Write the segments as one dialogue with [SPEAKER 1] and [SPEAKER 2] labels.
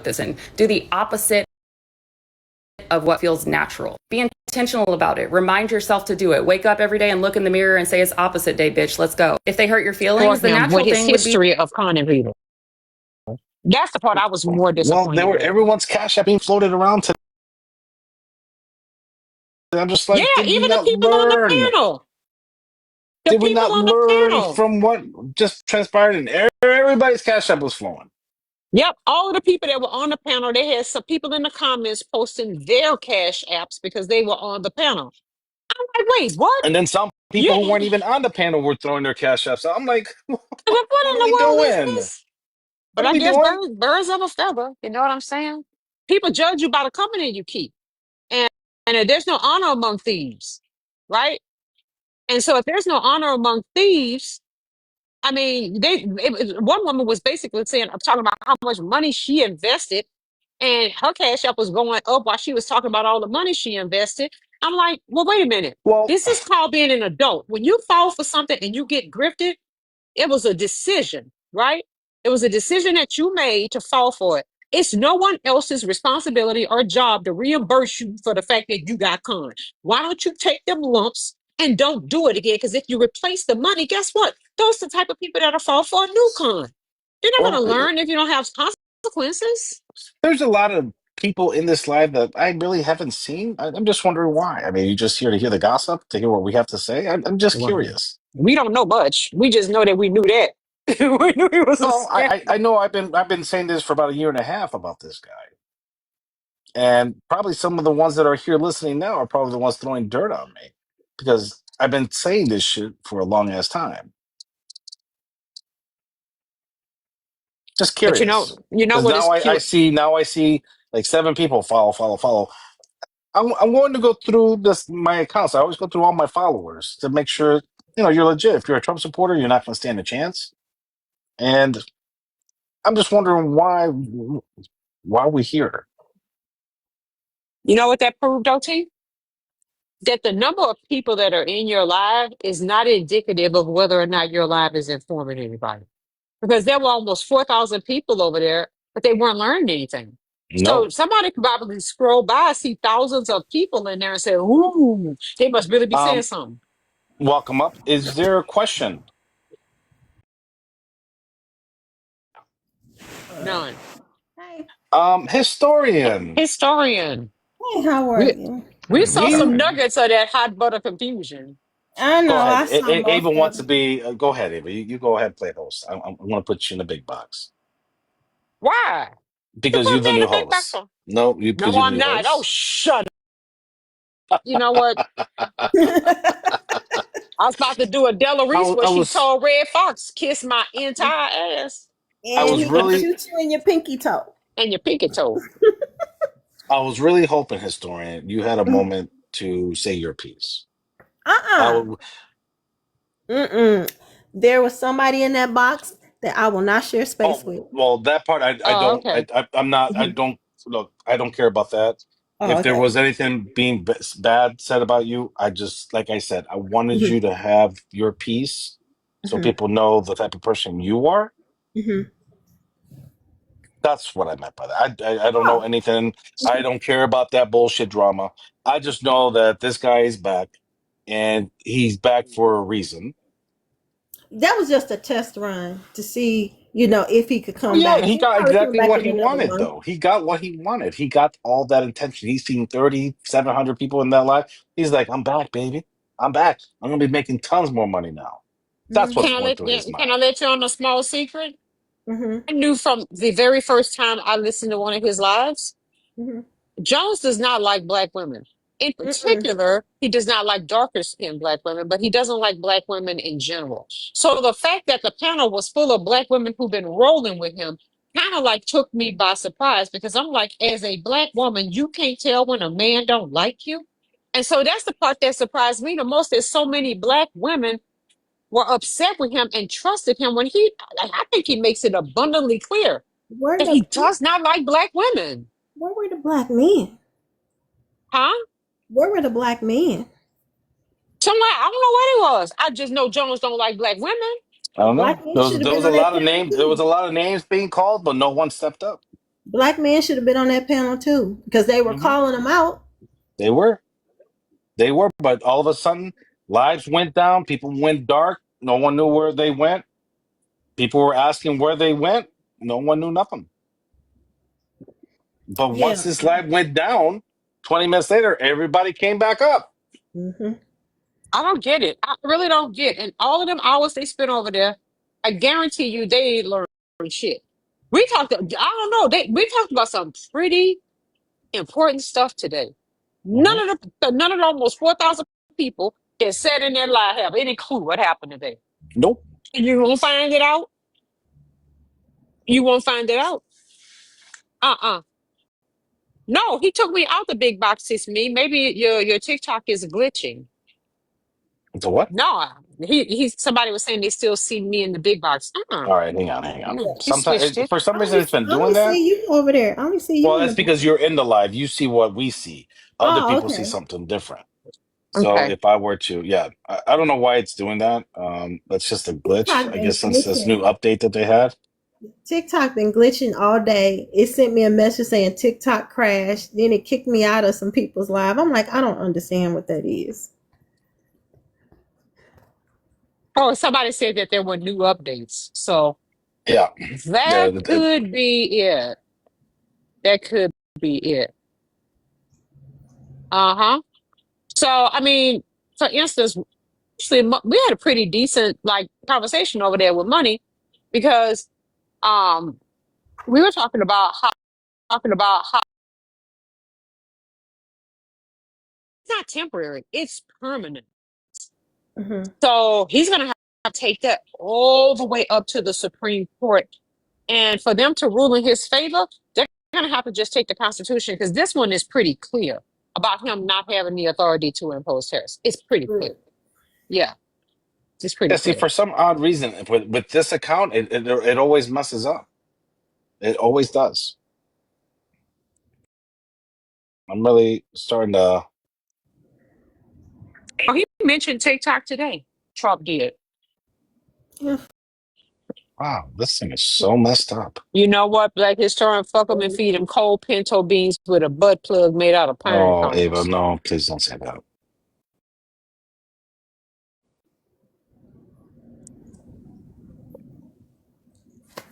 [SPEAKER 1] this and do the opposite of what feels natural. Be intentional about it. Remind yourself to do it. Wake up every day and look in the mirror and say, it's opposite day, bitch. Let's go. If they hurt your
[SPEAKER 2] For
[SPEAKER 1] feelings, the
[SPEAKER 2] him with
[SPEAKER 1] natural
[SPEAKER 2] his
[SPEAKER 1] thing would be
[SPEAKER 2] history of conning people. That's the part I was more
[SPEAKER 3] Well,
[SPEAKER 2] disappointed with.
[SPEAKER 3] everyone's cash app being floated around today. I'm just
[SPEAKER 2] Yeah,
[SPEAKER 3] like, did we
[SPEAKER 2] even the
[SPEAKER 3] not
[SPEAKER 2] people on the
[SPEAKER 3] learn?
[SPEAKER 2] panel. The
[SPEAKER 3] Did we
[SPEAKER 2] people
[SPEAKER 3] not
[SPEAKER 2] on the
[SPEAKER 3] learn
[SPEAKER 2] panel.
[SPEAKER 3] from what just transpired? And everybody's cash app was flowing.
[SPEAKER 2] Yep, all of the people that were on the panel, they had some people in the comments posting their cash apps because they were on the panel. I'm like, wait, what?
[SPEAKER 3] And then some
[SPEAKER 2] You,
[SPEAKER 3] people who weren't even on the panel were throwing their cash apps. I'm like,
[SPEAKER 2] what
[SPEAKER 3] what
[SPEAKER 2] in
[SPEAKER 3] are
[SPEAKER 2] the
[SPEAKER 3] we
[SPEAKER 2] world is
[SPEAKER 3] doing?
[SPEAKER 2] this? But
[SPEAKER 3] What are
[SPEAKER 2] I
[SPEAKER 3] we
[SPEAKER 2] guess
[SPEAKER 3] doing?
[SPEAKER 2] birds of a feather. You know what I'm saying? People judge you by the company you keep, and and there's no honor among thieves, right? And so if there's no honor among thieves, I mean, one woman was basically saying, I'm talking about how much money she invested, and her cash app was going up while she was talking about all the money she invested. I'm like, well, wait a minute.
[SPEAKER 3] Well,
[SPEAKER 2] This is called being an adult. When you fall for something and you get grifted, it was a decision, right? It was a decision that you made to fall for it. It's no one else's responsibility or job to reimburse you for the fact that you got conned. Why don't you take them lumps and don't do it again? Because if you replace the money, guess what? Those are the type of people that'll fall for a new con. They're not
[SPEAKER 3] well,
[SPEAKER 2] going to learn if you don't have consequences.
[SPEAKER 3] there's a lot of people in this live that I really haven't seen. I'm just wondering why. I mean, you just here to hear the gossip, to hear what we have to say. I'm just
[SPEAKER 2] Well,
[SPEAKER 3] curious.
[SPEAKER 2] we don't know much. We just know that we knew that. We knew he was a
[SPEAKER 3] Well,
[SPEAKER 2] scam.
[SPEAKER 3] I know I've been saying this for about a year and a half about this guy. And probably some of the ones that are here listening now are probably the ones throwing dirt on me because I've been saying this shit for a long ass time. Just
[SPEAKER 2] But
[SPEAKER 3] curious
[SPEAKER 2] you know
[SPEAKER 3] because
[SPEAKER 2] what is
[SPEAKER 3] I
[SPEAKER 2] cute.
[SPEAKER 3] see like 7 people follow. I'm going to go through my accounts. I always go through all my followers to make sure you're legit. If you're a Trump supporter, you're not going to stand a chance. And I'm just wondering why we here.
[SPEAKER 2] You know what that proved, OT? That the number of people that are in your live is not indicative of whether or not your live is informing anybody. Because there were almost 4,000 people over there, but they weren't learning anything. So
[SPEAKER 3] No.
[SPEAKER 2] somebody could probably scroll by, see thousands of people in there and say, ooh, they must really be saying
[SPEAKER 3] Um,
[SPEAKER 2] something.
[SPEAKER 3] welcome up. Is there a question?
[SPEAKER 2] None.
[SPEAKER 4] Hey,
[SPEAKER 3] Historian.
[SPEAKER 2] Historian.
[SPEAKER 4] hey, how are
[SPEAKER 2] We
[SPEAKER 4] you?
[SPEAKER 2] we saw some
[SPEAKER 3] We
[SPEAKER 2] nuggets of that hot butter confusion.
[SPEAKER 4] I
[SPEAKER 3] Go
[SPEAKER 4] know
[SPEAKER 3] ahead.
[SPEAKER 4] I saw
[SPEAKER 3] Ava
[SPEAKER 4] most
[SPEAKER 3] wants
[SPEAKER 4] of
[SPEAKER 3] to
[SPEAKER 4] it.
[SPEAKER 3] be. Go ahead, Ava. You go ahead, play host. I'm going to put you in the big box
[SPEAKER 2] Why? You
[SPEAKER 3] because you're
[SPEAKER 2] put
[SPEAKER 3] the
[SPEAKER 2] me in
[SPEAKER 3] new
[SPEAKER 2] a big box
[SPEAKER 3] host.
[SPEAKER 2] on.
[SPEAKER 3] No, because
[SPEAKER 2] No,
[SPEAKER 3] you're the
[SPEAKER 2] I'm
[SPEAKER 3] new
[SPEAKER 2] not. Oh,
[SPEAKER 3] host.
[SPEAKER 2] shut up. You know what? I was about to do a Della
[SPEAKER 3] I
[SPEAKER 2] Reese
[SPEAKER 3] was,
[SPEAKER 2] where
[SPEAKER 3] I
[SPEAKER 2] she
[SPEAKER 3] was,
[SPEAKER 2] told Red Fox, kiss my entire ass
[SPEAKER 3] I
[SPEAKER 4] And
[SPEAKER 3] was
[SPEAKER 4] he gonna
[SPEAKER 3] really,
[SPEAKER 4] shoot you in your pinky toe.
[SPEAKER 2] and your pinky toe.
[SPEAKER 3] I was really hoping, historian, you had a moment to say your piece. I
[SPEAKER 4] Uh-uh.
[SPEAKER 3] would,
[SPEAKER 4] Mm-mm. There was somebody in that box that I will not share space with.
[SPEAKER 3] well, that part I
[SPEAKER 2] Oh,
[SPEAKER 3] don't,
[SPEAKER 2] okay.
[SPEAKER 3] I'm not, I
[SPEAKER 4] Mhm.
[SPEAKER 3] don't look. I don't care about that.
[SPEAKER 4] Oh,
[SPEAKER 3] If there
[SPEAKER 4] okay.
[SPEAKER 3] was anything being bad said about you, I just, like I said, I wanted
[SPEAKER 4] Hmm.
[SPEAKER 3] you to have your piece so
[SPEAKER 4] Hmm.
[SPEAKER 3] people know the type of person you are.
[SPEAKER 4] Hmm.
[SPEAKER 3] That's what I meant by that. I don't know
[SPEAKER 4] Oh,
[SPEAKER 3] anything. I
[SPEAKER 4] okay.
[SPEAKER 3] don't care about that bullshit drama. I just know that this guy is back, and he's back for a reason.
[SPEAKER 4] That was just a test run to see, if he could
[SPEAKER 3] Oh
[SPEAKER 4] come
[SPEAKER 3] yeah,
[SPEAKER 4] back.
[SPEAKER 3] he
[SPEAKER 4] He'll
[SPEAKER 3] got
[SPEAKER 4] probably come
[SPEAKER 3] exactly
[SPEAKER 4] back
[SPEAKER 3] what
[SPEAKER 4] in
[SPEAKER 3] he
[SPEAKER 4] another
[SPEAKER 3] wanted,
[SPEAKER 4] month.
[SPEAKER 3] though. He got what he wanted. He got all that attention. He's seen 3,700 people in that live. He's like, I'm back, baby. I'm back. I'm gonna be making tons more money now. That's what's
[SPEAKER 2] Can
[SPEAKER 4] Hmm.
[SPEAKER 2] I
[SPEAKER 3] going
[SPEAKER 2] let
[SPEAKER 3] through his
[SPEAKER 2] you, can I
[SPEAKER 3] mind.
[SPEAKER 2] let you on a small secret?
[SPEAKER 4] Hmm.
[SPEAKER 2] I knew from the very first time I listened to one of his lives,
[SPEAKER 4] Hmm.
[SPEAKER 2] Jones does not like black women. In
[SPEAKER 4] Mm-mm.
[SPEAKER 2] particular, he does not like darker skinned black women, but he doesn't like black women in general. So the fact that the panel was full of black women who've been rolling with him kind of like took me by surprise because I'm like, as a black woman, you can't tell when a man don't like you. And so that's the part that surprised me the most is so many black women were upset with him and trusted him when I think he makes it abundantly clear
[SPEAKER 4] Where
[SPEAKER 2] that he
[SPEAKER 4] the
[SPEAKER 2] does not like black women.
[SPEAKER 4] where were the black men?
[SPEAKER 2] Huh?
[SPEAKER 4] Where were the black men?
[SPEAKER 2] Somewhere, I don't know what it was. I just know Jones don't like black women.
[SPEAKER 3] I don't know.
[SPEAKER 4] Black men should have
[SPEAKER 3] There
[SPEAKER 4] been
[SPEAKER 3] was a
[SPEAKER 4] on that
[SPEAKER 3] lot of
[SPEAKER 4] panel
[SPEAKER 3] names. There was
[SPEAKER 4] too.
[SPEAKER 3] a lot of names being called, but no one stepped up.
[SPEAKER 4] Black men should have been on that panel too because they were
[SPEAKER 3] Hmm.
[SPEAKER 4] calling them out.
[SPEAKER 3] They were. They were, but all of a sudden, lives went down. People went dark. No one knew where they went. People were asking where they went. No one knew nothing. But
[SPEAKER 4] Yeah.
[SPEAKER 3] once this live went down, 20 minutes later, everybody came back up.
[SPEAKER 4] Hmm.
[SPEAKER 2] I don't get it. I really don't get it. And all of them hours they spent over there, I guarantee you they ain't learned shit. I don't know, we talked about some pretty important stuff today.
[SPEAKER 3] Hmm.
[SPEAKER 2] None of the almost 4,000 people that sat in that live have any clue what happened today.
[SPEAKER 3] Nope.
[SPEAKER 2] You won't find it out. You won't find it out. Uh-uh. No, he took me out the big box, sis me. Maybe your TikTok is glitching.
[SPEAKER 3] So what?
[SPEAKER 2] No, somebody was saying they still see me in the big box. Uh-uh.
[SPEAKER 3] All right, hang on, hang on.
[SPEAKER 2] He switched
[SPEAKER 3] Sometimes,
[SPEAKER 2] it.
[SPEAKER 3] for some reason, it's been
[SPEAKER 4] I
[SPEAKER 3] doing
[SPEAKER 4] only
[SPEAKER 3] that.
[SPEAKER 4] see you over there. I only see
[SPEAKER 3] Well,
[SPEAKER 4] you in
[SPEAKER 3] that's
[SPEAKER 4] the
[SPEAKER 3] because
[SPEAKER 4] box.
[SPEAKER 3] you're in the live. You see what we see. Other
[SPEAKER 4] Oh,
[SPEAKER 3] people see
[SPEAKER 4] okay.
[SPEAKER 3] something different. So
[SPEAKER 2] Okay.
[SPEAKER 3] if I were to, yeah, I don't know why it's doing that. That's just a glitch,
[SPEAKER 4] TikTok
[SPEAKER 3] I
[SPEAKER 4] been
[SPEAKER 3] guess, since this new
[SPEAKER 4] glitching.
[SPEAKER 3] update that they had.
[SPEAKER 4] TikTok been glitching all day. It sent me a message saying TikTok crashed. Then it kicked me out of some people's live. I'm like, I don't understand what that is.
[SPEAKER 2] Oh, somebody said that there were new updates. So
[SPEAKER 3] Yeah,
[SPEAKER 2] that could be it. That could be it. Uh-huh. So, I mean, for instance, actually, we had a pretty decent like conversation over there with money because um we were talking about how it's not temporary, it's permanent.
[SPEAKER 4] Hmm.
[SPEAKER 2] So he's gonna have to take that all the way up to the Supreme Court. And for them to rule in his favor, they're gonna have to just take the Constitution because this one is pretty clear about him not having the authority to impose tariffs. It's pretty clear.
[SPEAKER 4] Good.
[SPEAKER 2] Yeah, it's pretty
[SPEAKER 3] yeah. See,
[SPEAKER 2] clear.
[SPEAKER 3] for some odd reason, with this account, it always messes up. It always does. I'm really starting to.
[SPEAKER 2] Oh, he mentioned TikTok today. Trump did.
[SPEAKER 4] Yeah.
[SPEAKER 3] Wow, this thing is so messed up.
[SPEAKER 2] You know what, Black historian? Fuck him and feed him cold pinto beans with a butt plug made out of pine
[SPEAKER 3] Oh, Ava,
[SPEAKER 2] cones.
[SPEAKER 3] no, please don't say that.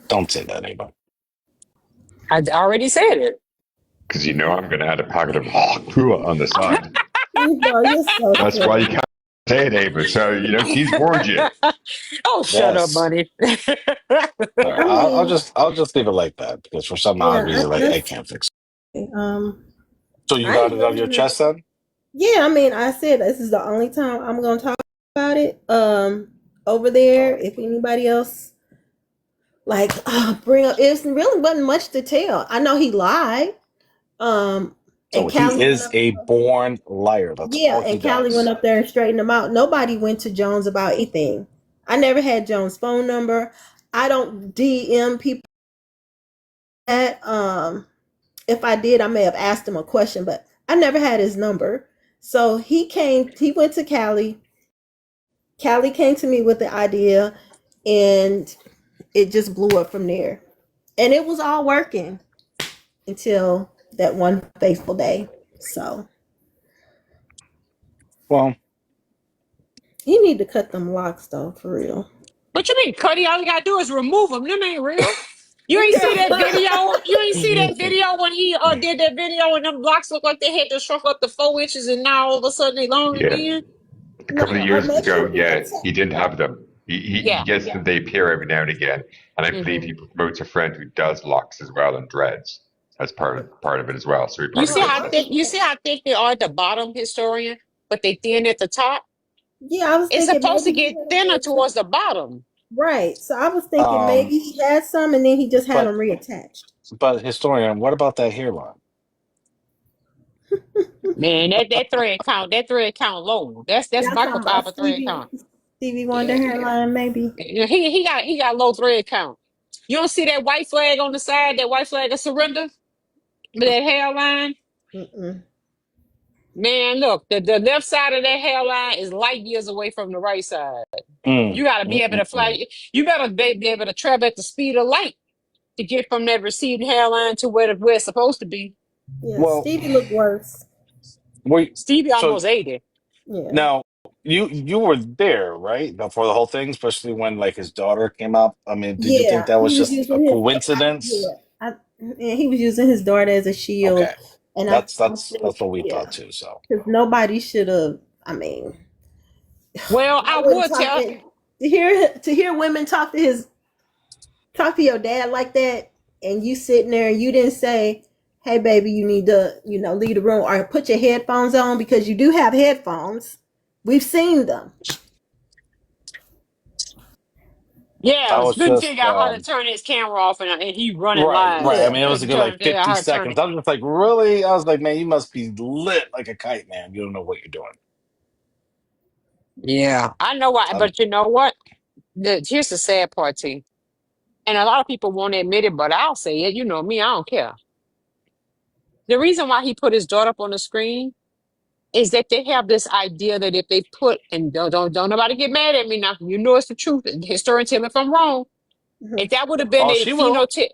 [SPEAKER 3] Don't say that, Ava.
[SPEAKER 2] I already said it.
[SPEAKER 5] Because you know I'm going to add a packet of on the side.
[SPEAKER 4] Bro, you're so
[SPEAKER 5] That's why you
[SPEAKER 4] silly.
[SPEAKER 5] can't say it, Ava. So, she's warned you.
[SPEAKER 2] Oh, shut up,
[SPEAKER 3] Yes.
[SPEAKER 2] buddy.
[SPEAKER 3] All right,
[SPEAKER 4] I mean,
[SPEAKER 3] I'll just leave it like that because for some odd
[SPEAKER 4] yeah,
[SPEAKER 3] reason, like I can't fix it.
[SPEAKER 4] um,
[SPEAKER 3] So you
[SPEAKER 4] I
[SPEAKER 3] got
[SPEAKER 4] ain't
[SPEAKER 3] it on your
[SPEAKER 4] really.
[SPEAKER 3] chest then?
[SPEAKER 4] Yeah, I mean, I said this is the only time I'm gonna talk about it. Over
[SPEAKER 3] All
[SPEAKER 4] there,
[SPEAKER 3] right.
[SPEAKER 4] if anybody else like bring up, it really wasn't much to tell. I know he lied. Um,
[SPEAKER 3] So
[SPEAKER 4] and
[SPEAKER 3] he
[SPEAKER 4] Callie went
[SPEAKER 3] is
[SPEAKER 4] up.
[SPEAKER 3] a born liar. That's
[SPEAKER 4] Yeah,
[SPEAKER 3] all he
[SPEAKER 4] and Callie went
[SPEAKER 3] does.
[SPEAKER 4] up there and straightened him out. Nobody went to Jones about anything. I never had Jones' phone number. I don't DM people that. If I did, I may have asked him a question, but I never had his number. So he went to Callie. Callie came to me with the idea, and it just blew up from there. And it was all working until that one fateful day. So
[SPEAKER 3] Well,
[SPEAKER 4] he need to cut them locks though, for real.
[SPEAKER 2] What you mean, Cuddy? All you gotta do is remove them. Them ain't real. You ain't see that video. You ain't see that video when he did that video and them blocks look like they had to shrunk up to 4 inches and now all of a sudden they long
[SPEAKER 5] Yeah.
[SPEAKER 2] again.
[SPEAKER 5] A
[SPEAKER 4] No,
[SPEAKER 5] couple of years
[SPEAKER 4] maybe
[SPEAKER 5] ago,
[SPEAKER 4] he
[SPEAKER 5] yeah,
[SPEAKER 4] did.
[SPEAKER 5] he didn't have them. He
[SPEAKER 2] Yeah.
[SPEAKER 5] gets them, they appear every now and again. And I believe
[SPEAKER 2] Hmm.
[SPEAKER 5] he promotes a friend who does locks as well and dreads as part of it as well. So he
[SPEAKER 2] You
[SPEAKER 5] probably
[SPEAKER 2] see
[SPEAKER 5] gets
[SPEAKER 2] how
[SPEAKER 5] them.
[SPEAKER 2] thick they are at the bottom, historian, but they thin at the top.
[SPEAKER 4] Yeah, I was
[SPEAKER 2] It's
[SPEAKER 4] thinking
[SPEAKER 2] supposed to
[SPEAKER 4] maybe he
[SPEAKER 2] get
[SPEAKER 4] had them
[SPEAKER 2] thinner
[SPEAKER 4] reattached.
[SPEAKER 2] towards the bottom.
[SPEAKER 4] Right. So I was thinking maybe
[SPEAKER 3] um,
[SPEAKER 4] he had some and then he just had
[SPEAKER 3] but
[SPEAKER 4] them reattached.
[SPEAKER 3] historian, what about that hairline?
[SPEAKER 2] Man, that thread count low. That's
[SPEAKER 4] Y'all talking about
[SPEAKER 2] microfiber thread count.
[SPEAKER 4] Stevie Wonder
[SPEAKER 2] Yeah, yeah.
[SPEAKER 4] hairline, maybe.
[SPEAKER 2] He got low thread count. You don't see that white flag on the side, that white flag of surrender, with that hairline?
[SPEAKER 4] Mm-mm.
[SPEAKER 2] Man, look, the left side of that hairline is light years away from the right side.
[SPEAKER 3] Mm,
[SPEAKER 2] You gotta be
[SPEAKER 3] mm,
[SPEAKER 2] able
[SPEAKER 3] mm,
[SPEAKER 2] to
[SPEAKER 3] mm.
[SPEAKER 2] fly. You better be able to travel at the speed of light to get from that receding hairline to where it's supposed to be.
[SPEAKER 4] Yeah,
[SPEAKER 3] Well,
[SPEAKER 4] Stevie looked worse.
[SPEAKER 3] we
[SPEAKER 2] Stevie
[SPEAKER 3] so
[SPEAKER 2] almost 80.
[SPEAKER 4] Yeah.
[SPEAKER 3] now you were there, right? For the whole thing, especially when like his daughter came up. I mean, did you think
[SPEAKER 4] Yeah,
[SPEAKER 3] that
[SPEAKER 4] he
[SPEAKER 3] was
[SPEAKER 4] was
[SPEAKER 3] just a
[SPEAKER 4] using his.
[SPEAKER 3] coincidence?
[SPEAKER 4] Yeah, and he was using his daughter as a shield,
[SPEAKER 3] Okay.
[SPEAKER 4] and
[SPEAKER 3] That's
[SPEAKER 4] I
[SPEAKER 3] that's
[SPEAKER 4] think
[SPEAKER 3] that's what we
[SPEAKER 4] yeah,
[SPEAKER 3] thought too. So
[SPEAKER 4] because nobody should have. I mean,
[SPEAKER 2] Well,
[SPEAKER 4] I
[SPEAKER 2] I
[SPEAKER 4] wouldn't
[SPEAKER 2] would
[SPEAKER 4] talk
[SPEAKER 2] tell.
[SPEAKER 4] to hear women talk to your dad like that, and you sitting there and you didn't say, "Hey, baby, you need to leave the room or put your headphones on," because you do have headphones. We've seen them.
[SPEAKER 3] I
[SPEAKER 2] Yeah,
[SPEAKER 3] was
[SPEAKER 2] couldn't
[SPEAKER 3] just
[SPEAKER 2] figure out how to turn his camera off, and he running
[SPEAKER 3] right,
[SPEAKER 2] live.
[SPEAKER 3] right. I
[SPEAKER 4] Yeah,
[SPEAKER 3] mean, it was a
[SPEAKER 2] Couldn't
[SPEAKER 3] good like
[SPEAKER 2] figure out
[SPEAKER 3] 50
[SPEAKER 2] how to turn
[SPEAKER 3] seconds.
[SPEAKER 2] it.
[SPEAKER 3] I was just like, really? I was like, man, you must be lit like a kite, man. You don't know what you're doing.
[SPEAKER 2] Yeah, I know why,
[SPEAKER 3] Um,
[SPEAKER 2] but you know what? Here's the sad part, T. And a lot of people won't admit it, but I'll say it. You know me, I don't care. The reason why he put his daughter up on the screen is that they have this idea that if they put, and don't nobody get mad at me now, you know it's the truth. Historian, tell me if I'm wrong.
[SPEAKER 4] mhm,
[SPEAKER 2] If that would have been
[SPEAKER 3] oh,
[SPEAKER 2] a
[SPEAKER 3] she will.
[SPEAKER 2] phenotype,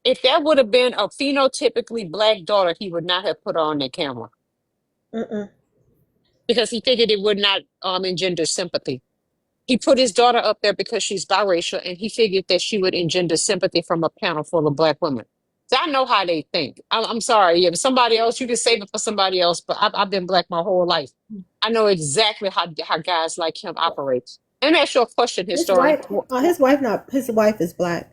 [SPEAKER 2] if that would have been a phenotypically black daughter, he would not have put her on that camera
[SPEAKER 4] mm-mm,
[SPEAKER 2] because he figured it would not engender sympathy. He put his daughter up there because she's biracial, and he figured that she would engender sympathy from a panel full of black women. So I know how they think. I'm sorry. If somebody else, you can save it for somebody else, but I've been black my whole life. I know exactly how guys like him
[SPEAKER 4] yeah.
[SPEAKER 2] operate. Let me ask you a question,
[SPEAKER 4] His
[SPEAKER 2] historian.
[SPEAKER 4] wife, his wife is black.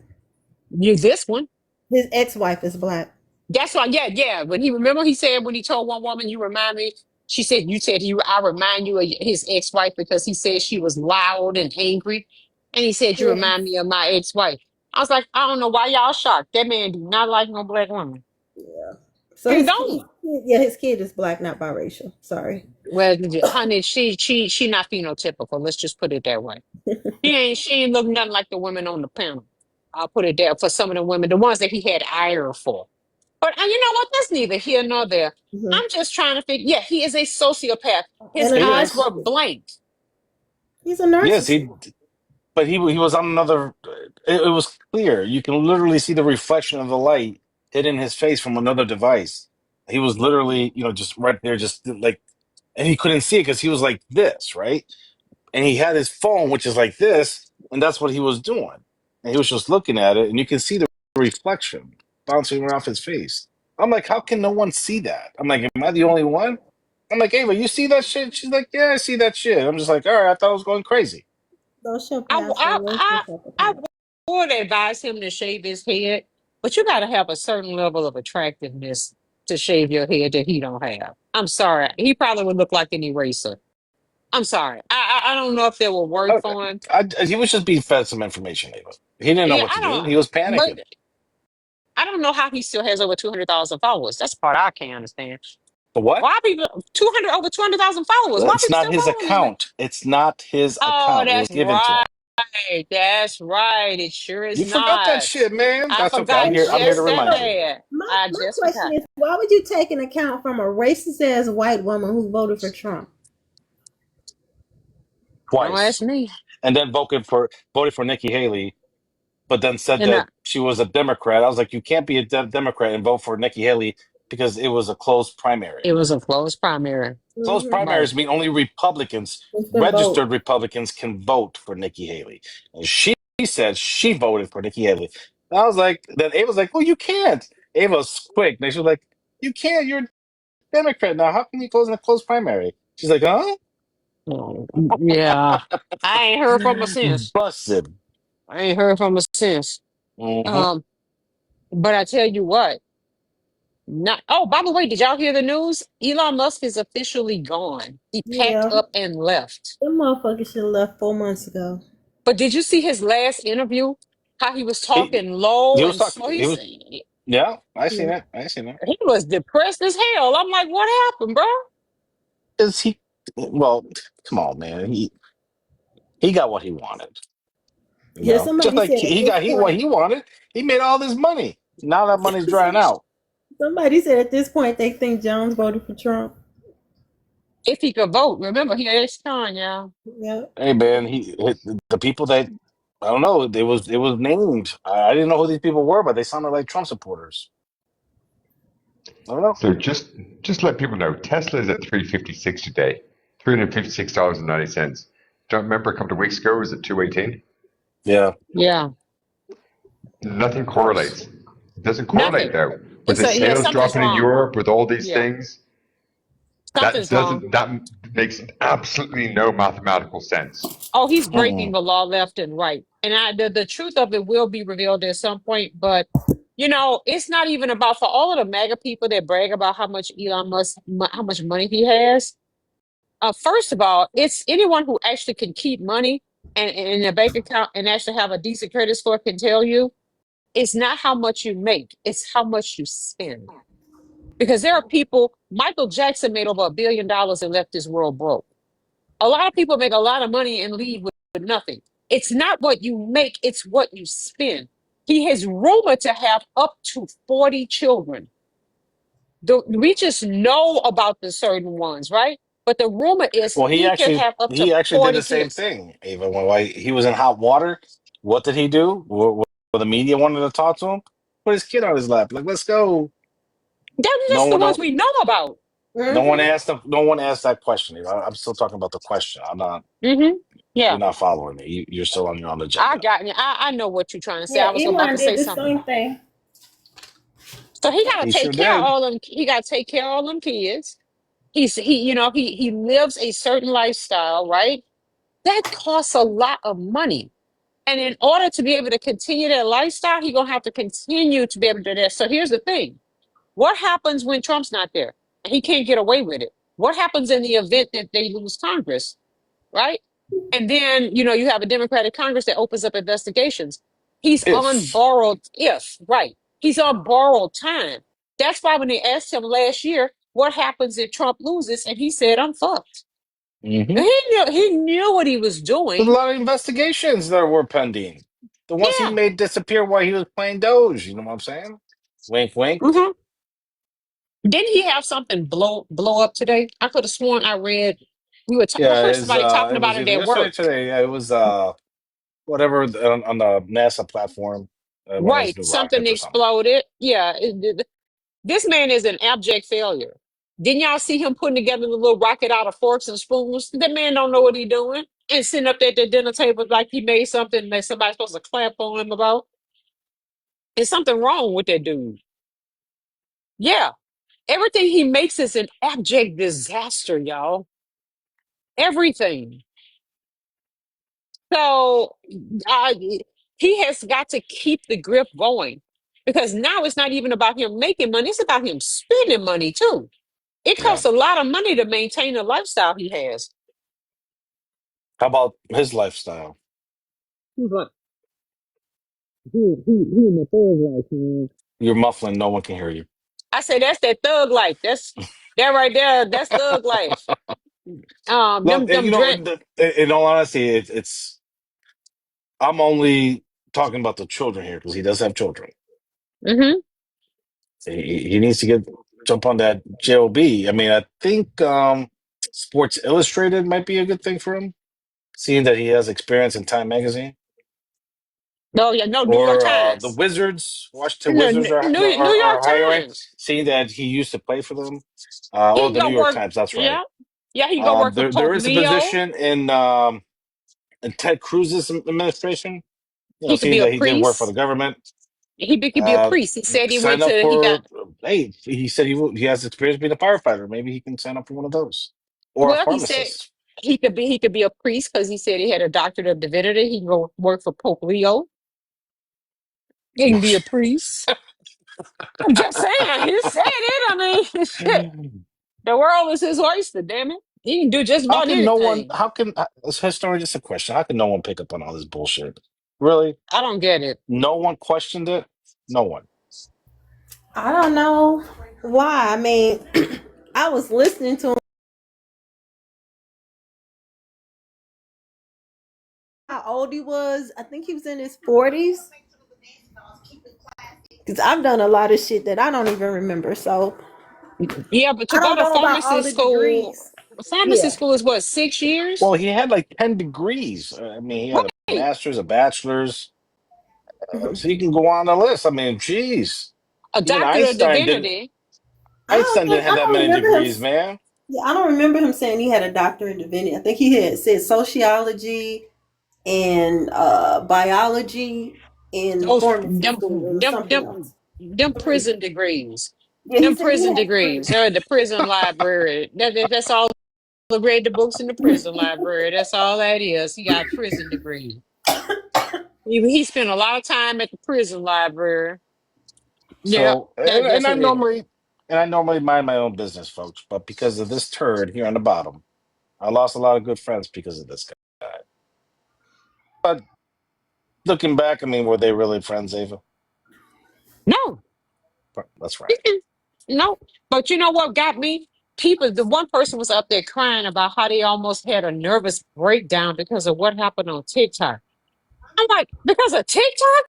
[SPEAKER 2] You this one?
[SPEAKER 4] His ex-wife is black.
[SPEAKER 2] That's why, yeah, yeah. When he remember he said when he told one woman, you remind me, she said, you said I remind you of his ex-wife because he said she was loud and angry. And he said, you
[SPEAKER 4] Yeah,
[SPEAKER 2] remind me of my ex-wife. I was like, I don't know why y'all shocked. That man do not like no black woman.
[SPEAKER 4] yeah. So
[SPEAKER 2] He
[SPEAKER 4] his kid,
[SPEAKER 2] don't.
[SPEAKER 4] yeah, his kid is black, not biracial. Sorry.
[SPEAKER 2] Well, honey, she not phenotypical. Let's just put it that way. She ain't look nothing like the women on the panel. I'll put it there for some of the women, the ones that he had ire for. But you know what? That's neither here nor there.
[SPEAKER 4] Mhm.
[SPEAKER 2] I'm just trying to figure. Yeah, he is a sociopath. His
[SPEAKER 4] And a
[SPEAKER 3] He
[SPEAKER 2] eyes
[SPEAKER 3] is.
[SPEAKER 2] were
[SPEAKER 4] narcissist.
[SPEAKER 2] blank.
[SPEAKER 4] He's a
[SPEAKER 3] Yes,
[SPEAKER 4] narcissist.
[SPEAKER 3] he. But he was on another. It was clear. You can literally see the reflection of the light hitting his face from another device. He was literally, just right there, just like, and he couldn't see it because he was like this, right? And he had his phone, which is like this, and that's what he was doing. And he was just looking at it, and you can see the reflection bouncing around off his face. I'm like, how can no one see that? I'm like, am I the only one? I'm like, Ava, you see that shit? She's like, yeah, I see that shit. I'm just like, all right, I thought I was going crazy.
[SPEAKER 2] I,
[SPEAKER 4] Sociopaths are
[SPEAKER 2] I,
[SPEAKER 4] worse than
[SPEAKER 2] I, I
[SPEAKER 4] psychopaths.
[SPEAKER 2] would advise him to shave his head, but you got to have a certain level of attractiveness to shave your head that he don't have. I'm sorry. He probably would look like an eraser. I'm sorry. I don't know if there will work
[SPEAKER 3] I,
[SPEAKER 2] for him.
[SPEAKER 3] he was just being fed some information, Ava. He didn't know
[SPEAKER 2] Yeah,
[SPEAKER 3] what
[SPEAKER 2] I
[SPEAKER 3] to do.
[SPEAKER 2] don't.
[SPEAKER 3] He was
[SPEAKER 2] But
[SPEAKER 3] panicking.
[SPEAKER 2] I don't know how he still has over 200,000 followers. That's the part I can't understand.
[SPEAKER 3] But what?
[SPEAKER 2] Why people 200 over 200,000 followers? Why
[SPEAKER 3] It's
[SPEAKER 2] people
[SPEAKER 3] not
[SPEAKER 2] still
[SPEAKER 3] his
[SPEAKER 2] following this man?
[SPEAKER 3] account. It's not his
[SPEAKER 2] Oh,
[SPEAKER 3] account. It was
[SPEAKER 2] that's
[SPEAKER 3] given to
[SPEAKER 2] right.
[SPEAKER 3] him.
[SPEAKER 2] That's right. It sure is
[SPEAKER 3] You forgot that
[SPEAKER 2] not.
[SPEAKER 3] shit, man.
[SPEAKER 2] I
[SPEAKER 3] That's okay.
[SPEAKER 2] forgot
[SPEAKER 3] I'm
[SPEAKER 4] And
[SPEAKER 3] here. I'm here to
[SPEAKER 2] just that
[SPEAKER 3] remind
[SPEAKER 4] so
[SPEAKER 3] you.
[SPEAKER 2] bad.
[SPEAKER 4] my
[SPEAKER 2] I
[SPEAKER 4] my
[SPEAKER 2] just
[SPEAKER 4] question
[SPEAKER 2] forgot.
[SPEAKER 4] is, why would you take an account from a racist ass white woman who voted for Trump?
[SPEAKER 2] Don't ask
[SPEAKER 3] Twice.
[SPEAKER 2] me.
[SPEAKER 3] And then voted for Nikki Haley, but then said
[SPEAKER 2] And
[SPEAKER 3] that she was a Democrat. I was like, you can't be a Democrat and vote for Nikki Haley because it was a closed primary.
[SPEAKER 2] it was a close primary.
[SPEAKER 3] Closed
[SPEAKER 4] Mm-hmm.
[SPEAKER 2] Right.
[SPEAKER 3] primaries mean only Republicans,
[SPEAKER 4] It's been vote.
[SPEAKER 3] registered Republicans, can vote for Nikki Haley. And she said she voted for Nikki Haley. And I was like, then Ava's like, well, you can't. Ava's quick. And she was like, you can't. You're a Democrat now. How can you close in a closed primary? She's like, huh?
[SPEAKER 2] Mm, yeah. I ain't heard from her since.
[SPEAKER 3] Busted.
[SPEAKER 2] I ain't heard from her since.
[SPEAKER 3] Hmm.
[SPEAKER 2] Um, but I tell you what, not oh, by the way, did y'all hear the news? Elon Musk is officially gone. He packed
[SPEAKER 4] Yeah,
[SPEAKER 2] up and left.
[SPEAKER 4] that motherfucker should have left 4 months ago.
[SPEAKER 2] But did you see his last interview? How he was
[SPEAKER 3] He,
[SPEAKER 2] talking
[SPEAKER 3] he
[SPEAKER 2] low
[SPEAKER 3] was
[SPEAKER 2] and
[SPEAKER 3] talking.
[SPEAKER 2] slow.
[SPEAKER 3] He was, yeah, I seen
[SPEAKER 4] Yeah.
[SPEAKER 3] it. I seen it.
[SPEAKER 2] He was depressed as hell. I'm like, what happened, bro?
[SPEAKER 3] Is he, well, come on, man. He got what he wanted.
[SPEAKER 4] Yeah,
[SPEAKER 3] Just
[SPEAKER 4] somebody
[SPEAKER 3] like
[SPEAKER 4] said at this
[SPEAKER 3] what
[SPEAKER 4] point,
[SPEAKER 3] he wanted. He made all this money. Now that money's drying out.
[SPEAKER 4] somebody said at this point they think Jones voted for Trump.
[SPEAKER 2] If he could vote, remember he had his con, y'all.
[SPEAKER 4] Yeah.
[SPEAKER 3] Hey man, the people that I don't know. It was named. I didn't know who these people were, but they sounded like Trump supporters. I don't know.
[SPEAKER 5] So just let people know Tesla is at 356 today, $356.90. Don't remember a couple of weeks ago it was at 218.
[SPEAKER 3] Yeah.
[SPEAKER 2] Yeah,
[SPEAKER 5] Nothing
[SPEAKER 3] Nice.
[SPEAKER 5] correlates. It doesn't correlate
[SPEAKER 2] nothing.
[SPEAKER 5] though. With
[SPEAKER 2] It's
[SPEAKER 5] the
[SPEAKER 2] a yeah.
[SPEAKER 5] sales
[SPEAKER 2] Something's
[SPEAKER 5] dropping in
[SPEAKER 2] wrong.
[SPEAKER 5] Europe, with all these
[SPEAKER 2] Yeah,
[SPEAKER 5] things,
[SPEAKER 2] something's wrong.
[SPEAKER 5] that makes absolutely no mathematical sense.
[SPEAKER 2] Oh, he's breaking
[SPEAKER 3] Mm-mm.
[SPEAKER 2] the law left and right. And the truth of it will be revealed at some point. But, it's not even about for all of the MAGA people that brag about how much Elon Musk, how much money he has. First of all, it's anyone who actually can keep money and in a bank account and actually have a decent credit score can tell you it's not how much you make, it's how much you spend. Because there are people, Michael Jackson made over $1 billion and left this world broke. A lot of people make a lot of money and leave with nothing. It's not what you make, it's what you spend. He is rumored to have up to 40 children. We just know about the certain ones, right? But the rumor is
[SPEAKER 3] Well,
[SPEAKER 2] he could have up to
[SPEAKER 3] he actually did
[SPEAKER 2] 40
[SPEAKER 3] the same
[SPEAKER 2] kids.
[SPEAKER 3] thing. Even when he was in hot water, what did he do? When the media wanted to talk to him, put his kid on his lap. Like, let's go.
[SPEAKER 2] That's
[SPEAKER 3] No
[SPEAKER 2] just the
[SPEAKER 3] one,
[SPEAKER 2] ones
[SPEAKER 3] no,
[SPEAKER 2] we know about.
[SPEAKER 3] no one
[SPEAKER 4] Mm-hmm.
[SPEAKER 3] asked. No one asked that question. I'm still talking about the question. I'm not.
[SPEAKER 2] Hmm.
[SPEAKER 3] You're
[SPEAKER 2] Yeah,
[SPEAKER 3] not following me. You're still on your own
[SPEAKER 2] I
[SPEAKER 3] agenda.
[SPEAKER 2] got you. I know what you're trying to say.
[SPEAKER 4] Yeah,
[SPEAKER 2] I was about
[SPEAKER 4] Elon
[SPEAKER 2] to
[SPEAKER 4] did
[SPEAKER 2] say
[SPEAKER 4] the
[SPEAKER 2] something.
[SPEAKER 4] same thing.
[SPEAKER 2] So he got
[SPEAKER 3] He
[SPEAKER 2] to take
[SPEAKER 3] sure
[SPEAKER 2] care of
[SPEAKER 3] did.
[SPEAKER 2] all them. He got to take care of all them kids. He lives a certain lifestyle, right? That costs a lot of money. And in order to be able to continue that lifestyle, he's gonna have to continue to be able to do that. So here's the thing. What happens when Trump's not there? And he can't get away with it. What happens in the event that they lose Congress, right? And then, you have a Democratic Congress that opens up investigations. He's on
[SPEAKER 3] If.
[SPEAKER 2] borrowed, if, right. He's on borrowed time. That's why when they asked him last year, what happens if Trump loses? And he said, I'm fucked.
[SPEAKER 3] Mm-hmm.
[SPEAKER 2] He knew what he was
[SPEAKER 3] There's a
[SPEAKER 2] doing.
[SPEAKER 3] lot of investigations that were pending. The ones he
[SPEAKER 2] Yeah.
[SPEAKER 3] made disappear while he was playing Doge. You know what I'm saying? Wink, wink.
[SPEAKER 2] Hmm. Didn't he have something blow up today? I could have sworn I read I
[SPEAKER 3] Yeah,
[SPEAKER 2] heard somebody talking
[SPEAKER 3] it
[SPEAKER 2] about
[SPEAKER 3] was
[SPEAKER 2] it
[SPEAKER 3] either
[SPEAKER 2] at
[SPEAKER 3] yesterday or
[SPEAKER 2] work.
[SPEAKER 3] today. Yeah, it was whatever on the NASA platform, one of his
[SPEAKER 2] Right.
[SPEAKER 3] new
[SPEAKER 2] Something
[SPEAKER 3] rockets or something.
[SPEAKER 2] exploded. Yeah. This man is an abject failure. Didn't y'all see him putting together the little rocket out of forks and spoons? That man don't know what he doing. And sitting up there at the dinner table like he made something that somebody's supposed to clap on him about. There's something wrong with that dude. Yeah. Everything he makes is an abject disaster, y'all. Everything. So he has got to keep the grip going because now it's not even about him making money, it's about him spending money too. It
[SPEAKER 3] Yeah.
[SPEAKER 2] costs a lot of money to maintain the lifestyle he has.
[SPEAKER 3] How about his lifestyle?
[SPEAKER 2] He's like, he in the thug life, man.
[SPEAKER 3] You're muffling. No one can hear you.
[SPEAKER 2] I say that's that thug life. That's that right there. That's thug life.
[SPEAKER 3] Look,
[SPEAKER 2] Them dread.
[SPEAKER 3] in all honesty, it's. I'm only talking about the children here because he does have children.
[SPEAKER 2] Mm-hmm.
[SPEAKER 3] He needs to jump on that job. I mean, I think Sports Illustrated might be a good thing for him, seeing that he has experience in Time Magazine.
[SPEAKER 2] No, yeah, no. New York
[SPEAKER 3] Or the
[SPEAKER 2] Times.
[SPEAKER 3] Wizards, Washington
[SPEAKER 2] No,
[SPEAKER 3] Wizards
[SPEAKER 2] New York
[SPEAKER 3] are hiring,
[SPEAKER 2] Times.
[SPEAKER 3] seeing that he used to play for them.
[SPEAKER 2] He
[SPEAKER 3] Or
[SPEAKER 2] can
[SPEAKER 3] the New
[SPEAKER 2] go
[SPEAKER 3] York
[SPEAKER 2] work.
[SPEAKER 3] Times, that's right.
[SPEAKER 2] Yeah, yeah. He can go work for
[SPEAKER 3] There
[SPEAKER 2] Pope
[SPEAKER 3] is a
[SPEAKER 2] Leo.
[SPEAKER 3] position in Ted Cruz's administration.
[SPEAKER 2] He could
[SPEAKER 3] Seeing
[SPEAKER 2] be a
[SPEAKER 3] that he did work for the
[SPEAKER 2] priest.
[SPEAKER 3] government.
[SPEAKER 2] Could be a
[SPEAKER 3] Uh,
[SPEAKER 2] priest. He said he
[SPEAKER 3] Sign
[SPEAKER 2] went
[SPEAKER 3] up
[SPEAKER 2] to. He got
[SPEAKER 3] for. Hey, he said he has experience being a firefighter. Maybe he can sign up for one of those, or a
[SPEAKER 2] well. He said
[SPEAKER 3] pharmacist.
[SPEAKER 2] he could be a priest because he said he had a doctorate of divinity. He can go work for Pope Leo. He can be a priest. I'm just saying. He said it. I mean, shit. The world is his oyster. Damn it. He can do just
[SPEAKER 3] How
[SPEAKER 2] about
[SPEAKER 3] can no one?
[SPEAKER 2] anything.
[SPEAKER 3] How can as a historian? Just a question. How can no one pick up on all this bullshit? Really?
[SPEAKER 2] I don't get it.
[SPEAKER 3] No one questioned it. No one.
[SPEAKER 4] I don't know why. I mean, I was listening to him how old he was. I think he was in his 40s. Because I've done a lot of shit that I don't even remember. So
[SPEAKER 2] Yeah, but to
[SPEAKER 4] I
[SPEAKER 2] go
[SPEAKER 4] don't
[SPEAKER 2] to
[SPEAKER 4] know about all
[SPEAKER 2] pharmacy
[SPEAKER 4] the
[SPEAKER 2] school,
[SPEAKER 4] degrees.
[SPEAKER 2] pharmacy
[SPEAKER 4] Yeah.
[SPEAKER 2] school is what, 6 years?
[SPEAKER 3] Well, he had like 10 degrees. I mean, he had master's, a bachelor's.
[SPEAKER 4] Mhm.
[SPEAKER 3] So you can go on the list. I mean, geez.
[SPEAKER 2] A
[SPEAKER 3] Even
[SPEAKER 2] doctorate of divinity.
[SPEAKER 3] Einstein didn't have
[SPEAKER 4] I
[SPEAKER 3] that
[SPEAKER 4] don't
[SPEAKER 3] many
[SPEAKER 4] remember him.
[SPEAKER 3] degrees, man.
[SPEAKER 4] Yeah, I don't remember him saying he had a doctorate in divinity. I think he had said sociology and biology in
[SPEAKER 2] Those
[SPEAKER 4] pharmacy school or something else.
[SPEAKER 2] them prison degrees.
[SPEAKER 4] Yeah, he
[SPEAKER 2] Them
[SPEAKER 4] said he
[SPEAKER 2] prison
[SPEAKER 4] had
[SPEAKER 2] degrees.
[SPEAKER 4] three.
[SPEAKER 2] They're at the prison library. That's all. Read the books in the prison library. That's all that is. He got a prison degree. He spent a lot of time at the prison library. Yeah,
[SPEAKER 3] So, and
[SPEAKER 2] that's
[SPEAKER 3] I
[SPEAKER 2] what it is.
[SPEAKER 3] normally mind my own business, folks. But because of this turd here on the bottom, I lost a lot of good friends because of this guy. But looking back, I mean, were they really friends, Ava?
[SPEAKER 2] No,
[SPEAKER 3] That's
[SPEAKER 2] he
[SPEAKER 3] right.
[SPEAKER 2] can- no. But you know what got me? People. The one person was up there crying about how they almost had a nervous breakdown because of what happened on TikTok. I'm like, because of TikTok?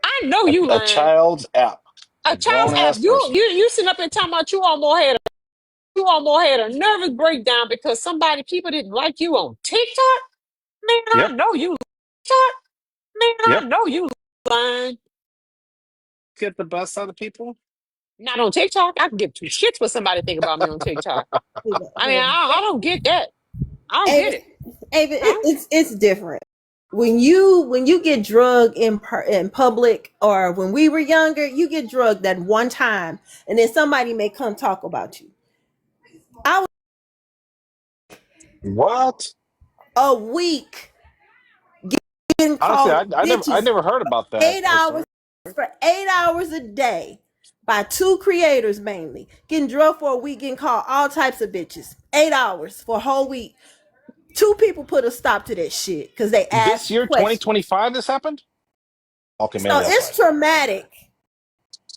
[SPEAKER 2] I know you
[SPEAKER 3] A
[SPEAKER 2] lying.
[SPEAKER 3] child's app,
[SPEAKER 2] A
[SPEAKER 3] a grown
[SPEAKER 2] child's app.
[SPEAKER 3] ass
[SPEAKER 2] You
[SPEAKER 3] person.
[SPEAKER 2] you you sitting up and talking about you almost had a nervous breakdown because people didn't like you on TikTok. Man, I
[SPEAKER 3] Yep,
[SPEAKER 2] know you TikTok. Man, I
[SPEAKER 3] yep.
[SPEAKER 2] know you lying.
[SPEAKER 3] Get the best out of people.
[SPEAKER 2] Not on TikTok. I can give two shits what somebody think about me on TikTok. I mean, I don't get that. I don't get
[SPEAKER 4] Ava,
[SPEAKER 2] it.
[SPEAKER 4] Ava,
[SPEAKER 2] Huh?
[SPEAKER 4] it's different. When you get drugged in public, or when we were younger, you get drugged that one time, and then somebody may come talk about you. I was
[SPEAKER 3] What?
[SPEAKER 4] a week getting
[SPEAKER 3] Honestly,
[SPEAKER 4] called
[SPEAKER 3] I
[SPEAKER 4] bitches
[SPEAKER 3] never heard about that
[SPEAKER 4] 8 hours
[SPEAKER 3] history.
[SPEAKER 4] for 8 hours a day by two creators mainly. Getting drugged for a week, getting called all types of bitches. 8 hours for a whole week. Two people put a stop to that shit because they
[SPEAKER 3] This
[SPEAKER 4] asked
[SPEAKER 3] year,
[SPEAKER 4] questions.
[SPEAKER 3] 2025, this happened. Okay, maybe
[SPEAKER 4] So
[SPEAKER 3] that's why.
[SPEAKER 4] it's traumatic.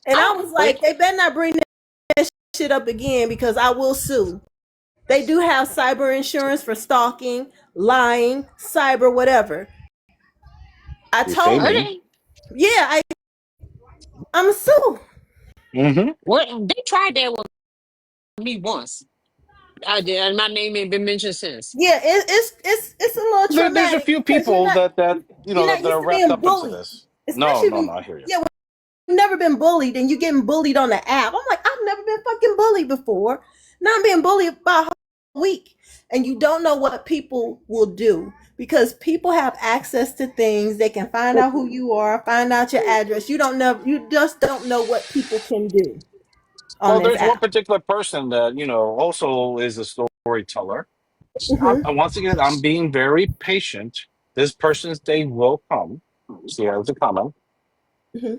[SPEAKER 4] And I
[SPEAKER 2] I
[SPEAKER 4] was
[SPEAKER 3] Wait,
[SPEAKER 4] like, they better not bring that shit up again because I will sue. They do have cyber insurance for stalking, lying, cyber whatever. I
[SPEAKER 3] you fade
[SPEAKER 4] told,
[SPEAKER 3] me.
[SPEAKER 2] okay.
[SPEAKER 4] yeah, I'm a sue.
[SPEAKER 3] Mm-hmm.
[SPEAKER 2] Well, they tried that with me once. I did, and my name ain't been mentioned since.
[SPEAKER 4] Yeah, it's a little
[SPEAKER 3] There's a
[SPEAKER 4] traumatic
[SPEAKER 3] few
[SPEAKER 4] because
[SPEAKER 3] people
[SPEAKER 4] you're not
[SPEAKER 3] that
[SPEAKER 4] used
[SPEAKER 3] are
[SPEAKER 4] to
[SPEAKER 3] wrapped
[SPEAKER 4] being
[SPEAKER 3] up into
[SPEAKER 4] bullied,
[SPEAKER 3] this. No,
[SPEAKER 4] especially
[SPEAKER 3] no, no.
[SPEAKER 4] when
[SPEAKER 3] I hear you.
[SPEAKER 4] yeah, when you've never been bullied and you're getting bullied on the app. I'm like, I've never been fucking bullied before. Now I'm being bullied by a whole week, and you don't know what people will do because people have access to things. They can find out who you are, find out your address. You don't know. You just don't know what people can do on
[SPEAKER 3] Well,
[SPEAKER 4] this
[SPEAKER 3] there's one
[SPEAKER 4] app.
[SPEAKER 3] particular person that also is a storyteller.
[SPEAKER 4] Hmm.
[SPEAKER 3] Once again, I'm being very patient. This person's day will come. See, as a comment.
[SPEAKER 4] Hmm.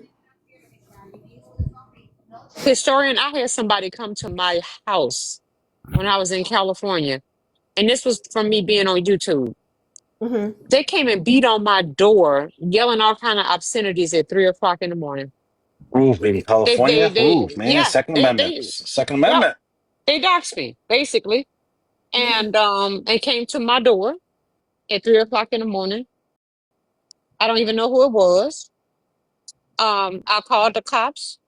[SPEAKER 2] Historian, I had somebody come to my house when I was in California, and this was from me being on YouTube.
[SPEAKER 4] Hmm.
[SPEAKER 2] They came and beat on my door, yelling all kind of obscenities at 3 o'clock in the morning.
[SPEAKER 3] Ooh, in California. Ooh, man,
[SPEAKER 2] Yeah,
[SPEAKER 3] Second Amendment. Second
[SPEAKER 2] yep,
[SPEAKER 3] Amendment.
[SPEAKER 2] they doxed me basically,
[SPEAKER 4] Hmm.
[SPEAKER 2] and came to my door at 3 o'clock in the morning. I don't even know who it was. I called the cops,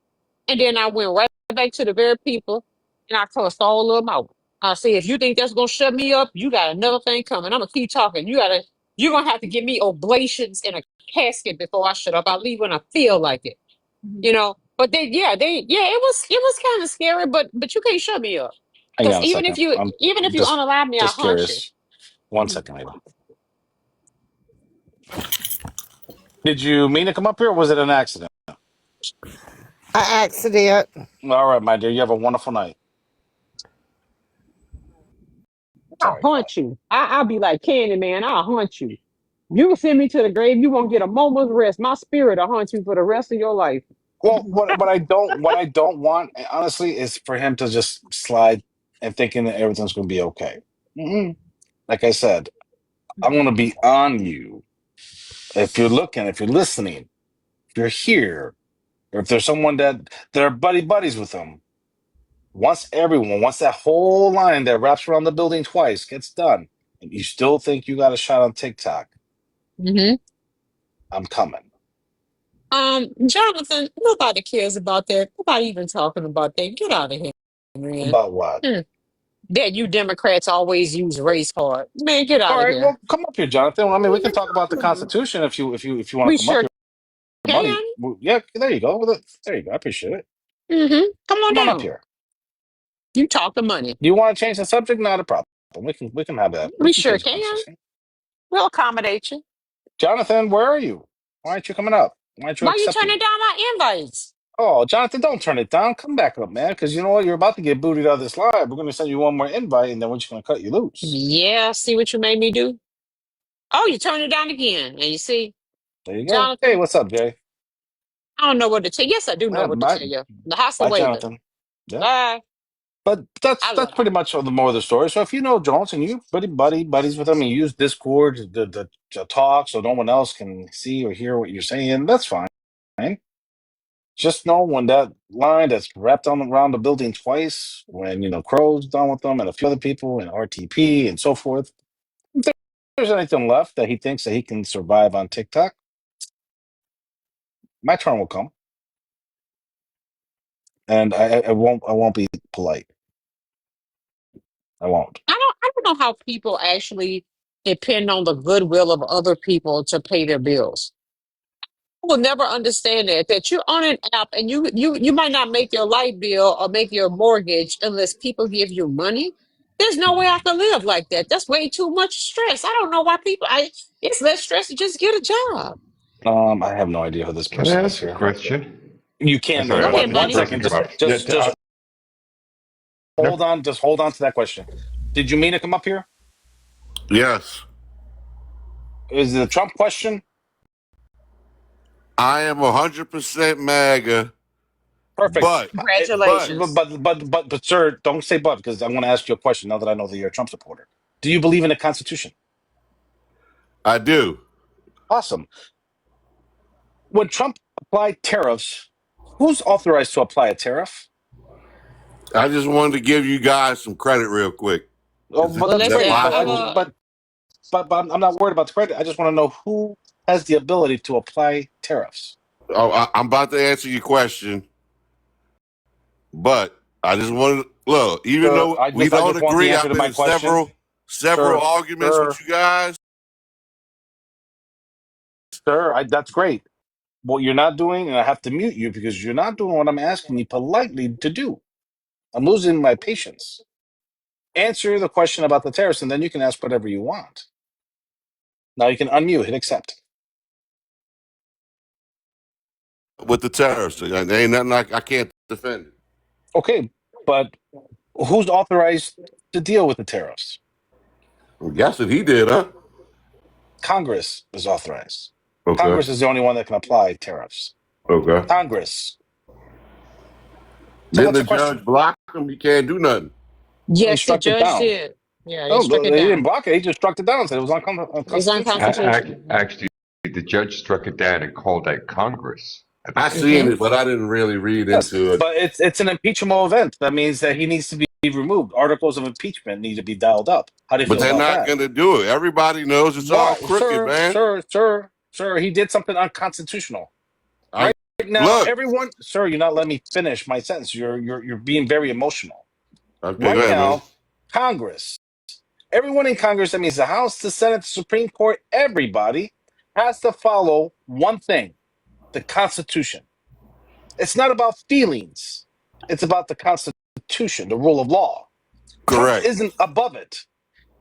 [SPEAKER 2] and then I went right back to the very people, and I cussed all of them out. I said, if you think that's gonna shut me up, you got another thing coming. I'm gonna keep talking. You're gonna have to give me oblations in a casket before I shut up. I leave when I feel like it, you know. But it was kind of scary, but you can't shut me up
[SPEAKER 3] Hang
[SPEAKER 2] because
[SPEAKER 3] on a second. I'm
[SPEAKER 2] even if you
[SPEAKER 3] just
[SPEAKER 2] unalive me, I'll
[SPEAKER 3] just
[SPEAKER 2] hunt you.
[SPEAKER 3] curious. One second, Ava. Did you mean to come up here, or was it an accident?
[SPEAKER 6] An accident.
[SPEAKER 3] All right, my dear. You have a wonderful night.
[SPEAKER 2] I'll
[SPEAKER 3] Sorry. Bye.
[SPEAKER 2] hunt you. I'll be like Candyman. I'll hunt you. You can send me to the grave. You won't get a moment's rest. My spirit will haunt you for the rest of your life.
[SPEAKER 3] Well, what I don't want, honestly, is for him to just slide and thinking that everything's going to be okay. Mm-mm. Like I said, I want to be on you. If you're looking, if you're listening, if you're here, or if there's someone that are buddies with them, once that whole line that wraps around the building twice gets done, and you still think you got a shot on TikTok,
[SPEAKER 2] Hmm.
[SPEAKER 3] I'm coming.
[SPEAKER 2] Jonathan, nobody cares about that. Nobody even talking about that. Get out of here, man.
[SPEAKER 3] About what?
[SPEAKER 2] Hmm. that you Democrats always use race card. Man, get
[SPEAKER 3] All
[SPEAKER 2] out of
[SPEAKER 3] right,
[SPEAKER 2] here.
[SPEAKER 3] well, come up here, Jonathan. I mean, we can talk about the
[SPEAKER 4] No.
[SPEAKER 3] Constitution if you want
[SPEAKER 2] We
[SPEAKER 3] to come up
[SPEAKER 2] sure
[SPEAKER 3] here, buddy.
[SPEAKER 2] can.
[SPEAKER 3] Well, yeah, there you go. There you go. I appreciate it.
[SPEAKER 2] Come on
[SPEAKER 3] Come on up
[SPEAKER 2] down.
[SPEAKER 3] here.
[SPEAKER 2] You talk the money.
[SPEAKER 3] Do you want to change the subject? Not a problem. We can have that. We
[SPEAKER 2] We
[SPEAKER 3] can
[SPEAKER 2] sure
[SPEAKER 3] change the
[SPEAKER 2] can.
[SPEAKER 3] conversation.
[SPEAKER 2] We'll accommodate you.
[SPEAKER 3] Jonathan, where are you? Why aren't you coming up? Why aren't you
[SPEAKER 2] Why you
[SPEAKER 3] accepting?
[SPEAKER 2] turning down my invites?
[SPEAKER 3] Oh, Jonathan, don't turn it down. Come back up, man. Because you know what? You're about to get booted out of this live. We're going to send you one more invite, and then we're just going to cut you loose.
[SPEAKER 2] Yeah, see what you made me do? Oh, you turned it down again. And you see,
[SPEAKER 3] There you go. Hey,
[SPEAKER 2] Jonathan,
[SPEAKER 3] what's up, Jay?
[SPEAKER 2] I don't know what to tell you. Yes, I do know what to
[SPEAKER 3] Bye,
[SPEAKER 2] tell you. The hasta
[SPEAKER 3] bye,
[SPEAKER 2] luego.
[SPEAKER 3] Jonathan. Yeah.
[SPEAKER 2] Bye.
[SPEAKER 3] But that's
[SPEAKER 2] I
[SPEAKER 3] that's
[SPEAKER 2] love
[SPEAKER 3] pretty much the more of the story. So if you know Jones and you buddies with him, and you use Discord to talk so no one else can see or hear what you're saying, that's fine. Just know when that line that's wrapped on around the building twice, when Crow's done with them and a few other people and RTP and so forth. If there's anything left that he thinks that he can survive on TikTok, my turn will come, and I won't be polite. I won't.
[SPEAKER 2] I don't know how people actually depend on the goodwill of other people to pay their bills. I will never understand that you're on an app and you might not make your light bill or make your mortgage unless people give you money. There's no way I can live like that. That's way too much stress. I don't know why people I it's less stress to just get a job.
[SPEAKER 3] I have no idea who this
[SPEAKER 5] Can I
[SPEAKER 3] person is
[SPEAKER 5] ask a
[SPEAKER 3] here.
[SPEAKER 5] question?
[SPEAKER 3] You
[SPEAKER 5] I'm
[SPEAKER 3] can,
[SPEAKER 5] sorry,
[SPEAKER 2] Go
[SPEAKER 5] I
[SPEAKER 2] ahead,
[SPEAKER 5] saw this
[SPEAKER 3] one
[SPEAKER 2] money.
[SPEAKER 5] person
[SPEAKER 3] second.
[SPEAKER 5] come
[SPEAKER 3] Just
[SPEAKER 5] up. Yeah,
[SPEAKER 3] just just
[SPEAKER 5] no,
[SPEAKER 3] hold on to that question. Did you mean to come up here?
[SPEAKER 7] Yes,
[SPEAKER 3] Is it a Trump question?
[SPEAKER 7] I am 100% MAGA,
[SPEAKER 3] Perfect.
[SPEAKER 7] but but
[SPEAKER 2] Congratulations.
[SPEAKER 3] But, sir, don't say but, because I'm going to ask you a question now that I know that you're a Trump supporter. Do you believe in the Constitution?
[SPEAKER 7] I do.
[SPEAKER 3] Awesome. When Trump applied tariffs, who's authorized to apply a tariff?
[SPEAKER 7] I just wanted to give you guys some credit real quick.
[SPEAKER 3] Oh,
[SPEAKER 7] Is,
[SPEAKER 3] but
[SPEAKER 2] Well,
[SPEAKER 7] is
[SPEAKER 3] that's
[SPEAKER 2] let's
[SPEAKER 7] that
[SPEAKER 2] say
[SPEAKER 3] great.
[SPEAKER 7] possible?
[SPEAKER 3] I'm not worried about the credit. I just want to know who has the ability to apply tariffs.
[SPEAKER 7] Oh, I'm about to answer your question, but I just wanted to look. Even
[SPEAKER 3] Sir,
[SPEAKER 7] though
[SPEAKER 3] I
[SPEAKER 7] we
[SPEAKER 3] just I
[SPEAKER 7] don't
[SPEAKER 3] just want the
[SPEAKER 7] agree,
[SPEAKER 3] answer
[SPEAKER 7] I've
[SPEAKER 3] to
[SPEAKER 7] been
[SPEAKER 3] my
[SPEAKER 7] in
[SPEAKER 3] question.
[SPEAKER 7] several
[SPEAKER 3] Sir,
[SPEAKER 7] arguments with
[SPEAKER 3] sir,
[SPEAKER 7] you guys.
[SPEAKER 3] that's great. What you're not doing, and I have to mute you because you're not doing what I'm asking you politely to do. I'm losing my patience. Answer the question about the tariffs, and then you can ask whatever you want. Now you can unmute, hit accept.
[SPEAKER 7] With the tariffs, there ain't nothing I can't defend.
[SPEAKER 3] Okay, but who's authorized to deal with the tariffs?
[SPEAKER 7] I'm guessing he did, huh?
[SPEAKER 3] Congress is authorized.
[SPEAKER 7] Okay.
[SPEAKER 3] Congress is the only one that can apply tariffs.
[SPEAKER 7] Okay.
[SPEAKER 3] Congress. So
[SPEAKER 7] Didn't
[SPEAKER 3] what's
[SPEAKER 7] the
[SPEAKER 3] the question?
[SPEAKER 7] judge block him? He can't do nothing.
[SPEAKER 3] Well, he
[SPEAKER 2] yes, the
[SPEAKER 3] struck it
[SPEAKER 2] judge
[SPEAKER 3] down.
[SPEAKER 2] did. Yeah, they
[SPEAKER 3] No,
[SPEAKER 2] struck it
[SPEAKER 3] he didn't
[SPEAKER 2] down.
[SPEAKER 3] block it. He just struck it down and said it was
[SPEAKER 2] It's
[SPEAKER 3] unconstitutional.
[SPEAKER 2] unconstitutional.
[SPEAKER 5] actually, the judge struck it down and called out Congress at the
[SPEAKER 7] I
[SPEAKER 5] same
[SPEAKER 7] seen
[SPEAKER 2] hmm
[SPEAKER 7] it, but I didn't really read
[SPEAKER 3] Yes,
[SPEAKER 7] into it.
[SPEAKER 3] but it's an impeachable event. That means that he needs to be removed. Articles of impeachment need to be dialed up. How do you
[SPEAKER 7] But
[SPEAKER 3] feel
[SPEAKER 7] they're
[SPEAKER 3] about
[SPEAKER 7] not
[SPEAKER 3] that?
[SPEAKER 7] going to do it. Everybody knows it's all
[SPEAKER 3] Why,
[SPEAKER 7] crooked, man.
[SPEAKER 3] sir, he did something unconstitutional.
[SPEAKER 7] I
[SPEAKER 3] Right now,
[SPEAKER 7] look.
[SPEAKER 3] everyone, sir, you're not letting me finish my sentence. You're being very emotional.
[SPEAKER 7] Okay, go
[SPEAKER 3] Right
[SPEAKER 7] ahead, man.
[SPEAKER 3] now, Congress, everyone in Congress, that means the House, the Senate, the Supreme Court, everybody has to follow one thing: the Constitution. It's not about feelings. It's about the Constitution, the rule of law. Trump
[SPEAKER 7] Correct.
[SPEAKER 3] isn't above it.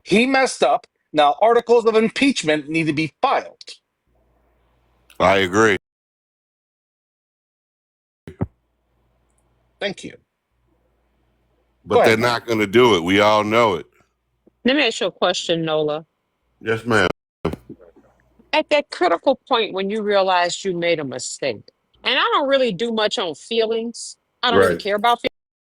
[SPEAKER 3] He messed up. Now, articles of impeachment need to be filed.
[SPEAKER 7] I agree.
[SPEAKER 3] Thank you. Go
[SPEAKER 7] But they're
[SPEAKER 3] ahead, man.
[SPEAKER 7] not going to do it. We all know it.
[SPEAKER 2] Let me ask you a question, Nola.
[SPEAKER 7] Yes, ma'am.
[SPEAKER 2] At that critical point when you realized you made a mistake, and I don't really do much on feelings, I don't really
[SPEAKER 7] Right.
[SPEAKER 2] care about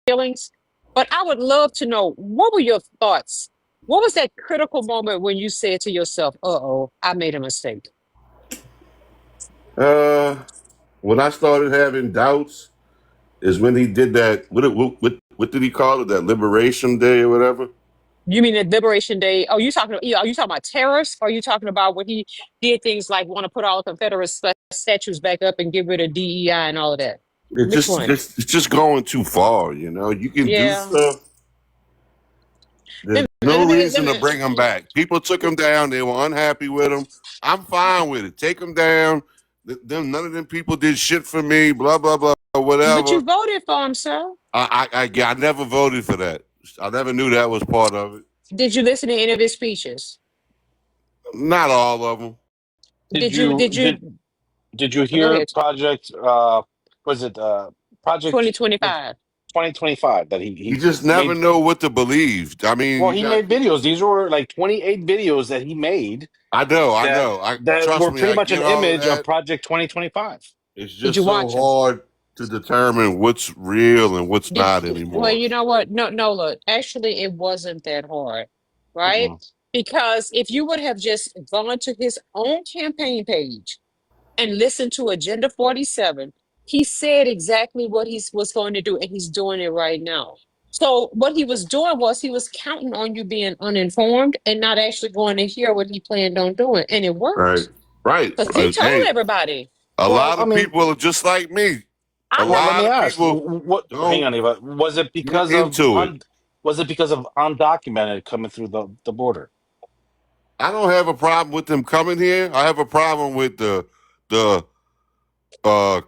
[SPEAKER 2] feelings, but I would love to know what were your thoughts? What was that critical moment when you said to yourself, uh-oh, I made a mistake?
[SPEAKER 7] Uh, when I started having doubts is when he did that. What did he call it? That Liberation Day or whatever?
[SPEAKER 2] You mean at Liberation Day? Oh, are you talking about terrorists? Or are you talking about when he did things like want to put all the Confederate statues back up and get rid of DEI and all of that?
[SPEAKER 7] It
[SPEAKER 2] Which
[SPEAKER 7] just
[SPEAKER 2] one?
[SPEAKER 7] it's just going too far. You know, you can do
[SPEAKER 2] Yeah.
[SPEAKER 7] stuff. There's no reason to bring him back. People took him down. They were unhappy with him. I'm fine with it. Take him down. None of them people did shit for me. Blah blah blah. Whatever.
[SPEAKER 2] But you voted for him, sir.
[SPEAKER 7] I never voted for that. I never knew that was part of it.
[SPEAKER 2] Did you listen to any of his speeches?
[SPEAKER 7] Not all of them.
[SPEAKER 3] Did
[SPEAKER 2] Did you?
[SPEAKER 3] you
[SPEAKER 2] Did you?
[SPEAKER 3] did you
[SPEAKER 2] Go
[SPEAKER 3] hear
[SPEAKER 2] ahead.
[SPEAKER 3] Project was it Project
[SPEAKER 2] 2025.
[SPEAKER 3] 2025 that
[SPEAKER 7] You
[SPEAKER 3] he
[SPEAKER 7] just never
[SPEAKER 3] made?
[SPEAKER 7] know what to believe. I mean,
[SPEAKER 3] Well,
[SPEAKER 7] you
[SPEAKER 3] he
[SPEAKER 7] got.
[SPEAKER 3] made videos. These were like 28 videos that he made
[SPEAKER 7] I know.
[SPEAKER 3] that
[SPEAKER 7] I
[SPEAKER 3] that
[SPEAKER 7] trust
[SPEAKER 3] were
[SPEAKER 7] me.
[SPEAKER 3] pretty
[SPEAKER 7] I
[SPEAKER 3] much
[SPEAKER 7] get
[SPEAKER 3] an
[SPEAKER 7] all of
[SPEAKER 3] image of
[SPEAKER 7] that.
[SPEAKER 3] Project 2025.
[SPEAKER 7] It's
[SPEAKER 2] Did you
[SPEAKER 7] just so
[SPEAKER 2] watch him?
[SPEAKER 7] hard to determine what's real and what's not
[SPEAKER 2] Well,
[SPEAKER 7] anymore.
[SPEAKER 2] you know what? No, Nola, actually, it wasn't that hard, right?
[SPEAKER 3] Mm-mm.
[SPEAKER 2] Because if you would have just gone to his own campaign page and listened to Agenda 47, he said exactly what he was going to do, and he's doing it right now. So what he was doing was he was counting on you being uninformed and not actually going to hear what he planned on doing, and it
[SPEAKER 7] Right.
[SPEAKER 2] worked
[SPEAKER 7] Right.
[SPEAKER 2] because he told
[SPEAKER 7] Hey,
[SPEAKER 2] everybody.
[SPEAKER 7] a
[SPEAKER 3] Well,
[SPEAKER 7] lot
[SPEAKER 3] I
[SPEAKER 7] of
[SPEAKER 3] mean,
[SPEAKER 7] people are just like me. A
[SPEAKER 2] I
[SPEAKER 3] well, let
[SPEAKER 2] know.
[SPEAKER 3] me
[SPEAKER 7] lot of
[SPEAKER 3] ask,
[SPEAKER 7] people
[SPEAKER 3] what? Hang
[SPEAKER 7] don't
[SPEAKER 3] on, Eva.
[SPEAKER 7] get into it.
[SPEAKER 3] Was it because of undocumented coming through the border?
[SPEAKER 7] I don't have a problem with them coming here. I have a problem with the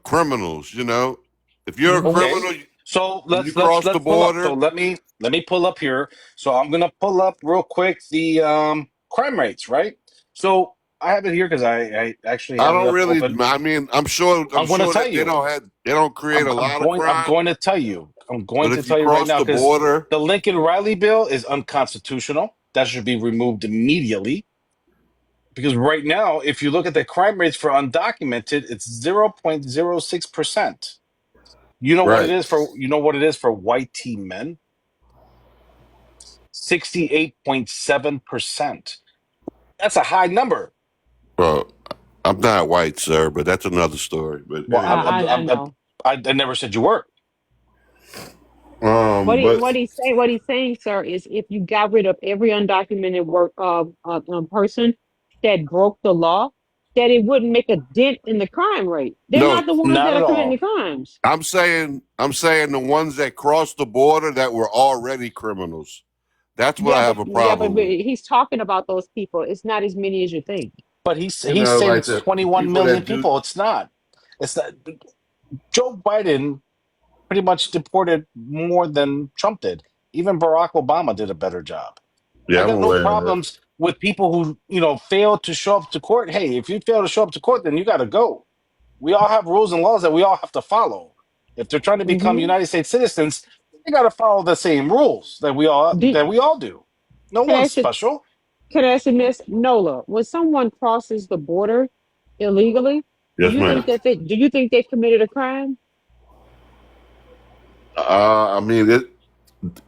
[SPEAKER 7] criminals. You know, if you're a
[SPEAKER 2] Hmm.
[SPEAKER 3] Okay.
[SPEAKER 7] criminal
[SPEAKER 3] So
[SPEAKER 7] and you
[SPEAKER 3] let's
[SPEAKER 7] cross the
[SPEAKER 3] let's pull up. So
[SPEAKER 7] border,
[SPEAKER 3] let me pull up here. So I'm gonna pull up real quick the crime rates, right? So I have it here because I actually
[SPEAKER 7] I
[SPEAKER 3] have it
[SPEAKER 7] don't
[SPEAKER 3] up
[SPEAKER 7] really.
[SPEAKER 3] open.
[SPEAKER 7] I mean, I'm sure
[SPEAKER 3] I'm going to tell
[SPEAKER 7] that
[SPEAKER 3] you.
[SPEAKER 7] they don't create a lot of
[SPEAKER 3] I'm
[SPEAKER 7] crime.
[SPEAKER 3] going to tell you. I'm going
[SPEAKER 7] But
[SPEAKER 3] to
[SPEAKER 7] if you
[SPEAKER 3] tell you right
[SPEAKER 7] cross
[SPEAKER 3] now
[SPEAKER 7] the
[SPEAKER 3] because
[SPEAKER 7] border,
[SPEAKER 3] the Lincoln Riley bill is unconstitutional. That should be removed immediately. Because right now, if you look at the crime rates for undocumented, it's 0.06%.
[SPEAKER 7] right?
[SPEAKER 3] You know what it is for white teen men? 68.7%. That's a high number.
[SPEAKER 7] Well, I'm not white, sir, but that's another story. But
[SPEAKER 3] Well,
[SPEAKER 7] anyway,
[SPEAKER 2] I know.
[SPEAKER 3] I never said you were.
[SPEAKER 7] but
[SPEAKER 2] What he's saying, sir, is if you got rid of every undocumented work person that broke the law, that it wouldn't make a dent in the crime rate. They're
[SPEAKER 7] no,
[SPEAKER 2] not the ones
[SPEAKER 3] Not
[SPEAKER 2] that
[SPEAKER 3] at
[SPEAKER 2] are committing the
[SPEAKER 3] all.
[SPEAKER 2] crimes.
[SPEAKER 7] I'm saying the ones that crossed the border that were already criminals. That's what I have a
[SPEAKER 2] But
[SPEAKER 7] problem with.
[SPEAKER 2] he's talking about those people. It's not as many as you think.
[SPEAKER 3] But
[SPEAKER 7] You
[SPEAKER 3] he's
[SPEAKER 7] know,
[SPEAKER 3] saying
[SPEAKER 7] like
[SPEAKER 3] it's
[SPEAKER 7] the
[SPEAKER 3] 21
[SPEAKER 7] people
[SPEAKER 3] million
[SPEAKER 7] that do.
[SPEAKER 3] people. It's not. It's not. Joe Biden pretty much deported more than Trump did. Even Barack Obama did a better job. I
[SPEAKER 7] Yeah, I'm
[SPEAKER 3] got no
[SPEAKER 7] aware of that.
[SPEAKER 3] problems with people who, fail to show up to court. Hey, if you fail to show up to court, then you got to go. We all have rules and laws that we all have to follow. If they're trying to become
[SPEAKER 2] Hmm.
[SPEAKER 3] United States citizens, they got to follow the same rules
[SPEAKER 2] Do,
[SPEAKER 3] that we all do. No
[SPEAKER 2] can I
[SPEAKER 3] one's
[SPEAKER 2] ask you,
[SPEAKER 3] special.
[SPEAKER 2] can I ask you this, Nola? When someone crosses the border illegally,
[SPEAKER 7] Yes, ma'am.
[SPEAKER 2] do you think they've committed a crime?
[SPEAKER 7] I mean,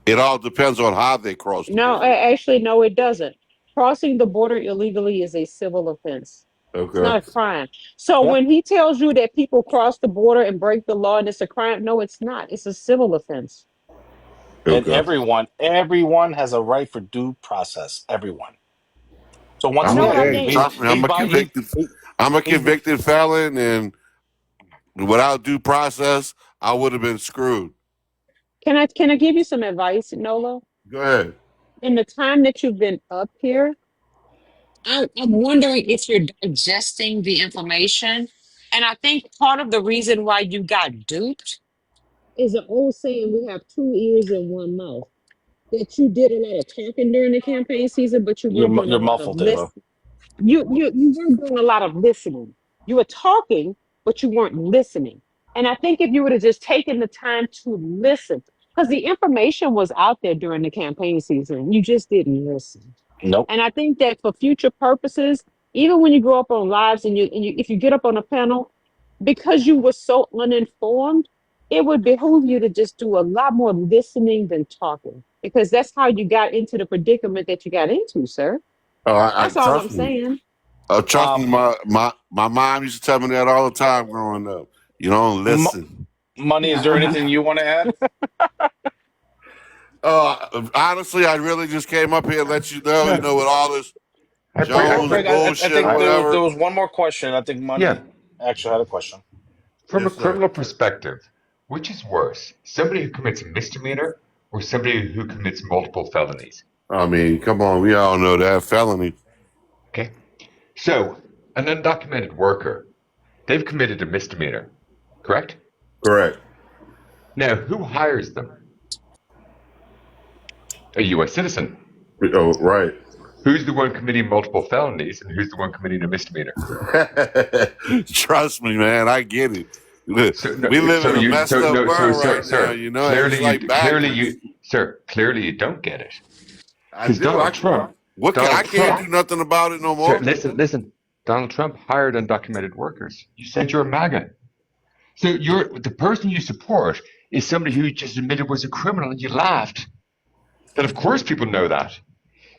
[SPEAKER 7] it all depends on how they cross the
[SPEAKER 2] No,
[SPEAKER 7] border.
[SPEAKER 2] actually, no, it doesn't. Crossing the border illegally is a civil offense. It's
[SPEAKER 7] Okay.
[SPEAKER 2] not a crime. So
[SPEAKER 3] Yeah.
[SPEAKER 2] when he tells you that people cross the border and break the law and it's a crime, no, it's not. It's a civil offense.
[SPEAKER 3] And
[SPEAKER 7] Okay.
[SPEAKER 3] everyone has a right for due process. Everyone. So once
[SPEAKER 7] I'm
[SPEAKER 2] No,
[SPEAKER 7] a,
[SPEAKER 2] but I
[SPEAKER 3] again,
[SPEAKER 7] hey,
[SPEAKER 2] think
[SPEAKER 7] trust me, I'm a
[SPEAKER 3] he's
[SPEAKER 7] convicted felon, and without due process, I would have been screwed.
[SPEAKER 2] can I give you some advice, Nola?
[SPEAKER 7] Go ahead.
[SPEAKER 2] In the time that you've been up here, I'm wondering if you're digesting the information. And I think part of the reason why you got duped is an old saying, we have two ears and one mouth. That you did a lot of talking during the campaign season, but you weren't doing a
[SPEAKER 3] you're
[SPEAKER 2] lot of
[SPEAKER 3] muffled, Ava.
[SPEAKER 2] listening. You weren't doing a lot of listening. You were talking, but you weren't listening. And I think if you would have just taken the time to listen, because the information was out there during the campaign season, you just didn't listen.
[SPEAKER 3] Nope.
[SPEAKER 2] And I think that for future purposes, even when you go up on lives and if you get up on a panel, because you were so uninformed, it would behoove you to just do a lot more listening than talking, because that's how you got into the predicament that you got into, sir.
[SPEAKER 7] Oh, I
[SPEAKER 2] That's all I'm
[SPEAKER 7] trust me.
[SPEAKER 2] saying.
[SPEAKER 7] Trust me.
[SPEAKER 3] Um,
[SPEAKER 7] My mom used to tell me that all the time growing up. You don't
[SPEAKER 3] Mo-
[SPEAKER 7] listen.
[SPEAKER 3] Money, is there anything you want to add?
[SPEAKER 7] Honestly, I really just came up here to let you know. You
[SPEAKER 5] Yeah.
[SPEAKER 7] know, with all this Jones
[SPEAKER 3] Craig, I
[SPEAKER 7] bullshit or
[SPEAKER 3] think
[SPEAKER 5] I,
[SPEAKER 3] there
[SPEAKER 7] whatever.
[SPEAKER 3] was one more question. I think
[SPEAKER 5] yeah.
[SPEAKER 3] Money actually had a question.
[SPEAKER 5] From a
[SPEAKER 7] Yes, sir.
[SPEAKER 5] criminal perspective, which is worse, somebody who commits a misdemeanor or somebody who commits multiple felonies?
[SPEAKER 7] I mean, come on, we all know that felony.
[SPEAKER 5] Okay. So, an undocumented worker, they've committed a misdemeanor, correct?
[SPEAKER 7] Correct.
[SPEAKER 5] Now, who hires them? A U.S. citizen.
[SPEAKER 7] Oh, right.
[SPEAKER 5] Who's the one committing multiple felonies and who's the one committing a misdemeanor?
[SPEAKER 7] Trust me, man, I get it. Look,
[SPEAKER 5] So, no,
[SPEAKER 7] we live
[SPEAKER 5] so
[SPEAKER 7] in a
[SPEAKER 5] you,
[SPEAKER 7] messed
[SPEAKER 5] so
[SPEAKER 7] up
[SPEAKER 5] no, so
[SPEAKER 7] world
[SPEAKER 5] sir,
[SPEAKER 7] right now.
[SPEAKER 5] sir,
[SPEAKER 7] You know, it's like backwards.
[SPEAKER 5] clearly you don't get it.
[SPEAKER 7] I
[SPEAKER 5] Because
[SPEAKER 7] do. I can't do nothing about it no
[SPEAKER 5] Sir,
[SPEAKER 7] more.
[SPEAKER 5] listen. Donald Trump hired undocumented workers. You said you're a MAGA. So the person you support is somebody who just admitted was a criminal and you laughed. Then of course people know that.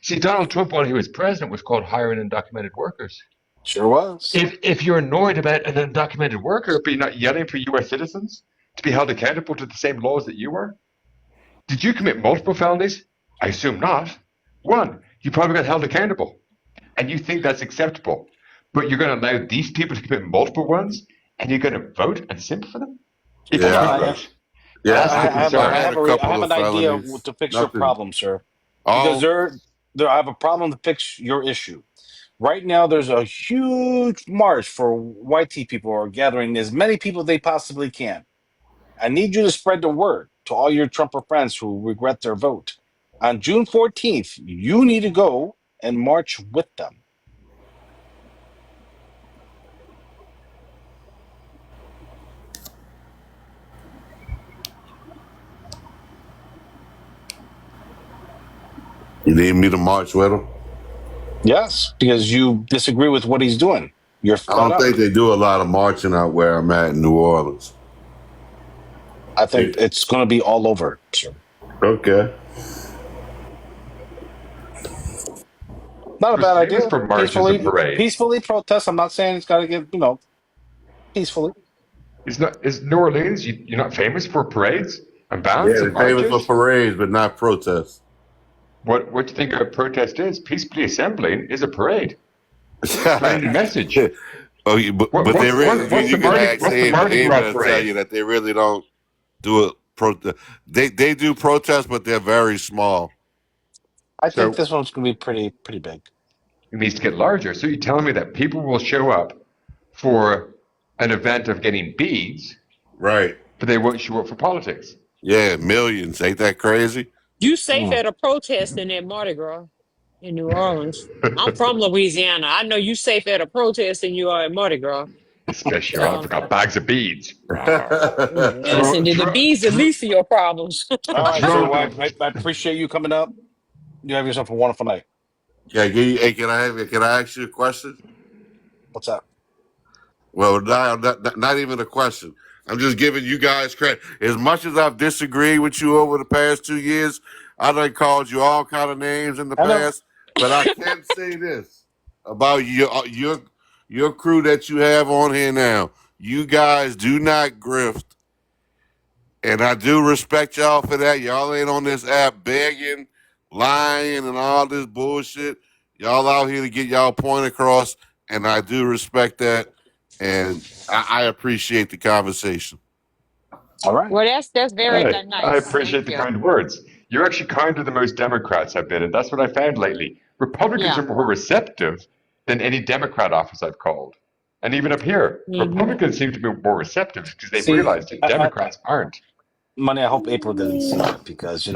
[SPEAKER 5] See, Donald Trump, while he was president, was called hiring undocumented workers.
[SPEAKER 3] Sure was.
[SPEAKER 5] If you're annoyed about an undocumented worker, but you're not yelling for U.S. citizens to be held accountable to the same laws that you were, did you commit multiple felonies? I assume not. One, you probably got held accountable, and you think that's acceptable, but you're going to allow these people to commit multiple ones, and you're going to vote and simp for them? If you
[SPEAKER 7] Yeah,
[SPEAKER 5] can't vote,
[SPEAKER 7] yeah.
[SPEAKER 5] that's the
[SPEAKER 7] I
[SPEAKER 5] concern.
[SPEAKER 7] had a couple
[SPEAKER 3] I have
[SPEAKER 7] of
[SPEAKER 3] an idea
[SPEAKER 7] felonies.
[SPEAKER 3] to fix your
[SPEAKER 7] Nothing.
[SPEAKER 3] problem, sir. Because
[SPEAKER 7] Oh,
[SPEAKER 3] I have a problem to fix your issue. Right now, there's a huge march for white tea people who are gathering as many people they possibly can. I need you to spread the word to all your Trumper friends who regret their vote. On June 14th, you need to go and march with them.
[SPEAKER 7] you need me to march with them?
[SPEAKER 3] Yes, because you disagree with what he's doing. You're
[SPEAKER 7] I
[SPEAKER 3] fed
[SPEAKER 7] don't
[SPEAKER 3] up.
[SPEAKER 7] think they do a lot of marching out where I'm at in New Orleans.
[SPEAKER 3] I think it's going to be all over, sir.
[SPEAKER 7] Okay.
[SPEAKER 3] Not a
[SPEAKER 5] It was
[SPEAKER 3] bad
[SPEAKER 5] famous
[SPEAKER 3] idea.
[SPEAKER 5] for marches and parades.
[SPEAKER 3] Peacefully protest. I'm not saying it's got to get, peacefully.
[SPEAKER 5] Is New Orleans? You're not famous for parades and
[SPEAKER 7] Yeah,
[SPEAKER 5] bands and
[SPEAKER 7] they're famous for
[SPEAKER 5] marches?
[SPEAKER 7] parades, but not protests.
[SPEAKER 5] What do you think a protest is? Peacefully assembling is a parade. Sending a message.
[SPEAKER 7] Oh, but they really,
[SPEAKER 5] What's
[SPEAKER 7] you can ask
[SPEAKER 5] what's the Mardi
[SPEAKER 7] Ava
[SPEAKER 5] Gras
[SPEAKER 7] to tell
[SPEAKER 5] parade?
[SPEAKER 7] you that they really don't do it. They do protests, but they're very small.
[SPEAKER 3] I think
[SPEAKER 5] So
[SPEAKER 3] this one's going to be pretty big.
[SPEAKER 5] it needs to get larger. So you're telling me that people will show up for an event of getting beads,
[SPEAKER 7] Right.
[SPEAKER 5] but they won't show up for politics.
[SPEAKER 7] Yeah, millions. Ain't that crazy?
[SPEAKER 2] You safe
[SPEAKER 3] Mm.
[SPEAKER 2] at a protest in that Mardi Gras in New Orleans. I'm from Louisiana. I know you safe at a protest than you are at Mardi Gras.
[SPEAKER 5] Especially around
[SPEAKER 2] So
[SPEAKER 5] if I got bags of beads. Rawr.
[SPEAKER 2] listen,
[SPEAKER 5] Throw,
[SPEAKER 2] the
[SPEAKER 5] throw,
[SPEAKER 2] bees the
[SPEAKER 5] throw,
[SPEAKER 2] least of your problems.
[SPEAKER 3] All right, sir.
[SPEAKER 5] throw
[SPEAKER 3] Well,
[SPEAKER 5] them.
[SPEAKER 3] I appreciate you coming up. You have yourself a wonderful night.
[SPEAKER 7] Hey, can I ask you a question?
[SPEAKER 3] What's up?
[SPEAKER 7] Well, not even a question. I'm just giving you guys credit. As much as I've disagreed with you over the past 2 years, I done called you all kind of names in the
[SPEAKER 3] I know.
[SPEAKER 7] past. But I can say this about your crew that you have on here now. You guys do not grift, and I do respect y'all for that. Y'all ain't on this app begging, lying, and all this bullshit. Y'all out here to get y'all point across, and I do respect that, and I appreciate the conversation.
[SPEAKER 3] All right.
[SPEAKER 2] Well, that's very
[SPEAKER 5] Hey, I
[SPEAKER 2] nice. Thank
[SPEAKER 5] appreciate the
[SPEAKER 2] you.
[SPEAKER 5] kind words. You're actually kinder than most Democrats have been, and that's what I found lately. Republicans
[SPEAKER 2] Yeah.
[SPEAKER 5] are more receptive than any Democrat office I've called. And even up here,
[SPEAKER 2] Hmm.
[SPEAKER 5] Republicans seem to be more receptive because they've
[SPEAKER 3] See,
[SPEAKER 5] realized that Democrats aren't.
[SPEAKER 3] Money. I hope April didn't see that because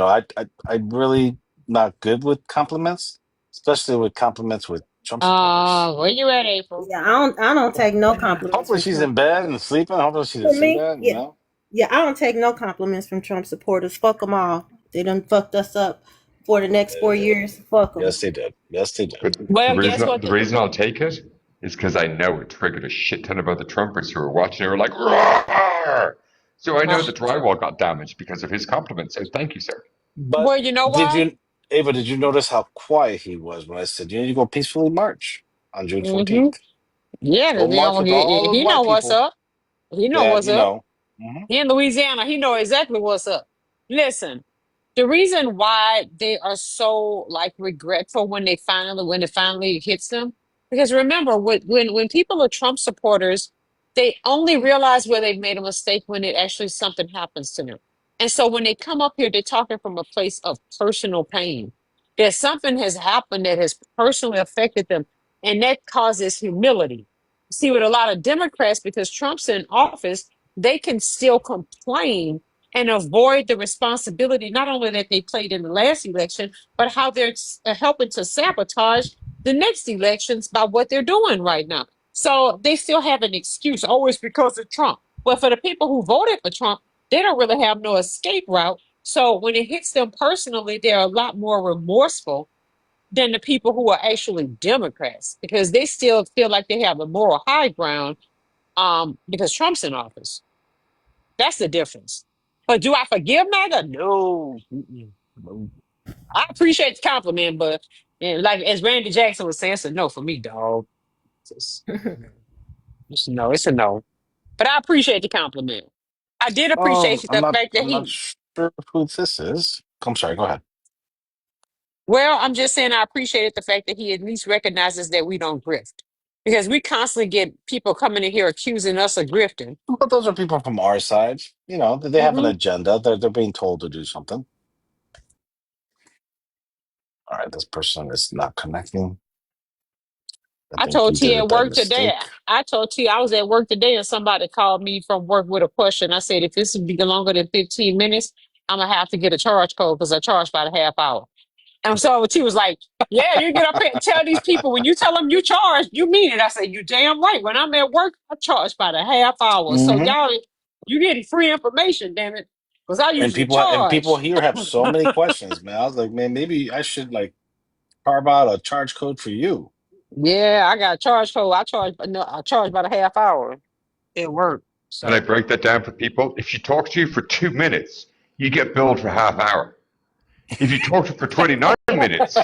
[SPEAKER 3] I'm really not good with compliments, especially with compliments with Trump supporters.
[SPEAKER 2] Where you at, April?
[SPEAKER 4] Yeah, I don't take no compliments
[SPEAKER 3] Hopefully
[SPEAKER 4] from
[SPEAKER 3] she's
[SPEAKER 4] Trump
[SPEAKER 3] in bed
[SPEAKER 4] supporters.
[SPEAKER 3] and sleeping. Hopefully she didn't
[SPEAKER 4] For
[SPEAKER 3] see
[SPEAKER 4] me,
[SPEAKER 3] that.
[SPEAKER 4] yeah. Yeah, I don't take no compliments from Trump supporters. Fuck them all. They done fucked us up for the next 4 years. Fuck them.
[SPEAKER 3] Yes, they did. Yes, they did.
[SPEAKER 5] But
[SPEAKER 2] Well, guess what?
[SPEAKER 5] the reason I'll take it is because I know it triggered a shit ton of other Trumpers who are watching who are like, "Roar!" So I know the drywall got damaged because of his compliments. So thank you, sir.
[SPEAKER 3] But
[SPEAKER 2] Well, you know
[SPEAKER 3] did
[SPEAKER 2] why?
[SPEAKER 3] you, Ava? Did you notice how quiet he was when I said you need to go peacefully march on June
[SPEAKER 2] Hmm.
[SPEAKER 3] 14th?
[SPEAKER 2] Yeah,
[SPEAKER 3] Go
[SPEAKER 2] because
[SPEAKER 3] march with all those
[SPEAKER 2] he
[SPEAKER 3] white
[SPEAKER 2] know what's
[SPEAKER 3] people
[SPEAKER 2] up. He know
[SPEAKER 3] that
[SPEAKER 2] what's up.
[SPEAKER 3] Mhm.
[SPEAKER 2] He in Louisiana. He know exactly what's up. Listen, the reason why they are so like regretful when it finally hits them, because remember when people are Trump supporters, they only realize where they've made a mistake when it actually something happens to them. And so when they come up here, they're talking from a place of personal pain. that something has happened that has personally affected them, and that causes humility. See, with a lot of Democrats, because Trump's in office, they can still complain and avoid the responsibility, not only that they played in the last election, but how they're helping to sabotage the next elections by what they're doing right now. So they still have an excuse. Oh, it's because of Trump. Well, for the people who voted for Trump, they don't really have no escape route. So when it hits them personally, they're a lot more remorseful than the people who are actually Democrats because they still feel like they have a moral high ground because Trump's in office. That's the difference. But do I forgive MAGA? No. Mm-mm. No. I appreciate the compliment, but like as Randy Jackson was saying, it's a no for me, dog. It's, it's a no. It's a no. But I appreciate the compliment. I did appreciate the fact that
[SPEAKER 3] I'm not
[SPEAKER 2] he.
[SPEAKER 3] sure who this is. I'm sorry. Go ahead.
[SPEAKER 2] Well, I'm just saying I appreciated the fact that he at least recognizes that we don't grift. Because we constantly get people coming in here accusing us of grifting.
[SPEAKER 3] But those are people from our side. You know, they have an
[SPEAKER 2] Hmm.
[SPEAKER 3] agenda. They're being told to do something. All right, this person is not connecting. I
[SPEAKER 2] I
[SPEAKER 3] think
[SPEAKER 2] told
[SPEAKER 3] he
[SPEAKER 2] T
[SPEAKER 3] did it
[SPEAKER 2] at
[SPEAKER 3] by
[SPEAKER 2] work today.
[SPEAKER 3] mistake.
[SPEAKER 2] I told T I was at work today and somebody called me from work with a question. I said, if this would be longer than 15 minutes, I'm going to have to get a charge code because I charge by the half hour. And so T was like, yeah, you get up here and tell these people when you tell them you charge, you mean it. I said, you damn right. When I'm at work, I charge by the half hour. So
[SPEAKER 3] Hmm.
[SPEAKER 2] y'all, you getting free information, damn it. Because I
[SPEAKER 3] And
[SPEAKER 2] usually
[SPEAKER 3] people
[SPEAKER 2] charge.
[SPEAKER 3] here have so many questions, man. I was like, man, maybe I should like carve out a charge code for you.
[SPEAKER 2] Yeah, I got a charge code. I charge by the half hour at work.
[SPEAKER 5] And I
[SPEAKER 2] So
[SPEAKER 5] break that down for people. If she talks to you for 2 minutes, you get billed for half hour. If you talk to her for 29 minutes,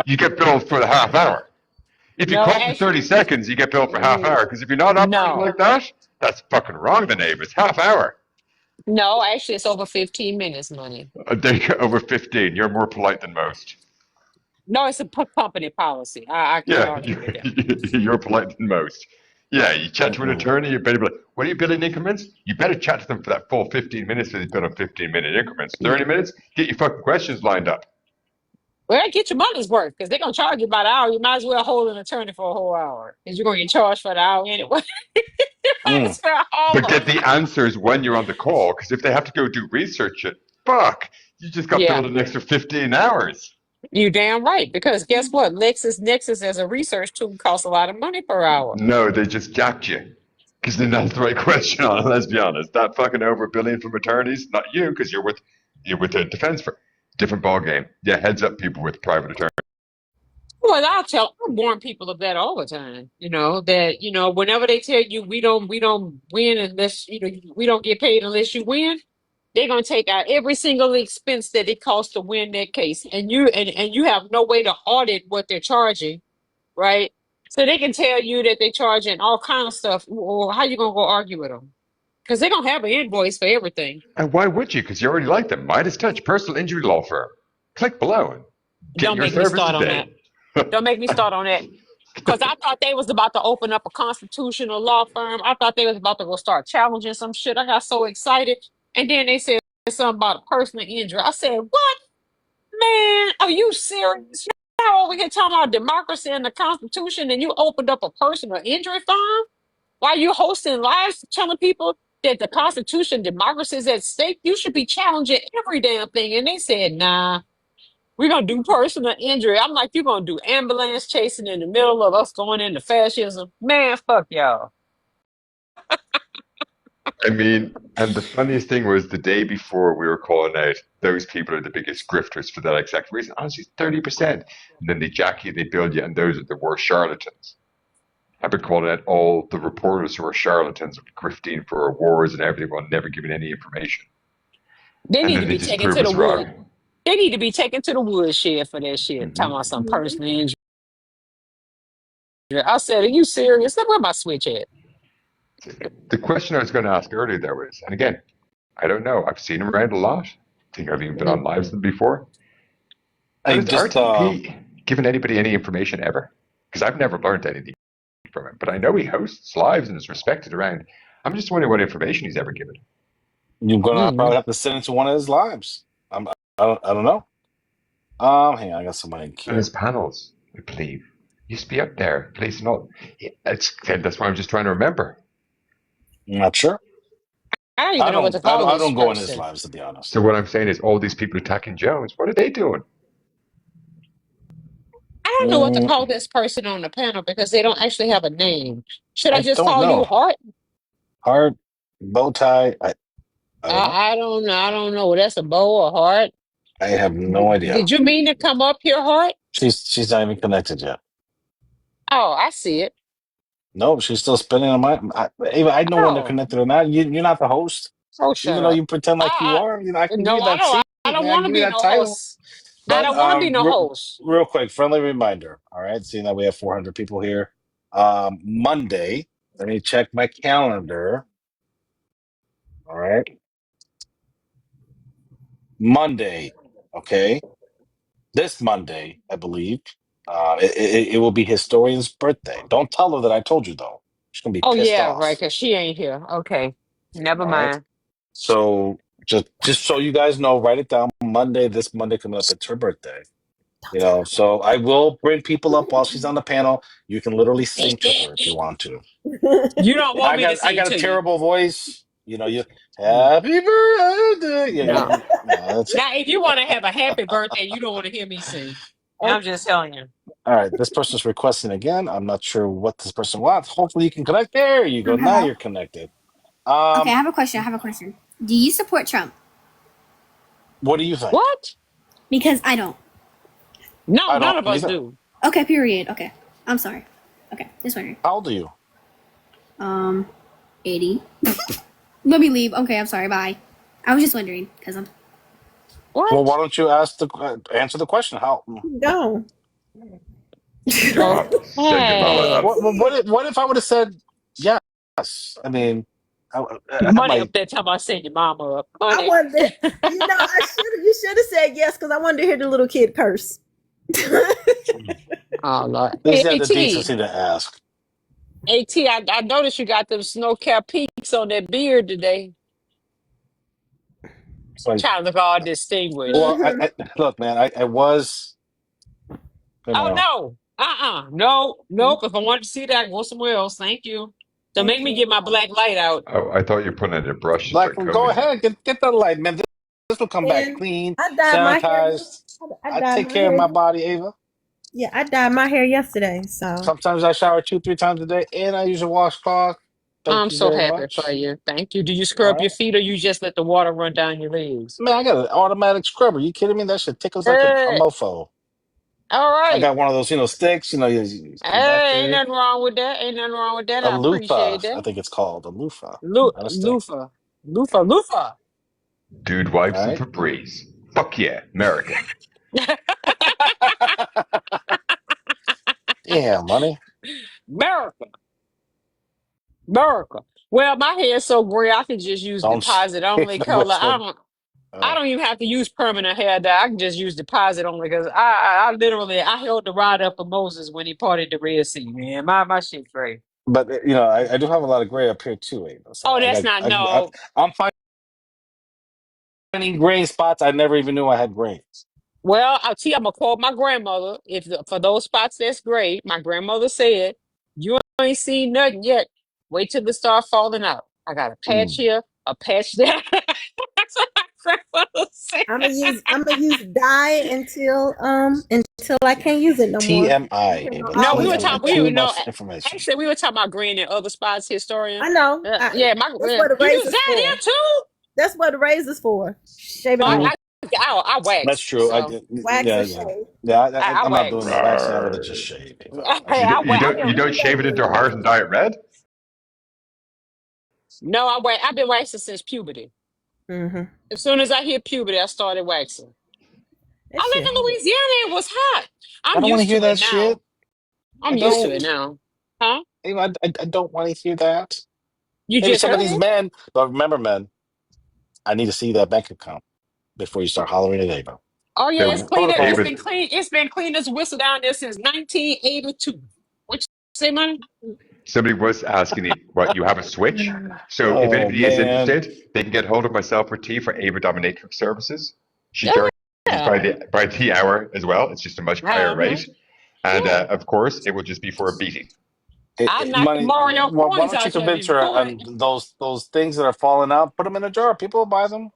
[SPEAKER 5] you get billed for the half hour. If you
[SPEAKER 2] no,
[SPEAKER 5] call for
[SPEAKER 2] actually,
[SPEAKER 5] 30 seconds, you get billed for half hour. Because if you're not operating
[SPEAKER 2] no,
[SPEAKER 5] like that, that's fucking wrong, the neighbors. Half hour.
[SPEAKER 2] no, actually, it's over 15 minutes, money.
[SPEAKER 5] A day over 15. You're more polite than most.
[SPEAKER 2] No, it's a company policy. I can't
[SPEAKER 5] Yeah,
[SPEAKER 2] argue with that.
[SPEAKER 5] you're polite than most. Yeah, you chat to an
[SPEAKER 3] Mm-mm.
[SPEAKER 5] attorney, you better be like, what are you billing increments? You better chat to them for that full 15 minutes so they bill on 15-minute increments. 30 minutes, get your fucking questions lined up.
[SPEAKER 2] Well, get your money's worth because they're gonna charge you by the hour. You might as well hold an attorney for a whole hour because you're gonna get charged for the hour anyway. You might
[SPEAKER 3] Mm.
[SPEAKER 2] as well
[SPEAKER 5] But
[SPEAKER 2] hold
[SPEAKER 5] get
[SPEAKER 2] them.
[SPEAKER 5] the answers when you're on the call, because if they have to go do research, fuck, you just got
[SPEAKER 2] Yeah,
[SPEAKER 5] billed an extra 15 hours.
[SPEAKER 2] you damn right. Because guess what? LexisNexis as a research tool costs a lot of money per hour.
[SPEAKER 5] No, they just jacked you. Because they didn't ask the right question on it, let's be honest. That fucking over billion from attorneys, not you, because you're with the defense for different ball game. Yeah, heads up people with private attorneys.
[SPEAKER 2] Well, I warn people of that all the time. You know that whenever they tell you we don't win unless we don't get paid unless you win, they're gonna take out every single expense that it costs to win that case, and you have no way to audit what they're charging, right? So they can tell you that they're charging all kind of stuff. Or how you gonna go argue with them? Because they're gonna have an invoice for everything.
[SPEAKER 5] And why would you? Because you already like them. Midas Touch, personal injury law firm. Click below and get
[SPEAKER 2] Don't
[SPEAKER 5] your
[SPEAKER 2] make me
[SPEAKER 5] service
[SPEAKER 2] start on
[SPEAKER 5] today.
[SPEAKER 2] that. Don't make me start on that. Because I thought they was about to open up a constitutional law firm. I thought they was about to go start challenging some shit. I got so excited. And then they said something about a personal injury. I said, what? Man, are you serious? Now over here talking about democracy and the Constitution and you opened up a personal injury firm? Why you hosting lives telling people that the Constitution, democracy is at stake? You should be challenging every damn thing. And they said, nah. We're gonna do personal injury. I'm like, you're gonna do ambulance chasing in the middle of us going into fascism. Man, fuck y'all.
[SPEAKER 5] I mean, and the funniest thing was the day before we were calling out, those people are the biggest grifters for that exact reason. Honestly, 30%. And then they jack you, they build you, and those are the worst charlatans. I've been calling out all the reporters who are charlatans, grifting for awards and everything, while never giving any information.
[SPEAKER 2] They
[SPEAKER 5] And
[SPEAKER 2] need
[SPEAKER 5] then
[SPEAKER 2] to
[SPEAKER 5] they
[SPEAKER 2] be
[SPEAKER 5] just
[SPEAKER 2] taken
[SPEAKER 5] prove
[SPEAKER 2] to the
[SPEAKER 5] us
[SPEAKER 2] wood.
[SPEAKER 5] wrong.
[SPEAKER 2] They need to be taken to the woodshed for that shit. Talking about some
[SPEAKER 5] Hmm.
[SPEAKER 2] personal injury. I said, are you serious? Look where my switch at.
[SPEAKER 5] The question I was going to ask earlier, though, is, and again, I don't know. I've seen him around a lot. I think I've even been on lives with him before.
[SPEAKER 3] I
[SPEAKER 5] Has
[SPEAKER 3] just
[SPEAKER 5] RTP given anybody any information ever? Because I've never learned anything from him, but I know he hosts lives and is respected around. I'm just wondering what information he's ever given.
[SPEAKER 3] you're gonna
[SPEAKER 2] Mm.
[SPEAKER 3] probably have to send into one of his lives. I don't know. Hang on, I got somebody in
[SPEAKER 5] And
[SPEAKER 3] queue.
[SPEAKER 5] his panels, I believe, used to be up there. Please not. That's why I'm just trying to remember.
[SPEAKER 3] I'm not sure.
[SPEAKER 2] I don't even know what to call
[SPEAKER 3] I
[SPEAKER 2] this
[SPEAKER 3] don't go in his
[SPEAKER 2] person.
[SPEAKER 3] lives, to be honest.
[SPEAKER 5] So what I'm saying is, all these people attacking Jones, what are they doing?
[SPEAKER 2] I don't know what to call this person on the panel because they don't actually have a name. Should I
[SPEAKER 3] I
[SPEAKER 2] just
[SPEAKER 3] don't
[SPEAKER 2] call you
[SPEAKER 3] know.
[SPEAKER 2] Heart?
[SPEAKER 3] Heart, bow tie. I don't know.
[SPEAKER 2] I don't know. I don't know. That's a bow or heart.
[SPEAKER 3] I have no idea.
[SPEAKER 2] Did you mean to come up here, Heart?
[SPEAKER 3] She's not even connected yet.
[SPEAKER 2] Oh, I see it.
[SPEAKER 3] Nope, she's still spinning on my. Ava, I know when they're
[SPEAKER 2] Oh,
[SPEAKER 3] connected or not. You're not the host,
[SPEAKER 2] oh, shut
[SPEAKER 3] even though
[SPEAKER 2] up.
[SPEAKER 3] you pretend like you are. You know, I can give
[SPEAKER 2] No,
[SPEAKER 3] you that seat,
[SPEAKER 2] I don't
[SPEAKER 3] man. I can
[SPEAKER 2] want to
[SPEAKER 3] give you
[SPEAKER 2] be
[SPEAKER 3] that
[SPEAKER 2] no
[SPEAKER 3] title.
[SPEAKER 2] host. I
[SPEAKER 3] But
[SPEAKER 2] don't want to be no host.
[SPEAKER 3] real quick, friendly reminder. All right, seeing that we have 400 people here. Monday. Let me check my calendar. All right, Monday. Okay, this Monday, I believe. It will be Historian's birthday. Don't tell her that I told you though. She's gonna be
[SPEAKER 2] Oh,
[SPEAKER 3] pissed
[SPEAKER 2] yeah, right,
[SPEAKER 3] off.
[SPEAKER 2] because she ain't here. Okay. Never
[SPEAKER 3] All right.
[SPEAKER 2] mind.
[SPEAKER 3] So just so you guys know, write it down. Monday, this Monday coming up, it's her birthday.
[SPEAKER 4] Don't
[SPEAKER 3] You
[SPEAKER 4] tell
[SPEAKER 3] know, so I will bring people up while she's on the panel. You can literally sing to her if you want to.
[SPEAKER 4] her.
[SPEAKER 2] You don't want me to
[SPEAKER 3] I
[SPEAKER 2] sing
[SPEAKER 3] got a
[SPEAKER 2] to you.
[SPEAKER 3] terrible voice. You know, you
[SPEAKER 2] Mm,
[SPEAKER 3] happy birthday. Yeah,
[SPEAKER 2] no.
[SPEAKER 3] no, that's
[SPEAKER 2] Now, if you want to have a happy birthday, you don't want to hear me sing. I'm
[SPEAKER 4] Okay.
[SPEAKER 2] just telling you.
[SPEAKER 3] all right. This person's requesting again. I'm not sure what this person wants. Hopefully, you can connect. There you go. Now
[SPEAKER 8] Hello.
[SPEAKER 3] you're connected.
[SPEAKER 8] Okay, I
[SPEAKER 3] Um,
[SPEAKER 8] have a question. I have a question. Do you support Trump?
[SPEAKER 3] what do you think?
[SPEAKER 2] What?
[SPEAKER 8] Because I don't.
[SPEAKER 2] No,
[SPEAKER 3] I
[SPEAKER 2] none
[SPEAKER 3] don't
[SPEAKER 2] of us
[SPEAKER 3] either.
[SPEAKER 2] do.
[SPEAKER 8] Okay, period. Okay. I'm sorry. Okay, just wondering.
[SPEAKER 3] How old are you?
[SPEAKER 8] 80. Let me leave. Okay, I'm sorry. Bye. I was just wondering because I'm.
[SPEAKER 3] Well, why
[SPEAKER 2] What?
[SPEAKER 3] don't you ask the answer the question? How?
[SPEAKER 4] Go.
[SPEAKER 5] Send your mama
[SPEAKER 2] Okay.
[SPEAKER 5] up.
[SPEAKER 3] What if I would have said yes? I mean, I have
[SPEAKER 2] Money
[SPEAKER 3] my
[SPEAKER 2] up there talking about send your mama up.
[SPEAKER 4] I
[SPEAKER 2] Money.
[SPEAKER 4] wanted, you should have said yes because I wanted to hear the little kid curse.
[SPEAKER 2] Oh, Lord.
[SPEAKER 3] at least
[SPEAKER 2] Hey,
[SPEAKER 3] you had the
[SPEAKER 2] AT.
[SPEAKER 3] decency to ask.
[SPEAKER 2] I noticed you got them snow-capped peaks on that beard today.
[SPEAKER 3] Like,
[SPEAKER 2] Trying to look all distinguished.
[SPEAKER 3] well,
[SPEAKER 4] Hmm.
[SPEAKER 3] I look, man. I was, you
[SPEAKER 2] Oh,
[SPEAKER 3] know,
[SPEAKER 2] no. No, nope. If I wanted to see that, go somewhere else. Thank you. So
[SPEAKER 4] Thank
[SPEAKER 2] make me
[SPEAKER 4] you.
[SPEAKER 2] get my black light out.
[SPEAKER 5] Oh, I thought you were putting in a brush to
[SPEAKER 3] like,
[SPEAKER 5] start
[SPEAKER 3] well, go
[SPEAKER 5] combing.
[SPEAKER 3] ahead, get that light, man. This will come back
[SPEAKER 4] And
[SPEAKER 3] clean,
[SPEAKER 4] I dyed my hair.
[SPEAKER 3] sanitized.
[SPEAKER 4] I
[SPEAKER 3] I
[SPEAKER 4] dyed
[SPEAKER 3] take
[SPEAKER 4] my
[SPEAKER 3] care of
[SPEAKER 4] hair.
[SPEAKER 3] my body, Ava.
[SPEAKER 4] Yeah, I dyed my hair yesterday. So
[SPEAKER 3] Sometimes I shower 2, 3 times a day, and I use a washcloth. Thank
[SPEAKER 2] I'm
[SPEAKER 3] you
[SPEAKER 2] so
[SPEAKER 3] very
[SPEAKER 2] happy for
[SPEAKER 3] much.
[SPEAKER 2] you. Thank you. Do you
[SPEAKER 3] All
[SPEAKER 2] scrub
[SPEAKER 3] right,
[SPEAKER 2] your feet or you just let the water run down your legs?
[SPEAKER 3] man. I got an automatic scrubber. You kidding me? That shit tickles like a
[SPEAKER 2] Hey,
[SPEAKER 3] mofo.
[SPEAKER 2] all
[SPEAKER 3] I
[SPEAKER 2] right.
[SPEAKER 3] got one of those, sticks. You come back
[SPEAKER 2] Hey, ain't
[SPEAKER 3] there.
[SPEAKER 2] nothing wrong with that. Ain't nothing wrong with that.
[SPEAKER 3] A
[SPEAKER 2] I
[SPEAKER 3] loofah,
[SPEAKER 2] appreciate
[SPEAKER 3] I
[SPEAKER 2] that.
[SPEAKER 3] think it's called a loofah. Not a stick.
[SPEAKER 2] Loofah. Loofah.
[SPEAKER 5] Dude wipes
[SPEAKER 3] All
[SPEAKER 5] and
[SPEAKER 3] right.
[SPEAKER 5] Febreze. Fuck yeah, America.
[SPEAKER 3] Damn, money.
[SPEAKER 2] America. America. Well, my hair is so gray I can just use
[SPEAKER 3] Don't say
[SPEAKER 2] deposit only
[SPEAKER 3] that
[SPEAKER 2] color.
[SPEAKER 3] with your.
[SPEAKER 2] I
[SPEAKER 3] Uh,
[SPEAKER 2] don't even have to use permanent hair dye. I can just use deposit only because I literally I held the rod up for Moses when he parted the Red Sea, man. My shit great.
[SPEAKER 3] but I do have a lot of gray up here too, Ava. So
[SPEAKER 2] Oh, that's not no.
[SPEAKER 3] I'm finding gray spots I never even knew I had gray.
[SPEAKER 2] Well, I'll tell you, I'm gonna call my grandmother. For those spots that's great, my grandmother said, "You ain't seen nothing yet. Wait till they start falling out. I got a patch
[SPEAKER 3] Mm.
[SPEAKER 2] here, a patch there." That's what my grandmother said.
[SPEAKER 4] I'm gonna use dye until I can't use it no more.
[SPEAKER 3] TMI,
[SPEAKER 4] And
[SPEAKER 3] Ava.
[SPEAKER 4] I'll
[SPEAKER 2] No, we
[SPEAKER 4] always
[SPEAKER 2] were
[SPEAKER 4] have
[SPEAKER 3] TMI.
[SPEAKER 4] the
[SPEAKER 2] talking.
[SPEAKER 3] Too
[SPEAKER 2] We
[SPEAKER 4] patch.
[SPEAKER 2] no,
[SPEAKER 3] much information.
[SPEAKER 2] actually, we were talking about green in other spots. Historian.
[SPEAKER 4] I know.
[SPEAKER 2] Yeah,
[SPEAKER 4] That's what a
[SPEAKER 2] you use
[SPEAKER 4] razor's
[SPEAKER 2] that
[SPEAKER 4] for.
[SPEAKER 2] here too.
[SPEAKER 4] That's what a razor's for. Shave it
[SPEAKER 2] No,
[SPEAKER 3] Mm,
[SPEAKER 4] off.
[SPEAKER 2] I
[SPEAKER 3] that's
[SPEAKER 2] wax.
[SPEAKER 3] true. I
[SPEAKER 2] So
[SPEAKER 3] did.
[SPEAKER 4] Wax
[SPEAKER 3] Yeah,
[SPEAKER 4] or
[SPEAKER 3] yeah,
[SPEAKER 4] shave.
[SPEAKER 3] yeah.
[SPEAKER 2] I
[SPEAKER 3] I'm not doing the
[SPEAKER 2] wax.
[SPEAKER 3] waxing. I'd rather just
[SPEAKER 5] Rawr.
[SPEAKER 3] shave, Ava. That's
[SPEAKER 2] Hey,
[SPEAKER 3] just
[SPEAKER 5] You
[SPEAKER 2] I
[SPEAKER 5] don't
[SPEAKER 2] been
[SPEAKER 5] you don't shave it into heart and dye it red?
[SPEAKER 2] no, I wax. I've been waxing since puberty.
[SPEAKER 4] Mm-hmm.
[SPEAKER 2] As soon as I hit puberty, I started waxing.
[SPEAKER 4] That
[SPEAKER 2] I
[SPEAKER 4] shit
[SPEAKER 2] lived in
[SPEAKER 4] hurt.
[SPEAKER 2] Louisiana. It was hot.
[SPEAKER 3] I
[SPEAKER 2] I'm
[SPEAKER 3] don't want to
[SPEAKER 2] used
[SPEAKER 3] hear
[SPEAKER 2] to it
[SPEAKER 3] that shit.
[SPEAKER 2] now.
[SPEAKER 3] I
[SPEAKER 2] I'm used to it
[SPEAKER 3] don't.
[SPEAKER 2] now. Huh?
[SPEAKER 3] Ava, I don't want to hear that.
[SPEAKER 2] You
[SPEAKER 3] Maybe
[SPEAKER 2] just
[SPEAKER 3] some of
[SPEAKER 2] heard
[SPEAKER 3] these
[SPEAKER 2] it?
[SPEAKER 3] men, but remember, men, I need to see that bank account before you start hollering at Ava.
[SPEAKER 2] Oh yeah, it's
[SPEAKER 5] So
[SPEAKER 2] clean. It's
[SPEAKER 3] Protocol.
[SPEAKER 2] been
[SPEAKER 5] Ava,
[SPEAKER 2] clean. It's been clean as a whistle down there since 1982. What you say, man?
[SPEAKER 5] somebody was asking you what you have a switch. So if
[SPEAKER 3] Oh
[SPEAKER 5] anybody is
[SPEAKER 3] man.
[SPEAKER 5] interested, they can get hold of myself or T for Ava Dominatrix Services. She
[SPEAKER 2] Oh
[SPEAKER 5] charges
[SPEAKER 2] yeah.
[SPEAKER 5] by the hour as well. It's just a much higher
[SPEAKER 2] Uh-huh.
[SPEAKER 5] rate, and
[SPEAKER 2] Yeah.
[SPEAKER 5] of course, it will just be for a beating.
[SPEAKER 2] I knocked the
[SPEAKER 3] Money.
[SPEAKER 2] Mario
[SPEAKER 3] Why
[SPEAKER 2] coins
[SPEAKER 3] don't you
[SPEAKER 2] out you if
[SPEAKER 3] convince
[SPEAKER 2] you
[SPEAKER 3] her
[SPEAKER 2] could.
[SPEAKER 3] on those things that are falling out? Put them in a jar. People will buy them.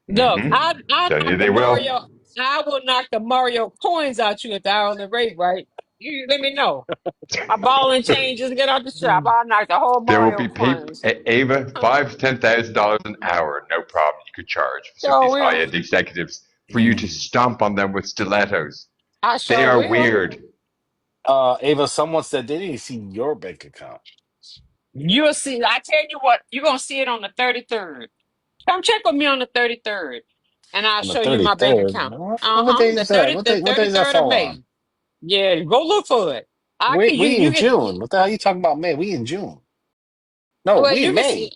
[SPEAKER 2] Look, I
[SPEAKER 5] Tell you
[SPEAKER 2] knocked the
[SPEAKER 5] they will.
[SPEAKER 2] Mario. I will knock the Mario coins out you at the hourly rate, right? You let me know. My ball and chain just get out the shop. I'll knock the whole
[SPEAKER 5] There will
[SPEAKER 2] Mario
[SPEAKER 5] be people,
[SPEAKER 2] coins.
[SPEAKER 5] Ava, $5,000 to $10,000 an hour, no problem. You could charge for some of
[SPEAKER 2] Sure
[SPEAKER 5] these
[SPEAKER 2] will.
[SPEAKER 5] high-end executives for you to stomp on them with stilettos.
[SPEAKER 2] I
[SPEAKER 5] They
[SPEAKER 2] sure
[SPEAKER 5] are
[SPEAKER 2] will.
[SPEAKER 5] weird.
[SPEAKER 3] Ava, someone said they didn't see your bank account
[SPEAKER 2] You'll see. I tell you what, you're gonna see it on the 33rd. Come check with me on the 33rd, and I'll
[SPEAKER 3] on the
[SPEAKER 2] show you my bank
[SPEAKER 3] 33rd.
[SPEAKER 2] account.
[SPEAKER 3] What
[SPEAKER 2] Uh-huh.
[SPEAKER 3] day
[SPEAKER 2] The
[SPEAKER 3] is that?
[SPEAKER 2] 30,
[SPEAKER 3] What
[SPEAKER 2] the
[SPEAKER 3] day? What day does that
[SPEAKER 2] 33rd of
[SPEAKER 3] fall on?
[SPEAKER 2] May. Yeah, go look for it. I can you
[SPEAKER 3] We
[SPEAKER 2] you
[SPEAKER 3] in
[SPEAKER 2] get
[SPEAKER 3] June. What the hell are you talking about? May? We in June. No,
[SPEAKER 2] well,
[SPEAKER 3] we
[SPEAKER 2] you
[SPEAKER 3] in
[SPEAKER 2] can see.
[SPEAKER 3] May.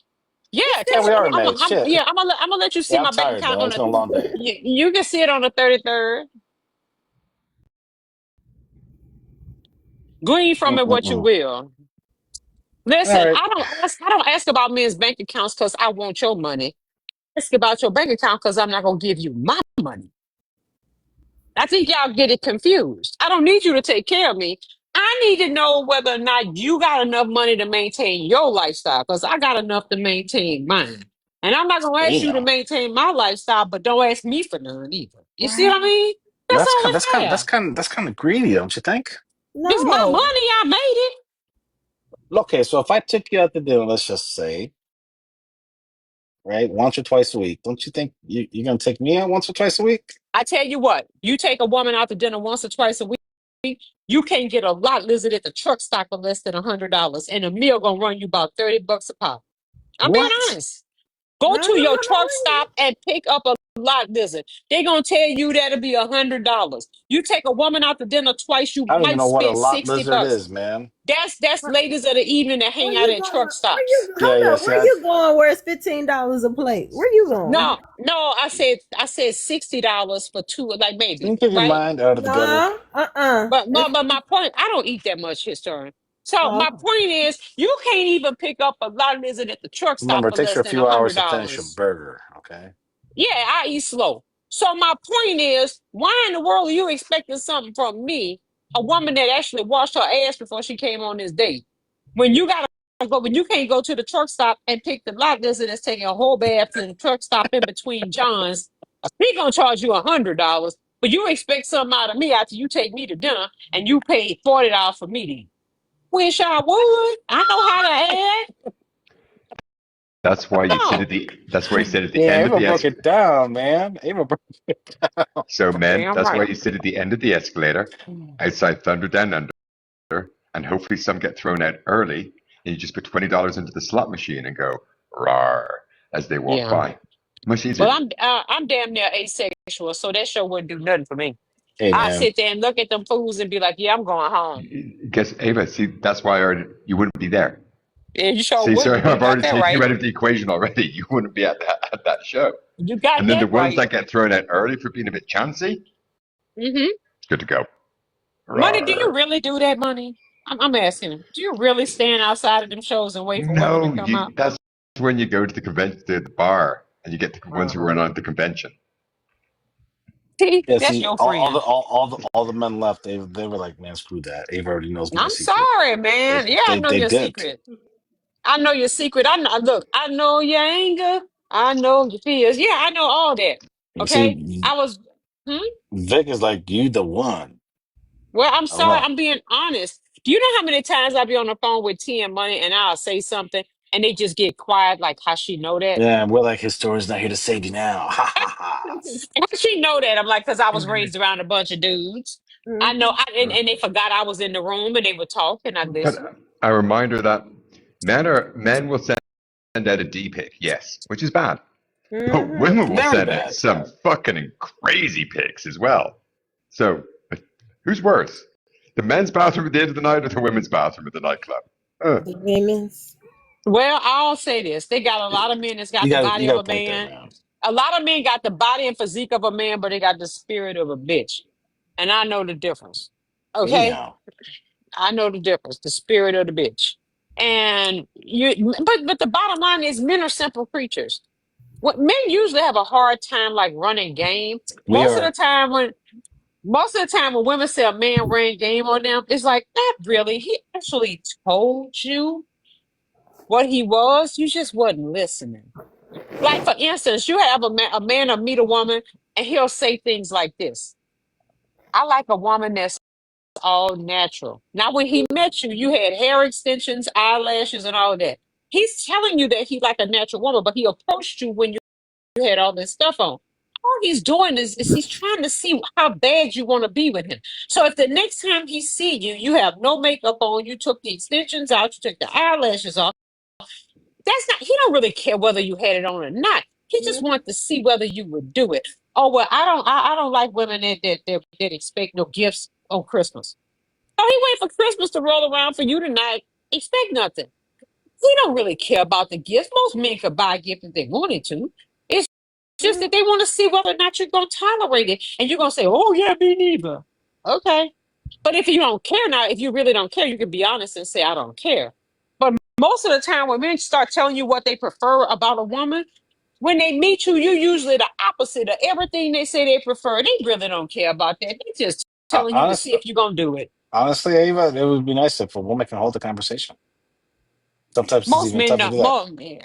[SPEAKER 2] Yeah,
[SPEAKER 4] He
[SPEAKER 3] Yeah,
[SPEAKER 2] cause
[SPEAKER 3] we
[SPEAKER 4] said
[SPEAKER 3] are in
[SPEAKER 2] I'm,
[SPEAKER 3] May.
[SPEAKER 2] I'm
[SPEAKER 3] Shit.
[SPEAKER 2] yeah, I'm gonna let you see
[SPEAKER 3] Yeah, I'm
[SPEAKER 2] my bank
[SPEAKER 3] tired
[SPEAKER 2] account
[SPEAKER 3] though.
[SPEAKER 2] on
[SPEAKER 3] It's
[SPEAKER 2] the
[SPEAKER 3] been a long day.
[SPEAKER 2] you can see it on the 33rd. Glean from it what you
[SPEAKER 3] Mm-mm-mm.
[SPEAKER 2] will.
[SPEAKER 3] All
[SPEAKER 2] Listen,
[SPEAKER 3] right.
[SPEAKER 2] I don't ask about men's bank accounts because I want your money. I ask about your bank account because I'm not gonna give you my money. I think y'all get it confused. I don't need you to take care of me. I need to know whether or not you got enough money to maintain your lifestyle because I got enough to maintain mine. And I'm not going to ask you to
[SPEAKER 3] Damn.
[SPEAKER 2] maintain my lifestyle, but don't ask me for none either. You see what I mean? That's
[SPEAKER 3] That's
[SPEAKER 2] only
[SPEAKER 3] kind. That's kind. That's
[SPEAKER 2] fair.
[SPEAKER 3] kind. That's kind of greedy, don't you think?
[SPEAKER 2] It's my money.
[SPEAKER 4] no.
[SPEAKER 2] I made it.
[SPEAKER 3] Okay, so if I took you out to dinner, let's just say, right, once or twice a week, don't you think you're gonna take me out once or twice a week?
[SPEAKER 2] I tell you what, you take a woman out to dinner once or twice a week, you can't get a lot lizard at the truck stop for less than $100. And a meal going to run you about $30 a pop. I'm being
[SPEAKER 3] What?
[SPEAKER 2] honest. Go
[SPEAKER 4] No, no,
[SPEAKER 2] to your
[SPEAKER 4] no,
[SPEAKER 2] truck
[SPEAKER 4] no.
[SPEAKER 2] stop and pick up a lot lizard. They're gonna tell you that'll be $100. You take a woman out to dinner twice, you
[SPEAKER 3] I don't even
[SPEAKER 2] might
[SPEAKER 3] know what a
[SPEAKER 2] spend
[SPEAKER 3] lot
[SPEAKER 2] 60
[SPEAKER 3] lizard
[SPEAKER 2] bucks.
[SPEAKER 3] is, man.
[SPEAKER 2] That's
[SPEAKER 4] Where,
[SPEAKER 2] ladies of the evening that
[SPEAKER 4] where
[SPEAKER 2] hang out
[SPEAKER 4] you
[SPEAKER 2] at
[SPEAKER 4] going?
[SPEAKER 2] truck
[SPEAKER 4] Where you
[SPEAKER 2] stops.
[SPEAKER 3] Yeah,
[SPEAKER 4] hold
[SPEAKER 3] yeah.
[SPEAKER 4] up?
[SPEAKER 3] See,
[SPEAKER 4] Where you going? Where it's $15 a plate? Where you going?
[SPEAKER 2] No, no, I said $60 for two, like
[SPEAKER 3] can you
[SPEAKER 2] maybe,
[SPEAKER 3] get your
[SPEAKER 2] right?
[SPEAKER 3] mind out of the gutter?
[SPEAKER 4] No, uh-uh.
[SPEAKER 2] But my point, I don't eat that much history. So my
[SPEAKER 4] Oh,
[SPEAKER 2] point is, you can't even pick up a lot lizard at the truck stop
[SPEAKER 3] Remember, it
[SPEAKER 2] for
[SPEAKER 3] takes
[SPEAKER 2] less
[SPEAKER 3] you a
[SPEAKER 2] than a
[SPEAKER 3] few
[SPEAKER 2] hundred
[SPEAKER 3] hours to finish a
[SPEAKER 2] dollars.
[SPEAKER 3] burger. Okay.
[SPEAKER 2] Yeah, I eat slow. So my point is, why in the world are you expecting something from me, a woman that actually washed her ass before she came on this date? When you gotta go, when you can't go to the truck stop and pick the lot lizard that's taking a whole bath in the truck stop in between Johns, he gonna charge you $100. But you expect something out of me after you take me to dinner and you paid $40 for me to eat. Wish I would. I know how to add.
[SPEAKER 5] That's why you sit
[SPEAKER 2] No.
[SPEAKER 5] at the. That's why you sit at the
[SPEAKER 3] Yeah,
[SPEAKER 5] end of
[SPEAKER 3] Ava
[SPEAKER 5] the
[SPEAKER 3] broke
[SPEAKER 5] escalator.
[SPEAKER 3] it down, man. Ava broke it down.
[SPEAKER 5] So, men,
[SPEAKER 2] Damn
[SPEAKER 5] that's why
[SPEAKER 2] right.
[SPEAKER 5] you sit at the end of the escalator outside Thunder Down Under, and hopefully some get thrown out early, and you just put $20 into the slot machine and go rar as they walk
[SPEAKER 2] Yeah.
[SPEAKER 5] by. Much
[SPEAKER 2] Well,
[SPEAKER 5] easier.
[SPEAKER 2] I'm damn near asexual, so that show wouldn't do nothing for me.
[SPEAKER 3] Hey,
[SPEAKER 2] I
[SPEAKER 3] man.
[SPEAKER 2] sit there and look at them fools and be like, "Yeah, I'm going home."
[SPEAKER 5] Guess Ava. See, that's why you wouldn't be there.
[SPEAKER 2] Yeah, you sure
[SPEAKER 5] See, so
[SPEAKER 2] wouldn't. You
[SPEAKER 5] I've
[SPEAKER 2] got
[SPEAKER 5] already
[SPEAKER 2] that
[SPEAKER 5] taken you
[SPEAKER 2] right.
[SPEAKER 5] out of the equation already. You wouldn't be at that show.
[SPEAKER 2] You got
[SPEAKER 5] And then the
[SPEAKER 2] that
[SPEAKER 5] ones
[SPEAKER 2] right.
[SPEAKER 5] that get thrown out early for being a bit chancy,
[SPEAKER 2] Hmm.
[SPEAKER 5] it's good to go.
[SPEAKER 2] Money, do you
[SPEAKER 5] Rawr.
[SPEAKER 2] really do that, money? I'm asking him. Do you really stand outside of them shows and wait for women to
[SPEAKER 5] No,
[SPEAKER 2] come out?
[SPEAKER 5] that's when you go to the convention, to the bar, and you get the ones who
[SPEAKER 2] Uh-huh.
[SPEAKER 5] are not at the convention.
[SPEAKER 2] See,
[SPEAKER 3] Yeah,
[SPEAKER 2] that's
[SPEAKER 3] see,
[SPEAKER 2] your friend.
[SPEAKER 3] all the men left. They were like, man, screw that. Ava already knows my
[SPEAKER 2] I'm
[SPEAKER 3] secret.
[SPEAKER 2] sorry,
[SPEAKER 3] They
[SPEAKER 2] man. Yeah, I
[SPEAKER 3] they
[SPEAKER 2] know
[SPEAKER 3] they
[SPEAKER 2] your
[SPEAKER 3] dipped.
[SPEAKER 2] secret. I know your secret. I know. Look, I know your anger. I know your fears. Yeah, I know all that.
[SPEAKER 3] You
[SPEAKER 2] Okay,
[SPEAKER 3] see,
[SPEAKER 2] I was. Hmm?
[SPEAKER 3] Vic is like, you the one.
[SPEAKER 2] Well, I'm
[SPEAKER 3] I don't
[SPEAKER 2] sorry.
[SPEAKER 3] know.
[SPEAKER 2] I'm being honest. Do you know how many times I be on the phone with T and Money and I'll say something and they just get quiet? Like, how she know that?
[SPEAKER 3] Yeah, we're like, his story's not here to save you now. Ha ha ha.
[SPEAKER 2] How she know that? I'm like, because I was raised around a bunch of dudes. I know.
[SPEAKER 4] mm-hmm.
[SPEAKER 2] And they forgot I was in the room and they would talk and I
[SPEAKER 5] But
[SPEAKER 2] listened.
[SPEAKER 5] a reminder that men will send out a D pic, yes, which is bad. But
[SPEAKER 4] Mm-hmm.
[SPEAKER 5] women will
[SPEAKER 3] Very
[SPEAKER 5] send out
[SPEAKER 3] bad.
[SPEAKER 5] some fucking crazy pics as well. So, who's worse? The men's bathroom at the end of the night or the women's bathroom at the nightclub? Uh,
[SPEAKER 4] The women's.
[SPEAKER 2] Well, I'll say this: they got a lot of men that's got the
[SPEAKER 3] You
[SPEAKER 2] body of
[SPEAKER 3] got a
[SPEAKER 2] a
[SPEAKER 3] point there,
[SPEAKER 2] man.
[SPEAKER 3] man.
[SPEAKER 2] A lot of men got the body and physique of a man, but they got the spirit of a bitch. And I know the difference. Okay?
[SPEAKER 3] Anyhow,
[SPEAKER 2] I know the difference. The spirit of the bitch. And you but the bottom line is men are simple creatures. what men usually have a hard time like running game.
[SPEAKER 3] We are.
[SPEAKER 2] Most of the time when women say a man ran game on them, it's like, not really. He actually told you what he was. You just wasn't listening. Like for instance, you have a man or meet a woman, and he'll say things like this: "I like a woman that's all natural." Now, when he met you, you had hair extensions, eyelashes, and all that. He's telling you that he like a natural woman, but he approached you when you had all this stuff on. All he's doing is he's trying to see how bad you want to be with him. So if the next time he see you, you have no makeup on, you took the extensions out, you took the eyelashes off. That's not. He don't really care whether you had it on or not. He just wants to see whether you would do it. Oh well, I don't. I don't like women that expect no gifts on Christmas. So he wait for Christmas to roll around for you to not expect nothing. He don't really care about the gifts. Most men could buy a gift if they wanted to. It's just that they want to see whether or not you're going to tolerate it. And you're going to say, oh, yeah, me neither. Okay. But if you don't care now, if you really don't care, you can be honest and say, I don't care. But most of the time, when men start telling you what they prefer about a woman, when they meet you, you're usually the opposite of everything they say they prefer. They really don't care about that. They just telling you to
[SPEAKER 3] Honest,
[SPEAKER 2] see if you're going to do it.
[SPEAKER 3] honestly, Ava, it would be nice if a woman can hold the conversation. Sometimes it's
[SPEAKER 2] Most
[SPEAKER 3] even
[SPEAKER 2] men
[SPEAKER 3] tough to
[SPEAKER 2] don't.
[SPEAKER 3] do that.
[SPEAKER 2] Most men,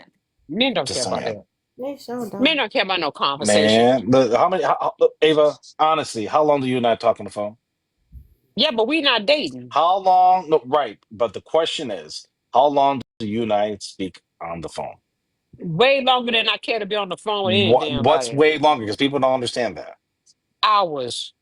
[SPEAKER 2] men don't care
[SPEAKER 3] Just
[SPEAKER 2] about
[SPEAKER 3] saying.
[SPEAKER 2] that.
[SPEAKER 4] They sure
[SPEAKER 2] Men
[SPEAKER 4] don't.
[SPEAKER 2] don't care about no conversation.
[SPEAKER 3] Man, look, Ava, honestly, how long do you and I talk on the phone?
[SPEAKER 2] Yeah, but we not dating.
[SPEAKER 3] How long? No, right. But the question is, how long do you and I speak on the phone?
[SPEAKER 2] Way longer than I care to be on the phone with any damn
[SPEAKER 3] What's
[SPEAKER 2] body.
[SPEAKER 3] way longer? Because people don't understand that.
[SPEAKER 2] Hours.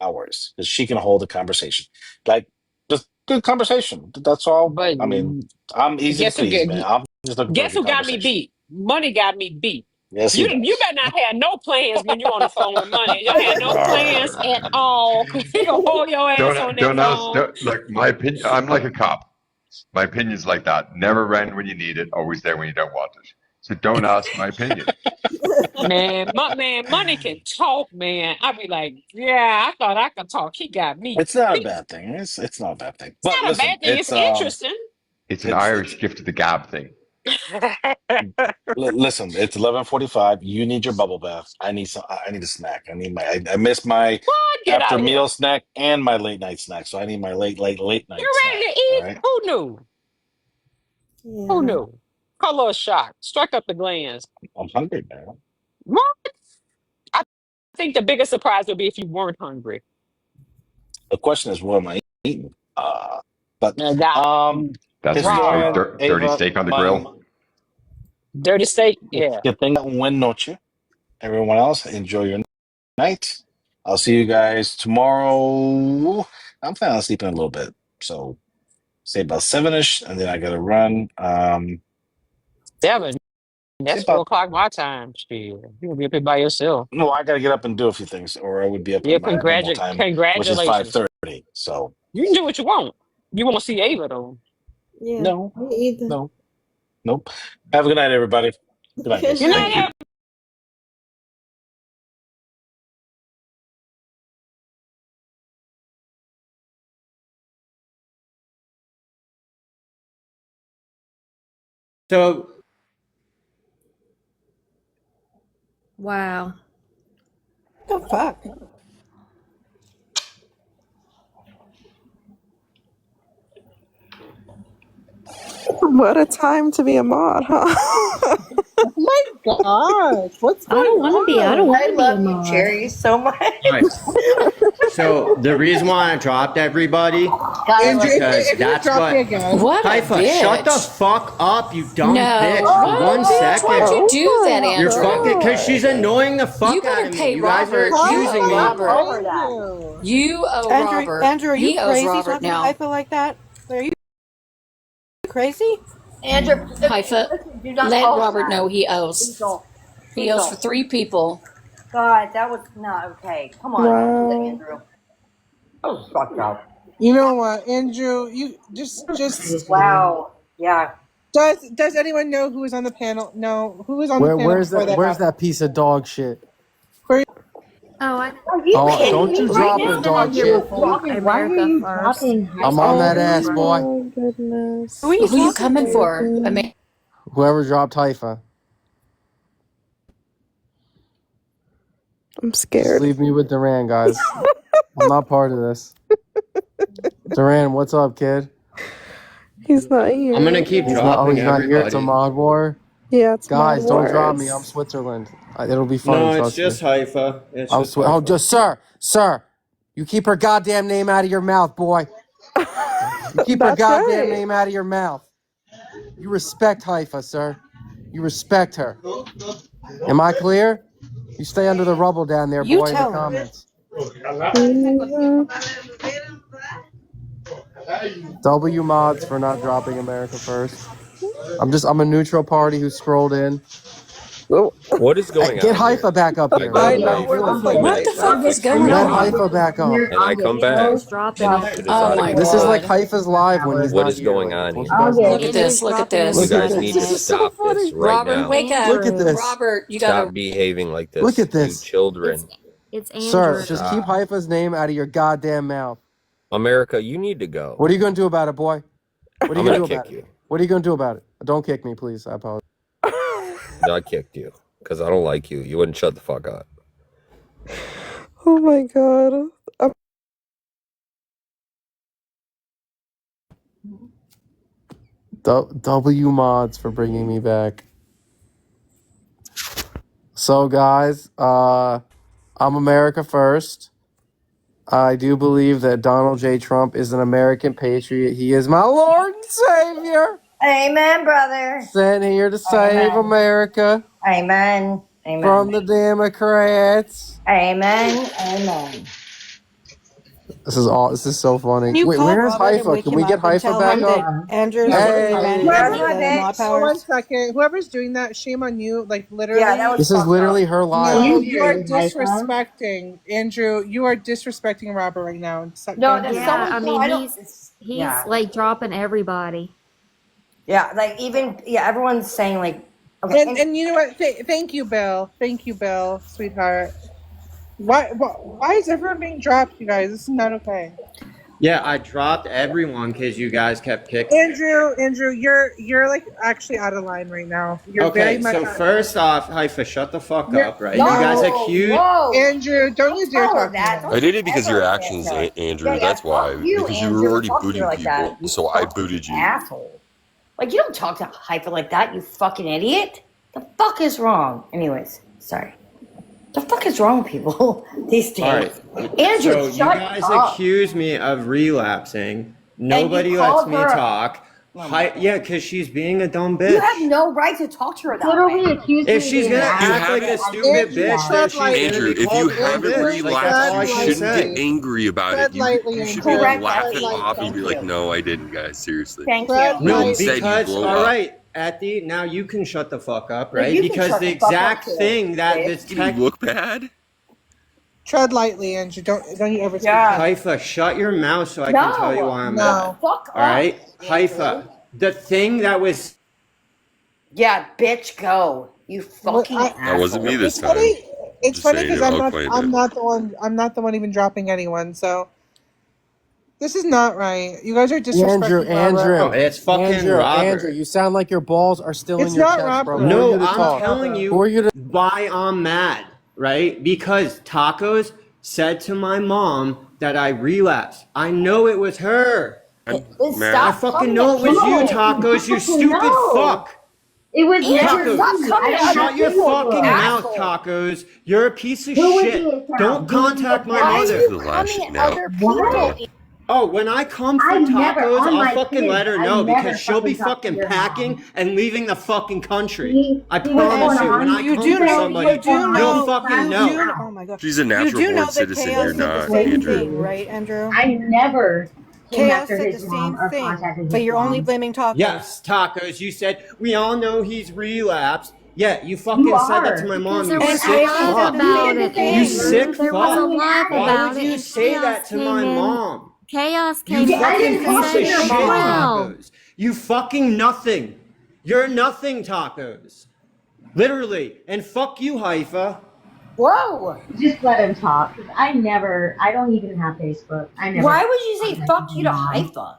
[SPEAKER 3] Hours. Because she can hold a conversation. Like, just good conversation. That's all.
[SPEAKER 2] But
[SPEAKER 3] I mean, I'm easy to
[SPEAKER 2] guess who
[SPEAKER 3] please,
[SPEAKER 2] get
[SPEAKER 3] man. I'm just looking for a
[SPEAKER 2] guess
[SPEAKER 3] good
[SPEAKER 2] who got me
[SPEAKER 3] conversation.
[SPEAKER 2] beat? Money got me beat.
[SPEAKER 3] Yes, he
[SPEAKER 2] You
[SPEAKER 3] does.
[SPEAKER 2] better not have no plans when you on the phone with money. You don't have no plans at all. He gonna hold your ass on that
[SPEAKER 5] Don't ask.
[SPEAKER 2] phone.
[SPEAKER 5] Don't, like my opinion. I'm like a cop. My opinion's like that. Never run when you need it. Always there when you don't want it. So don't ask my opinion.
[SPEAKER 2] Man, money can talk, man. I be like, yeah, I thought I could talk. He got me
[SPEAKER 3] It's not a
[SPEAKER 2] beat.
[SPEAKER 3] bad thing. It's not a bad thing.
[SPEAKER 2] It's
[SPEAKER 3] But
[SPEAKER 2] not a
[SPEAKER 3] listen,
[SPEAKER 2] bad thing. It's interesting.
[SPEAKER 5] It's an
[SPEAKER 3] it's
[SPEAKER 5] Irish gift of the gab thing.
[SPEAKER 3] listen, it's 11:45. You need your bubble bath. I need some. I need a snack. I missed my
[SPEAKER 2] What? Get
[SPEAKER 3] after
[SPEAKER 2] out of here.
[SPEAKER 3] meal snack and my late night snack. So I need my late
[SPEAKER 2] You
[SPEAKER 3] night snack.
[SPEAKER 2] ready to
[SPEAKER 3] All
[SPEAKER 2] eat?
[SPEAKER 3] right.
[SPEAKER 2] Who knew? Who
[SPEAKER 4] Yeah.
[SPEAKER 2] knew? Call her a shot. Strike up the glands.
[SPEAKER 3] I'm hungry, man.
[SPEAKER 2] What? I think the biggest surprise would be if you weren't hungry.
[SPEAKER 3] The question is, what am I eating? But
[SPEAKER 2] That
[SPEAKER 5] That's where you throw
[SPEAKER 3] historian
[SPEAKER 2] raw,
[SPEAKER 5] dirty
[SPEAKER 3] Ava,
[SPEAKER 5] steak on the
[SPEAKER 3] my
[SPEAKER 5] grill.
[SPEAKER 2] dirty steak. Yeah.
[SPEAKER 3] que tenga un buen noche. Everyone else, enjoy your night. I'll see you guys tomorrow. I'm planning on sleeping a little bit, so say about 7ish, and then I gotta run.
[SPEAKER 2] 7.
[SPEAKER 3] Say
[SPEAKER 2] That's 4
[SPEAKER 3] about
[SPEAKER 2] o'clock my time. Shit. You gonna be up here by yourself.
[SPEAKER 3] no, I gotta get up and do a few things, or I would be up at
[SPEAKER 2] Yeah,
[SPEAKER 3] my normal time, which is five
[SPEAKER 2] congratulations.
[SPEAKER 3] thirty. So
[SPEAKER 2] You can do what you want. You want to see Ava though.
[SPEAKER 4] Yeah.
[SPEAKER 3] no,
[SPEAKER 4] Me either.
[SPEAKER 3] no, nope. Have a good night, everybody. Good night,
[SPEAKER 4] Good
[SPEAKER 3] guys.
[SPEAKER 2] You
[SPEAKER 3] Thank you.
[SPEAKER 4] night.
[SPEAKER 2] know
[SPEAKER 9] So
[SPEAKER 8] Wow.
[SPEAKER 4] The fuck?
[SPEAKER 10] What a time to be a mod, huh?
[SPEAKER 6] Oh my gosh, what's
[SPEAKER 8] I
[SPEAKER 6] going
[SPEAKER 8] don't want to be. I don't
[SPEAKER 6] on?
[SPEAKER 8] want
[SPEAKER 11] I
[SPEAKER 8] to be a
[SPEAKER 11] love you,
[SPEAKER 8] mod.
[SPEAKER 11] Cherry, so much.
[SPEAKER 9] Alright. So the reason why I dropped everybody
[SPEAKER 11] God, I
[SPEAKER 9] is
[SPEAKER 11] love
[SPEAKER 6] Andrew,
[SPEAKER 11] you.
[SPEAKER 9] because
[SPEAKER 6] if you
[SPEAKER 9] that's
[SPEAKER 6] drop me
[SPEAKER 9] what.
[SPEAKER 6] again.
[SPEAKER 1] What a
[SPEAKER 9] Haifa, shut the
[SPEAKER 1] bitch.
[SPEAKER 9] fuck up, you dumb
[SPEAKER 1] No.
[SPEAKER 9] bitch.
[SPEAKER 1] What?
[SPEAKER 9] For 1
[SPEAKER 1] Bitch,
[SPEAKER 9] second.
[SPEAKER 1] why'd you
[SPEAKER 10] Oh
[SPEAKER 1] do that,
[SPEAKER 10] my
[SPEAKER 9] You're
[SPEAKER 1] Andrew?
[SPEAKER 9] fucking because she's
[SPEAKER 10] God.
[SPEAKER 9] annoying the fuck
[SPEAKER 1] You
[SPEAKER 9] out
[SPEAKER 1] better
[SPEAKER 9] of me.
[SPEAKER 1] pay
[SPEAKER 9] You guys are
[SPEAKER 1] Robert. You
[SPEAKER 9] accusing
[SPEAKER 1] owe
[SPEAKER 9] me.
[SPEAKER 1] Robert.
[SPEAKER 11] Over that.
[SPEAKER 6] Andrew.
[SPEAKER 1] You owe
[SPEAKER 10] Andrew,
[SPEAKER 1] Robert.
[SPEAKER 10] Andrew, are you
[SPEAKER 1] He owes
[SPEAKER 10] crazy
[SPEAKER 1] Robert
[SPEAKER 10] talking to
[SPEAKER 1] now.
[SPEAKER 10] Haifa like that? Are you crazy?
[SPEAKER 11] Andrew,
[SPEAKER 1] Haifa,
[SPEAKER 11] listen, do not
[SPEAKER 1] let
[SPEAKER 11] call him
[SPEAKER 1] Robert
[SPEAKER 11] that.
[SPEAKER 1] know he
[SPEAKER 11] Please
[SPEAKER 1] owes.
[SPEAKER 11] don't.
[SPEAKER 1] He
[SPEAKER 11] Please
[SPEAKER 1] owes for
[SPEAKER 11] don't.
[SPEAKER 1] 3 people.
[SPEAKER 11] God, that was not okay. Come on, don't do that,
[SPEAKER 10] Wow.
[SPEAKER 11] Andrew. Oh, fucked up.
[SPEAKER 6] You know what, Andrew? You just
[SPEAKER 11] Wow. Yeah.
[SPEAKER 6] does anyone know who was on the panel? No, who was on the panel before that
[SPEAKER 12] Where's
[SPEAKER 6] happened?
[SPEAKER 12] that piece of dog shit?
[SPEAKER 8] Oh, I
[SPEAKER 11] Are you
[SPEAKER 12] Oh,
[SPEAKER 11] kidding
[SPEAKER 12] don't
[SPEAKER 11] me
[SPEAKER 12] you
[SPEAKER 11] right
[SPEAKER 12] drop
[SPEAKER 11] now?
[SPEAKER 12] the
[SPEAKER 8] It's been on
[SPEAKER 12] dog
[SPEAKER 8] here
[SPEAKER 12] shit.
[SPEAKER 8] before.
[SPEAKER 11] Why are
[SPEAKER 8] America
[SPEAKER 11] you
[SPEAKER 8] first.
[SPEAKER 11] dropping high
[SPEAKER 12] I'm on
[SPEAKER 11] school?
[SPEAKER 12] that
[SPEAKER 10] Oh
[SPEAKER 12] ass, boy.
[SPEAKER 10] my goodness.
[SPEAKER 8] Who are you
[SPEAKER 1] Who you
[SPEAKER 8] talking
[SPEAKER 1] coming
[SPEAKER 8] to?
[SPEAKER 1] for?
[SPEAKER 10] Crazy.
[SPEAKER 12] Whoever dropped Haifa.
[SPEAKER 10] I'm scared.
[SPEAKER 12] Just leave me with Duran, guys. I'm not part of this. Duran, what's up, kid?
[SPEAKER 10] He's not here.
[SPEAKER 9] I'm gonna keep dropping
[SPEAKER 12] He's not here.
[SPEAKER 9] everybody.
[SPEAKER 12] It's a mod war.
[SPEAKER 10] Yeah, it's
[SPEAKER 12] Guys,
[SPEAKER 10] Mod
[SPEAKER 12] don't drop
[SPEAKER 10] Wars.
[SPEAKER 12] me. I'm Switzerland. It'll be funny.
[SPEAKER 9] No, it's
[SPEAKER 12] trust
[SPEAKER 9] just
[SPEAKER 12] me.
[SPEAKER 9] Haifa. It's just Haifa.
[SPEAKER 12] Oh, just sir. You keep her goddamn name out of your mouth, boy. You keep her goddamn name out of your mouth. You respect Haifa, sir. You respect her. Am I clear? You stay under the rubble down there, boy, in the comments. W mods for not dropping America first. I'm a neutral party who scrolled in.
[SPEAKER 13] What is going on?
[SPEAKER 12] Get Haifa back up here.
[SPEAKER 6] I know.
[SPEAKER 1] What the fuck is going
[SPEAKER 12] Let
[SPEAKER 1] on?
[SPEAKER 12] Haifa back up.
[SPEAKER 13] And I come back.
[SPEAKER 1] Oh my
[SPEAKER 12] This is like
[SPEAKER 1] god.
[SPEAKER 12] Haifa's live when he's
[SPEAKER 13] What
[SPEAKER 12] not
[SPEAKER 13] is
[SPEAKER 12] here.
[SPEAKER 13] going on here?
[SPEAKER 1] Look at this. Look at this.
[SPEAKER 13] You guys need to stop this right
[SPEAKER 1] Robert,
[SPEAKER 13] now.
[SPEAKER 1] wake up.
[SPEAKER 12] Look at this.
[SPEAKER 1] Robert, you gotta
[SPEAKER 13] Stop behaving like this.
[SPEAKER 12] Look at this.
[SPEAKER 13] You children.
[SPEAKER 14] It's Andrew.
[SPEAKER 12] Sir, just keep Haifa's name out of your goddamn mouth.
[SPEAKER 13] America, you need to go.
[SPEAKER 12] What are you going to do about it, boy? What are you
[SPEAKER 13] I'm
[SPEAKER 12] going to
[SPEAKER 13] gonna
[SPEAKER 12] do about
[SPEAKER 13] kick
[SPEAKER 12] it?
[SPEAKER 13] you.
[SPEAKER 12] What are you going to do about it? Don't kick me, please. I apologize.
[SPEAKER 13] I kicked you because I don't like you. You wouldn't shut the fuck up.
[SPEAKER 10] Oh my god.
[SPEAKER 12] W mods for bringing me back. So, guys, I'm America first. I do believe that Donald J. Trump is an American patriot. He is my Lord and Savior.
[SPEAKER 11] Amen, brother.
[SPEAKER 12] Sent here to save America.
[SPEAKER 11] Amen. Amen.
[SPEAKER 12] From the Democrats.
[SPEAKER 11] Amen. Amen.
[SPEAKER 12] This is so funny.
[SPEAKER 4] You
[SPEAKER 12] Wait,
[SPEAKER 4] call
[SPEAKER 12] where's
[SPEAKER 4] Robert and
[SPEAKER 12] Haifa?
[SPEAKER 4] wake
[SPEAKER 12] Can
[SPEAKER 4] him
[SPEAKER 12] we
[SPEAKER 4] up
[SPEAKER 12] get
[SPEAKER 4] and
[SPEAKER 12] Haifa
[SPEAKER 4] tell
[SPEAKER 12] back
[SPEAKER 4] him
[SPEAKER 12] up?
[SPEAKER 4] that Andrew's
[SPEAKER 12] Hey.
[SPEAKER 4] managing
[SPEAKER 11] Where's
[SPEAKER 4] the
[SPEAKER 11] my
[SPEAKER 4] mod
[SPEAKER 11] bitch?
[SPEAKER 4] powers?
[SPEAKER 6] 1 second. Whoever's doing that, shame on you. Like literally.
[SPEAKER 11] Yeah, that was
[SPEAKER 12] This is
[SPEAKER 11] fucked
[SPEAKER 12] literally
[SPEAKER 11] up.
[SPEAKER 12] her live.
[SPEAKER 6] No,
[SPEAKER 11] You
[SPEAKER 6] you are
[SPEAKER 11] did, Haifa.
[SPEAKER 6] disrespecting Andrew. You are disrespecting Robert right now.
[SPEAKER 11] No,
[SPEAKER 6] Don't do
[SPEAKER 11] that's
[SPEAKER 6] that.
[SPEAKER 14] Yeah,
[SPEAKER 11] someone.
[SPEAKER 14] I
[SPEAKER 11] No,
[SPEAKER 14] mean,
[SPEAKER 11] I don't.
[SPEAKER 14] he's
[SPEAKER 11] Yeah.
[SPEAKER 14] like dropping everybody.
[SPEAKER 11] Yeah, like even everyone's saying like. Okay,
[SPEAKER 6] And you know what? Thank you, Bill. Thank you, Bill, sweetheart. Why is everyone being dropped, you guys? This is not okay.
[SPEAKER 9] Yeah, I dropped everyone because you guys kept kicking.
[SPEAKER 6] Andrew, you're like actually out of line right now. You're very
[SPEAKER 9] Okay,
[SPEAKER 6] much
[SPEAKER 9] so
[SPEAKER 6] out.
[SPEAKER 9] first off, Haifa, shut the fuck up, right?
[SPEAKER 11] No,
[SPEAKER 9] You guys accuse.
[SPEAKER 11] whoa.
[SPEAKER 6] Andrew, don't you dare
[SPEAKER 11] tell her
[SPEAKER 6] talk to
[SPEAKER 11] that.
[SPEAKER 6] me.
[SPEAKER 11] Don't
[SPEAKER 15] I did it because of your
[SPEAKER 11] ever
[SPEAKER 15] actions,
[SPEAKER 11] tell her.
[SPEAKER 15] Andrew.
[SPEAKER 11] Yeah,
[SPEAKER 15] That's why.
[SPEAKER 11] fuck you,
[SPEAKER 15] Because you
[SPEAKER 11] Andrew,
[SPEAKER 15] were already
[SPEAKER 11] for talking to her
[SPEAKER 15] booting
[SPEAKER 11] like
[SPEAKER 15] people,
[SPEAKER 11] that. You
[SPEAKER 15] so I
[SPEAKER 11] fucking
[SPEAKER 15] booted you.
[SPEAKER 11] asshole. Like you don't talk to Haifa like that, you fucking idiot. The fuck is wrong? Anyways, sorry. The fuck is wrong with people these days?
[SPEAKER 9] All right.
[SPEAKER 11] Andrew,
[SPEAKER 9] So you
[SPEAKER 11] shut
[SPEAKER 9] guys
[SPEAKER 11] up.
[SPEAKER 9] accuse me of relapsing. Nobody
[SPEAKER 11] you
[SPEAKER 9] lets
[SPEAKER 11] called
[SPEAKER 9] me
[SPEAKER 11] her a-
[SPEAKER 9] talk. Yeah, because she's being a dumb bitch.
[SPEAKER 11] You have no right to talk to her that way.
[SPEAKER 9] If she's gonna act like a stupid
[SPEAKER 6] Andrew,
[SPEAKER 9] bitch, then
[SPEAKER 6] tread
[SPEAKER 9] she's
[SPEAKER 6] lightly.
[SPEAKER 9] gonna
[SPEAKER 15] Andrew,
[SPEAKER 9] be
[SPEAKER 15] if
[SPEAKER 9] called
[SPEAKER 15] you
[SPEAKER 9] a dumb
[SPEAKER 15] haven't
[SPEAKER 9] bitch. Like that's all I
[SPEAKER 15] relapsed, you
[SPEAKER 9] can
[SPEAKER 15] shouldn't
[SPEAKER 9] say.
[SPEAKER 15] get angry about
[SPEAKER 6] Tread
[SPEAKER 15] it.
[SPEAKER 6] lightly,
[SPEAKER 15] You should
[SPEAKER 6] Andrew.
[SPEAKER 15] be
[SPEAKER 11] Correct,
[SPEAKER 15] laugh it
[SPEAKER 11] tread lightly.
[SPEAKER 15] off and be
[SPEAKER 11] Thank
[SPEAKER 15] like,
[SPEAKER 11] you.
[SPEAKER 15] no, I didn't, guys. Seriously.
[SPEAKER 11] Thank
[SPEAKER 6] Tread
[SPEAKER 11] you.
[SPEAKER 9] No,
[SPEAKER 6] lightly.
[SPEAKER 15] Instead, you
[SPEAKER 9] because
[SPEAKER 15] blow
[SPEAKER 9] all
[SPEAKER 15] up.
[SPEAKER 9] right, Etty, now you can shut the fuck up,
[SPEAKER 11] Yeah,
[SPEAKER 9] right?
[SPEAKER 11] you can
[SPEAKER 9] Because
[SPEAKER 11] shut
[SPEAKER 9] the
[SPEAKER 11] the fuck up,
[SPEAKER 9] exact
[SPEAKER 11] too,
[SPEAKER 9] thing that
[SPEAKER 11] bitch.
[SPEAKER 9] this
[SPEAKER 15] Did you
[SPEAKER 9] tech
[SPEAKER 15] look bad?
[SPEAKER 6] Tread lightly, Andrew. Don't you ever speak.
[SPEAKER 11] Yeah.
[SPEAKER 9] Haifa, shut your mouth so I can tell you why I'm mad.
[SPEAKER 11] Fuck
[SPEAKER 9] All right,
[SPEAKER 11] up,
[SPEAKER 9] Haifa,
[SPEAKER 11] Andrew.
[SPEAKER 9] the thing that was
[SPEAKER 11] Yeah, bitch, go. You fucking
[SPEAKER 6] I-
[SPEAKER 11] asshole.
[SPEAKER 15] That wasn't me this
[SPEAKER 6] It's
[SPEAKER 15] time.
[SPEAKER 6] funny. It's
[SPEAKER 15] Just
[SPEAKER 6] funny
[SPEAKER 15] saying
[SPEAKER 6] because
[SPEAKER 15] it, I'll claim
[SPEAKER 6] I'm
[SPEAKER 15] it.
[SPEAKER 6] not the one. I'm not the one even dropping anyone. So this is not right. You guys are disrespecting
[SPEAKER 12] Andrew.
[SPEAKER 6] Robert.
[SPEAKER 9] it's fucking Robert.
[SPEAKER 12] Andrew, you sound like your balls are still
[SPEAKER 6] It's
[SPEAKER 12] in your
[SPEAKER 6] not
[SPEAKER 12] chest, bro.
[SPEAKER 6] Robert.
[SPEAKER 12] Who are
[SPEAKER 9] No,
[SPEAKER 12] you to
[SPEAKER 9] I'm
[SPEAKER 12] talk?
[SPEAKER 9] telling
[SPEAKER 12] Who
[SPEAKER 9] you
[SPEAKER 12] are you to?
[SPEAKER 9] why I'm mad, right? Because Tacos said to my mom that I relapsed. I know it was her.
[SPEAKER 15] I'm
[SPEAKER 11] Stop
[SPEAKER 15] mad.
[SPEAKER 9] I fucking know it was you, Tacos, you stupid fuck.
[SPEAKER 14] It was
[SPEAKER 11] Andrew, stop
[SPEAKER 9] Tacos,
[SPEAKER 11] coming out
[SPEAKER 9] shut
[SPEAKER 11] of
[SPEAKER 9] your
[SPEAKER 11] people,
[SPEAKER 9] fucking mouth,
[SPEAKER 11] asshole.
[SPEAKER 9] Tacos. You're a piece of shit. Don't contact my
[SPEAKER 11] Why are
[SPEAKER 9] mother.
[SPEAKER 11] you
[SPEAKER 15] Lash
[SPEAKER 11] coming
[SPEAKER 15] it
[SPEAKER 11] at
[SPEAKER 15] now.
[SPEAKER 11] other people?
[SPEAKER 9] Oh, when I come for tacos, I'll fucking let her know because she'll be fucking packing and leaving the fucking country. I promise you, when I
[SPEAKER 4] You
[SPEAKER 9] come
[SPEAKER 4] do
[SPEAKER 9] for
[SPEAKER 4] know.
[SPEAKER 9] somebody,
[SPEAKER 4] You do know.
[SPEAKER 9] you'll fucking know.
[SPEAKER 4] Oh my god.
[SPEAKER 15] She's a
[SPEAKER 4] You
[SPEAKER 15] natural
[SPEAKER 4] do know
[SPEAKER 15] born
[SPEAKER 4] that
[SPEAKER 15] citizen.
[SPEAKER 4] Chaos
[SPEAKER 15] You're
[SPEAKER 4] said the
[SPEAKER 15] not,
[SPEAKER 4] same
[SPEAKER 15] Andrew.
[SPEAKER 4] thing, right, Andrew?
[SPEAKER 14] I never came
[SPEAKER 4] Chaos
[SPEAKER 14] after
[SPEAKER 4] said the
[SPEAKER 14] his
[SPEAKER 4] same
[SPEAKER 14] mom or
[SPEAKER 4] thing,
[SPEAKER 14] contacted his
[SPEAKER 4] but you're only
[SPEAKER 14] mom.
[SPEAKER 4] blaming tacos.
[SPEAKER 9] Yes, Tacos, you said, we all know he's relapsed. Yeah, you fucking
[SPEAKER 14] You
[SPEAKER 9] said that
[SPEAKER 14] are.
[SPEAKER 9] to my mom,
[SPEAKER 14] Because
[SPEAKER 9] you
[SPEAKER 14] there was
[SPEAKER 9] sick
[SPEAKER 14] a lot
[SPEAKER 9] fuck.
[SPEAKER 14] about it,
[SPEAKER 9] You
[SPEAKER 14] Andrew.
[SPEAKER 9] sick
[SPEAKER 14] There was a
[SPEAKER 9] fuck.
[SPEAKER 14] lot
[SPEAKER 9] Why
[SPEAKER 14] about
[SPEAKER 9] would
[SPEAKER 14] it,
[SPEAKER 9] you
[SPEAKER 14] and
[SPEAKER 9] say
[SPEAKER 14] Chaos
[SPEAKER 9] that to
[SPEAKER 14] came
[SPEAKER 9] my
[SPEAKER 14] in.
[SPEAKER 9] mom?
[SPEAKER 14] Chaos
[SPEAKER 9] You
[SPEAKER 14] came in
[SPEAKER 9] fucking
[SPEAKER 14] and
[SPEAKER 9] piece of
[SPEAKER 14] said
[SPEAKER 9] shit,
[SPEAKER 14] as well.
[SPEAKER 9] Tacos. You fucking nothing. You're nothing, Tacos. Literally. And fuck you, Haifa.
[SPEAKER 11] Whoa.
[SPEAKER 14] Just let him talk. 'Cause I don't even have Facebook. I never.
[SPEAKER 11] Why would you say fuck you to Haifa?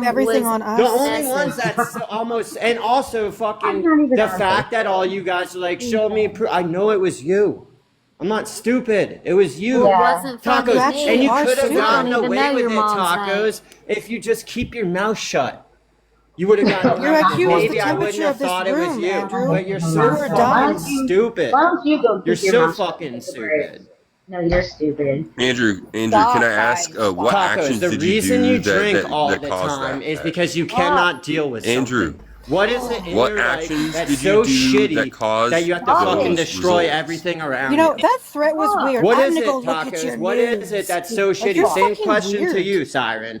[SPEAKER 16] blame everything on us.
[SPEAKER 9] The only ones that's almost, and also fucking the fact that all you guys are like, show me proof. I know it was you. I'm not stupid. It was you.
[SPEAKER 17] Well, it wasn't from
[SPEAKER 9] Tacos.
[SPEAKER 17] me.
[SPEAKER 9] And you
[SPEAKER 16] are
[SPEAKER 9] could have
[SPEAKER 16] stupid.
[SPEAKER 9] gotten
[SPEAKER 17] You don't even
[SPEAKER 9] away
[SPEAKER 17] know
[SPEAKER 9] with
[SPEAKER 17] your
[SPEAKER 9] it,
[SPEAKER 17] mom's
[SPEAKER 9] Tacos, if you just keep your mouth shut. You would have gotten
[SPEAKER 16] Your
[SPEAKER 9] away with
[SPEAKER 16] IQ
[SPEAKER 9] it.
[SPEAKER 16] is the
[SPEAKER 9] Maybe I wouldn't
[SPEAKER 16] temperature
[SPEAKER 9] have
[SPEAKER 16] of this
[SPEAKER 9] thought it was
[SPEAKER 16] room,
[SPEAKER 9] you.
[SPEAKER 16] Andrew.
[SPEAKER 9] But you're so
[SPEAKER 16] You're dumb.
[SPEAKER 9] fucking stupid.
[SPEAKER 14] Why don't you go
[SPEAKER 9] You're
[SPEAKER 14] keep your
[SPEAKER 9] so
[SPEAKER 14] mouth shut?
[SPEAKER 9] fucking stupid.
[SPEAKER 14] No, you're stupid.
[SPEAKER 15] Andrew,
[SPEAKER 11] Stop,
[SPEAKER 15] can I ask
[SPEAKER 11] guys.
[SPEAKER 15] what
[SPEAKER 9] Tacos,
[SPEAKER 15] actions
[SPEAKER 9] the
[SPEAKER 15] did you
[SPEAKER 9] reason
[SPEAKER 15] do
[SPEAKER 9] you drink
[SPEAKER 15] that
[SPEAKER 9] all
[SPEAKER 15] that
[SPEAKER 9] the
[SPEAKER 15] caused
[SPEAKER 9] time
[SPEAKER 15] that?
[SPEAKER 9] is because you cannot deal with
[SPEAKER 15] Andrew,
[SPEAKER 9] something. What is it in
[SPEAKER 15] what
[SPEAKER 9] your life
[SPEAKER 15] actions
[SPEAKER 9] that's
[SPEAKER 15] did
[SPEAKER 9] so
[SPEAKER 15] you do
[SPEAKER 9] shitty
[SPEAKER 15] that caused
[SPEAKER 9] that you have to
[SPEAKER 11] Stop
[SPEAKER 9] fucking
[SPEAKER 11] it.
[SPEAKER 15] those
[SPEAKER 9] destroy
[SPEAKER 15] results?
[SPEAKER 9] everything around
[SPEAKER 16] You know, that threat was weird.
[SPEAKER 9] What
[SPEAKER 16] I'm
[SPEAKER 9] is
[SPEAKER 16] gonna
[SPEAKER 9] it,
[SPEAKER 16] go look at your
[SPEAKER 9] Tacos? What
[SPEAKER 16] news.
[SPEAKER 9] is it that's so
[SPEAKER 16] Like,
[SPEAKER 9] shitty?
[SPEAKER 16] you're
[SPEAKER 9] Same
[SPEAKER 16] fucking
[SPEAKER 9] question to
[SPEAKER 16] weird.
[SPEAKER 9] you, Siren.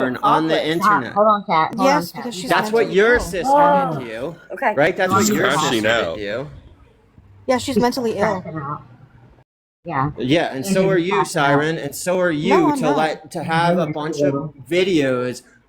[SPEAKER 9] on the internet.
[SPEAKER 14] Hold on, Kat. Hold
[SPEAKER 16] Yes,
[SPEAKER 14] on, Kat.
[SPEAKER 16] because she's
[SPEAKER 9] That's what
[SPEAKER 16] mentally
[SPEAKER 9] your
[SPEAKER 16] ill.
[SPEAKER 9] sister did to you.
[SPEAKER 11] Okay.
[SPEAKER 9] Right? That's what
[SPEAKER 15] She's
[SPEAKER 9] your
[SPEAKER 15] crashing
[SPEAKER 9] sister
[SPEAKER 15] out.
[SPEAKER 9] did to you.
[SPEAKER 16] Yeah, she's mentally ill.
[SPEAKER 14] Yeah.
[SPEAKER 9] Yeah, and so are you, Siren, and so are you
[SPEAKER 16] No, I'm not.
[SPEAKER 9] to have a bunch of videos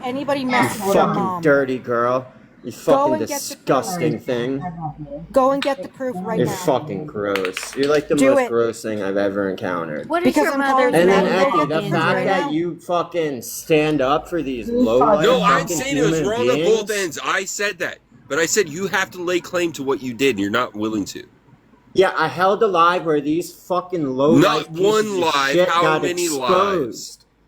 [SPEAKER 16] let anybody
[SPEAKER 9] You
[SPEAKER 16] message your
[SPEAKER 9] fucking
[SPEAKER 16] mom.
[SPEAKER 9] dirty girl. You
[SPEAKER 16] Go
[SPEAKER 9] fucking
[SPEAKER 16] and get the proof.
[SPEAKER 9] disgusting thing.
[SPEAKER 16] Go and get the proof right
[SPEAKER 9] You're
[SPEAKER 16] now.
[SPEAKER 9] fucking gross. You're like the
[SPEAKER 16] Do
[SPEAKER 9] most
[SPEAKER 16] it.
[SPEAKER 9] gross thing I've ever encountered.
[SPEAKER 17] What is
[SPEAKER 16] Because
[SPEAKER 17] your
[SPEAKER 16] I'm
[SPEAKER 17] mother's
[SPEAKER 16] calling
[SPEAKER 9] And then
[SPEAKER 16] you
[SPEAKER 17] name?
[SPEAKER 16] out. Go
[SPEAKER 9] Eddie,
[SPEAKER 16] get
[SPEAKER 9] the
[SPEAKER 16] the proof
[SPEAKER 9] fact
[SPEAKER 16] right
[SPEAKER 9] that
[SPEAKER 16] now.
[SPEAKER 9] you fucking stand up for these low-life
[SPEAKER 15] No, I'm
[SPEAKER 9] fucking
[SPEAKER 15] saying it was
[SPEAKER 9] human
[SPEAKER 15] wrong on both
[SPEAKER 9] beings.
[SPEAKER 15] ends. I said that. But I said you have to lay claim to what you did, and you're not willing to.
[SPEAKER 9] Yeah, I held a live where these fucking low-life
[SPEAKER 15] Not
[SPEAKER 9] pieces
[SPEAKER 15] one
[SPEAKER 9] of
[SPEAKER 15] live.
[SPEAKER 9] shit
[SPEAKER 15] How
[SPEAKER 9] got
[SPEAKER 15] many lives?
[SPEAKER 9] exposed.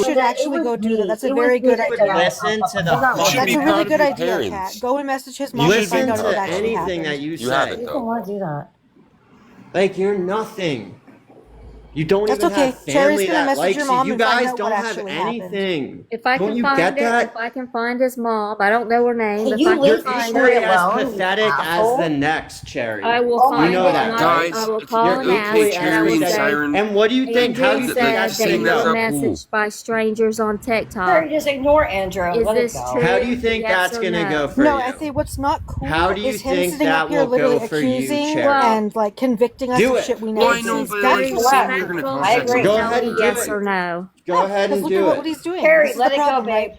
[SPEAKER 16] you should actually go do that. That's a very good idea.
[SPEAKER 9] Listen to the
[SPEAKER 16] That's
[SPEAKER 9] fucking.
[SPEAKER 16] a really good idea, Kat. Go and message his mom and
[SPEAKER 9] Listen
[SPEAKER 16] find out
[SPEAKER 9] to
[SPEAKER 16] what actually
[SPEAKER 9] anything
[SPEAKER 16] happened.
[SPEAKER 9] that you
[SPEAKER 15] You
[SPEAKER 9] say.
[SPEAKER 15] haven't
[SPEAKER 14] You
[SPEAKER 15] though.
[SPEAKER 14] don't want to do that.
[SPEAKER 9] Like you're nothing. You don't
[SPEAKER 16] That's
[SPEAKER 9] even
[SPEAKER 16] okay.
[SPEAKER 9] have
[SPEAKER 16] Cherry's
[SPEAKER 9] family
[SPEAKER 16] gonna
[SPEAKER 9] that
[SPEAKER 16] message
[SPEAKER 9] likes
[SPEAKER 16] your
[SPEAKER 9] you.
[SPEAKER 16] mom
[SPEAKER 9] You
[SPEAKER 16] and find
[SPEAKER 9] guys
[SPEAKER 16] out
[SPEAKER 9] don't
[SPEAKER 16] what
[SPEAKER 9] have
[SPEAKER 16] actually happened.
[SPEAKER 9] anything.
[SPEAKER 17] If I
[SPEAKER 9] Don't
[SPEAKER 17] can
[SPEAKER 9] you
[SPEAKER 17] find
[SPEAKER 9] get
[SPEAKER 17] it,
[SPEAKER 9] that?
[SPEAKER 17] if I can find his mom, I don't know her name.
[SPEAKER 14] Hey,
[SPEAKER 17] If
[SPEAKER 14] you
[SPEAKER 17] I can
[SPEAKER 14] live
[SPEAKER 17] find
[SPEAKER 9] Equally
[SPEAKER 14] here
[SPEAKER 17] her,
[SPEAKER 9] as
[SPEAKER 14] alone, you
[SPEAKER 9] pathetic as
[SPEAKER 14] asshole.
[SPEAKER 9] the next, Cherry.
[SPEAKER 17] I will
[SPEAKER 14] Oh
[SPEAKER 17] find
[SPEAKER 14] my
[SPEAKER 9] You know
[SPEAKER 17] him.
[SPEAKER 9] that,
[SPEAKER 17] And
[SPEAKER 9] right?
[SPEAKER 17] I
[SPEAKER 15] Guys,
[SPEAKER 17] will call
[SPEAKER 9] You're
[SPEAKER 17] and ask,
[SPEAKER 9] equally
[SPEAKER 17] and I
[SPEAKER 15] Cherry
[SPEAKER 17] will
[SPEAKER 15] and
[SPEAKER 9] as
[SPEAKER 17] say,
[SPEAKER 15] Siren.
[SPEAKER 9] And what do you think? How do
[SPEAKER 17] Andrew
[SPEAKER 9] you think
[SPEAKER 17] said
[SPEAKER 9] that's
[SPEAKER 17] that
[SPEAKER 9] gonna
[SPEAKER 17] you
[SPEAKER 15] Seeing as
[SPEAKER 17] were
[SPEAKER 9] go?
[SPEAKER 15] how cool.
[SPEAKER 17] messaged by strangers on TikTok.
[SPEAKER 14] Cherry, just ignore Andrew.
[SPEAKER 17] Is
[SPEAKER 14] Let it
[SPEAKER 17] this
[SPEAKER 14] go.
[SPEAKER 17] true?
[SPEAKER 9] How do you think
[SPEAKER 17] Yes
[SPEAKER 9] that's
[SPEAKER 17] or
[SPEAKER 9] gonna
[SPEAKER 17] no?
[SPEAKER 9] go for
[SPEAKER 16] No,
[SPEAKER 9] you?
[SPEAKER 16] I think what's not cool
[SPEAKER 9] How do you
[SPEAKER 16] is him
[SPEAKER 9] think
[SPEAKER 16] sitting up
[SPEAKER 9] that
[SPEAKER 16] here
[SPEAKER 9] will
[SPEAKER 16] literally
[SPEAKER 9] go for you,
[SPEAKER 16] accusing
[SPEAKER 9] Cherry?
[SPEAKER 16] and like convicting us
[SPEAKER 9] Do
[SPEAKER 16] of
[SPEAKER 9] it.
[SPEAKER 16] shit we
[SPEAKER 15] Well,
[SPEAKER 16] never
[SPEAKER 15] I know,
[SPEAKER 16] did.
[SPEAKER 15] but
[SPEAKER 16] That's
[SPEAKER 15] like
[SPEAKER 14] Correct.
[SPEAKER 15] saying you're gonna
[SPEAKER 17] Respectful,
[SPEAKER 15] cause
[SPEAKER 14] I
[SPEAKER 15] that
[SPEAKER 14] agree.
[SPEAKER 9] Go
[SPEAKER 15] trouble.
[SPEAKER 9] ahead
[SPEAKER 17] tell me
[SPEAKER 9] and do
[SPEAKER 17] yes
[SPEAKER 9] it.
[SPEAKER 17] or no.
[SPEAKER 9] Go ahead
[SPEAKER 16] Because
[SPEAKER 9] and
[SPEAKER 16] look at
[SPEAKER 9] do
[SPEAKER 16] what
[SPEAKER 9] it.
[SPEAKER 16] he's doing.
[SPEAKER 14] Cherry,
[SPEAKER 16] This is
[SPEAKER 14] let
[SPEAKER 16] the
[SPEAKER 14] it go,
[SPEAKER 16] problem,
[SPEAKER 14] babe.
[SPEAKER 16] right?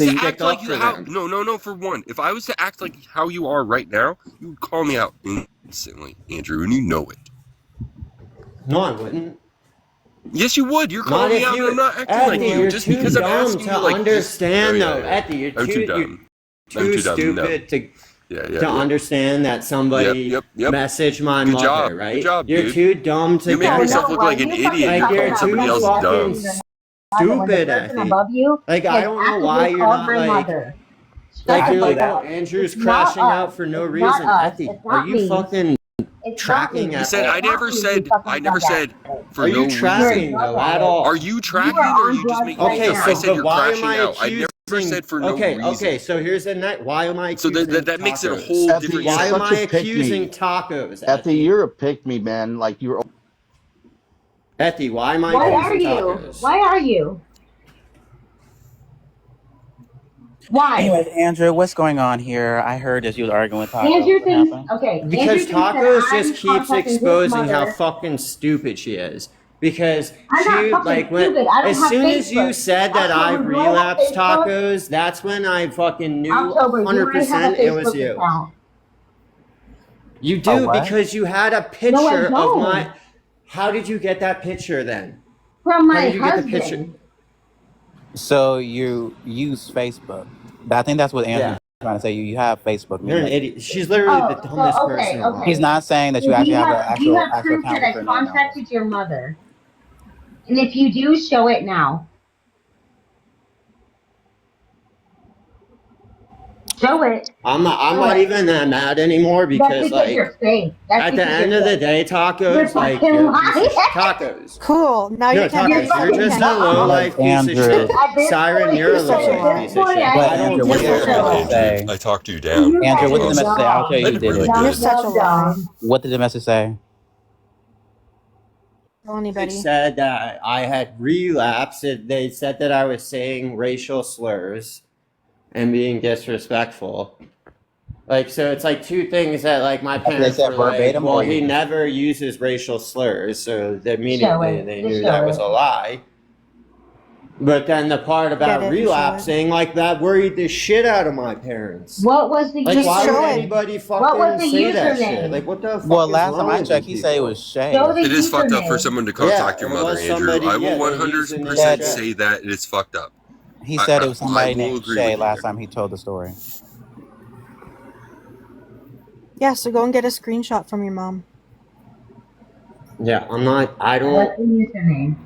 [SPEAKER 9] to
[SPEAKER 15] to
[SPEAKER 9] stick
[SPEAKER 15] act like
[SPEAKER 9] up for
[SPEAKER 15] how
[SPEAKER 9] them.
[SPEAKER 15] no, for one, if I was to act like how you are right now, you would call me out instantly, Andrew, and you know it.
[SPEAKER 9] No, I wouldn't.
[SPEAKER 15] Yes, you would. You're
[SPEAKER 9] Not
[SPEAKER 15] calling me
[SPEAKER 9] if
[SPEAKER 15] out, and
[SPEAKER 9] you,
[SPEAKER 15] I'm not acting
[SPEAKER 9] Eddie,
[SPEAKER 15] like you.
[SPEAKER 9] you're
[SPEAKER 15] Just
[SPEAKER 9] too
[SPEAKER 15] because I'm
[SPEAKER 9] dumb
[SPEAKER 15] asking
[SPEAKER 9] to
[SPEAKER 15] you, like,
[SPEAKER 9] understand,
[SPEAKER 15] just, oh,
[SPEAKER 9] though.
[SPEAKER 15] yeah.
[SPEAKER 9] Eddie, you're
[SPEAKER 15] I'm too
[SPEAKER 9] too
[SPEAKER 15] dumb.
[SPEAKER 9] stupid to
[SPEAKER 15] Yeah.
[SPEAKER 9] understand that somebody
[SPEAKER 15] Yep.
[SPEAKER 9] messaged my
[SPEAKER 15] Good
[SPEAKER 9] mother,
[SPEAKER 15] job.
[SPEAKER 9] right?
[SPEAKER 15] Good job,
[SPEAKER 9] You're
[SPEAKER 15] dude.
[SPEAKER 9] too dumb to
[SPEAKER 15] You're making
[SPEAKER 9] get
[SPEAKER 15] yourself
[SPEAKER 9] it.
[SPEAKER 15] look like an idiot. You're
[SPEAKER 9] Like, you're
[SPEAKER 15] calling somebody
[SPEAKER 9] too
[SPEAKER 15] else
[SPEAKER 9] fucking
[SPEAKER 15] dumb.
[SPEAKER 14] When the
[SPEAKER 9] stupid,
[SPEAKER 14] person
[SPEAKER 9] Effie.
[SPEAKER 14] above you
[SPEAKER 9] Like, I
[SPEAKER 14] has
[SPEAKER 9] don't know why
[SPEAKER 14] actively
[SPEAKER 9] you're
[SPEAKER 14] called
[SPEAKER 9] not
[SPEAKER 14] my
[SPEAKER 9] like,
[SPEAKER 14] mother. Shut the fuck
[SPEAKER 9] Dude,
[SPEAKER 14] up.
[SPEAKER 9] Andrew's
[SPEAKER 14] It's not
[SPEAKER 9] crashing out
[SPEAKER 14] us.
[SPEAKER 9] for no
[SPEAKER 14] It's not
[SPEAKER 9] reason.
[SPEAKER 14] us.
[SPEAKER 9] Ethy,
[SPEAKER 14] It's
[SPEAKER 9] are
[SPEAKER 14] not
[SPEAKER 9] you
[SPEAKER 14] me.
[SPEAKER 9] fucking
[SPEAKER 14] It's not
[SPEAKER 9] tracking
[SPEAKER 14] me.
[SPEAKER 9] at
[SPEAKER 14] It's
[SPEAKER 15] said
[SPEAKER 9] all?
[SPEAKER 15] I never
[SPEAKER 14] not me, you
[SPEAKER 15] said
[SPEAKER 14] fucking drug addict.
[SPEAKER 15] for
[SPEAKER 9] Are you
[SPEAKER 15] no
[SPEAKER 14] You're a
[SPEAKER 15] reason.
[SPEAKER 9] tracking
[SPEAKER 14] drug
[SPEAKER 9] though at
[SPEAKER 14] addict.
[SPEAKER 15] Are
[SPEAKER 9] all?
[SPEAKER 15] you
[SPEAKER 14] You are
[SPEAKER 15] tracking or are
[SPEAKER 14] on
[SPEAKER 15] you just
[SPEAKER 14] drugs
[SPEAKER 15] making
[SPEAKER 14] right
[SPEAKER 15] shit
[SPEAKER 9] Okay,
[SPEAKER 15] up? I
[SPEAKER 14] now.
[SPEAKER 9] so
[SPEAKER 15] said
[SPEAKER 9] but
[SPEAKER 15] you're
[SPEAKER 9] why am
[SPEAKER 15] crashing
[SPEAKER 9] I
[SPEAKER 15] out. I never
[SPEAKER 9] accusing?
[SPEAKER 15] said for no
[SPEAKER 9] Okay,
[SPEAKER 15] reason.
[SPEAKER 9] so here's the night. Why am I
[SPEAKER 15] So
[SPEAKER 9] accusing
[SPEAKER 15] that makes it a
[SPEAKER 9] tacos?
[SPEAKER 15] whole
[SPEAKER 18] Ethy,
[SPEAKER 15] different
[SPEAKER 18] you're
[SPEAKER 9] Why am
[SPEAKER 18] such
[SPEAKER 9] I
[SPEAKER 18] a pick
[SPEAKER 9] accusing
[SPEAKER 18] me.
[SPEAKER 9] tacos,
[SPEAKER 18] Ethy,
[SPEAKER 9] Ethy?
[SPEAKER 18] you're a pick me, man. Like you're.
[SPEAKER 9] Ethy, why am I
[SPEAKER 14] Why are
[SPEAKER 9] accusing
[SPEAKER 14] you?
[SPEAKER 9] tacos?
[SPEAKER 14] Why are you? Why?
[SPEAKER 19] Anyways, Andrew, what's going on here? I heard as you was arguing with Taco.
[SPEAKER 14] Andrew
[SPEAKER 19] What
[SPEAKER 14] thinks,
[SPEAKER 19] happened?
[SPEAKER 14] okay, Andrew
[SPEAKER 9] Because
[SPEAKER 14] thinks that
[SPEAKER 9] tacos just
[SPEAKER 14] I'm
[SPEAKER 9] keeps
[SPEAKER 14] contacting his
[SPEAKER 9] exposing how
[SPEAKER 14] mother.
[SPEAKER 9] fucking stupid she is. Because
[SPEAKER 14] I'm not
[SPEAKER 9] she
[SPEAKER 14] fucking
[SPEAKER 9] like when
[SPEAKER 14] stupid. I don't
[SPEAKER 9] as
[SPEAKER 14] have
[SPEAKER 9] soon as you
[SPEAKER 14] Facebook.
[SPEAKER 9] said that I
[SPEAKER 14] October, do I have
[SPEAKER 9] relapsed
[SPEAKER 14] Facebook?
[SPEAKER 9] tacos, that's when I fucking knew
[SPEAKER 14] October, do I have a
[SPEAKER 9] 100% it was
[SPEAKER 14] Facebook
[SPEAKER 9] you.
[SPEAKER 14] account?
[SPEAKER 9] You
[SPEAKER 19] A
[SPEAKER 9] do
[SPEAKER 19] what?
[SPEAKER 9] because you had a
[SPEAKER 14] No, I
[SPEAKER 9] picture of
[SPEAKER 14] don't.
[SPEAKER 9] my. How did you get that picture then?
[SPEAKER 14] From
[SPEAKER 9] How
[SPEAKER 14] my
[SPEAKER 9] did you get the picture?
[SPEAKER 14] husband.
[SPEAKER 19] So you use Facebook. I think that's what Andrew's
[SPEAKER 9] Yeah,
[SPEAKER 19] trying to say. You have Facebook,
[SPEAKER 9] you're
[SPEAKER 19] meaning
[SPEAKER 9] an
[SPEAKER 19] like
[SPEAKER 9] idiot. She's literally the
[SPEAKER 14] Oh,
[SPEAKER 9] dumbest
[SPEAKER 14] so
[SPEAKER 9] person
[SPEAKER 14] okay,
[SPEAKER 9] alive.
[SPEAKER 19] he's
[SPEAKER 14] okay.
[SPEAKER 19] not saying that
[SPEAKER 14] So
[SPEAKER 19] you actually have an
[SPEAKER 14] do you
[SPEAKER 19] actual
[SPEAKER 14] have proof
[SPEAKER 19] account
[SPEAKER 14] that
[SPEAKER 19] with
[SPEAKER 14] I
[SPEAKER 19] your name on it.
[SPEAKER 14] contacted your mother? And if you do, show it now. Show it.
[SPEAKER 9] I'm
[SPEAKER 14] Show
[SPEAKER 9] not
[SPEAKER 14] it.
[SPEAKER 9] even that mad anymore
[SPEAKER 14] That's
[SPEAKER 9] because
[SPEAKER 14] because
[SPEAKER 9] like
[SPEAKER 14] you're fake. That's
[SPEAKER 9] at the
[SPEAKER 14] because you're
[SPEAKER 9] end of the
[SPEAKER 14] fake.
[SPEAKER 9] day,
[SPEAKER 14] You're
[SPEAKER 9] tacos, like
[SPEAKER 14] fucking
[SPEAKER 9] you're a piece of
[SPEAKER 14] lying.
[SPEAKER 9] tacos.
[SPEAKER 16] Cool. Now
[SPEAKER 9] No,
[SPEAKER 16] you can't
[SPEAKER 14] You're
[SPEAKER 9] tacos,
[SPEAKER 16] have
[SPEAKER 9] you're
[SPEAKER 14] fucking
[SPEAKER 9] just
[SPEAKER 16] Facebook.
[SPEAKER 9] a low
[SPEAKER 14] dumb.
[SPEAKER 19] But
[SPEAKER 9] life piece of
[SPEAKER 19] Andrew,
[SPEAKER 9] shit.
[SPEAKER 14] At this
[SPEAKER 9] Siren,
[SPEAKER 14] point,
[SPEAKER 9] you're a
[SPEAKER 16] You're
[SPEAKER 9] low
[SPEAKER 16] such a
[SPEAKER 9] life
[SPEAKER 16] lie.
[SPEAKER 9] piece of shit.
[SPEAKER 19] but
[SPEAKER 9] I don't
[SPEAKER 19] Andrew, what did
[SPEAKER 14] you're
[SPEAKER 19] the
[SPEAKER 9] care
[SPEAKER 14] such a
[SPEAKER 19] message
[SPEAKER 9] about
[SPEAKER 14] lie.
[SPEAKER 9] you.
[SPEAKER 19] say?
[SPEAKER 15] I talked you down.
[SPEAKER 14] You
[SPEAKER 19] Andrew,
[SPEAKER 14] guys
[SPEAKER 19] what did
[SPEAKER 14] are
[SPEAKER 19] the
[SPEAKER 15] Because
[SPEAKER 19] message say? I'll tell
[SPEAKER 14] dumb.
[SPEAKER 15] I
[SPEAKER 19] you who
[SPEAKER 15] did
[SPEAKER 19] did
[SPEAKER 15] really
[SPEAKER 19] it.
[SPEAKER 16] You're
[SPEAKER 14] You're
[SPEAKER 15] good.
[SPEAKER 16] such
[SPEAKER 14] so
[SPEAKER 16] a lie.
[SPEAKER 14] dumb.
[SPEAKER 19] What did the message say?
[SPEAKER 16] Tell
[SPEAKER 9] It
[SPEAKER 16] anybody.
[SPEAKER 9] said that I had relapsed. They said that I was saying racial slurs and being disrespectful. Like, so it's like two things that like my
[SPEAKER 19] After they
[SPEAKER 9] parents
[SPEAKER 19] said
[SPEAKER 9] were like,
[SPEAKER 19] verbatim
[SPEAKER 9] well,
[SPEAKER 19] or
[SPEAKER 9] he
[SPEAKER 19] you?
[SPEAKER 9] never uses racial slurs, so
[SPEAKER 14] Show
[SPEAKER 9] immediately
[SPEAKER 14] it.
[SPEAKER 9] they
[SPEAKER 14] Just
[SPEAKER 9] knew
[SPEAKER 14] show
[SPEAKER 9] that was
[SPEAKER 14] it.
[SPEAKER 9] a lie. But then the part
[SPEAKER 16] Get
[SPEAKER 9] about
[SPEAKER 16] it and show it.
[SPEAKER 9] relapsing, like that worried the shit out of my parents.
[SPEAKER 14] What was the
[SPEAKER 9] Like,
[SPEAKER 16] Just
[SPEAKER 9] why would
[SPEAKER 16] show it.
[SPEAKER 14] username?
[SPEAKER 9] anybody
[SPEAKER 14] What was
[SPEAKER 9] fucking
[SPEAKER 14] the
[SPEAKER 9] say that shit? Like,
[SPEAKER 14] username?
[SPEAKER 9] what the
[SPEAKER 19] Well,
[SPEAKER 9] fuck is
[SPEAKER 19] last time
[SPEAKER 9] wrong
[SPEAKER 19] I
[SPEAKER 9] with
[SPEAKER 19] checked,
[SPEAKER 9] these
[SPEAKER 19] he said it was
[SPEAKER 9] people?
[SPEAKER 14] Show
[SPEAKER 19] Shay.
[SPEAKER 14] the
[SPEAKER 15] It is fucked up for
[SPEAKER 14] username.
[SPEAKER 15] someone to
[SPEAKER 9] Yeah,
[SPEAKER 15] contact your
[SPEAKER 9] it
[SPEAKER 15] mother,
[SPEAKER 9] was
[SPEAKER 15] Andrew.
[SPEAKER 9] somebody.
[SPEAKER 15] I will
[SPEAKER 9] Yeah, they were using his
[SPEAKER 15] 100%
[SPEAKER 9] shit.
[SPEAKER 15] say that it is fucked up.
[SPEAKER 19] He said it was
[SPEAKER 15] I
[SPEAKER 19] somebody
[SPEAKER 15] will
[SPEAKER 19] named
[SPEAKER 15] agree
[SPEAKER 19] Shay
[SPEAKER 15] with you
[SPEAKER 19] last
[SPEAKER 15] there.
[SPEAKER 19] time he told the story.
[SPEAKER 16] Yeah, so go and get a screenshot from your mom.
[SPEAKER 9] Yeah, I'm not. I
[SPEAKER 14] What's
[SPEAKER 9] don't.
[SPEAKER 14] the username?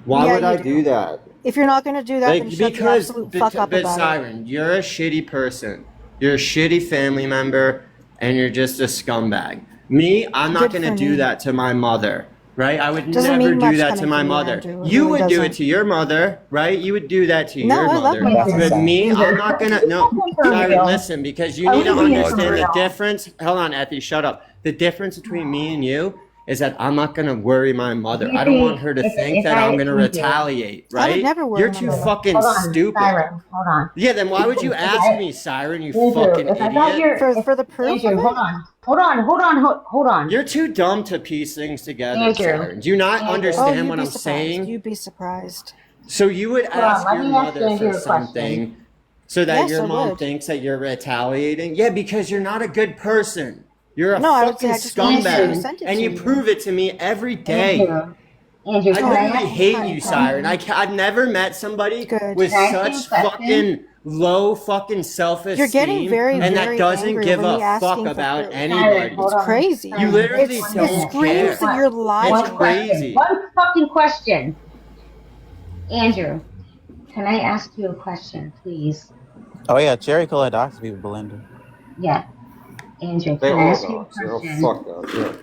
[SPEAKER 9] Why
[SPEAKER 16] Yeah,
[SPEAKER 9] would
[SPEAKER 16] you
[SPEAKER 9] I
[SPEAKER 16] do.
[SPEAKER 9] do that?
[SPEAKER 16] If you're not going to do that, then
[SPEAKER 9] Like,
[SPEAKER 16] shut the
[SPEAKER 9] because,
[SPEAKER 16] absolute fuck up
[SPEAKER 9] but
[SPEAKER 16] about it.
[SPEAKER 9] Siren, you're a shitty person. You're a shitty family member, and you're just a scumbag. Me, I'm not
[SPEAKER 16] Good
[SPEAKER 9] gonna
[SPEAKER 16] for
[SPEAKER 9] do
[SPEAKER 16] me.
[SPEAKER 9] that to my mother, right? I would
[SPEAKER 16] Doesn't
[SPEAKER 9] never
[SPEAKER 16] mean
[SPEAKER 9] do
[SPEAKER 16] much
[SPEAKER 9] that to
[SPEAKER 16] coming
[SPEAKER 9] my
[SPEAKER 16] from you,
[SPEAKER 9] mother.
[SPEAKER 16] Andrew. It
[SPEAKER 9] You
[SPEAKER 16] really
[SPEAKER 9] would do it
[SPEAKER 16] doesn't.
[SPEAKER 9] to your mother, right? You would do that to
[SPEAKER 16] No,
[SPEAKER 9] your
[SPEAKER 16] I love
[SPEAKER 9] mother.
[SPEAKER 16] my
[SPEAKER 19] That's
[SPEAKER 16] mother.
[SPEAKER 9] But me,
[SPEAKER 19] insane.
[SPEAKER 9] I'm not gonna. No,
[SPEAKER 14] For
[SPEAKER 9] Siren,
[SPEAKER 14] real.
[SPEAKER 9] listen, because you
[SPEAKER 14] Are
[SPEAKER 9] need
[SPEAKER 14] we
[SPEAKER 9] to
[SPEAKER 14] being for
[SPEAKER 9] understand the
[SPEAKER 14] real?
[SPEAKER 9] difference. Hold on, Effie, shut up. The difference between me and you is that I'm not gonna worry my mother.
[SPEAKER 14] You
[SPEAKER 9] I don't want
[SPEAKER 14] think
[SPEAKER 9] her to think
[SPEAKER 14] if
[SPEAKER 9] that I'm gonna
[SPEAKER 14] Andrew,
[SPEAKER 9] retaliate,
[SPEAKER 16] I would
[SPEAKER 9] right?
[SPEAKER 16] never worry
[SPEAKER 9] You're
[SPEAKER 16] my
[SPEAKER 9] too
[SPEAKER 16] mother.
[SPEAKER 9] fucking
[SPEAKER 14] hold on,
[SPEAKER 9] stupid.
[SPEAKER 14] Siren, hold on.
[SPEAKER 9] Yeah, then why would you
[SPEAKER 14] If
[SPEAKER 9] ask
[SPEAKER 14] I,
[SPEAKER 9] me, Siren, you
[SPEAKER 14] Andrew,
[SPEAKER 9] fucking
[SPEAKER 14] if I got
[SPEAKER 9] idiot?
[SPEAKER 14] your,
[SPEAKER 16] For the proof
[SPEAKER 14] Andrew,
[SPEAKER 16] of
[SPEAKER 14] hold
[SPEAKER 16] it?
[SPEAKER 14] on, hold on.
[SPEAKER 9] You're too dumb to piece things together,
[SPEAKER 14] Andrew,
[SPEAKER 9] Siren. Do you not
[SPEAKER 14] Andrew,
[SPEAKER 16] Oh,
[SPEAKER 9] understand
[SPEAKER 16] you'd
[SPEAKER 9] what
[SPEAKER 16] be
[SPEAKER 9] I'm
[SPEAKER 16] surprised.
[SPEAKER 9] saying?
[SPEAKER 16] You'd be surprised.
[SPEAKER 9] So you would
[SPEAKER 14] hold on,
[SPEAKER 9] ask
[SPEAKER 14] let
[SPEAKER 9] your
[SPEAKER 14] me ask
[SPEAKER 9] mother
[SPEAKER 14] Andrew
[SPEAKER 9] for
[SPEAKER 14] a question.
[SPEAKER 9] something so that
[SPEAKER 16] Yes,
[SPEAKER 9] your
[SPEAKER 16] I
[SPEAKER 9] mom
[SPEAKER 16] would.
[SPEAKER 9] thinks that you're retaliating? Yeah, because you're not a good person. You're a
[SPEAKER 16] No, I would say
[SPEAKER 9] fucking
[SPEAKER 16] I just wish she
[SPEAKER 14] Andrew,
[SPEAKER 9] scumbag,
[SPEAKER 16] sent it
[SPEAKER 9] and
[SPEAKER 16] to
[SPEAKER 9] you
[SPEAKER 16] you.
[SPEAKER 9] prove it to me every day.
[SPEAKER 14] Andrew,
[SPEAKER 9] I
[SPEAKER 14] can I
[SPEAKER 9] literally
[SPEAKER 14] ask
[SPEAKER 9] hate
[SPEAKER 16] Hi,
[SPEAKER 9] you,
[SPEAKER 16] hi.
[SPEAKER 9] Siren. I've never met somebody
[SPEAKER 16] Good.
[SPEAKER 9] with
[SPEAKER 14] can I ask you a
[SPEAKER 9] such
[SPEAKER 14] question?
[SPEAKER 9] fucking low fucking
[SPEAKER 16] You're getting
[SPEAKER 9] self-esteem
[SPEAKER 16] very,
[SPEAKER 9] and that
[SPEAKER 16] very
[SPEAKER 9] doesn't
[SPEAKER 16] angry
[SPEAKER 9] give
[SPEAKER 16] over
[SPEAKER 9] a
[SPEAKER 16] me
[SPEAKER 9] fuck
[SPEAKER 16] asking for
[SPEAKER 9] about
[SPEAKER 16] proof.
[SPEAKER 14] Siren,
[SPEAKER 9] anybody.
[SPEAKER 14] hold
[SPEAKER 16] It's
[SPEAKER 14] on.
[SPEAKER 16] crazy.
[SPEAKER 9] You
[SPEAKER 14] Siren,
[SPEAKER 9] literally
[SPEAKER 14] just
[SPEAKER 16] It
[SPEAKER 14] one
[SPEAKER 9] don't
[SPEAKER 14] minute.
[SPEAKER 16] screams that
[SPEAKER 9] care.
[SPEAKER 16] you're
[SPEAKER 9] It's
[SPEAKER 16] lying.
[SPEAKER 14] One question.
[SPEAKER 9] crazy.
[SPEAKER 14] One fucking question. Andrew, can I ask you a question, please?
[SPEAKER 19] Oh yeah, cherry colored docs people, Belinda.
[SPEAKER 14] Yeah. Andrew,
[SPEAKER 9] They
[SPEAKER 14] can I
[SPEAKER 9] are
[SPEAKER 14] ask you a
[SPEAKER 9] dogs. They're all
[SPEAKER 14] question?
[SPEAKER 9] fucked up. Yeah.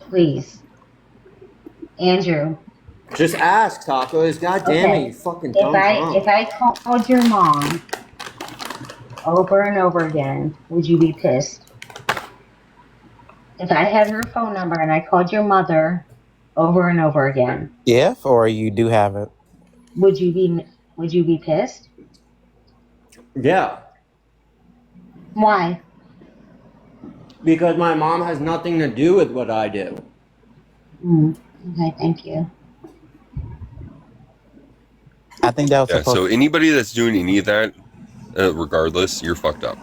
[SPEAKER 14] Please. Andrew.
[SPEAKER 9] Just ask, tacos. God damn it,
[SPEAKER 14] Okay.
[SPEAKER 9] you fucking dumb
[SPEAKER 14] If
[SPEAKER 9] drunk.
[SPEAKER 14] I called your mom over and over again, would you be pissed? If I had her phone number and I called your mother over and over again,
[SPEAKER 19] If or you do have it.
[SPEAKER 14] would you be pissed?
[SPEAKER 9] Yeah.
[SPEAKER 14] Why?
[SPEAKER 9] Because my mom has nothing to do with what I do.
[SPEAKER 14] Okay, thank you.
[SPEAKER 19] I think that was
[SPEAKER 15] Yeah,
[SPEAKER 19] supposed
[SPEAKER 15] so anybody that's doing any of that, regardless, you're fucked up.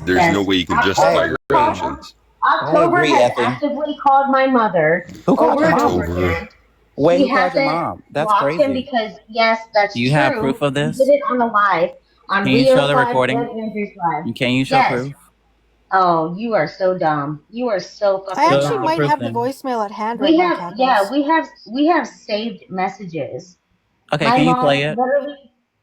[SPEAKER 15] There's
[SPEAKER 14] Yes.
[SPEAKER 15] no way you can justify your actions.
[SPEAKER 14] October
[SPEAKER 19] agree,
[SPEAKER 14] has
[SPEAKER 19] Effie.
[SPEAKER 14] actively called my mother
[SPEAKER 19] Who called
[SPEAKER 14] over
[SPEAKER 19] your
[SPEAKER 14] and
[SPEAKER 19] mom?
[SPEAKER 14] over again.
[SPEAKER 19] Wait,
[SPEAKER 14] She
[SPEAKER 19] who called your
[SPEAKER 14] hasn't
[SPEAKER 19] mom? That's
[SPEAKER 14] blocked him
[SPEAKER 19] crazy.
[SPEAKER 14] because, yes, that's
[SPEAKER 19] Do you
[SPEAKER 14] true.
[SPEAKER 19] have proof of
[SPEAKER 14] He
[SPEAKER 19] this?
[SPEAKER 14] did it on the live, on
[SPEAKER 19] Can you show
[SPEAKER 14] Leo's
[SPEAKER 19] the
[SPEAKER 14] live
[SPEAKER 19] recording?
[SPEAKER 14] and Andrew's live.
[SPEAKER 19] Can you show
[SPEAKER 14] Yes.
[SPEAKER 19] proof?
[SPEAKER 14] Oh, you are so dumb. You are so fucking
[SPEAKER 16] I
[SPEAKER 19] Show
[SPEAKER 16] actually
[SPEAKER 19] the
[SPEAKER 16] might
[SPEAKER 19] proof
[SPEAKER 16] have the
[SPEAKER 19] then.
[SPEAKER 16] voicemail at hand right
[SPEAKER 14] We
[SPEAKER 16] now,
[SPEAKER 14] have,
[SPEAKER 16] Tacos.
[SPEAKER 14] yeah, we have saved messages.
[SPEAKER 19] Okay,
[SPEAKER 14] My
[SPEAKER 19] can you
[SPEAKER 14] mom
[SPEAKER 19] play it?
[SPEAKER 14] literally,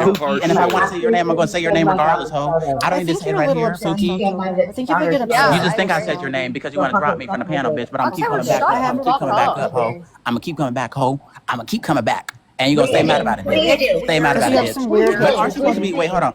[SPEAKER 15] in your car
[SPEAKER 19] Pookie. And if I want to
[SPEAKER 15] show.
[SPEAKER 19] say your name, I'm going to say your name regardless, ho. I don't
[SPEAKER 16] I
[SPEAKER 19] need to
[SPEAKER 16] think
[SPEAKER 19] say it
[SPEAKER 16] you're a
[SPEAKER 19] right
[SPEAKER 16] little
[SPEAKER 19] here,
[SPEAKER 16] obsessed,
[SPEAKER 19] Pookie.
[SPEAKER 16] Angel. I think if you get upset,
[SPEAKER 19] You just think I said your name because you want to drop me from the panel, bitch. But I'm gonna keep coming back
[SPEAKER 17] Shut
[SPEAKER 19] up.
[SPEAKER 16] I
[SPEAKER 19] I'm
[SPEAKER 16] have
[SPEAKER 19] gonna
[SPEAKER 17] the
[SPEAKER 19] keep
[SPEAKER 17] fuck
[SPEAKER 19] coming back
[SPEAKER 17] up.
[SPEAKER 19] up, ho. I'm gonna keep coming back, ho. I'm gonna keep coming back. And you're
[SPEAKER 14] What
[SPEAKER 19] gonna
[SPEAKER 14] do
[SPEAKER 19] stay
[SPEAKER 14] you
[SPEAKER 19] mad
[SPEAKER 14] do?
[SPEAKER 19] about it,
[SPEAKER 14] What do you
[SPEAKER 19] bitch.
[SPEAKER 14] do?
[SPEAKER 19] Stay mad
[SPEAKER 16] because
[SPEAKER 19] about
[SPEAKER 16] you
[SPEAKER 19] it,
[SPEAKER 16] have
[SPEAKER 19] bitch.
[SPEAKER 16] some weird
[SPEAKER 19] But aren't you supposed to
[SPEAKER 16] issues.
[SPEAKER 19] be? Wait, hold on.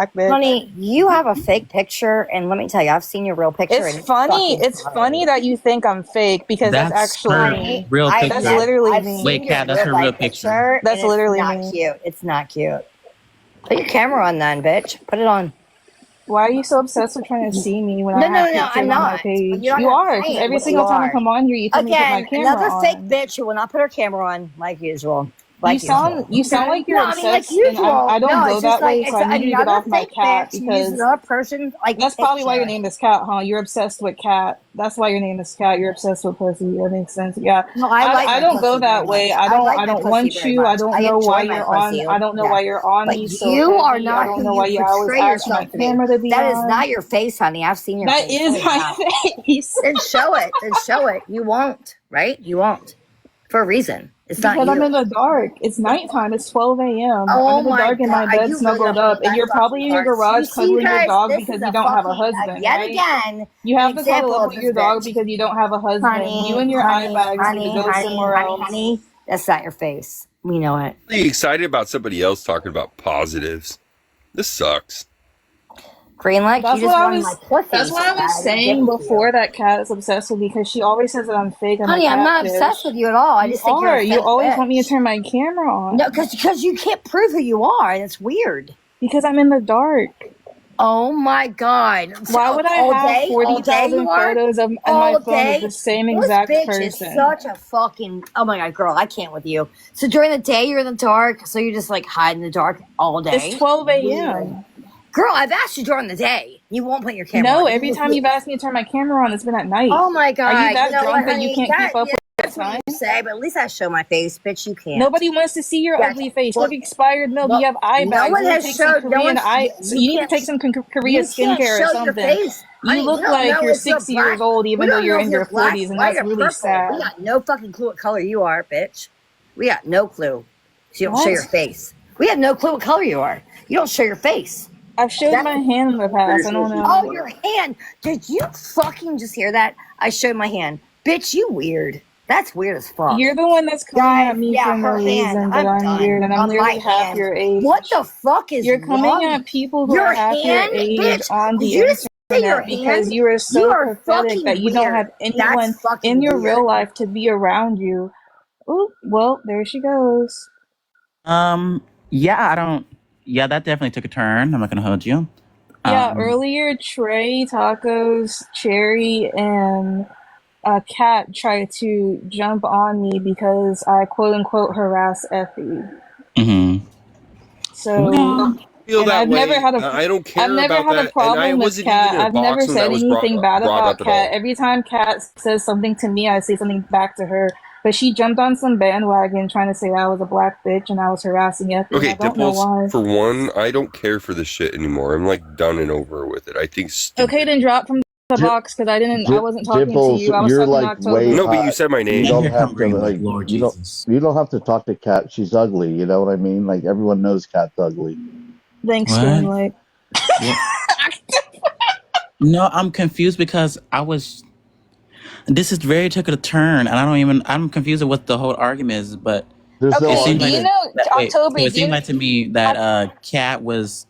[SPEAKER 10] black bitch.
[SPEAKER 11] Honey, you have a fake picture, and let me tell you, I've seen your real picture.
[SPEAKER 10] It's
[SPEAKER 11] and
[SPEAKER 10] funny.
[SPEAKER 11] fucking
[SPEAKER 10] It's funny that you think I'm fake because that's actually
[SPEAKER 19] her
[SPEAKER 10] me.
[SPEAKER 19] real
[SPEAKER 10] That's
[SPEAKER 19] picture.
[SPEAKER 10] literally
[SPEAKER 11] I've
[SPEAKER 10] me.
[SPEAKER 11] seen your
[SPEAKER 19] Kat, that's her real picture.
[SPEAKER 10] That's
[SPEAKER 11] and
[SPEAKER 10] literally
[SPEAKER 11] it's not
[SPEAKER 10] me.
[SPEAKER 11] cute. It's not cute. Put your camera on then, bitch. Put it on.
[SPEAKER 20] Why are you so obsessed with trying to see me when I
[SPEAKER 11] No, no,
[SPEAKER 20] have
[SPEAKER 11] no, no, I'm
[SPEAKER 20] pictures on my
[SPEAKER 11] not. But
[SPEAKER 20] page?
[SPEAKER 11] you're not
[SPEAKER 20] You
[SPEAKER 11] gonna
[SPEAKER 20] are, because
[SPEAKER 11] play it,
[SPEAKER 20] every
[SPEAKER 11] but you
[SPEAKER 20] single time I
[SPEAKER 11] are.
[SPEAKER 20] come on here, you tell me to put my
[SPEAKER 11] Again,
[SPEAKER 20] camera
[SPEAKER 11] another fake
[SPEAKER 20] on.
[SPEAKER 11] bitch who will not put her camera on, like usual.
[SPEAKER 20] You
[SPEAKER 11] Like usual.
[SPEAKER 20] sound like
[SPEAKER 11] No,
[SPEAKER 20] you're
[SPEAKER 11] I mean like
[SPEAKER 20] obsessed, and I
[SPEAKER 11] usual.
[SPEAKER 20] don't
[SPEAKER 11] No,
[SPEAKER 20] go
[SPEAKER 11] it's just
[SPEAKER 20] that
[SPEAKER 11] like
[SPEAKER 20] way, so
[SPEAKER 11] it's
[SPEAKER 20] I need you to get
[SPEAKER 11] another
[SPEAKER 20] off my
[SPEAKER 11] fake
[SPEAKER 20] cat
[SPEAKER 11] bitch who uses
[SPEAKER 20] because
[SPEAKER 11] another person like
[SPEAKER 20] that's probably why your
[SPEAKER 11] picture.
[SPEAKER 20] name is Cat, huh? You're obsessed with Cat. That's why your name is Cat. You're obsessed with pussy. That makes sense. Yeah,
[SPEAKER 11] No, I like
[SPEAKER 20] I
[SPEAKER 11] my
[SPEAKER 20] don't go
[SPEAKER 11] pussy very
[SPEAKER 20] that
[SPEAKER 11] much.
[SPEAKER 20] way.
[SPEAKER 11] I like
[SPEAKER 20] I
[SPEAKER 11] my
[SPEAKER 20] don't
[SPEAKER 11] pussy
[SPEAKER 20] want
[SPEAKER 11] very
[SPEAKER 20] you. I
[SPEAKER 11] much.
[SPEAKER 20] don't
[SPEAKER 11] I
[SPEAKER 20] know why
[SPEAKER 11] enjoy my
[SPEAKER 20] you're on.
[SPEAKER 11] pussy.
[SPEAKER 20] I don't know
[SPEAKER 11] Yeah.
[SPEAKER 20] why you're on
[SPEAKER 11] But
[SPEAKER 20] me so
[SPEAKER 11] you are
[SPEAKER 20] heavy. I
[SPEAKER 11] not
[SPEAKER 20] don't
[SPEAKER 11] who
[SPEAKER 20] know
[SPEAKER 11] you
[SPEAKER 20] why you always
[SPEAKER 11] portray
[SPEAKER 20] ask for
[SPEAKER 11] yourself
[SPEAKER 20] my
[SPEAKER 11] to be.
[SPEAKER 20] camera to be
[SPEAKER 11] That is
[SPEAKER 20] on.
[SPEAKER 11] not your face, honey. I've seen your
[SPEAKER 20] That
[SPEAKER 11] face.
[SPEAKER 20] is my face.
[SPEAKER 11] Then show it. Then show it. You won't, right? You won't. For a reason. It's not
[SPEAKER 20] Because I'm
[SPEAKER 11] you.
[SPEAKER 20] in the dark. It's nighttime. It's 12 a.m. I'm
[SPEAKER 11] Oh
[SPEAKER 20] in the
[SPEAKER 11] my
[SPEAKER 20] dark in
[SPEAKER 11] god.
[SPEAKER 20] my
[SPEAKER 11] Are
[SPEAKER 20] bed
[SPEAKER 11] you really gonna
[SPEAKER 20] snuggled
[SPEAKER 11] put
[SPEAKER 20] up,
[SPEAKER 11] up
[SPEAKER 20] and
[SPEAKER 11] that
[SPEAKER 20] you're
[SPEAKER 11] fucking
[SPEAKER 20] probably in your
[SPEAKER 11] part? You
[SPEAKER 20] garage
[SPEAKER 11] see, you
[SPEAKER 20] cuddling your
[SPEAKER 11] guys,
[SPEAKER 20] dog
[SPEAKER 11] this is
[SPEAKER 20] because you
[SPEAKER 11] a
[SPEAKER 20] don't have a
[SPEAKER 11] fucking
[SPEAKER 20] husband,
[SPEAKER 11] yet
[SPEAKER 20] right?
[SPEAKER 11] again
[SPEAKER 20] You
[SPEAKER 11] an
[SPEAKER 20] have to cuddle
[SPEAKER 11] example
[SPEAKER 20] up
[SPEAKER 11] of
[SPEAKER 20] with
[SPEAKER 11] this
[SPEAKER 20] your dog
[SPEAKER 11] bitch.
[SPEAKER 20] because you don't have a husband. You
[SPEAKER 11] Honey,
[SPEAKER 20] and your eye
[SPEAKER 11] honey,
[SPEAKER 20] bags need to
[SPEAKER 11] honey,
[SPEAKER 20] go
[SPEAKER 11] honey,
[SPEAKER 20] somewhere
[SPEAKER 11] honey,
[SPEAKER 20] else.
[SPEAKER 11] honey. That's not your face. We know it.
[SPEAKER 15] Really excited about somebody else talking about positives. This sucks.
[SPEAKER 11] Green light, you
[SPEAKER 20] That's
[SPEAKER 11] just
[SPEAKER 20] what I
[SPEAKER 11] wanted my
[SPEAKER 20] was.
[SPEAKER 11] pussy
[SPEAKER 20] That's
[SPEAKER 11] so
[SPEAKER 20] what I was
[SPEAKER 11] bad. I gotta give
[SPEAKER 20] saying
[SPEAKER 11] it to you.
[SPEAKER 20] before that Cat is obsessed with me because she always says that I'm fake. I'm a
[SPEAKER 11] Honey, I'm not obsessed
[SPEAKER 20] catfish.
[SPEAKER 11] with you at all. I
[SPEAKER 20] You
[SPEAKER 11] just think you're a
[SPEAKER 20] are. You
[SPEAKER 11] fake
[SPEAKER 20] always want me to
[SPEAKER 11] bitch.
[SPEAKER 20] turn my camera on.
[SPEAKER 11] No, because you can't prove who you are, and it's weird.
[SPEAKER 20] Because I'm in the dark.
[SPEAKER 11] Oh my god.
[SPEAKER 20] Why would I
[SPEAKER 11] All
[SPEAKER 20] have
[SPEAKER 11] day? All day you
[SPEAKER 20] 40,000
[SPEAKER 11] are?
[SPEAKER 20] photos of on my
[SPEAKER 11] All
[SPEAKER 20] phone of
[SPEAKER 11] day?
[SPEAKER 20] the same
[SPEAKER 11] This
[SPEAKER 20] exact
[SPEAKER 11] bitch is
[SPEAKER 20] person?
[SPEAKER 11] such a fucking... Oh my god, girl, I can't with you. So during the day, you're in the dark, so you just like hide in the dark all
[SPEAKER 20] It's
[SPEAKER 11] day?
[SPEAKER 20] 12
[SPEAKER 11] Weird.
[SPEAKER 20] a.m.
[SPEAKER 11] Girl, I've asked you during the day. You won't put your camera
[SPEAKER 20] No,
[SPEAKER 11] on.
[SPEAKER 20] every time you've asked me to turn my camera on, it's been at night.
[SPEAKER 11] Oh my
[SPEAKER 20] Are you
[SPEAKER 11] god. You
[SPEAKER 20] that
[SPEAKER 11] know what,
[SPEAKER 20] drunk that you
[SPEAKER 11] honey?
[SPEAKER 20] can't keep up with
[SPEAKER 11] That's what
[SPEAKER 20] time?
[SPEAKER 11] you say, but at least I show my face. Bitch, you can't.
[SPEAKER 20] Nobody wants to see your ugly face. You
[SPEAKER 11] Well,
[SPEAKER 20] have expired milk. You
[SPEAKER 11] well,
[SPEAKER 20] have eye
[SPEAKER 11] no
[SPEAKER 20] bags.
[SPEAKER 11] one
[SPEAKER 20] You need to
[SPEAKER 11] has
[SPEAKER 20] take some
[SPEAKER 11] showed. No
[SPEAKER 20] Korean
[SPEAKER 11] one's.
[SPEAKER 20] eye. So
[SPEAKER 11] You
[SPEAKER 20] you need to
[SPEAKER 11] can't.
[SPEAKER 20] take some Korea
[SPEAKER 11] You can't
[SPEAKER 20] skincare or
[SPEAKER 11] show your
[SPEAKER 20] something.
[SPEAKER 11] face,
[SPEAKER 20] You
[SPEAKER 11] honey. We
[SPEAKER 20] look
[SPEAKER 11] don't
[SPEAKER 20] like
[SPEAKER 11] know
[SPEAKER 20] you're
[SPEAKER 11] if you're
[SPEAKER 20] 60 years
[SPEAKER 11] black.
[SPEAKER 20] old,
[SPEAKER 11] We
[SPEAKER 20] even though
[SPEAKER 11] don't
[SPEAKER 20] you're
[SPEAKER 11] know if
[SPEAKER 20] in
[SPEAKER 11] you're
[SPEAKER 20] your
[SPEAKER 11] black,
[SPEAKER 20] 40s, and
[SPEAKER 11] white,
[SPEAKER 20] that's
[SPEAKER 11] or
[SPEAKER 20] really
[SPEAKER 11] purple. We
[SPEAKER 20] sad.
[SPEAKER 11] got no fucking clue what color you are, bitch. We got no clue. So you don't show
[SPEAKER 20] What?
[SPEAKER 11] your face. We have no clue what color you are. You don't show your face.
[SPEAKER 20] I've showed
[SPEAKER 11] That.
[SPEAKER 20] my hand in the past. I don't
[SPEAKER 11] Oh,
[SPEAKER 20] know.
[SPEAKER 11] your hand. Did you fucking just hear that? I showed my hand. Bitch, you weird. That's weird as fuck.
[SPEAKER 20] You're the one that's coming at
[SPEAKER 11] Guys,
[SPEAKER 20] me
[SPEAKER 11] yeah,
[SPEAKER 20] for no
[SPEAKER 11] her hand.
[SPEAKER 20] reason that
[SPEAKER 11] I'm
[SPEAKER 20] I'm weird,
[SPEAKER 11] done.
[SPEAKER 20] and I'm
[SPEAKER 11] On my
[SPEAKER 20] literally half
[SPEAKER 11] hand.
[SPEAKER 20] your age.
[SPEAKER 11] What the fuck is
[SPEAKER 20] You're coming
[SPEAKER 11] wrong?
[SPEAKER 20] at people who are
[SPEAKER 11] Your
[SPEAKER 20] half your
[SPEAKER 11] hand,
[SPEAKER 20] age
[SPEAKER 11] bitch.
[SPEAKER 20] on
[SPEAKER 11] Did
[SPEAKER 20] the
[SPEAKER 11] you just say your
[SPEAKER 20] internet because
[SPEAKER 11] hand?
[SPEAKER 20] you are
[SPEAKER 11] You
[SPEAKER 20] so
[SPEAKER 11] are
[SPEAKER 20] pathetic that
[SPEAKER 11] fucking
[SPEAKER 20] you don't
[SPEAKER 11] weird.
[SPEAKER 20] have anyone
[SPEAKER 11] That's
[SPEAKER 20] in
[SPEAKER 11] fucking
[SPEAKER 20] your real
[SPEAKER 11] weird.
[SPEAKER 20] life to be around you. Oh, well, there she goes.
[SPEAKER 19] Yeah, I don't. Yeah, that definitely took a turn. I'm not gonna hold you.
[SPEAKER 20] Yeah,
[SPEAKER 19] Um,
[SPEAKER 20] earlier Trey, Tacos, Cherry, and Cat tried to jump on me because I quote unquote harass Effie.
[SPEAKER 19] mhm.
[SPEAKER 20] So,
[SPEAKER 15] Feel
[SPEAKER 20] and
[SPEAKER 15] that
[SPEAKER 20] I've never
[SPEAKER 15] way.
[SPEAKER 20] had a
[SPEAKER 15] I don't
[SPEAKER 20] I've
[SPEAKER 15] care
[SPEAKER 20] never
[SPEAKER 15] about
[SPEAKER 20] had a
[SPEAKER 15] that, and I
[SPEAKER 20] problem with
[SPEAKER 15] wasn't even
[SPEAKER 20] Cat.
[SPEAKER 15] in a
[SPEAKER 20] I've never
[SPEAKER 15] box when
[SPEAKER 20] said
[SPEAKER 15] that was
[SPEAKER 20] anything bad
[SPEAKER 15] brought
[SPEAKER 20] about
[SPEAKER 15] up at
[SPEAKER 20] Cat.
[SPEAKER 15] all.
[SPEAKER 20] Every time Cat says something to me, I say something back to her. But she jumped on some bandwagon trying to say I was a black bitch and I was harassing Effie, and
[SPEAKER 15] Okay,
[SPEAKER 20] I don't know
[SPEAKER 15] Dimples.
[SPEAKER 20] why.
[SPEAKER 15] For one, I don't care for this shit anymore. I'm like done and over with it. I think it's
[SPEAKER 20] Okay,
[SPEAKER 15] stupid.
[SPEAKER 20] then drop from the box because I wasn't talking to
[SPEAKER 18] Dimples,
[SPEAKER 20] you. I was
[SPEAKER 18] you're
[SPEAKER 20] talking to
[SPEAKER 18] like way
[SPEAKER 20] October.
[SPEAKER 15] No, but you said my
[SPEAKER 18] you
[SPEAKER 19] and
[SPEAKER 15] name.
[SPEAKER 18] don't
[SPEAKER 19] here come
[SPEAKER 18] have to
[SPEAKER 19] Greenlight,
[SPEAKER 18] like
[SPEAKER 19] Lord
[SPEAKER 18] you don't
[SPEAKER 19] Jesus.
[SPEAKER 18] you don't have to talk to Cat. She's ugly, you know what I mean? Like everyone knows Cat's ugly.
[SPEAKER 20] Thanks,
[SPEAKER 19] What?
[SPEAKER 20] Greenlight.
[SPEAKER 19] What? No, I'm confused because I was. This is very took a turn, and I don't even. I'm confused at what the whole argument is, but
[SPEAKER 18] There's no
[SPEAKER 19] it
[SPEAKER 20] Okay,
[SPEAKER 19] seemed
[SPEAKER 20] do
[SPEAKER 19] like
[SPEAKER 20] you
[SPEAKER 18] argument.
[SPEAKER 20] know
[SPEAKER 19] wait.
[SPEAKER 20] October?
[SPEAKER 19] So it
[SPEAKER 20] Do you
[SPEAKER 19] seemed
[SPEAKER 20] know?
[SPEAKER 19] like to me that Cat was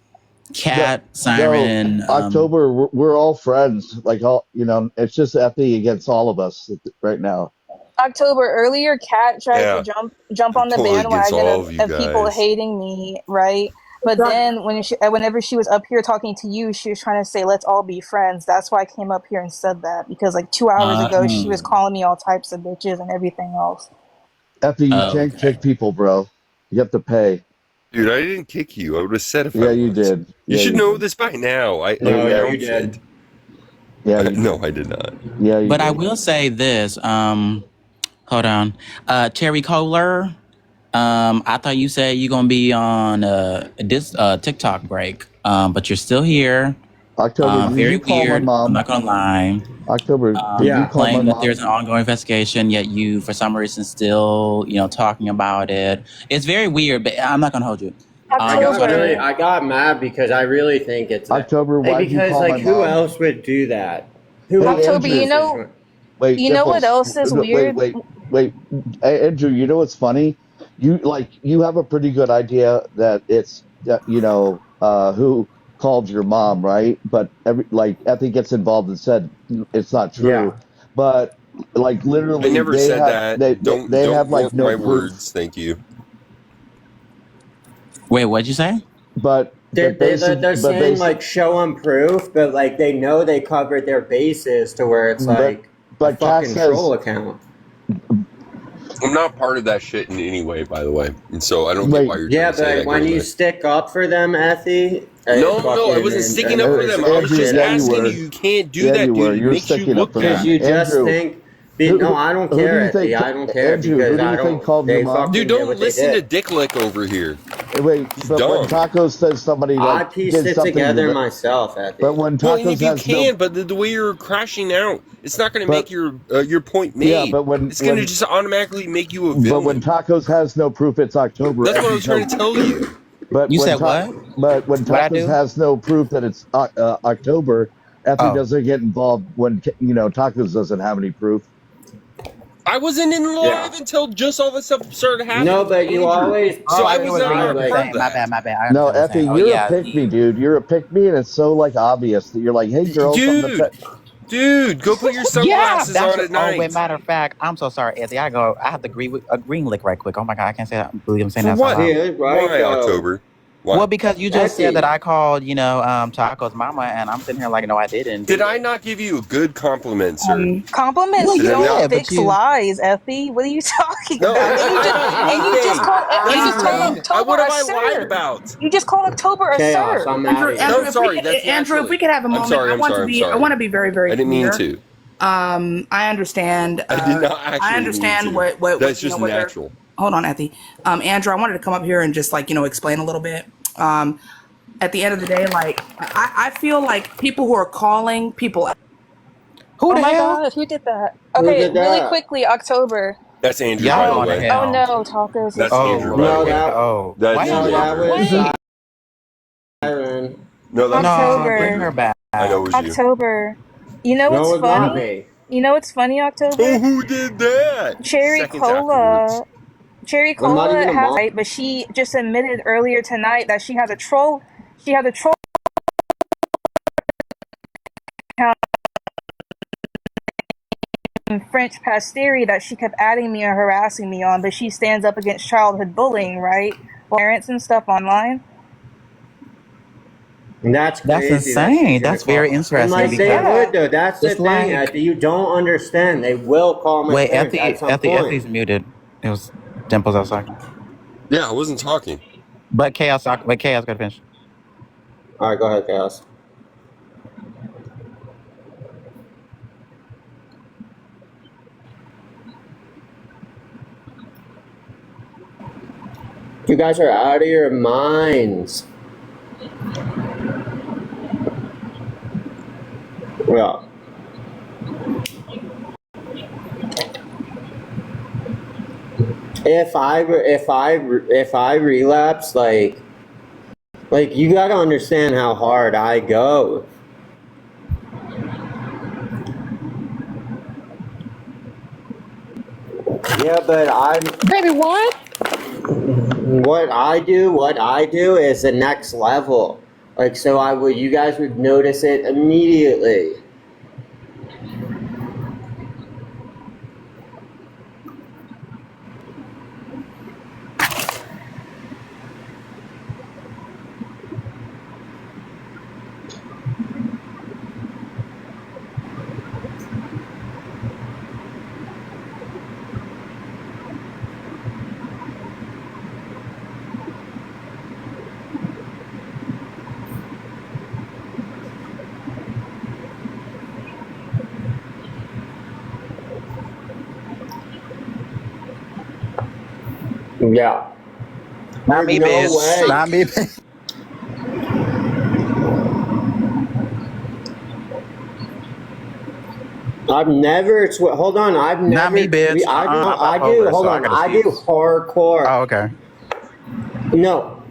[SPEAKER 18] No,
[SPEAKER 19] Cat
[SPEAKER 18] no,
[SPEAKER 19] Siren.
[SPEAKER 18] October, we're all friends. Like all, you know, it's just Effie against all of us right now.
[SPEAKER 20] October earlier, Kat tried to
[SPEAKER 15] Yeah,
[SPEAKER 20] jump
[SPEAKER 15] I'm
[SPEAKER 20] on the
[SPEAKER 15] totally against
[SPEAKER 20] bandwagon
[SPEAKER 15] all of you
[SPEAKER 20] of people
[SPEAKER 15] guys.
[SPEAKER 20] hating me, right? But then whenever she was up here talking to you, she was trying to say, "Let's all be friends." That's why I came up here and said that because like 2 hours ago, she was calling me all types of bitches and everything else.
[SPEAKER 18] Effie, you
[SPEAKER 19] Oh,
[SPEAKER 18] can't
[SPEAKER 19] okay.
[SPEAKER 18] kick people, bro. You have to pay.
[SPEAKER 15] Dude, I didn't kick you. I would have said if I
[SPEAKER 18] Yeah, you
[SPEAKER 15] was.
[SPEAKER 18] did.
[SPEAKER 15] You
[SPEAKER 18] Yeah,
[SPEAKER 15] should
[SPEAKER 18] you
[SPEAKER 15] know
[SPEAKER 18] did.
[SPEAKER 15] this by now. I
[SPEAKER 18] Yeah, you
[SPEAKER 15] announce
[SPEAKER 18] did.
[SPEAKER 15] it.
[SPEAKER 18] Yeah, you
[SPEAKER 15] No,
[SPEAKER 18] did.
[SPEAKER 15] I did not.
[SPEAKER 18] Yeah, you
[SPEAKER 19] But I
[SPEAKER 18] did.
[SPEAKER 19] will say this. Hold on. Terry Kohler. I thought you said you're gonna be on this TikTok break. But you're still here.
[SPEAKER 18] October, did
[SPEAKER 19] Very
[SPEAKER 18] you call my
[SPEAKER 19] weird. I'm
[SPEAKER 18] mom?
[SPEAKER 19] not gonna lie.
[SPEAKER 18] October, did you call my
[SPEAKER 19] Claim that
[SPEAKER 18] mom?
[SPEAKER 19] there's an ongoing investigation, yet you, for some reason, still, talking about it. It's very weird, but I'm not gonna hold you.
[SPEAKER 20] October.
[SPEAKER 9] I got mad because I really think it's
[SPEAKER 18] October,
[SPEAKER 9] like,
[SPEAKER 18] why'd you
[SPEAKER 9] because
[SPEAKER 18] call my
[SPEAKER 9] like who
[SPEAKER 18] mom?
[SPEAKER 9] else would do that? Who
[SPEAKER 18] Hey,
[SPEAKER 9] else would
[SPEAKER 20] October,
[SPEAKER 18] Andrew.
[SPEAKER 9] message?
[SPEAKER 18] Wait,
[SPEAKER 20] you know what
[SPEAKER 18] Dimples.
[SPEAKER 20] else is
[SPEAKER 18] Wait,
[SPEAKER 20] weird?
[SPEAKER 18] wait. Hey, Andrew, you know what's funny? You have a pretty good idea that it's who called your mom, right? But Effie gets involved and said it's not true.
[SPEAKER 9] Yeah.
[SPEAKER 18] But like
[SPEAKER 15] I
[SPEAKER 18] literally,
[SPEAKER 15] never said that.
[SPEAKER 18] they
[SPEAKER 15] Don't
[SPEAKER 18] have like
[SPEAKER 15] warp
[SPEAKER 18] no
[SPEAKER 15] my
[SPEAKER 18] proof.
[SPEAKER 15] words. Thank you.
[SPEAKER 19] Wait, what'd you say?
[SPEAKER 18] But
[SPEAKER 9] They're saying like show them proof, but like they know they covered their bases to where it's like a fucking troll account.
[SPEAKER 15] I'm not part of that shit in any way, by the way, and so I don't get why you're trying to say that.
[SPEAKER 9] But when you stick up for them, Effie.
[SPEAKER 15] No, I wasn't sticking up for them. I was just asking you. You can't do that, dude. It makes you look bad.
[SPEAKER 9] Because you just think. No, I don't care, Effie. I don't care because I don't. They fucking
[SPEAKER 15] dude, don't listen to Dick Lick over here.
[SPEAKER 18] Wait, but when Tacos says somebody like
[SPEAKER 9] I pieced it together myself, Effie.
[SPEAKER 18] But when Tacos
[SPEAKER 15] you can, but the way you're crashing out, it's not going to make your point made.
[SPEAKER 18] Yeah, but
[SPEAKER 15] it's going to just automatically make you a villain.
[SPEAKER 18] But when Tacos has no proof, it's October.
[SPEAKER 15] That's what I was trying to tell you.
[SPEAKER 18] But
[SPEAKER 19] You said what?
[SPEAKER 18] But when Tacos has no proof that it's October, Effie doesn't get involved when Tacos doesn't have any proof.
[SPEAKER 15] I wasn't in live until just all this stuff started happening.
[SPEAKER 9] No, but you always.
[SPEAKER 15] So I was not
[SPEAKER 19] My bad.
[SPEAKER 18] No, Effie, you're a pick me, dude. You're a pick me, and it's so like obvious that you're like, hey, girl,
[SPEAKER 15] dude, go put your sunglasses on at night.
[SPEAKER 19] Oh, wait, matter of fact, I'm so sorry, Effie. I have to agree with a green lick right quick. Oh my god, I can't say that. I believe I'm saying that.
[SPEAKER 15] What? Why October? Why?
[SPEAKER 19] Well, because you just said that I called, Taco's mama, and I'm sitting here like, no, I didn't.
[SPEAKER 15] Did I not give you a good compliment, sir?
[SPEAKER 20] Compliments don't fix lies, Effie. What are you talking about? And you just called October a sir.
[SPEAKER 15] About?
[SPEAKER 20] You just called October a sir.
[SPEAKER 21] Andrew, if we could have a moment, I want to be very, very clear.
[SPEAKER 15] I didn't mean to.
[SPEAKER 21] I understand.
[SPEAKER 15] I did not actually.
[SPEAKER 21] I understand what
[SPEAKER 15] that's just natural.
[SPEAKER 21] Hold on, Effie. Andrew, I wanted to come up here and just explain a little bit. At the end of the day, I feel like people who are calling people.
[SPEAKER 20] Who the hell? God, who did that? Okay, really quickly, October.
[SPEAKER 15] That's Andrew, by the way.
[SPEAKER 20] Oh no, tacos.
[SPEAKER 15] That's Andrew, by the way. No, that's
[SPEAKER 20] October.
[SPEAKER 19] Bring her back.
[SPEAKER 15] I know it was you.
[SPEAKER 20] October. You know what's funny? You know what's funny, October?
[SPEAKER 15] Who did that?
[SPEAKER 20] Cherry Cola. Cherry Cola has right, but she just admitted earlier tonight that she has a troll. She has a troll account in French Pasteri that she kept adding me or harassing me on, but she stands up against childhood bullying, right? Parents and stuff online.
[SPEAKER 9] That's
[SPEAKER 19] insane. That's very interesting.
[SPEAKER 9] And they would though. That's the thing. Effie, you don't understand. They will call my parents at some point.
[SPEAKER 19] Effie's muted. It was Dimples outside.
[SPEAKER 15] Yeah, I wasn't talking.
[SPEAKER 19] But Chaos got to finish.
[SPEAKER 9] All right, go ahead, Chaos. You guys are out of your minds. Yeah. If I relapse, like you gotta understand how hard I go. Yeah, but
[SPEAKER 2] Baby, what?
[SPEAKER 9] What I do is the next level. So you guys would notice it immediately. Yeah.
[SPEAKER 19] Not me, bitch. Not me, bitch.
[SPEAKER 9] I've never. Hold on. I've never.
[SPEAKER 19] Not me, bitch.
[SPEAKER 9] I do. Hold on. I do hardcore.
[SPEAKER 19] Oh, okay.
[SPEAKER 9] No.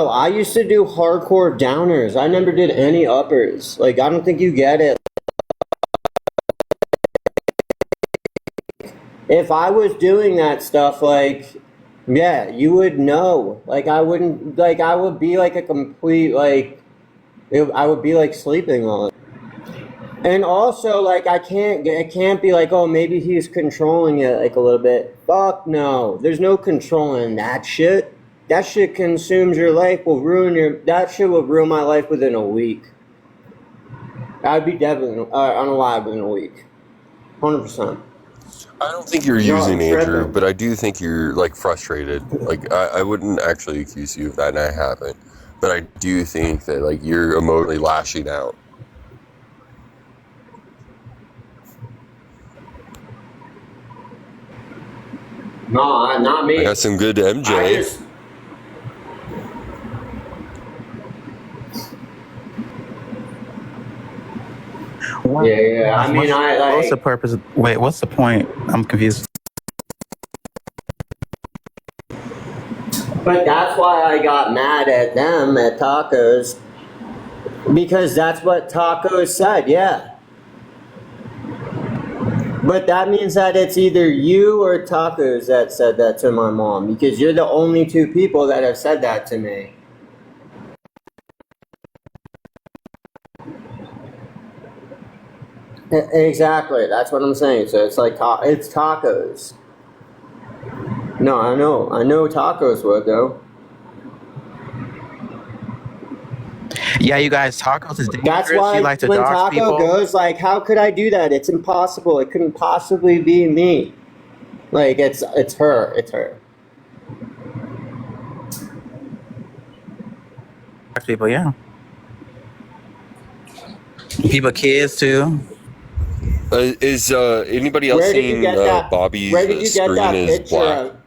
[SPEAKER 9] I used to do hardcore downers. I never did any uppers. I don't think you get it. If I was doing that stuff, yeah, you would know. I wouldn't. I would be a complete I would be sleeping on it. And also, it can't be oh, maybe he's controlling it a little bit. Fuck no. There's no controlling that shit. that shit consumes your life, that shit will ruin my life within a week. I'd be definitely unalive within a week. 100%.
[SPEAKER 15] I don't think you're
[SPEAKER 9] No,
[SPEAKER 15] using
[SPEAKER 9] I'm
[SPEAKER 15] Andrew,
[SPEAKER 9] tripping.
[SPEAKER 15] but I do think you're like frustrated. Like I wouldn't actually accuse you of that, and I haven't. But I do think that like you're emotionally lashing out.
[SPEAKER 9] No, not
[SPEAKER 15] I
[SPEAKER 9] me.
[SPEAKER 15] got some good MJ.
[SPEAKER 9] I just... Yeah. I mean,
[SPEAKER 19] what's the purpose? Wait, what's the point? I'm confused.
[SPEAKER 9] But that's why I got mad at them at Tacos. Because that's what Tacos said, yeah. But that means that it's either you or Tacos that said that to my mom. Because you're the only two people that have said that to me. Exactly, that's what I'm saying. So it's like, it's Tacos. No, I know Tacos would, though.
[SPEAKER 19] Yeah, you guys, Tacos is dangerous.
[SPEAKER 9] That's why
[SPEAKER 19] You like to
[SPEAKER 9] when
[SPEAKER 19] dox
[SPEAKER 9] Taco
[SPEAKER 19] people.
[SPEAKER 9] goes, like, how could I do that? It's impossible. It couldn't possibly be me. Like, it's her. It's her.
[SPEAKER 19] Dox people, yeah. People, kids too.
[SPEAKER 15] Is anybody else
[SPEAKER 9] Where did you
[SPEAKER 15] seen
[SPEAKER 9] get that?
[SPEAKER 15] Bobby's
[SPEAKER 9] Where did you get
[SPEAKER 15] screen
[SPEAKER 9] that
[SPEAKER 15] is
[SPEAKER 9] picture
[SPEAKER 15] black?
[SPEAKER 9] of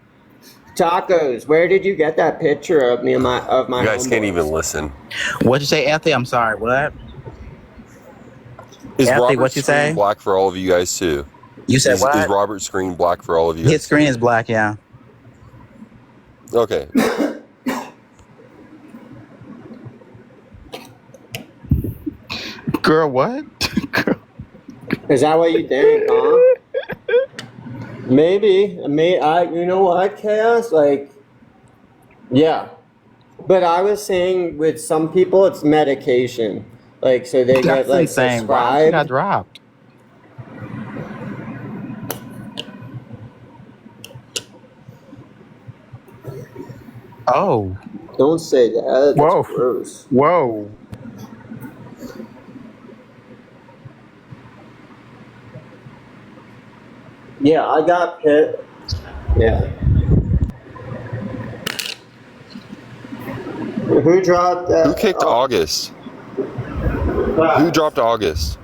[SPEAKER 9] Tacos? Where did you get that picture of me and my
[SPEAKER 15] You guys can't
[SPEAKER 9] homeboys?
[SPEAKER 15] even listen.
[SPEAKER 19] What'd you say, Anthony? I'm sorry. What?
[SPEAKER 15] Is
[SPEAKER 19] Anthony,
[SPEAKER 15] Robert's
[SPEAKER 19] what you
[SPEAKER 15] screen
[SPEAKER 19] say?
[SPEAKER 15] black for all of you guys too?
[SPEAKER 19] You said what?
[SPEAKER 15] Is Robert's screen black for all of you guys?
[SPEAKER 19] His screen is black, yeah.
[SPEAKER 15] Okay.
[SPEAKER 19] Girl, what?
[SPEAKER 9] Is that what you think, huh? Maybe. You know what, Chaos? Like, yeah. But I was saying with some people, it's medication. Like, so they get,
[SPEAKER 19] That's
[SPEAKER 9] like,
[SPEAKER 19] insane. Why she got
[SPEAKER 9] prescribed.
[SPEAKER 19] dropped? Oh.
[SPEAKER 9] Don't say that. That's
[SPEAKER 19] Whoa.
[SPEAKER 9] gross.
[SPEAKER 19] Whoa.
[SPEAKER 9] Yeah, I got pit. Yeah. Who dropped that?
[SPEAKER 15] Who kicked August? Who dropped August?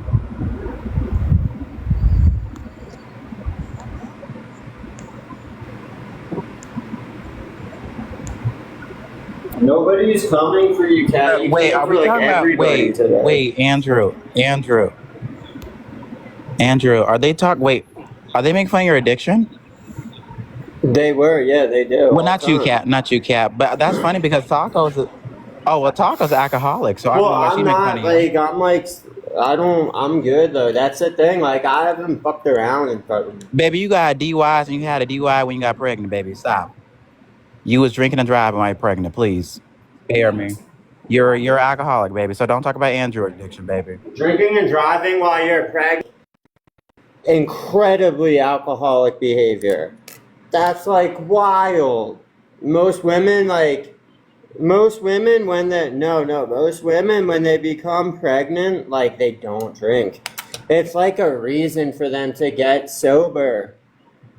[SPEAKER 9] Nobody's coming for you, Cat. You
[SPEAKER 19] Wait,
[SPEAKER 9] came
[SPEAKER 19] are
[SPEAKER 9] for
[SPEAKER 19] we
[SPEAKER 9] like
[SPEAKER 19] talking about?
[SPEAKER 9] everybody today.
[SPEAKER 19] Wait, Andrew, are they are they making fun of your addiction?
[SPEAKER 9] They were, yeah, they do.
[SPEAKER 19] Well, not you, Cat. But that's funny because Tacos. Tacos alcoholic, so I don't know why she making fun of you.
[SPEAKER 9] I'm good though. That's the thing. Like, I haven't fucked around in fucking.
[SPEAKER 19] Baby, you got DUIs and you had a DUI when you got pregnant, baby. Stop. You was drinking and driving while you're pregnant. Please, spare me. You're alcoholic, baby. So don't talk about Andrew addiction, baby.
[SPEAKER 9] Drinking and driving while you're pregnant. Incredibly alcoholic behavior. That's like wild. Most women when they become pregnant, like, they don't drink. It's like a reason for them to get sober.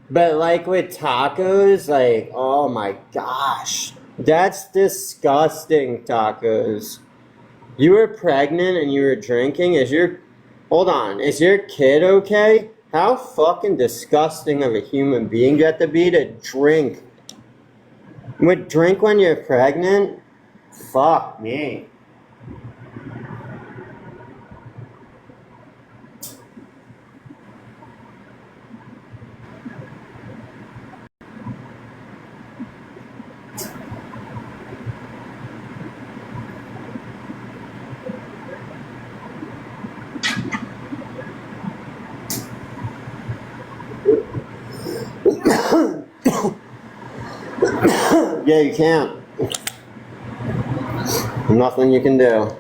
[SPEAKER 9] But like with Tacos, like, oh my gosh, that's disgusting, Tacos. You were pregnant and you were drinking? Is your kid okay? How fucking disgusting of a human being do you have to be to drink? Drink when you're pregnant? Fuck me. Yeah, you can't. Nothing you can do.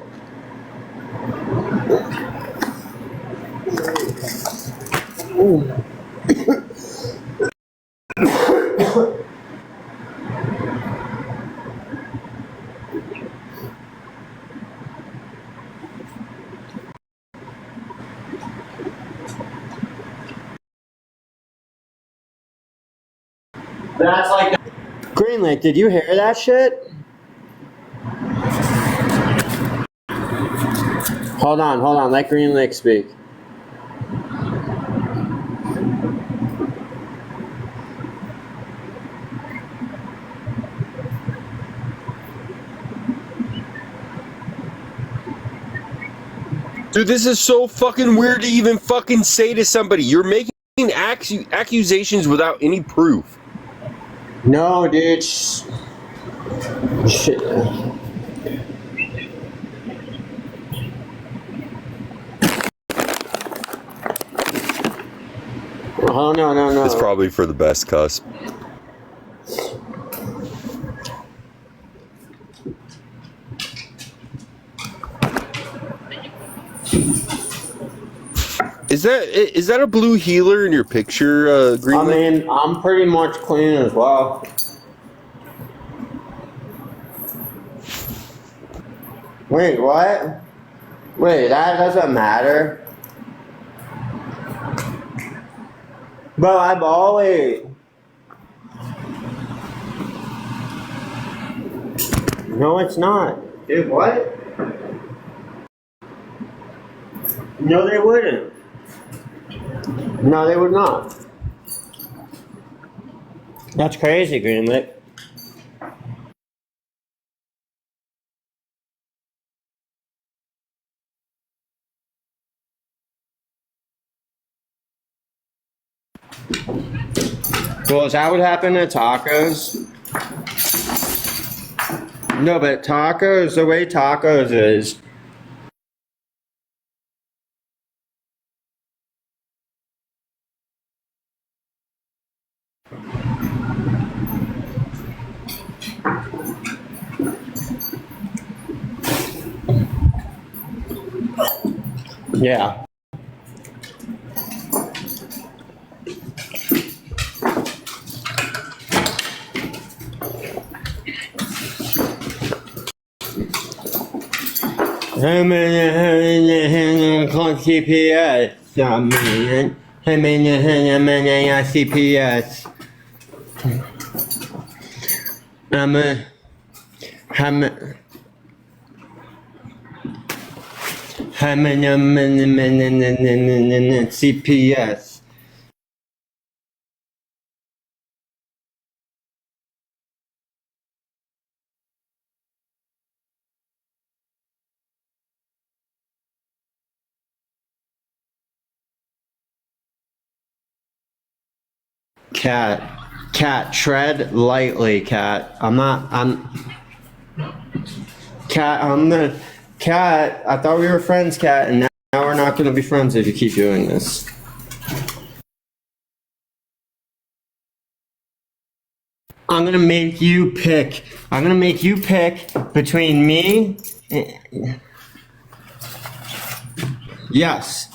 [SPEAKER 9] That's like Green Lake. Did you hear that shit? Hold on. Let Green Lake speak.
[SPEAKER 15] Dude, this is so fucking weird to even fucking say to somebody. You're making accusations without any proof.
[SPEAKER 9] No, dude. Shit. Oh, no.
[SPEAKER 15] It's probably for the best, cuss. Is that a blue healer in your picture, Green?
[SPEAKER 9] I mean, I'm pretty much clean as well. Wait, what? Wait, that doesn't matter. Bro, I've always... No, it's not. Dude, what? No, they wouldn't. No, they would not. That's crazy, Greenlit. Well, is that what happened to tacos? No, but tacos, the way tacos is... Yeah. CPS. CPS. CPS. Cat, tread lightly, Cat. I'm the Cat. I thought we were friends, Cat, and now we're not going to be friends if you keep doing this. I'm going to make you pick. I'm going to make you pick between me. Yes.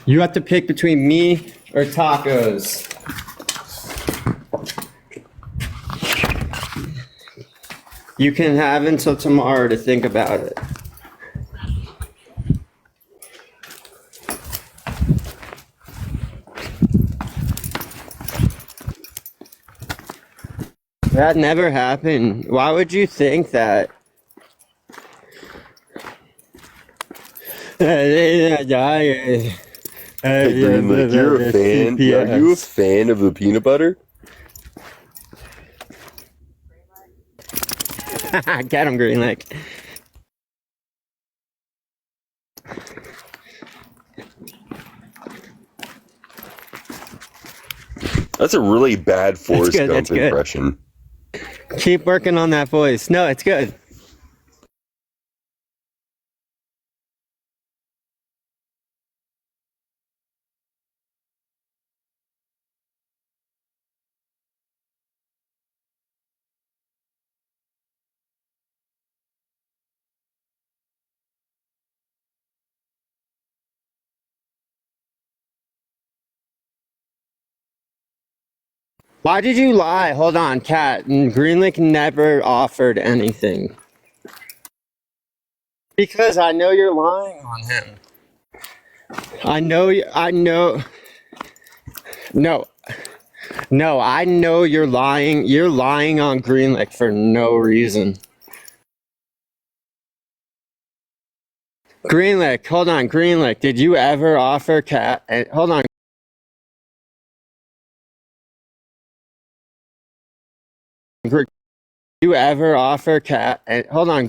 [SPEAKER 9] You have to pick between me or tacos. You can have until tomorrow to think about it. That never happened. Why would you think that?
[SPEAKER 15] Hey, Green Lake, you're a fan. Are you a fan of the peanut butter?
[SPEAKER 9] Get him, Green Lake.
[SPEAKER 15] That's a really bad Forrest Gump impression.
[SPEAKER 9] Keep working on that voice. No, it's good. Why did you lie? Hold on, Cat. Green Lake never offered anything. Because I know you're lying on him. I know. No. No, I know you're lying. You're lying on Greenlick for no reason. Greenlick, hold on, Greenlick. Did you ever offer cat? Hold on. Did you ever offer cat? Hold on.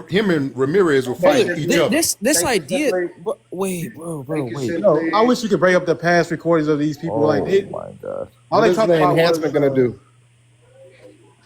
[SPEAKER 22] him and Ramirez were fighting each other.
[SPEAKER 23] This idea. Wait, bro.
[SPEAKER 24] No, I wish you could bring up the past recordings of these people.
[SPEAKER 1] Oh
[SPEAKER 24] Like,
[SPEAKER 1] my god.
[SPEAKER 24] all
[SPEAKER 1] What
[SPEAKER 24] they
[SPEAKER 1] is
[SPEAKER 24] talk
[SPEAKER 1] the
[SPEAKER 24] about
[SPEAKER 1] enhancement
[SPEAKER 24] was,
[SPEAKER 1] gonna do?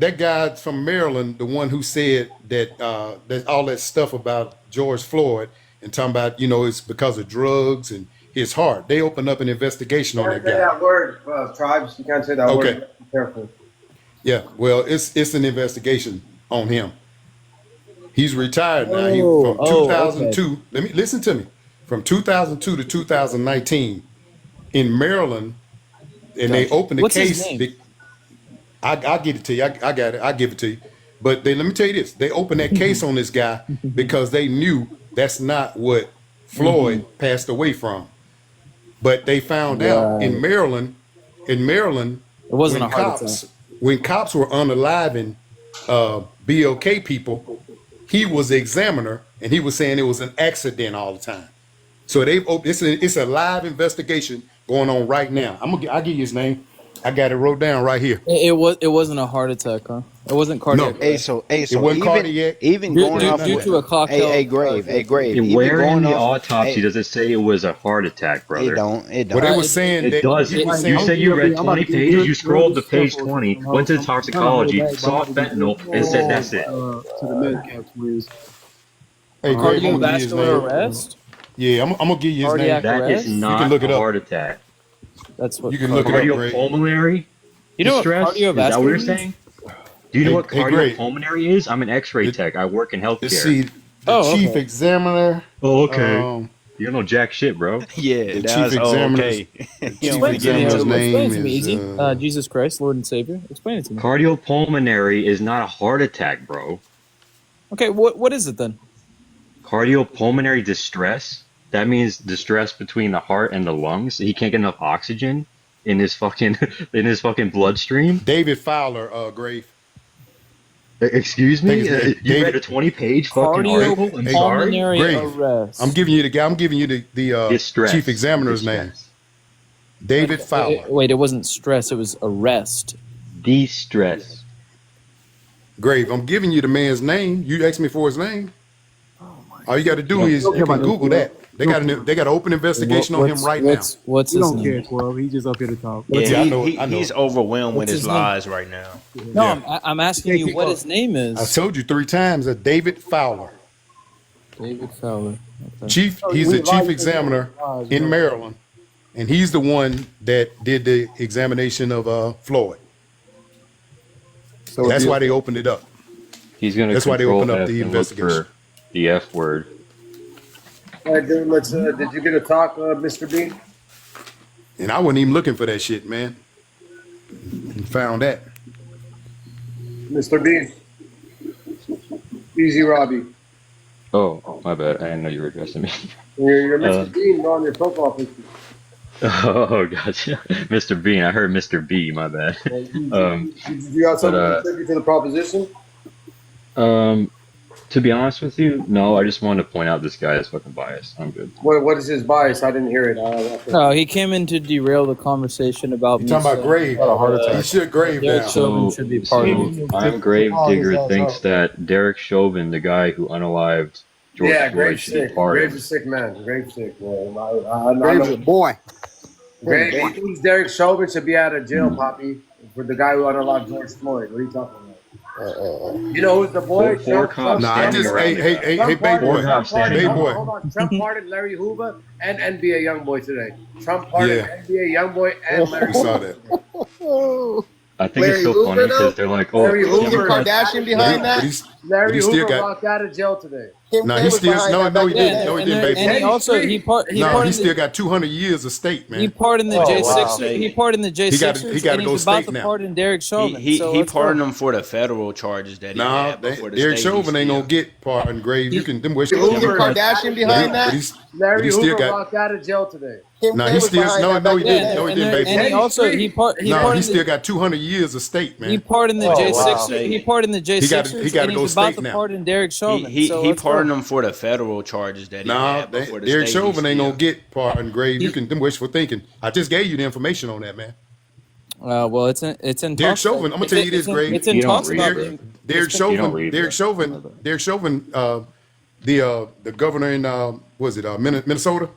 [SPEAKER 22] that guy from Maryland, the one who said that that all that stuff about George Floyd and talking about it's because of drugs and his heart. They opened up an investigation on that
[SPEAKER 25] Can't say
[SPEAKER 22] guy.
[SPEAKER 25] that word, tribes. You can't say that word.
[SPEAKER 22] Okay.
[SPEAKER 25] You have to be careful.
[SPEAKER 22] Yeah. Well, it's an investigation on him. He's retired now. He from
[SPEAKER 1] okay.
[SPEAKER 22] 2002. Let me listen to me. From 2002 to 2019 in Maryland, and they
[SPEAKER 23] Gotcha.
[SPEAKER 22] opened the
[SPEAKER 23] What's his
[SPEAKER 22] case.
[SPEAKER 23] name?
[SPEAKER 22] I'll give it to you. I got it. I'll give it to you. But let me tell you this: they opened that case on this guy because they knew that's not what Floyd passed away from. But they found out
[SPEAKER 1] Right.
[SPEAKER 22] in Maryland,
[SPEAKER 23] It wasn't a heart attack.
[SPEAKER 22] when cops were unaliving BLK people, he was the examiner and he was saying it was an accident all the time. So it's a live investigation going on right now. I'll give you his name. I got it wrote down right here.
[SPEAKER 23] It wasn't a heart attack, huh? It wasn't cardiac.
[SPEAKER 22] No.
[SPEAKER 26] Hey, so
[SPEAKER 22] It wasn't cardiac.
[SPEAKER 26] even
[SPEAKER 23] Due,
[SPEAKER 26] going
[SPEAKER 23] due,
[SPEAKER 26] off
[SPEAKER 23] due
[SPEAKER 26] what
[SPEAKER 23] to a cocktail.
[SPEAKER 26] Grave, even
[SPEAKER 3] Where in
[SPEAKER 26] going
[SPEAKER 3] the
[SPEAKER 26] off
[SPEAKER 3] autopsy does it say it was a heart attack, brother?
[SPEAKER 26] it
[SPEAKER 22] Well,
[SPEAKER 26] don't.
[SPEAKER 22] they were saying
[SPEAKER 3] It
[SPEAKER 22] that
[SPEAKER 3] does.
[SPEAKER 22] he was
[SPEAKER 3] You
[SPEAKER 22] saying
[SPEAKER 3] said you read 20 pages. You scrolled to page 20, went to the toxicology, saw fentanyl, and said that's it.
[SPEAKER 24] To the med caps, please.
[SPEAKER 22] Hey, Greg, I'm gonna give you his
[SPEAKER 23] Cardiovascular
[SPEAKER 22] name.
[SPEAKER 23] arrest.
[SPEAKER 22] Yeah, I'm gonna give you his name.
[SPEAKER 23] Cardiac
[SPEAKER 3] That is
[SPEAKER 23] arrest.
[SPEAKER 22] You
[SPEAKER 3] not
[SPEAKER 22] can look
[SPEAKER 3] a
[SPEAKER 22] it up.
[SPEAKER 3] heart attack.
[SPEAKER 23] That's what
[SPEAKER 22] You can look it up, Greg.
[SPEAKER 3] Cardiopulmonary
[SPEAKER 23] You know what
[SPEAKER 3] distress? Is that what
[SPEAKER 23] cardiovascular
[SPEAKER 3] you're
[SPEAKER 23] means?
[SPEAKER 3] saying? Do you know what
[SPEAKER 22] Hey, Greg.
[SPEAKER 3] cardiopulmonary is? I'm an X-ray tech. I work in healthcare.
[SPEAKER 22] Let's see. The chief examiner.
[SPEAKER 3] Oh, okay. You don't know jack shit, bro.
[SPEAKER 26] Yeah,
[SPEAKER 22] The
[SPEAKER 26] that's
[SPEAKER 22] chief examiner.
[SPEAKER 26] okay.
[SPEAKER 23] Explain it to me.
[SPEAKER 22] examiner's name
[SPEAKER 23] Explain it to me,
[SPEAKER 22] is,
[SPEAKER 23] easy. Jesus Christ, Lord and Savior. Explain it to me.
[SPEAKER 3] Cardiopulmonary is not a heart attack, bro.
[SPEAKER 23] Okay, what is it then?
[SPEAKER 3] Cardiopulmonary distress. That means distress between the heart and the lungs. He can't get enough oxygen in his fucking bloodstream.
[SPEAKER 22] David Fowler, Grave.
[SPEAKER 3] Excuse me. You read a 20-page fucking article. I'm sorry.
[SPEAKER 22] Grave.
[SPEAKER 23] Arrest.
[SPEAKER 22] I'm giving you the
[SPEAKER 3] Distress.
[SPEAKER 22] chief examiner's name. David Fowler.
[SPEAKER 23] Wait, it wasn't stress. It was arrest.
[SPEAKER 3] Distress.
[SPEAKER 22] Grave. I'm giving you the man's name. You asked me for his name. All you got to do is you can Google that. They got an open investigation on him right now.
[SPEAKER 23] What's
[SPEAKER 24] You
[SPEAKER 23] his
[SPEAKER 24] don't
[SPEAKER 23] name?
[SPEAKER 24] care, 12. He's just up here to talk.
[SPEAKER 26] Yeah,
[SPEAKER 22] I know.
[SPEAKER 26] he's overwhelmed with
[SPEAKER 23] What's
[SPEAKER 26] his
[SPEAKER 23] his name?
[SPEAKER 26] lies right now.
[SPEAKER 23] No, I'm asking you what his name
[SPEAKER 22] I
[SPEAKER 23] is.
[SPEAKER 22] told you 3 times that David Fowler.
[SPEAKER 23] David Fowler. Okay.
[SPEAKER 22] He's the chief examiner in Maryland, and he's the one that did the examination of Floyd.
[SPEAKER 24] So
[SPEAKER 22] that's why they opened it up.
[SPEAKER 3] He's gonna.
[SPEAKER 22] That's why they
[SPEAKER 3] control
[SPEAKER 22] opened up
[SPEAKER 3] F
[SPEAKER 22] the
[SPEAKER 3] and look
[SPEAKER 22] investigation.
[SPEAKER 3] for the F word.
[SPEAKER 25] All right, then let's. Did you get a talk, Mr. B?
[SPEAKER 22] And I wasn't even looking for that shit, man. And found that.
[SPEAKER 25] Mr. B. Easy Robbie.
[SPEAKER 3] Oh, my bad. I didn't know you were addressing me.
[SPEAKER 25] You're Mr. Bean on your profile picture.
[SPEAKER 3] Oh, gotcha. Mr. Bean. I heard Mr. B. My bad.
[SPEAKER 25] Did you have something to contribute to the proposition?
[SPEAKER 3] To be honest with you, no. I just wanted to point out this guy is fucking biased. I'm good.
[SPEAKER 25] What is his bias? I didn't hear it.
[SPEAKER 23] No, he came in to derail the conversation about.
[SPEAKER 22] You talking about Grave? You should Grave
[SPEAKER 23] Derek
[SPEAKER 22] down.
[SPEAKER 23] Chauvin should be part of it.
[SPEAKER 3] I'm Gravedigger thinks that Derek Chauvin, the guy who unalived George Floyd, should be part of
[SPEAKER 25] Graves
[SPEAKER 3] it.
[SPEAKER 25] is sick, man. Graves sick, man.
[SPEAKER 24] Graves a boy.
[SPEAKER 25] Graves, he thinks Derek Chauvin should be out of jail, Poppy, for the guy who unalived George Floyd. What are you talking about? You know who's the boy?
[SPEAKER 3] Four cops standing around.
[SPEAKER 22] Hey, Bay Boy.
[SPEAKER 25] Hold on. Trump pardoned Larry Hoover and NBA YoungBoy today. Trump pardoned NBA YoungBoy and Larry
[SPEAKER 22] We saw that.
[SPEAKER 3] I think it's so funny because they're like, oh,
[SPEAKER 25] Larry Hoover,
[SPEAKER 24] Kardashian behind that?
[SPEAKER 25] Larry
[SPEAKER 22] But he still
[SPEAKER 25] Hoover
[SPEAKER 22] got-
[SPEAKER 25] walked out of jail today.
[SPEAKER 22] No, he still he didn't. No, he didn't, baby.
[SPEAKER 23] And he also he
[SPEAKER 22] he still got 200 years of state, man.
[SPEAKER 23] He pardoned the J6.
[SPEAKER 26] wow.
[SPEAKER 23] He pardoned the J6.
[SPEAKER 22] He got to go
[SPEAKER 23] he's about
[SPEAKER 22] state
[SPEAKER 23] to
[SPEAKER 22] now.
[SPEAKER 23] pardon Derek Chauvin.
[SPEAKER 26] He
[SPEAKER 23] so let's
[SPEAKER 26] pardoned
[SPEAKER 23] go.
[SPEAKER 26] him for the federal charges that he
[SPEAKER 22] Nah,
[SPEAKER 26] had before the
[SPEAKER 22] Derek
[SPEAKER 26] state
[SPEAKER 22] Chauvin ain't
[SPEAKER 26] still-
[SPEAKER 22] gonna get pardoned, Grave. You can them wish.
[SPEAKER 24] Hoover Kardashian behind that?
[SPEAKER 25] Larry
[SPEAKER 22] he still
[SPEAKER 25] Hoover
[SPEAKER 22] got.
[SPEAKER 25] walked out of jail today.
[SPEAKER 22] No, he still no, he didn't. No, he didn't, baby.
[SPEAKER 23] And he also he
[SPEAKER 22] No, he
[SPEAKER 23] pardoned
[SPEAKER 22] still got 200 years of state, man.
[SPEAKER 23] he pardoned the J6.
[SPEAKER 26] wow.
[SPEAKER 23] He pardoned the J6.
[SPEAKER 22] He gotta
[SPEAKER 23] and
[SPEAKER 22] go
[SPEAKER 23] he's about
[SPEAKER 22] state
[SPEAKER 23] to
[SPEAKER 22] now.
[SPEAKER 23] pardon Derek Chauvin.
[SPEAKER 26] He
[SPEAKER 23] so let's
[SPEAKER 26] pardoned
[SPEAKER 23] go.
[SPEAKER 26] him for the federal charges that he
[SPEAKER 22] Nah,
[SPEAKER 26] had before the
[SPEAKER 22] Derek
[SPEAKER 26] state
[SPEAKER 22] Chauvin ain't
[SPEAKER 26] still-
[SPEAKER 22] gonna get pardoned, Grave. You can them wishful thinking. I just gave you the information on that, man.
[SPEAKER 23] Well, it's in
[SPEAKER 22] Derek
[SPEAKER 23] talks.
[SPEAKER 22] Chauvin. I'm gonna tell you this, Grave.
[SPEAKER 23] It's in
[SPEAKER 3] You don't
[SPEAKER 23] talks
[SPEAKER 3] read
[SPEAKER 23] about
[SPEAKER 3] it.
[SPEAKER 23] him.
[SPEAKER 22] Derek
[SPEAKER 3] You don't read
[SPEAKER 22] Chauvin. Derek Chauvin. The governor in Minnesota.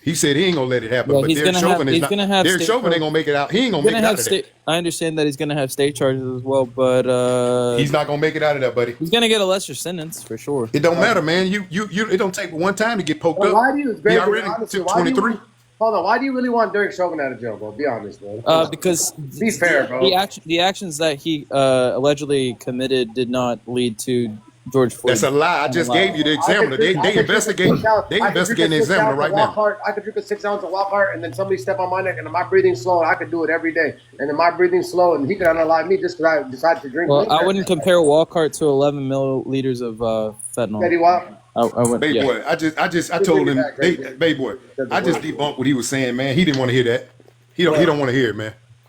[SPEAKER 22] He said he ain't gonna let it happen.
[SPEAKER 23] Yeah,
[SPEAKER 22] but
[SPEAKER 23] he's
[SPEAKER 22] Derek
[SPEAKER 23] gonna have-
[SPEAKER 22] Chauvin is
[SPEAKER 23] he's
[SPEAKER 22] not.
[SPEAKER 23] gonna have
[SPEAKER 22] Derek
[SPEAKER 23] state
[SPEAKER 22] Chauvin ain't gonna make it out. He ain't gonna make it out of that.
[SPEAKER 23] I understand that he's going to have state charges as well, but
[SPEAKER 22] He's not gonna make it out of that, buddy.
[SPEAKER 23] he's going to get a lesser sentence for sure.
[SPEAKER 22] It don't matter, man. You. It don't take one time to get poked
[SPEAKER 25] Well,
[SPEAKER 22] up.
[SPEAKER 25] why do you,
[SPEAKER 22] He
[SPEAKER 25] Greg,
[SPEAKER 22] already
[SPEAKER 25] honestly,
[SPEAKER 22] took
[SPEAKER 25] why do you,
[SPEAKER 22] 23.
[SPEAKER 25] hold on, why do you really want Derek Chauvin out of jail, bro? Be honest, bro.
[SPEAKER 23] Because
[SPEAKER 25] Be fair, bro.
[SPEAKER 23] the actions that he allegedly committed did not lead to George Floyd.
[SPEAKER 22] That's a lie. I just gave you the examiner. They investigate. They investigating the examiner right now.
[SPEAKER 25] I could drink a 6 ounce of Lockhart and then somebody step on my neck and am I breathing slow? And I could do it every day. And am I breathing slow? And he could unalive me just because I decided to drink.
[SPEAKER 23] Well, I wouldn't compare Walcart to 11 milliliters of fentanyl.
[SPEAKER 25] Betty Watt.
[SPEAKER 23] I wouldn't.
[SPEAKER 22] Baby
[SPEAKER 23] Yeah.
[SPEAKER 22] boy, I told him, baby boy, I just debunked what he was saying, man. He didn't want to hear that. He don't want to hear it, man.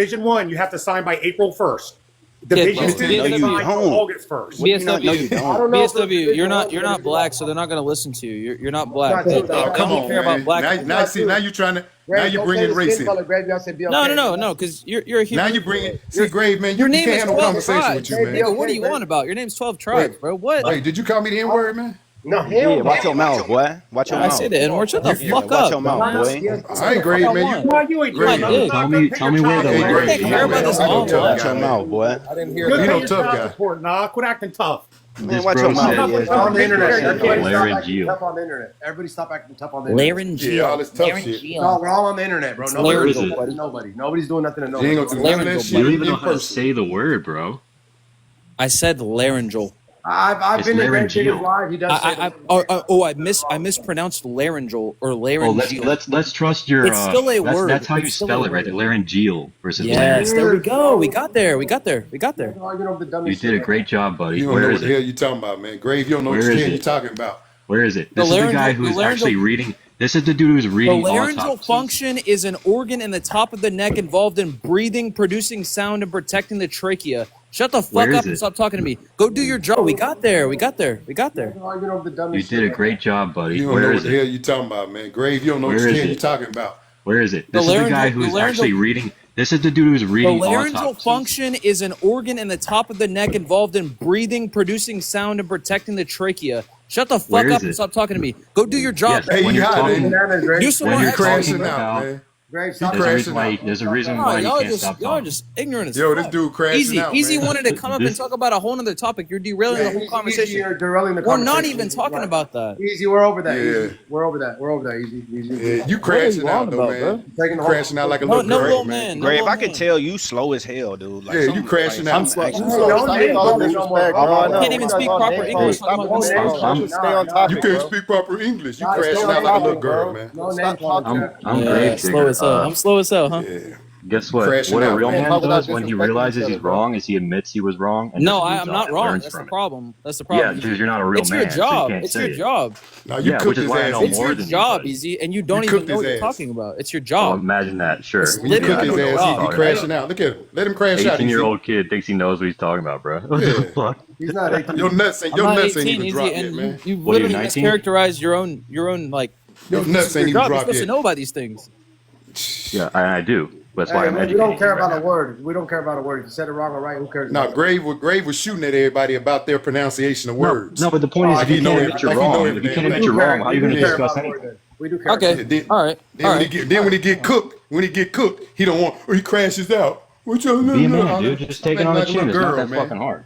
[SPEAKER 4] Division 1, you have to sign by April 1st. Division
[SPEAKER 23] Kid,
[SPEAKER 4] two
[SPEAKER 23] no, you
[SPEAKER 4] signed
[SPEAKER 23] don't.
[SPEAKER 4] August 1st.
[SPEAKER 23] BSW, you're not black, so they're not gonna listen to you. You're not black. They
[SPEAKER 22] Come
[SPEAKER 23] only
[SPEAKER 22] on,
[SPEAKER 23] care about
[SPEAKER 22] man.
[SPEAKER 23] black.
[SPEAKER 22] Now you're trying to. Now you're bringing race in.
[SPEAKER 23] No, because you're a human.
[SPEAKER 22] Now you bring it. See, Grave, man,
[SPEAKER 23] Your
[SPEAKER 22] you
[SPEAKER 23] name
[SPEAKER 22] can't
[SPEAKER 23] is
[SPEAKER 22] have no
[SPEAKER 23] 12
[SPEAKER 22] conversation
[SPEAKER 23] tribes.
[SPEAKER 22] with you, man.
[SPEAKER 23] Nigga, what are you on about? Your name's 12 tribes, bro. What?
[SPEAKER 22] Wait, did you call me the N-word, man?
[SPEAKER 25] No,
[SPEAKER 26] Yeah, watch your mouth, boy. Watch your
[SPEAKER 23] I
[SPEAKER 26] mouth.
[SPEAKER 23] say the N-word. Shut the fuck up.
[SPEAKER 26] Watch your mouth, boy.
[SPEAKER 22] I ain't Grave, man.
[SPEAKER 3] Tell me where the
[SPEAKER 23] I
[SPEAKER 3] line
[SPEAKER 23] don't care about this all.
[SPEAKER 26] Watch your mouth, boy.
[SPEAKER 1] I didn't hear
[SPEAKER 22] You
[SPEAKER 1] that.
[SPEAKER 22] know, tough guy.
[SPEAKER 4] Report, nah, quit acting tough.
[SPEAKER 26] Man, watch your mouth.
[SPEAKER 25] On the internet. Everybody stop acting
[SPEAKER 3] Laryngeal.
[SPEAKER 25] tough on the internet. Everybody stop acting tough on the internet.
[SPEAKER 23] Laryngeal.
[SPEAKER 22] Yeah, all this tough shit.
[SPEAKER 25] No, we're all on the internet, bro.
[SPEAKER 3] Where is it?
[SPEAKER 25] Nobody's doing nothing to
[SPEAKER 22] You ain't
[SPEAKER 25] nobody.
[SPEAKER 22] gonna do none of that
[SPEAKER 3] You
[SPEAKER 22] shit
[SPEAKER 3] don't even know
[SPEAKER 22] in
[SPEAKER 3] how to
[SPEAKER 22] person.
[SPEAKER 3] say the word, bro.
[SPEAKER 23] I said laryngeal.
[SPEAKER 25] I've
[SPEAKER 3] It's
[SPEAKER 25] been in Red
[SPEAKER 3] laryngeal.
[SPEAKER 25] Chickens live. He does say that.
[SPEAKER 23] I mispronounced laryngeal or
[SPEAKER 3] Oh,
[SPEAKER 23] laryngeal.
[SPEAKER 3] let's trust your.
[SPEAKER 23] It's still a word.
[SPEAKER 3] That's how you
[SPEAKER 23] It's still
[SPEAKER 3] spell
[SPEAKER 23] a
[SPEAKER 3] it, right?
[SPEAKER 23] word.
[SPEAKER 3] Laryngeal versus
[SPEAKER 23] Yes,
[SPEAKER 3] laryngeal.
[SPEAKER 23] there we go. We got there. We got there.
[SPEAKER 3] You did a great job, buddy.
[SPEAKER 22] You don't
[SPEAKER 3] Where
[SPEAKER 22] know
[SPEAKER 3] is
[SPEAKER 22] what the hell
[SPEAKER 3] it?
[SPEAKER 22] you talking about, man. Grave, you don't know what
[SPEAKER 3] Where
[SPEAKER 22] the
[SPEAKER 3] is
[SPEAKER 22] hell
[SPEAKER 3] it?
[SPEAKER 22] you talking about.
[SPEAKER 3] Where is it?
[SPEAKER 23] The
[SPEAKER 3] This is the guy
[SPEAKER 23] laryngeal-
[SPEAKER 3] who's
[SPEAKER 23] the laryngeal-
[SPEAKER 3] actually reading. This is the dude who's
[SPEAKER 23] The
[SPEAKER 3] reading
[SPEAKER 23] laryngeal
[SPEAKER 3] autopsies.
[SPEAKER 23] function is an organ in the top of the neck involved in breathing, producing sound, and protecting the trachea. Shut the fuck
[SPEAKER 3] Where
[SPEAKER 23] up
[SPEAKER 3] is
[SPEAKER 23] and
[SPEAKER 3] it?
[SPEAKER 23] stop talking to me. Go do your job. We got there. We got there. We got there.
[SPEAKER 3] You did a great job, buddy.
[SPEAKER 22] You don't
[SPEAKER 3] Where
[SPEAKER 22] know
[SPEAKER 3] is
[SPEAKER 22] what the hell
[SPEAKER 3] it?
[SPEAKER 22] you talking about, man. Grave, you don't know what
[SPEAKER 3] Where
[SPEAKER 22] the
[SPEAKER 3] is
[SPEAKER 22] hell
[SPEAKER 3] it?
[SPEAKER 22] you talking about.
[SPEAKER 3] Where is it?
[SPEAKER 23] The
[SPEAKER 3] This is the guy
[SPEAKER 23] laryngeal-
[SPEAKER 3] who's
[SPEAKER 23] the laryngeal-
[SPEAKER 3] actually reading. This is the dude who's
[SPEAKER 23] The
[SPEAKER 3] reading
[SPEAKER 23] laryngeal
[SPEAKER 3] autopsies.
[SPEAKER 23] function is an organ in the top of the neck involved in breathing, producing sound, and protecting the trachea. Shut the fuck
[SPEAKER 3] Where
[SPEAKER 23] up
[SPEAKER 3] is
[SPEAKER 23] and
[SPEAKER 3] it?
[SPEAKER 23] stop talking to me. Go do your job.
[SPEAKER 22] Hey,
[SPEAKER 3] When
[SPEAKER 22] you
[SPEAKER 3] you're
[SPEAKER 22] hot,
[SPEAKER 3] talking-
[SPEAKER 22] man.
[SPEAKER 23] Do some
[SPEAKER 22] When
[SPEAKER 23] more
[SPEAKER 22] you
[SPEAKER 23] extra.
[SPEAKER 22] crashing out, man.
[SPEAKER 25] Grave,
[SPEAKER 22] You crashing out.
[SPEAKER 3] There's a reason
[SPEAKER 23] Oh,
[SPEAKER 3] why you
[SPEAKER 23] y'all
[SPEAKER 3] can't
[SPEAKER 23] just
[SPEAKER 3] stop
[SPEAKER 23] y'all are
[SPEAKER 3] talking.
[SPEAKER 23] just ignorant as
[SPEAKER 22] Yo,
[SPEAKER 23] fuck.
[SPEAKER 22] this dude crashing
[SPEAKER 23] Easy,
[SPEAKER 22] out,
[SPEAKER 23] Easy
[SPEAKER 22] man.
[SPEAKER 23] wanted to come up and talk about a whole other topic. You're derailing the whole conversation.
[SPEAKER 25] You're derailing the
[SPEAKER 23] We're not
[SPEAKER 25] conversation.
[SPEAKER 23] even talking about that.
[SPEAKER 25] Easy, we're over that.
[SPEAKER 22] Yeah.
[SPEAKER 25] Easy. We're over that. Easy.
[SPEAKER 22] Yeah, you crashing out, though, man. You crashing out like a little girl, man.
[SPEAKER 26] Grave, I can tell you slow as hell, dude. Like,
[SPEAKER 22] Yeah, you
[SPEAKER 26] something-
[SPEAKER 22] crashing
[SPEAKER 26] like,
[SPEAKER 22] out.
[SPEAKER 26] something-
[SPEAKER 23] You can't even speak proper English.
[SPEAKER 22] You can't speak proper English. You crashing out like a little girl, man.
[SPEAKER 3] I'm
[SPEAKER 23] Yeah,
[SPEAKER 3] grave
[SPEAKER 23] slow
[SPEAKER 3] digger.
[SPEAKER 23] as hell. I'm slow as hell, huh?
[SPEAKER 3] Guess what?
[SPEAKER 22] Crashing
[SPEAKER 3] What a
[SPEAKER 22] out,
[SPEAKER 3] real
[SPEAKER 22] man.
[SPEAKER 3] man does when he realizes he's wrong is he admits he was wrong. And
[SPEAKER 23] No,
[SPEAKER 3] just
[SPEAKER 23] I'm
[SPEAKER 3] moves
[SPEAKER 23] not
[SPEAKER 3] on and
[SPEAKER 23] wrong.
[SPEAKER 3] learns
[SPEAKER 23] That's the
[SPEAKER 3] from it.
[SPEAKER 23] problem. That's the
[SPEAKER 3] Yeah,
[SPEAKER 23] problem.
[SPEAKER 3] because you're not a real
[SPEAKER 23] It's
[SPEAKER 3] man.
[SPEAKER 23] your
[SPEAKER 3] so
[SPEAKER 23] job.
[SPEAKER 3] you can't
[SPEAKER 23] It's
[SPEAKER 3] say
[SPEAKER 23] your
[SPEAKER 3] it.
[SPEAKER 23] job.
[SPEAKER 22] Now you
[SPEAKER 3] Yeah,
[SPEAKER 22] cooked
[SPEAKER 3] which is
[SPEAKER 22] his
[SPEAKER 3] why I
[SPEAKER 22] ass.
[SPEAKER 3] know
[SPEAKER 23] It's
[SPEAKER 3] more
[SPEAKER 23] your
[SPEAKER 3] than
[SPEAKER 23] job,
[SPEAKER 3] you.
[SPEAKER 23] Easy, and you don't
[SPEAKER 22] You
[SPEAKER 23] even
[SPEAKER 22] cooked
[SPEAKER 23] know
[SPEAKER 22] his
[SPEAKER 23] what you're
[SPEAKER 22] ass.
[SPEAKER 23] talking about. It's your
[SPEAKER 3] Oh,
[SPEAKER 23] job.
[SPEAKER 3] imagine that. Sure.
[SPEAKER 23] It's
[SPEAKER 22] When you
[SPEAKER 23] literally
[SPEAKER 22] cook
[SPEAKER 3] I
[SPEAKER 22] his
[SPEAKER 3] don't know
[SPEAKER 22] ass,
[SPEAKER 3] what
[SPEAKER 22] he
[SPEAKER 3] you're
[SPEAKER 22] be
[SPEAKER 3] talking
[SPEAKER 22] crashing out. Look at him. Let him crash out.
[SPEAKER 3] 18-year-old kid thinks he knows what he's talking about, bro. What the fuck?
[SPEAKER 25] He's not 18.
[SPEAKER 22] Your nuts ain't
[SPEAKER 23] I'm not 18,
[SPEAKER 22] even
[SPEAKER 23] Easy,
[SPEAKER 22] dropped
[SPEAKER 23] and
[SPEAKER 22] yet, man.
[SPEAKER 23] you
[SPEAKER 3] What are you,
[SPEAKER 23] literally
[SPEAKER 3] 19?
[SPEAKER 23] mischaracterized your own like.
[SPEAKER 22] Your
[SPEAKER 23] this
[SPEAKER 22] nuts
[SPEAKER 23] is
[SPEAKER 22] ain't
[SPEAKER 23] your
[SPEAKER 22] even
[SPEAKER 23] job. You're
[SPEAKER 22] dropped
[SPEAKER 23] supposed to
[SPEAKER 22] yet.
[SPEAKER 23] know about these things.
[SPEAKER 3] Yeah, I do. That's why I'm
[SPEAKER 25] we
[SPEAKER 3] educating
[SPEAKER 25] don't care
[SPEAKER 3] you right
[SPEAKER 25] about a
[SPEAKER 3] now.
[SPEAKER 25] word. We don't care about a word. If you said it wrong or right, who cares?
[SPEAKER 22] Now, Grave was shooting at everybody about their pronunciation of words.
[SPEAKER 3] No, but the point is,
[SPEAKER 22] Like
[SPEAKER 3] if you
[SPEAKER 22] he know
[SPEAKER 3] can't
[SPEAKER 22] it-
[SPEAKER 3] admit you're
[SPEAKER 22] like he know
[SPEAKER 3] wrong,
[SPEAKER 22] every
[SPEAKER 3] if you
[SPEAKER 22] damn
[SPEAKER 3] can't
[SPEAKER 22] thing.
[SPEAKER 3] admit you're wrong, how are you going to
[SPEAKER 25] care
[SPEAKER 3] discuss
[SPEAKER 25] about a
[SPEAKER 3] anything?
[SPEAKER 25] word. We do care.
[SPEAKER 23] Okay.
[SPEAKER 25] About
[SPEAKER 22] Then,
[SPEAKER 23] All right.
[SPEAKER 22] Then
[SPEAKER 23] All
[SPEAKER 22] when
[SPEAKER 23] right.
[SPEAKER 22] he get cooked, he don't want, or he crashes out. What you
[SPEAKER 3] Be a man, dude. Just take it on the
[SPEAKER 22] like a
[SPEAKER 3] chin.
[SPEAKER 22] little
[SPEAKER 3] It's not
[SPEAKER 22] girl,
[SPEAKER 3] that
[SPEAKER 22] man.
[SPEAKER 3] fucking hard.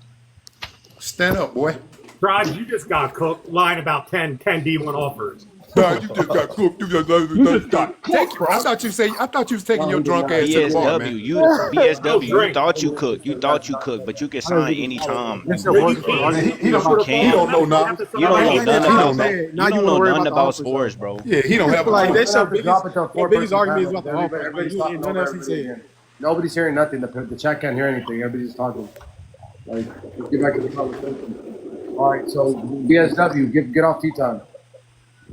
[SPEAKER 22] Stand up, boy.
[SPEAKER 4] Rod, you just got cooked lying about 10 D1 offers.
[SPEAKER 22] Nah, you just got cooked. You just got cooked, bro. I thought you was taking your drunk ass to the bar, man.
[SPEAKER 26] BSW, you thought you could, but you can sign anytime.
[SPEAKER 22] He don't know nothing.
[SPEAKER 26] You don't know nothing
[SPEAKER 22] Now
[SPEAKER 26] about. You don't know nothing about sports, bro.
[SPEAKER 22] Yeah, he don't have a
[SPEAKER 25] like
[SPEAKER 22] clue.
[SPEAKER 25] this. Drop it to a
[SPEAKER 24] Biggie's
[SPEAKER 25] four-person
[SPEAKER 24] argument is
[SPEAKER 25] panel.
[SPEAKER 24] about the offer.
[SPEAKER 25] Everybody's
[SPEAKER 24] Like,
[SPEAKER 25] talking
[SPEAKER 24] none
[SPEAKER 25] over
[SPEAKER 24] else he
[SPEAKER 25] everybody
[SPEAKER 24] said.
[SPEAKER 25] again. Nobody's hearing nothing. The chat can't hear anything. Everybody's just talking. Like, let's get back to the conversation. All right, so BSW, get off tea time.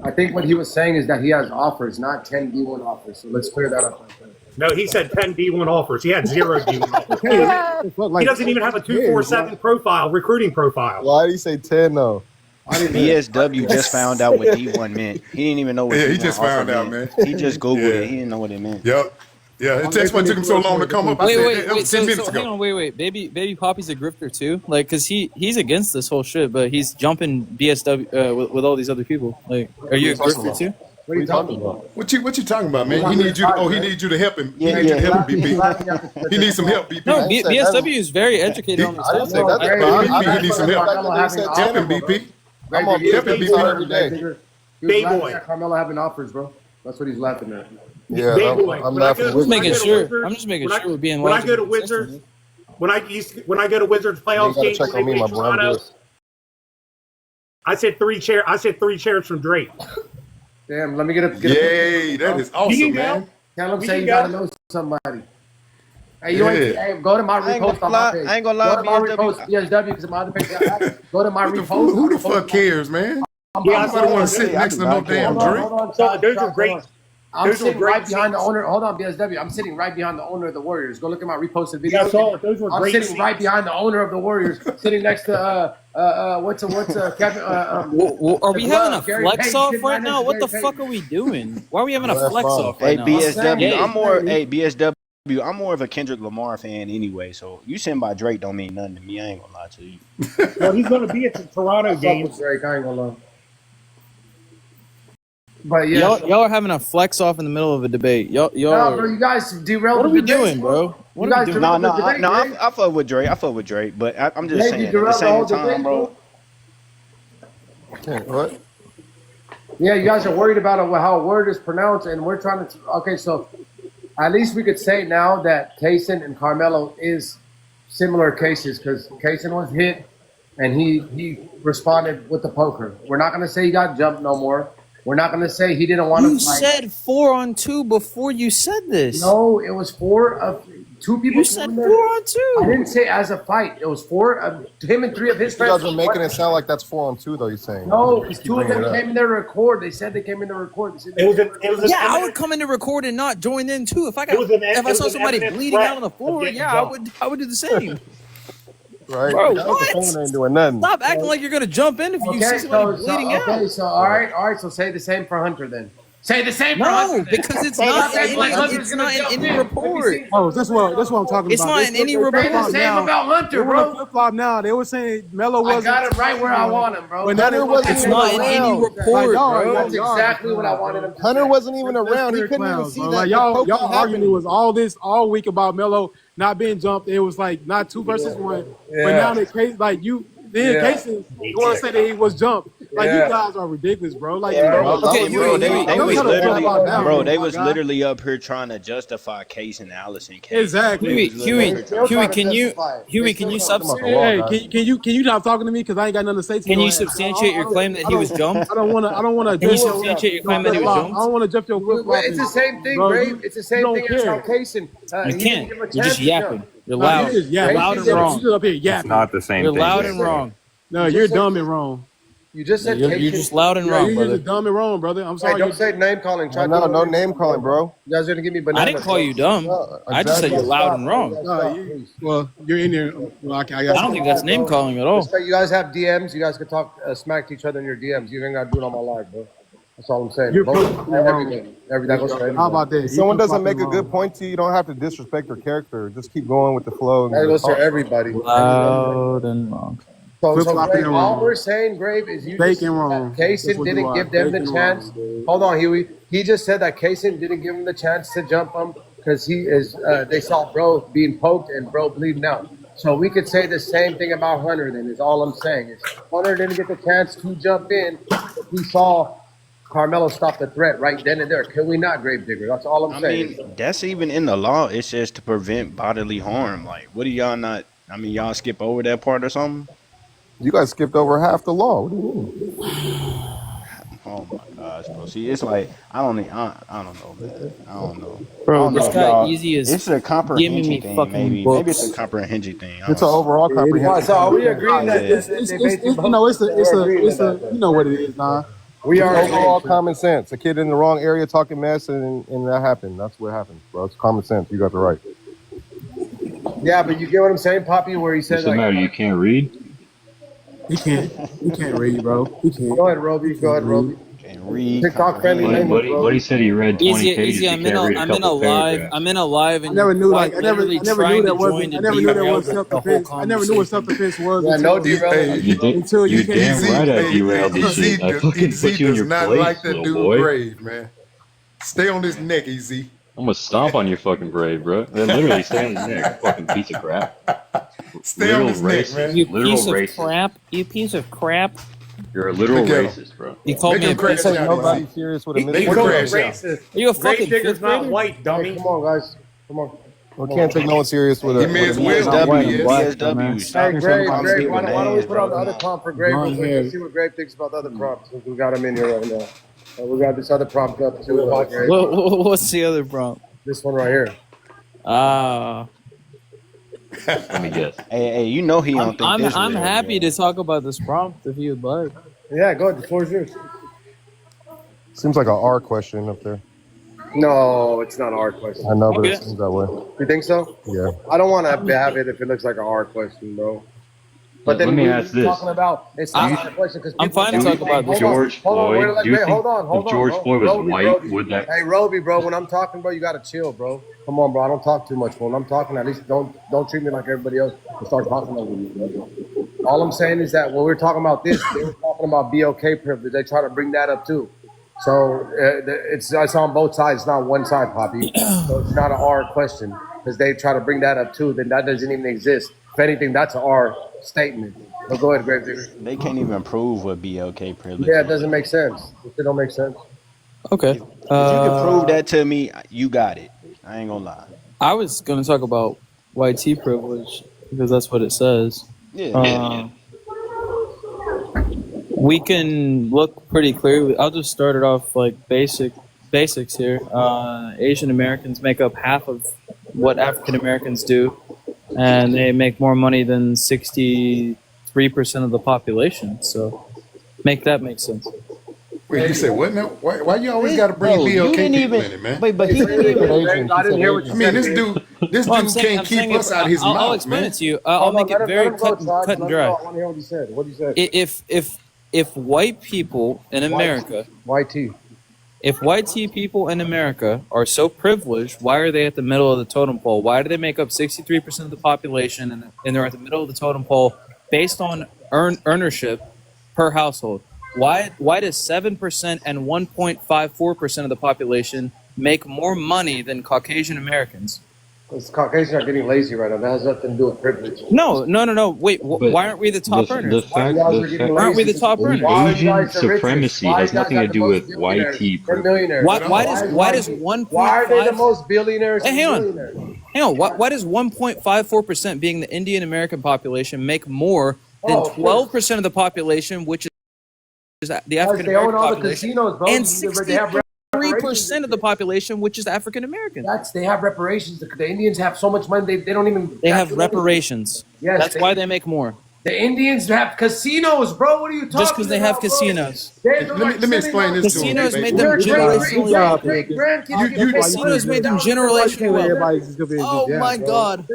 [SPEAKER 25] I think what he was saying is that he has offers, not 10 D1 offers. So let's clear that up.
[SPEAKER 4] No, he said 10 D1 offers. He had 0 D1 offers. He doesn't even have a 247 profile, recruiting profile.
[SPEAKER 1] Why did he say 10 though?
[SPEAKER 26] BSW just found out what D1 meant. He didn't even know what
[SPEAKER 22] he
[SPEAKER 26] D1
[SPEAKER 22] just
[SPEAKER 26] offer
[SPEAKER 22] found out,
[SPEAKER 26] meant.
[SPEAKER 22] man.
[SPEAKER 26] He just Googled it. He didn't know what it meant.
[SPEAKER 22] Yep. Yeah, that's why it took him so long to come up. I said,
[SPEAKER 23] Wait.
[SPEAKER 22] that was 10 minutes
[SPEAKER 23] So hang
[SPEAKER 22] ago.
[SPEAKER 23] on, wait. Baby Poppy's a grifter too. Like, cause he's against this whole shit, but he's jumping BSW with all these other people. Like, are you a grifter too?
[SPEAKER 25] What are you talking about?
[SPEAKER 22] What you talking about, man? He needs you. He needs you to help him. He needs you to help him, BP. He needs some help, BP.
[SPEAKER 23] No, BSW is very educated on this
[SPEAKER 1] I didn't say
[SPEAKER 23] topic.
[SPEAKER 1] that, bro.
[SPEAKER 22] He needs some help. Help him, BP.
[SPEAKER 1] I'm on
[SPEAKER 25] Help
[SPEAKER 1] different people every day.
[SPEAKER 25] Big boy. Carmelo having offers, bro. That's what he's laughing at.
[SPEAKER 1] Yeah,
[SPEAKER 4] Big boy.
[SPEAKER 1] I'm
[SPEAKER 4] When I
[SPEAKER 1] laughing.
[SPEAKER 4] go-
[SPEAKER 1] with
[SPEAKER 4] when I
[SPEAKER 1] you.
[SPEAKER 4] go to Wizards-
[SPEAKER 23] I'm just making
[SPEAKER 4] when I-
[SPEAKER 23] sure we're being
[SPEAKER 4] When I go to
[SPEAKER 23] logical and
[SPEAKER 4] Wizards,
[SPEAKER 23] consistent.
[SPEAKER 4] when I go to Wizards
[SPEAKER 1] You
[SPEAKER 4] playoffs
[SPEAKER 1] gotta
[SPEAKER 4] games,
[SPEAKER 1] check on me, my boy. I'm good.
[SPEAKER 4] I said 3 chairs from Drake.
[SPEAKER 25] Damn, let me get a.
[SPEAKER 22] Yay, that is awesome, man.
[SPEAKER 25] Tell him
[SPEAKER 4] We
[SPEAKER 25] say
[SPEAKER 4] can
[SPEAKER 25] you
[SPEAKER 4] go.
[SPEAKER 25] gotta know somebody. Hey, you ain't,
[SPEAKER 22] Yeah.
[SPEAKER 25] hey, go to my
[SPEAKER 26] I ain't
[SPEAKER 25] repost
[SPEAKER 26] gonna
[SPEAKER 25] on my
[SPEAKER 26] lie-
[SPEAKER 25] page.
[SPEAKER 26] I ain't gonna lie,
[SPEAKER 25] Go to my
[SPEAKER 26] BSW.
[SPEAKER 25] repost BSW because my other page. Go to my repost.
[SPEAKER 22] Who the fuck cares, man?
[SPEAKER 4] Yeah,
[SPEAKER 22] Nobody want to sit next to no damn
[SPEAKER 25] Hold on,
[SPEAKER 22] drink.
[SPEAKER 25] hold on,
[SPEAKER 4] So
[SPEAKER 25] Josh,
[SPEAKER 4] those are
[SPEAKER 25] Josh,
[SPEAKER 4] great.
[SPEAKER 25] hold on. I'm sitting right behind the owner. Hold on, BSW. I'm sitting right behind the owner of the Warriors. Go look at my reposted video. I'm sitting right behind the owner of the Warriors, sitting next to Kevin.
[SPEAKER 23] Well, are we having a
[SPEAKER 25] Gary
[SPEAKER 23] flex
[SPEAKER 25] Payton,
[SPEAKER 23] off
[SPEAKER 25] sitting
[SPEAKER 23] right
[SPEAKER 25] next
[SPEAKER 23] now?
[SPEAKER 25] to
[SPEAKER 23] What the
[SPEAKER 25] Gary
[SPEAKER 23] fuck
[SPEAKER 25] Payton.
[SPEAKER 23] are we doing? Why are we having a
[SPEAKER 1] No, that's
[SPEAKER 23] flex
[SPEAKER 1] fine.
[SPEAKER 23] off
[SPEAKER 26] Hey,
[SPEAKER 23] right now?
[SPEAKER 26] BSW,
[SPEAKER 25] I'm
[SPEAKER 26] I'm more. Hey, BSW, I'm more of a Kendrick Lamar fan anyway. So you sitting by Drake don't mean nothing to me. I ain't gonna lie to you.
[SPEAKER 4] Well, he's going to be at the Toronto
[SPEAKER 25] I fuck
[SPEAKER 4] game.
[SPEAKER 25] with Drake. I ain't gonna lie. But yeah,
[SPEAKER 23] Y'all are having a flex off in the middle of a debate. Y'all
[SPEAKER 25] no, bro,
[SPEAKER 23] are.
[SPEAKER 25] you guys derailed
[SPEAKER 23] What
[SPEAKER 25] the
[SPEAKER 23] are we
[SPEAKER 25] debate,
[SPEAKER 23] doing, bro? What
[SPEAKER 25] You
[SPEAKER 23] are we
[SPEAKER 25] guys
[SPEAKER 23] doing?
[SPEAKER 25] derailed the debate, Greg.
[SPEAKER 26] I fuck with Drake. I fuck with Drake, but I'm just
[SPEAKER 25] Greg, you
[SPEAKER 26] saying at the
[SPEAKER 25] derailed the
[SPEAKER 26] same
[SPEAKER 25] whole
[SPEAKER 26] time,
[SPEAKER 25] debate,
[SPEAKER 26] bro.
[SPEAKER 1] What?
[SPEAKER 25] Yeah, you guys are worried about how a word is pronounced, and we're trying to. Okay, so at least we could say now that Kaysen and Carmelo is similar cases because Kaysen was hit and he responded with the poker. We're not going to say he got jumped no more. We're not going to say he didn't want to
[SPEAKER 23] You
[SPEAKER 25] fight.
[SPEAKER 23] said 4-on-2 before you said this.
[SPEAKER 25] No, it was two people.
[SPEAKER 23] You said 4-on-2.
[SPEAKER 25] I didn't say as a fight. It was him and three of his
[SPEAKER 1] You
[SPEAKER 25] friends.
[SPEAKER 1] guys are making it sound like that's 4-on-2 though. You're saying
[SPEAKER 25] No, because
[SPEAKER 1] Keep
[SPEAKER 25] two of
[SPEAKER 1] bringing
[SPEAKER 25] them
[SPEAKER 1] it up.
[SPEAKER 25] came in there to record. They said they came in to record.
[SPEAKER 23] Yeah, I would come in to record and not join in too. If I saw somebody bleeding out on the floor, yeah, I would do the same.
[SPEAKER 1] Right?
[SPEAKER 23] Bro,
[SPEAKER 1] The
[SPEAKER 23] what?
[SPEAKER 1] defender ain't doing nothing.
[SPEAKER 23] Stop acting like you're gonna jump in if you see somebody bleeding out.
[SPEAKER 25] Okay, so all right. So say the same for Hunter then. Say the same for Hunter.
[SPEAKER 23] No, because it's not in any report.
[SPEAKER 24] Oh, that's what I'm talking
[SPEAKER 23] It's
[SPEAKER 24] about.
[SPEAKER 23] not in any report.
[SPEAKER 25] Say the same about Hunter, bro.
[SPEAKER 24] Flip flop now. They were saying Melo wasn't.
[SPEAKER 25] I got him right where I want him, bro.
[SPEAKER 24] But Hunter wasn't.
[SPEAKER 23] It's not in any report, bro.
[SPEAKER 25] That's exactly what I wanted him to
[SPEAKER 1] Hunter
[SPEAKER 25] say.
[SPEAKER 1] wasn't even around. He couldn't even see that.
[SPEAKER 24] Like y'all arguing was all week about Melo not being jumped. It was like not 2 versus 1. But now the case like you. Then Casey, you want to say that he was jumped? Like you guys are ridiculous, bro. Like,
[SPEAKER 26] Bro, they was
[SPEAKER 24] God.
[SPEAKER 26] literally up here trying to justify Case and Allison.
[SPEAKER 24] Exactly.
[SPEAKER 23] Huey, can you substantiate?
[SPEAKER 24] Hey, can you stop talking to me because I ain't got nothing to say to you?
[SPEAKER 23] Can you substantiate your claim that he was jumped?
[SPEAKER 24] I don't want to.
[SPEAKER 23] Can you substantiate your claim that he was jumped?
[SPEAKER 24] I don't want to jump your flip flop.
[SPEAKER 25] It's the same thing, Grave. It's the same thing as how Kaysen.
[SPEAKER 23] You can't. You're just yapping. You're loud. You're loud and wrong.
[SPEAKER 24] You up here yapping.
[SPEAKER 7] It's not the same
[SPEAKER 23] You're
[SPEAKER 7] thing.
[SPEAKER 23] loud and wrong.
[SPEAKER 24] No, you're dumb and wrong.
[SPEAKER 25] You just said
[SPEAKER 23] you're just loud and wrong,
[SPEAKER 24] You're
[SPEAKER 23] brother.
[SPEAKER 24] just dumb and wrong, brother. I'm sorry.
[SPEAKER 25] Hey, don't say name calling.
[SPEAKER 1] No name calling, bro.
[SPEAKER 25] You guys are gonna give me bananas.
[SPEAKER 23] I didn't call you dumb. I just said you're loud and wrong.
[SPEAKER 24] Well, you're in there. Well, I
[SPEAKER 23] don't think that's name calling at all.
[SPEAKER 25] You guys have DMs. You guys can talk smack to each other in your DMs. You ain't gotta do it on my live, bro. That's all I'm saying. Everything goes for everything.
[SPEAKER 24] How about that?
[SPEAKER 1] If someone doesn't make a good point to you, you don't have to disrespect their character. Just keep going with the flow.
[SPEAKER 25] That goes for everybody.
[SPEAKER 23] Loud and wrong.
[SPEAKER 25] So Grave, all we're saying, Grave, is you just said that Kaysen didn't give them the chance. Hold on, Huey. He just said that Kaysen didn't give him the chance to jump him because they saw bro being poked and bro bleeding out. So we could say the same thing about Hunter then, is all I'm saying. Is Hunter didn't get the chance to jump in. He saw Carmelo stop the threat right then and there. Can we not, Gravedigger? That's all I'm saying.
[SPEAKER 26] I mean, that's even in the law. It says to prevent bodily harm. Like, what do y'all not? I mean, y'all skip over that part or something?
[SPEAKER 1] You guys skipped over half the law. What do you mean?
[SPEAKER 26] Oh my gosh, bro. See, it's like I don't know, man. I don't know.
[SPEAKER 23] Bro, this guy Easy is
[SPEAKER 26] it's a comprehension
[SPEAKER 23] me
[SPEAKER 26] thing,
[SPEAKER 23] fucking
[SPEAKER 26] maybe.
[SPEAKER 23] books.
[SPEAKER 26] Maybe it's a comprehension thing.
[SPEAKER 1] It's an overall comprehension.
[SPEAKER 25] So are we agreeing that
[SPEAKER 24] it's you know what it is, nah.
[SPEAKER 25] We are
[SPEAKER 1] overall common sense. A kid in the wrong area talking mess, and that happened. That's what happened, bro. It's common sense. You got the right.
[SPEAKER 25] Yeah, but you get what I'm saying, Poppy, where he said
[SPEAKER 3] What's the matter? You can't read?
[SPEAKER 24] He can't read, bro. He can't.
[SPEAKER 25] Go ahead, Roby.
[SPEAKER 26] Can't read.
[SPEAKER 25] TikTok friendly language, bro.
[SPEAKER 3] What he said he read 20 pages.
[SPEAKER 23] Easy. I'm in a live. And
[SPEAKER 24] I never knew like I never
[SPEAKER 23] literally
[SPEAKER 24] knew that
[SPEAKER 23] trying to
[SPEAKER 24] wasn't.
[SPEAKER 23] join
[SPEAKER 24] I
[SPEAKER 23] and
[SPEAKER 24] never knew that
[SPEAKER 23] derail
[SPEAKER 24] was
[SPEAKER 23] the
[SPEAKER 24] self
[SPEAKER 23] whole
[SPEAKER 24] defense. I never knew what self defense was.
[SPEAKER 25] Yeah, no derail.
[SPEAKER 24] Until you
[SPEAKER 3] You damn right I derailed this shit. I fucking put you in your
[SPEAKER 22] not
[SPEAKER 3] place,
[SPEAKER 22] like that
[SPEAKER 3] little
[SPEAKER 22] dude
[SPEAKER 3] boy.
[SPEAKER 22] Grave, man. Stay on this neck, EZ.
[SPEAKER 3] I'm gonna stomp on your fucking brave, bro. They literally stay on his neck. Fucking piece of crap.
[SPEAKER 22] Stay on his neck, man.
[SPEAKER 23] You
[SPEAKER 3] Literal
[SPEAKER 23] piece of
[SPEAKER 3] racist.
[SPEAKER 23] crap. You piece of crap.
[SPEAKER 3] You're a literal
[SPEAKER 22] Look at him.
[SPEAKER 3] racist, bro.
[SPEAKER 23] You called me a piece of
[SPEAKER 1] Nobody serious with a
[SPEAKER 22] They
[SPEAKER 1] minute.
[SPEAKER 22] crash out.
[SPEAKER 4] Racist.
[SPEAKER 23] Are you a fucking
[SPEAKER 4] Gravedigger's
[SPEAKER 23] fifth
[SPEAKER 4] not
[SPEAKER 23] grader?
[SPEAKER 4] white, dummy.
[SPEAKER 25] Come on, guys. Come on.
[SPEAKER 1] We can't take no one serious with a.
[SPEAKER 22] He may as
[SPEAKER 1] with a-
[SPEAKER 22] well
[SPEAKER 26] BSW,
[SPEAKER 22] be, yes.
[SPEAKER 26] BSW.
[SPEAKER 25] Hey,
[SPEAKER 26] Stop
[SPEAKER 25] Grave,
[SPEAKER 26] calling
[SPEAKER 25] why
[SPEAKER 26] people
[SPEAKER 25] don't we
[SPEAKER 26] names,
[SPEAKER 25] put on the
[SPEAKER 26] bro.
[SPEAKER 25] other prompt for Grave real quick and see what Grave thinks about the other prompts since we got him in here right now. We got this other prompt up too. Grave.
[SPEAKER 23] What's the other prompt?
[SPEAKER 25] This one right here.
[SPEAKER 3] Let me guess.
[SPEAKER 26] Hey, you know he don't think this
[SPEAKER 23] I'm
[SPEAKER 26] real,
[SPEAKER 23] happy
[SPEAKER 26] bro.
[SPEAKER 23] to talk about this prompt if you would like.
[SPEAKER 25] Yeah, go ahead. The floor is yours.
[SPEAKER 1] Seems like a R question up there.
[SPEAKER 25] No, it's not our question.
[SPEAKER 1] I know, but it seems that way.
[SPEAKER 25] You think so?
[SPEAKER 1] Yeah.
[SPEAKER 25] I don't want to have it if it looks like an R question, bro. But then
[SPEAKER 3] Let me
[SPEAKER 25] we're
[SPEAKER 3] ask this.
[SPEAKER 25] talking about it's not our question because
[SPEAKER 23] I'm fine to talk about this.
[SPEAKER 3] George Floyd. Do you think
[SPEAKER 25] hold on,
[SPEAKER 3] if George
[SPEAKER 25] bro.
[SPEAKER 3] Floyd was
[SPEAKER 25] Roby,
[SPEAKER 3] white, would that?
[SPEAKER 25] Hey, Roby, bro, when I'm talking, bro, you gotta chill, bro. Come on, bro. I don't talk too much, bro. When I'm talking, at least don't treat me like everybody else and start talking over me, bro. All I'm saying is that when we're talking about this, they were talking about BOK privilege. They try to bring that up too. So it's on both sides. It's not one side, Poppy. So it's not an R question because they try to bring that up too. Then that doesn't even exist. If anything, that's an R statement. But go ahead, Greg.
[SPEAKER 26] They can't even prove what BLK privilege.
[SPEAKER 25] Yeah, it doesn't make sense. It don't make sense.
[SPEAKER 23] Okay.
[SPEAKER 26] If you can prove that to me, you got it. I ain't gonna lie.
[SPEAKER 23] I was going to talk about YT privilege because that's what it says.
[SPEAKER 26] Yeah.
[SPEAKER 23] We can look pretty clearly. I'll just start it off like basics here. Asian Americans make up half of what African Americans do, and they make more money than 63% of the population. So make that make sense.
[SPEAKER 22] Wait, you say what now? Why you always got to bring BLK people in it, man?
[SPEAKER 26] But he didn't even.
[SPEAKER 25] I didn't hear what you said.
[SPEAKER 22] I mean, this dude can't keep us out of his
[SPEAKER 23] I'll
[SPEAKER 22] mouth,
[SPEAKER 23] explain
[SPEAKER 22] man.
[SPEAKER 23] it to you. I'll make it very cut and dry.
[SPEAKER 25] I want to hear what he said. What did he say?
[SPEAKER 23] If white people in America,
[SPEAKER 25] YT.
[SPEAKER 23] if YT people in America are so privileged, why are they at the middle of the totem pole? Why do they make up 63% of the population and they're at the middle of the totem pole based on earnership per household? Why does 7% and 1.54% of the population make more money than Caucasian Americans?
[SPEAKER 25] Because Caucasians are getting lazy right now. That has nothing to do with privilege.
[SPEAKER 23] No. Wait, why aren't we the top earners? Aren't we the top earners?
[SPEAKER 3] Asian supremacy has nothing to do with YT privilege.
[SPEAKER 23] Why does 1.5?
[SPEAKER 25] Why are they the most billionaires?
[SPEAKER 23] Hey, hang on. Why does 1.54% being the Indian American population make more than 12% of the population, which is the African American population, and 63% of the population, which is African American?
[SPEAKER 25] They have reparations. The Indians have so much money they don't even.
[SPEAKER 23] They have reparations.
[SPEAKER 25] Yes,
[SPEAKER 23] that's why they make more.
[SPEAKER 25] The Indians have casinos, bro. What are you talking about?
[SPEAKER 23] Just because they have casinos.
[SPEAKER 22] Let me explain this to him.
[SPEAKER 23] Casinos made them generationally wealthy. Casinos made them generationally wealthy. Oh my God!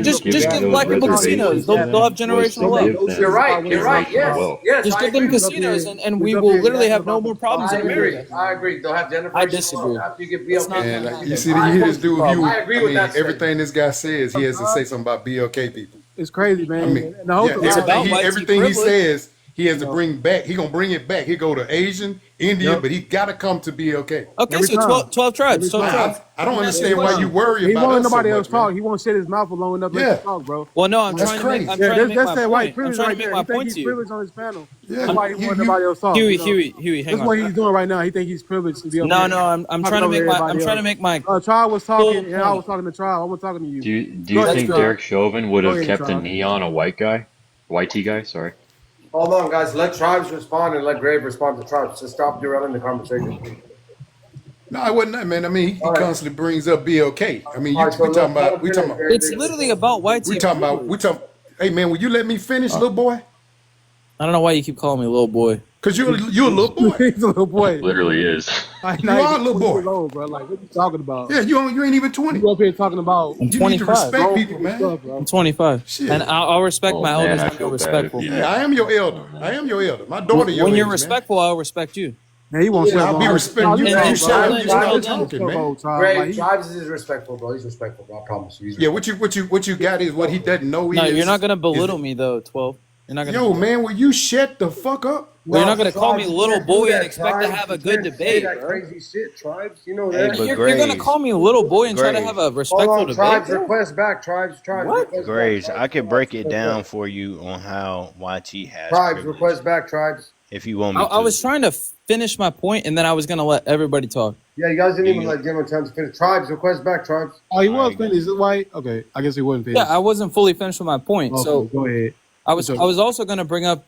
[SPEAKER 23] Just give black people casinos. They'll have generational wealth.
[SPEAKER 25] You're right. Yes.
[SPEAKER 23] Just give them casinos, and we will literally have no more problems in America.
[SPEAKER 25] I agree. They'll have generational.
[SPEAKER 23] I disagree.
[SPEAKER 22] And you hear this dude.
[SPEAKER 25] I agree with that.
[SPEAKER 22] Everything this guy says, he has to say something about BLK people.
[SPEAKER 24] It's crazy, man.
[SPEAKER 22] I mean, everything he says, he has to bring back. He gonna bring it back. He go to Asian, Indian, but he got to come to BLK.
[SPEAKER 23] Okay, so 12 tribes. 12 tribes.
[SPEAKER 22] I don't understand why you worry about.
[SPEAKER 24] He won't
[SPEAKER 22] us
[SPEAKER 24] nobody
[SPEAKER 22] so
[SPEAKER 24] else
[SPEAKER 22] much,
[SPEAKER 24] talk.
[SPEAKER 22] man.
[SPEAKER 24] He won't shut his mouth long enough to talk, bro.
[SPEAKER 23] Well, no, I'm trying to make my point. I'm trying to make my point to you.
[SPEAKER 24] Privileged on his panel. That's why he won't nobody else talk.
[SPEAKER 23] Huey, hang on.
[SPEAKER 24] That's what he's doing right now. He think he's privileged to be on.
[SPEAKER 23] No, I'm trying to make my.
[SPEAKER 24] Trial was talking, and I was talking to Trial. I wasn't talking to you.
[SPEAKER 3] Do you think Derek Chauvin would have kept a knee on a YT guy? Sorry.
[SPEAKER 25] Hold on, guys. Let Tribes respond and let Grave respond to Tribes. Just stop derailing the conversation.
[SPEAKER 22] No, I wasn't that, man. I mean, he constantly brings up BLK. I mean, we talking about.
[SPEAKER 23] It's literally about YT.
[SPEAKER 22] We talking. Hey, man, will you let me finish, little boy?
[SPEAKER 23] I don't know why you keep calling me little boy.
[SPEAKER 22] Cause you're a little boy.
[SPEAKER 24] He's a little boy.
[SPEAKER 3] Literally is.
[SPEAKER 22] You are a little boy.
[SPEAKER 24] Old, bro. Like, what are you talking about?
[SPEAKER 22] Yeah, you ain't even 20.
[SPEAKER 24] You up here talking about?
[SPEAKER 23] I'm 25.
[SPEAKER 22] You need to respect people, man.
[SPEAKER 23] I'm 25. Shit. And I'll respect my elders when you're respectful.
[SPEAKER 22] Yeah, I am your elder. My daughter.
[SPEAKER 23] When you're respectful, I'll respect you.
[SPEAKER 24] Man, he won't.
[SPEAKER 22] I'll be respectful. You start talking, man.
[SPEAKER 25] Greg, Tribes is respectful, bro. He's respectful, bro. I promise you.
[SPEAKER 22] Yeah, what you got is what he doesn't know.
[SPEAKER 23] No, you're not gonna belittle me though, 12. You're not gonna.
[SPEAKER 22] Yo, man, will you shut the fuck up?
[SPEAKER 23] Well, you're not gonna call me little boy and expect to have a good debate.
[SPEAKER 25] That crazy shit, Tribes. You know that.
[SPEAKER 23] You're gonna call me little boy and try to have a respectful debate.
[SPEAKER 25] Tribes, request back. Tribes.
[SPEAKER 23] What?
[SPEAKER 26] Graves, I could break it down for you on how YT has.
[SPEAKER 25] Tribes, request back. Tribes.
[SPEAKER 26] If you want me to.
[SPEAKER 23] I was trying to finish my point, and then I was gonna let everybody talk.
[SPEAKER 25] Yeah, you guys didn't even let give him a chance to finish. Tribes, request back. Tribes.
[SPEAKER 24] Oh, he was finished. Is it white? Okay, I guess he wasn't finished.
[SPEAKER 23] Yeah, I wasn't fully finished with my point.
[SPEAKER 24] Okay,
[SPEAKER 23] so
[SPEAKER 24] go ahead.
[SPEAKER 23] I was also gonna bring up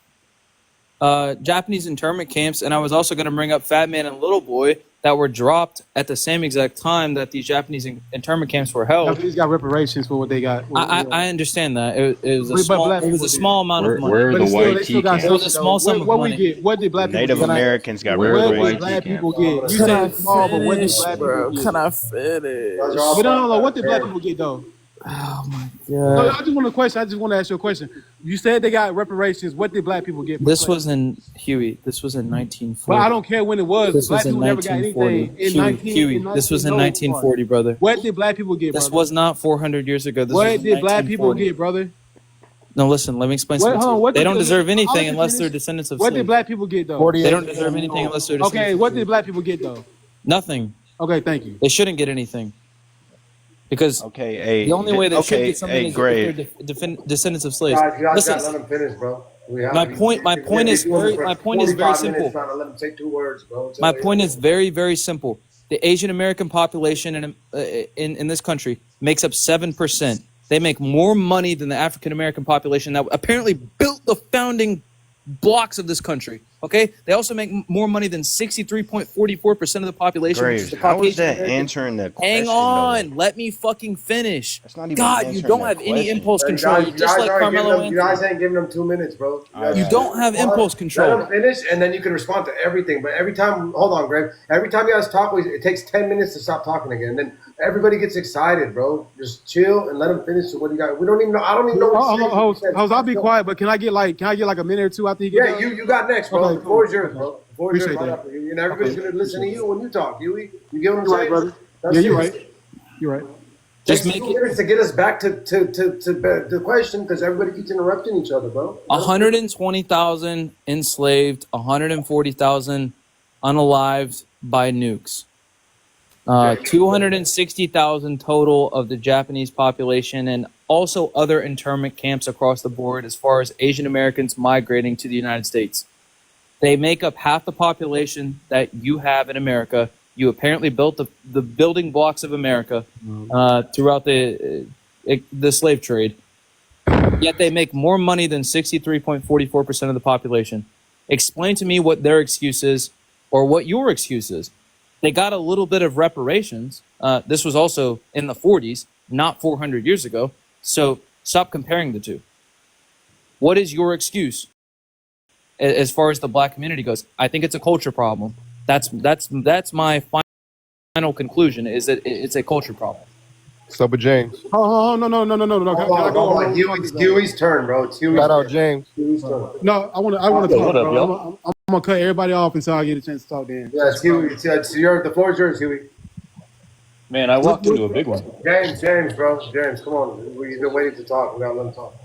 [SPEAKER 23] Japanese internment camps, and I was also gonna bring up Fat Man and Little Boy. that were dropped at the same exact time that these Japanese internment camps were held.
[SPEAKER 24] Japanese got reparations for what they got.
[SPEAKER 23] I understand that it was a
[SPEAKER 24] But
[SPEAKER 23] small
[SPEAKER 24] black people
[SPEAKER 23] small amount of money.
[SPEAKER 3] Where are
[SPEAKER 24] But
[SPEAKER 3] the
[SPEAKER 24] it's still,
[SPEAKER 3] white
[SPEAKER 24] they still
[SPEAKER 3] tea
[SPEAKER 24] got
[SPEAKER 23] It was
[SPEAKER 24] something
[SPEAKER 23] a
[SPEAKER 24] though.
[SPEAKER 23] small sum
[SPEAKER 24] What,
[SPEAKER 23] of
[SPEAKER 24] what we
[SPEAKER 23] money.
[SPEAKER 24] get? What did black people
[SPEAKER 26] Native
[SPEAKER 24] get?
[SPEAKER 26] Americans got
[SPEAKER 3] Where are the
[SPEAKER 24] What
[SPEAKER 3] white
[SPEAKER 24] did
[SPEAKER 3] tea
[SPEAKER 24] black people
[SPEAKER 3] camps?
[SPEAKER 24] get? You
[SPEAKER 20] Can
[SPEAKER 24] said
[SPEAKER 20] I
[SPEAKER 24] it's small, but what did
[SPEAKER 20] finish,
[SPEAKER 24] black
[SPEAKER 20] bro?
[SPEAKER 24] people
[SPEAKER 20] Can
[SPEAKER 24] get?
[SPEAKER 20] I finish?
[SPEAKER 24] But no, what did black people get though?
[SPEAKER 20] Oh my
[SPEAKER 24] No,
[SPEAKER 20] god.
[SPEAKER 24] I just want a question. I just want to ask you a question. You said they got reparations. What did black people get? For
[SPEAKER 23] This
[SPEAKER 24] slavery?
[SPEAKER 23] was in Huey. This was in 1940.
[SPEAKER 24] But I don't care when it was.
[SPEAKER 23] This
[SPEAKER 24] Black
[SPEAKER 23] was in
[SPEAKER 24] people never got
[SPEAKER 23] 1940.
[SPEAKER 24] anything in
[SPEAKER 23] Huey. This was in 1940, brother.
[SPEAKER 24] What did black people get,
[SPEAKER 23] This
[SPEAKER 24] brother?
[SPEAKER 23] was not 400 years ago. This was
[SPEAKER 24] What
[SPEAKER 23] in
[SPEAKER 24] did black people
[SPEAKER 23] 1940.
[SPEAKER 24] get, brother?
[SPEAKER 23] No, listen. Let me explain
[SPEAKER 24] What,
[SPEAKER 23] something
[SPEAKER 24] hold
[SPEAKER 23] to
[SPEAKER 24] on,
[SPEAKER 23] you.
[SPEAKER 24] what
[SPEAKER 23] They
[SPEAKER 24] did
[SPEAKER 23] don't
[SPEAKER 24] the-
[SPEAKER 23] deserve
[SPEAKER 24] I'll
[SPEAKER 23] anything
[SPEAKER 24] let you
[SPEAKER 23] unless they're
[SPEAKER 24] finish.
[SPEAKER 5] descendants of
[SPEAKER 24] What did
[SPEAKER 23] slaves.
[SPEAKER 24] black people get though?
[SPEAKER 1] 48.
[SPEAKER 23] They don't deserve anything unless they're descendants
[SPEAKER 24] Okay,
[SPEAKER 23] of
[SPEAKER 24] what did
[SPEAKER 23] slaves.
[SPEAKER 24] black people get though?
[SPEAKER 23] Nothing.
[SPEAKER 24] Okay, thank you.
[SPEAKER 23] They shouldn't get anything. Because
[SPEAKER 26] Okay,
[SPEAKER 23] the only way they should
[SPEAKER 26] okay,
[SPEAKER 23] get something
[SPEAKER 26] hey,
[SPEAKER 23] is
[SPEAKER 26] Grave.
[SPEAKER 23] if they're descendants of slaves.
[SPEAKER 25] Guys, you guys
[SPEAKER 23] Listen,
[SPEAKER 25] gotta let him finish, bro. We have
[SPEAKER 23] my
[SPEAKER 25] to-
[SPEAKER 23] point is very
[SPEAKER 25] for
[SPEAKER 23] my point is very
[SPEAKER 25] 45 minutes
[SPEAKER 23] simple.
[SPEAKER 25] trying to let him say 2 words, bro.
[SPEAKER 23] My point is very, very simple. The Asian American population in this country makes up 7%. They make more money than the African American population that apparently built the founding blocks of this country. Okay, they also make more money than 63.44% of the population, which is
[SPEAKER 26] Graves,
[SPEAKER 23] the
[SPEAKER 26] how is
[SPEAKER 23] Caucasian
[SPEAKER 26] that
[SPEAKER 23] American.
[SPEAKER 26] answering that question?
[SPEAKER 23] Hang on, let me fucking finish.
[SPEAKER 26] That's not even
[SPEAKER 23] God, you
[SPEAKER 26] answering
[SPEAKER 23] don't
[SPEAKER 26] that
[SPEAKER 23] have any
[SPEAKER 26] question.
[SPEAKER 23] impulse
[SPEAKER 25] You
[SPEAKER 23] control.
[SPEAKER 25] guys,
[SPEAKER 23] You're just like
[SPEAKER 25] aren't giving
[SPEAKER 23] Carmelo
[SPEAKER 25] them, you guys
[SPEAKER 23] Anthony.
[SPEAKER 25] ain't giving them 2 minutes, bro.
[SPEAKER 23] You don't have impulse control.
[SPEAKER 25] Let him finish, and then you can respond to everything. But every time, hold on, Greg. Every time you guys talk, it takes 10 minutes to stop talking again. And then everybody gets excited, bro. Just chill and let him finish. So what do you got? We don't even know. I don't even know. What
[SPEAKER 24] I'll be quiet, but can I get like a minute or two after you get
[SPEAKER 25] Yeah,
[SPEAKER 24] done?
[SPEAKER 25] you got next, bro.
[SPEAKER 24] Okay,
[SPEAKER 25] The floor is yours, bro. The floor is yours
[SPEAKER 24] Appreciate
[SPEAKER 25] right
[SPEAKER 24] that.
[SPEAKER 25] after you. And everybody's gonna listen to you when you talk, Huey. You get what I'm
[SPEAKER 24] You're right,
[SPEAKER 25] saying?
[SPEAKER 24] brother.
[SPEAKER 25] That's
[SPEAKER 24] Yeah, you're
[SPEAKER 25] it.
[SPEAKER 24] right. You're right.
[SPEAKER 25] Just take 2 minutes to get us back to the question because everybody keeps interrupting each other, bro.
[SPEAKER 23] 120,000 enslaved, 140,000 unalived by nukes. 260,000 total of the Japanese population, and also other internment camps across the board as far as Asian Americans migrating to the United States. They make up half the population that you have in America. You apparently built the building blocks of America throughout the slave trade. Yet they make more money than 63.44% of the population. Explain to me what their excuse is, or what your excuse is. They got a little bit of reparations. This was also in the 40s, not 400 years ago. So stop comparing the two. What is your excuse as far as the black community goes? I think it's a culture problem. That's my final conclusion, is that it's a culture problem.
[SPEAKER 1] So, but James.
[SPEAKER 24] Oh, no. Can I go
[SPEAKER 25] Hold
[SPEAKER 24] over?
[SPEAKER 25] on. Huey's turn, bro. It's Huey's
[SPEAKER 1] Shout out
[SPEAKER 25] turn.
[SPEAKER 1] James.
[SPEAKER 25] Huey's turn.
[SPEAKER 24] No, I want to
[SPEAKER 8] Yo,
[SPEAKER 24] talk,
[SPEAKER 8] what up,
[SPEAKER 24] bro.
[SPEAKER 8] yo?
[SPEAKER 24] I'm gonna cut everybody off until I get a chance to talk. Then.
[SPEAKER 25] Yeah, it's Huey. The floor is yours, Huey.
[SPEAKER 8] Man, I walked into a big one.
[SPEAKER 25] James, bro. James, come on. We've been waiting to talk. We gotta let him talk.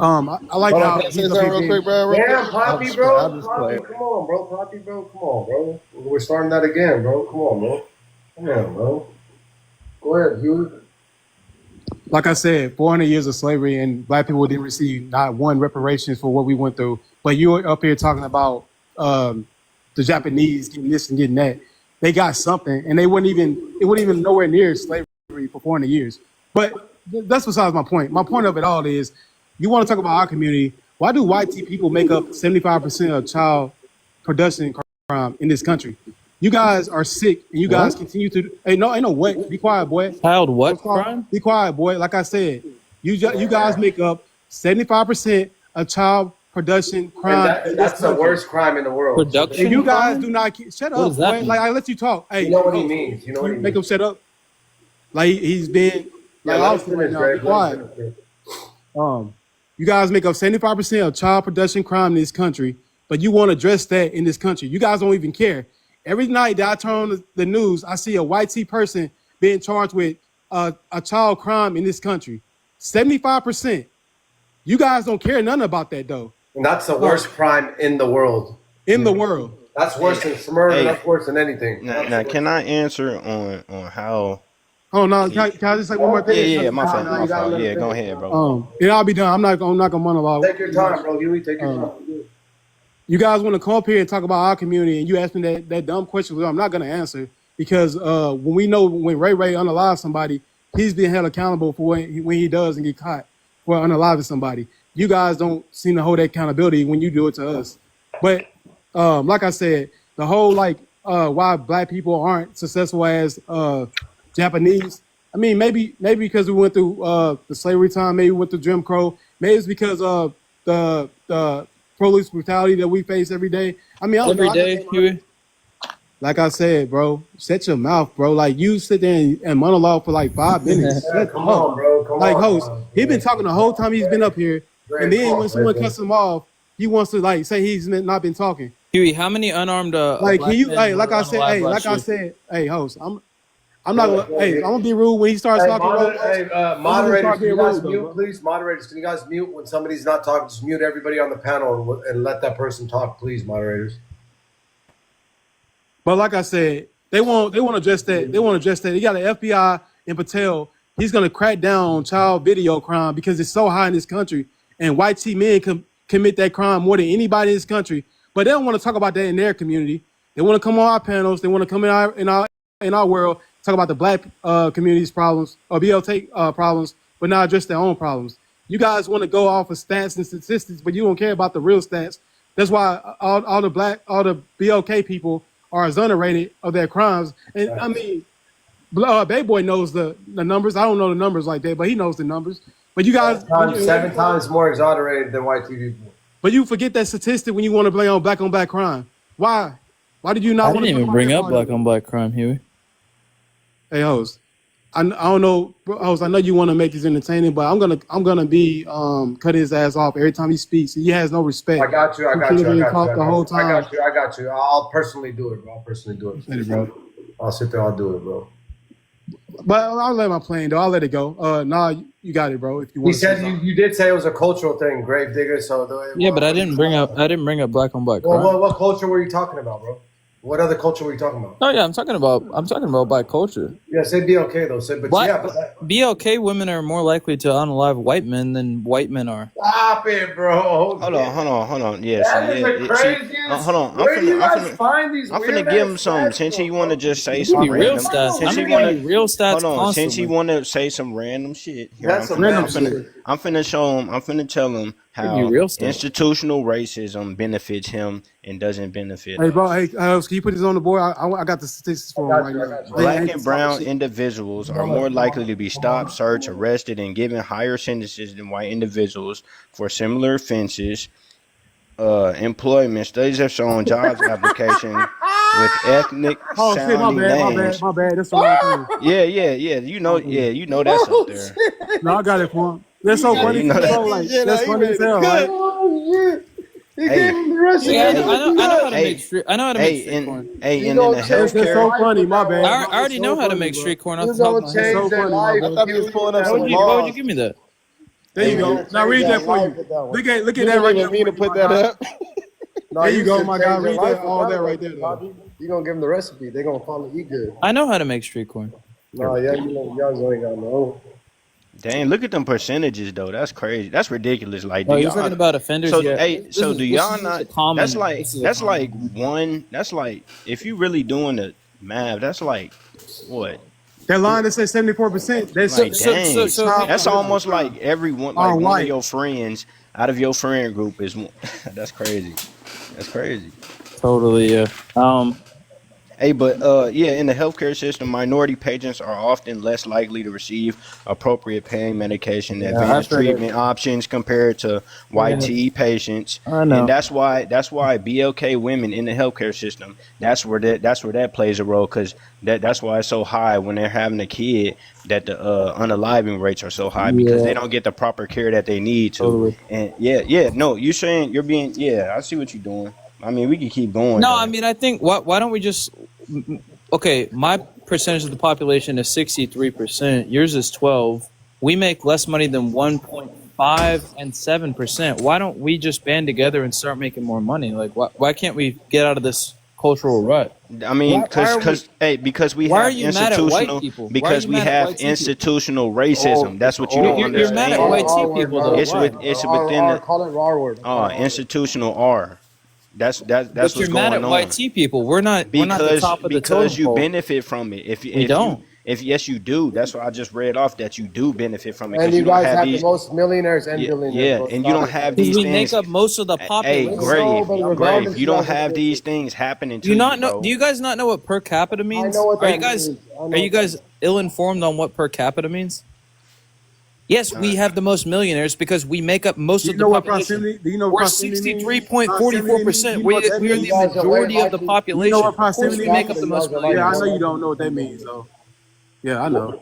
[SPEAKER 24] I like
[SPEAKER 1] Hold on,
[SPEAKER 24] how
[SPEAKER 1] can I say something real quick, bro?
[SPEAKER 25] Damn, Poppy, bro.
[SPEAKER 1] I'll just play.
[SPEAKER 25] Poppy, come on, bro. Poppy, bro. Come on, bro. We're starting that again, bro. Come on, bro. Come on, bro. Go ahead, Huey.
[SPEAKER 24] Like I said, 400 years of slavery, and black people didn't receive not one reparations for what we went through. But you're up here talking about the Japanese getting this and getting that. They got something, and it wasn't even nowhere near slavery for 400 years. But that's besides my point. My point of it all is, you want to talk about our community. Why do white people make up 75% of child production crime in this country? You guys are sick, and you guys continue to. Hey, no, ain't no what. Be quiet, boy.
[SPEAKER 23] Child what crime?
[SPEAKER 24] Be quiet, boy. Like I said, you guys make up 75% of child production crime.
[SPEAKER 25] And that's the worst crime in the world.
[SPEAKER 23] Production
[SPEAKER 24] And you guys
[SPEAKER 23] crime?
[SPEAKER 24] do not shut
[SPEAKER 23] What
[SPEAKER 24] up,
[SPEAKER 23] does that
[SPEAKER 24] boy.
[SPEAKER 23] mean?
[SPEAKER 24] Like I let you talk. Hey,
[SPEAKER 25] You know what he means. You know what he
[SPEAKER 24] make
[SPEAKER 25] means.
[SPEAKER 24] him shut up. Like he's been like
[SPEAKER 25] let him
[SPEAKER 24] awesome right
[SPEAKER 25] finish,
[SPEAKER 24] now.
[SPEAKER 25] Greg.
[SPEAKER 24] Be quiet. You guys make up 75% of child production crime in this country, but you want to address that in this country. You guys don't even care. Every night that I turn on the news, I see a white person being charged with a child crime in this country. 75%. You guys don't care nothing about that, though.
[SPEAKER 25] And that's the worst crime in the world.
[SPEAKER 24] In the world.
[SPEAKER 25] That's worse than murder.
[SPEAKER 26] Hey.
[SPEAKER 25] That's worse than anything.
[SPEAKER 26] Now, can I answer on how?
[SPEAKER 24] Oh no! Can I just say one more thing?
[SPEAKER 26] Yeah, my fault. Yeah, go ahead, bro.
[SPEAKER 24] And I'll be done. I'm not gonna monologue.
[SPEAKER 25] Take your time, bro. Huey, take your time.
[SPEAKER 24] You guys want to come up here and talk about our community, and you ask me that dumb question, which I'm not gonna answer, because when we know when Ray unalives somebody, he's being held accountable for when he does and get caught for unaliving somebody. You guys don't seem to hold that accountability when you do it to us. But like I said, the whole why black people aren't successful as Japanese. I mean, maybe because we went through the slavery time, maybe we went through Jim Crow. Maybe it's because of the police brutality that we face every day. I mean, I don't
[SPEAKER 23] Every
[SPEAKER 24] know.
[SPEAKER 23] day, Huey.
[SPEAKER 24] Like I said, bro, shut your mouth, bro. Like you sit there and monologue for like 5 minutes. Shut
[SPEAKER 25] Come
[SPEAKER 24] up.
[SPEAKER 25] on, bro. Come
[SPEAKER 24] Like
[SPEAKER 25] on.
[SPEAKER 24] host, he been talking the whole time he's been up here, and then when someone cuts him off, he wants to like say he's not been talking.
[SPEAKER 23] Huey, how many unarmed
[SPEAKER 24] Like
[SPEAKER 23] black
[SPEAKER 24] can you
[SPEAKER 23] men
[SPEAKER 24] hey,
[SPEAKER 23] were
[SPEAKER 24] like I said,
[SPEAKER 23] unalive
[SPEAKER 24] hey,
[SPEAKER 23] last
[SPEAKER 24] like I
[SPEAKER 23] year?
[SPEAKER 24] said, hey, host, I'm not gonna hey, I'm gonna be rude when he starts talking.
[SPEAKER 25] Moderators, can you guys
[SPEAKER 24] rude,
[SPEAKER 25] mute,
[SPEAKER 24] bro.
[SPEAKER 25] please? Moderators, can you guys mute when somebody's not talking? Just mute everybody on the panel and let that person talk, please, moderators.
[SPEAKER 24] But like I said, they want to address that. They want to address that. You got the FBI and Patel. He's going to crack down on child video crime because it's so high in this country, and white men commit that crime more than anybody in this country. But they don't want to talk about that in their community. They want to come on our panels. They want to come in our world, talk about the black community's problems or BLT problems, but not address their own problems. You guys want to go off of stats and statistics, but you don't care about the real stats. That's why all the BLK people are exonerated of their crimes. And I mean, Bay Boy knows the numbers. I don't know the numbers like that, but he knows the numbers. But you guys,
[SPEAKER 25] seven times more exonerated than white TV people.
[SPEAKER 24] But you forget that statistic when you want to blame on black crime. Why? Why did you not
[SPEAKER 23] I
[SPEAKER 24] want to
[SPEAKER 23] didn't even bring up black on black crime, Huey.
[SPEAKER 24] Hey, host, I don't know, host. I know you want to make this entertaining, but I'm gonna be cut his ass off every time he speaks. He has no respect.
[SPEAKER 25] I got you.
[SPEAKER 24] The whole time.
[SPEAKER 25] I got you. I'll personally do it, bro. I'll sit there. I'll do it, bro.
[SPEAKER 24] But I'll let my plane though. I'll let it go. Nah, you got it, bro. If you want.
[SPEAKER 25] He said you did say it was a cultural thing, grave digger. So
[SPEAKER 23] Yeah, but I didn't bring up black on black crime.
[SPEAKER 25] Well, what culture were you talking about, bro? What other culture were you talking about?
[SPEAKER 23] Oh yeah, I'm talking about black culture.
[SPEAKER 25] Yeah, say BLK though. Say, but
[SPEAKER 23] BLK women are more likely to unalive white men than white men are.
[SPEAKER 25] Stop it, bro.
[SPEAKER 26] Hold on. Yeah, hold on.
[SPEAKER 25] Where do you guys find these?
[SPEAKER 26] I'm finna give him some. Since he want to just say some
[SPEAKER 23] real
[SPEAKER 26] random
[SPEAKER 23] stats.
[SPEAKER 26] Since
[SPEAKER 23] I'm
[SPEAKER 26] he
[SPEAKER 23] gonna
[SPEAKER 26] want
[SPEAKER 23] give you real stats.
[SPEAKER 26] Hold on.
[SPEAKER 23] Constantly.
[SPEAKER 26] Since he want to say some random shit, here,
[SPEAKER 25] That's some random shit.
[SPEAKER 26] I'm finna show him. I'm finna tell him how institutional racism benefits him and doesn't benefit.
[SPEAKER 24] Hey, bro. Hey, can you put this on the board? I got the statistics for him right now.
[SPEAKER 26] Black and brown individuals are more likely to be stopped, searched, arrested, and given higher sentences than white individuals for similar offenses. Employment studies have shown jobs application with ethnic sounding names.
[SPEAKER 24] My bad. That's the wrong thing.
[SPEAKER 26] Yeah. You know that's up there.
[SPEAKER 24] No, I got it for him. That's so funny.
[SPEAKER 26] You know that.
[SPEAKER 24] Like, that's funny as hell, right?
[SPEAKER 25] Oh shit! He gave him the recipe.
[SPEAKER 23] Yeah, I know how to make street. I know how to make street corn.
[SPEAKER 26] Hey, and in the
[SPEAKER 24] That's so
[SPEAKER 26] healthcare,
[SPEAKER 24] funny. My bad.
[SPEAKER 23] I already know how to make street corn.
[SPEAKER 25] You're gonna change their life.
[SPEAKER 1] I thought he was pulling up some
[SPEAKER 23] Why would you
[SPEAKER 1] laws.
[SPEAKER 23] give me that?
[SPEAKER 24] There you go. Now read that for you. Look at
[SPEAKER 1] You
[SPEAKER 24] that right
[SPEAKER 1] didn't
[SPEAKER 24] there.
[SPEAKER 1] mean to put that up.
[SPEAKER 24] There you go, my guy. Read that all that right there.
[SPEAKER 25] You gonna give them the recipe? They gonna follow eat good.
[SPEAKER 23] I know how to make street corn.
[SPEAKER 25] No, yeah, y'all ain't got no.
[SPEAKER 26] dang, look at them percentages though. That's crazy. That's ridiculous. Like,
[SPEAKER 23] Oh, you're talking about offenders?
[SPEAKER 26] So,
[SPEAKER 23] yeah.
[SPEAKER 26] hey, so do y'all not? That's like
[SPEAKER 23] common.
[SPEAKER 26] That's like if you really doing the math, that's like what?
[SPEAKER 24] That line that says 74%. That's
[SPEAKER 26] Like, dang, that's almost like everyone, like one
[SPEAKER 24] white.
[SPEAKER 26] of your friends out of your friend group is. That's crazy. That's crazy.
[SPEAKER 23] Totally, yeah.
[SPEAKER 26] Hey, but in the healthcare system, minority patients are often less likely to receive appropriate pain medication, advanced treatment options compared to white TE patients.
[SPEAKER 23] I know.
[SPEAKER 26] And that's why BLK women in the healthcare system, that's where that plays a role, because that's why it's so high when they're having a kid, that the unaliving rates are so high because they don't get the proper care that they need to.
[SPEAKER 23] Totally.
[SPEAKER 26] And I see what you're doing. I mean, we can keep going.
[SPEAKER 23] No,
[SPEAKER 26] though.
[SPEAKER 23] I mean, I think why don't we just my percentage of the population is 63%. Yours is 12. We make less money than 1.5 and 7%. Why don't we just band together and start making more money? Like, why can't we get out of this cultural rut?
[SPEAKER 26] I mean, because we have institutional institutional racism. That's what you don't understand.
[SPEAKER 23] You're mad at white people, though.
[SPEAKER 25] It's within the call it R word.
[SPEAKER 26] Institutional R. That's
[SPEAKER 23] But
[SPEAKER 26] what's
[SPEAKER 23] you're
[SPEAKER 26] going
[SPEAKER 23] mad at
[SPEAKER 26] on.
[SPEAKER 23] white people. We're not the top of the totem
[SPEAKER 26] because you
[SPEAKER 23] pole.
[SPEAKER 26] benefit from it. If
[SPEAKER 23] We don't.
[SPEAKER 26] If yes, you do. That's what I just read off that you do benefit from it
[SPEAKER 25] And
[SPEAKER 26] because
[SPEAKER 25] you
[SPEAKER 26] you don't
[SPEAKER 25] guys
[SPEAKER 26] have
[SPEAKER 25] have the
[SPEAKER 26] these.
[SPEAKER 25] most millionaires and
[SPEAKER 26] Yeah,
[SPEAKER 25] billionaires.
[SPEAKER 26] yeah,
[SPEAKER 25] Bro.
[SPEAKER 26] and you
[SPEAKER 25] Stop
[SPEAKER 26] don't
[SPEAKER 25] it.
[SPEAKER 26] have
[SPEAKER 23] Because
[SPEAKER 26] these
[SPEAKER 23] we make
[SPEAKER 26] things.
[SPEAKER 23] up most of the
[SPEAKER 26] Hey,
[SPEAKER 23] population.
[SPEAKER 25] No,
[SPEAKER 26] Grave,
[SPEAKER 25] but
[SPEAKER 26] Grave,
[SPEAKER 25] regardless,
[SPEAKER 26] you
[SPEAKER 25] you
[SPEAKER 26] don't
[SPEAKER 25] guys have
[SPEAKER 26] have
[SPEAKER 25] the.
[SPEAKER 26] these things happening
[SPEAKER 23] Do you
[SPEAKER 26] to you,
[SPEAKER 23] not know? Do
[SPEAKER 26] bro.
[SPEAKER 23] you guys not know what per capita
[SPEAKER 25] I
[SPEAKER 23] means?
[SPEAKER 25] know what
[SPEAKER 23] Are
[SPEAKER 25] that
[SPEAKER 23] you guys
[SPEAKER 25] means. I know
[SPEAKER 23] are you
[SPEAKER 25] what that
[SPEAKER 23] guys ill informed on what per capita means? Yes, we have the most millionaires because we make up most
[SPEAKER 24] Do
[SPEAKER 23] of
[SPEAKER 24] you
[SPEAKER 23] the
[SPEAKER 24] know what
[SPEAKER 23] population.
[SPEAKER 24] proximity? Do you know what
[SPEAKER 23] We're
[SPEAKER 24] proximity means? Proximity means. Do
[SPEAKER 23] 63.44%.
[SPEAKER 24] you know what that
[SPEAKER 23] We are
[SPEAKER 25] You
[SPEAKER 23] the
[SPEAKER 24] means?
[SPEAKER 25] guys are way
[SPEAKER 23] majority of the
[SPEAKER 25] likely.
[SPEAKER 24] Do you know
[SPEAKER 23] population.
[SPEAKER 24] what
[SPEAKER 23] Of course,
[SPEAKER 25] Per
[SPEAKER 24] proximity
[SPEAKER 23] we make up
[SPEAKER 25] capita,
[SPEAKER 23] the
[SPEAKER 24] means?
[SPEAKER 25] you guys
[SPEAKER 23] most
[SPEAKER 25] are like
[SPEAKER 24] Yeah, I
[SPEAKER 23] millionaires.
[SPEAKER 24] know you
[SPEAKER 25] one
[SPEAKER 24] don't know
[SPEAKER 25] of
[SPEAKER 24] what that
[SPEAKER 25] the.
[SPEAKER 24] means. So yeah, I know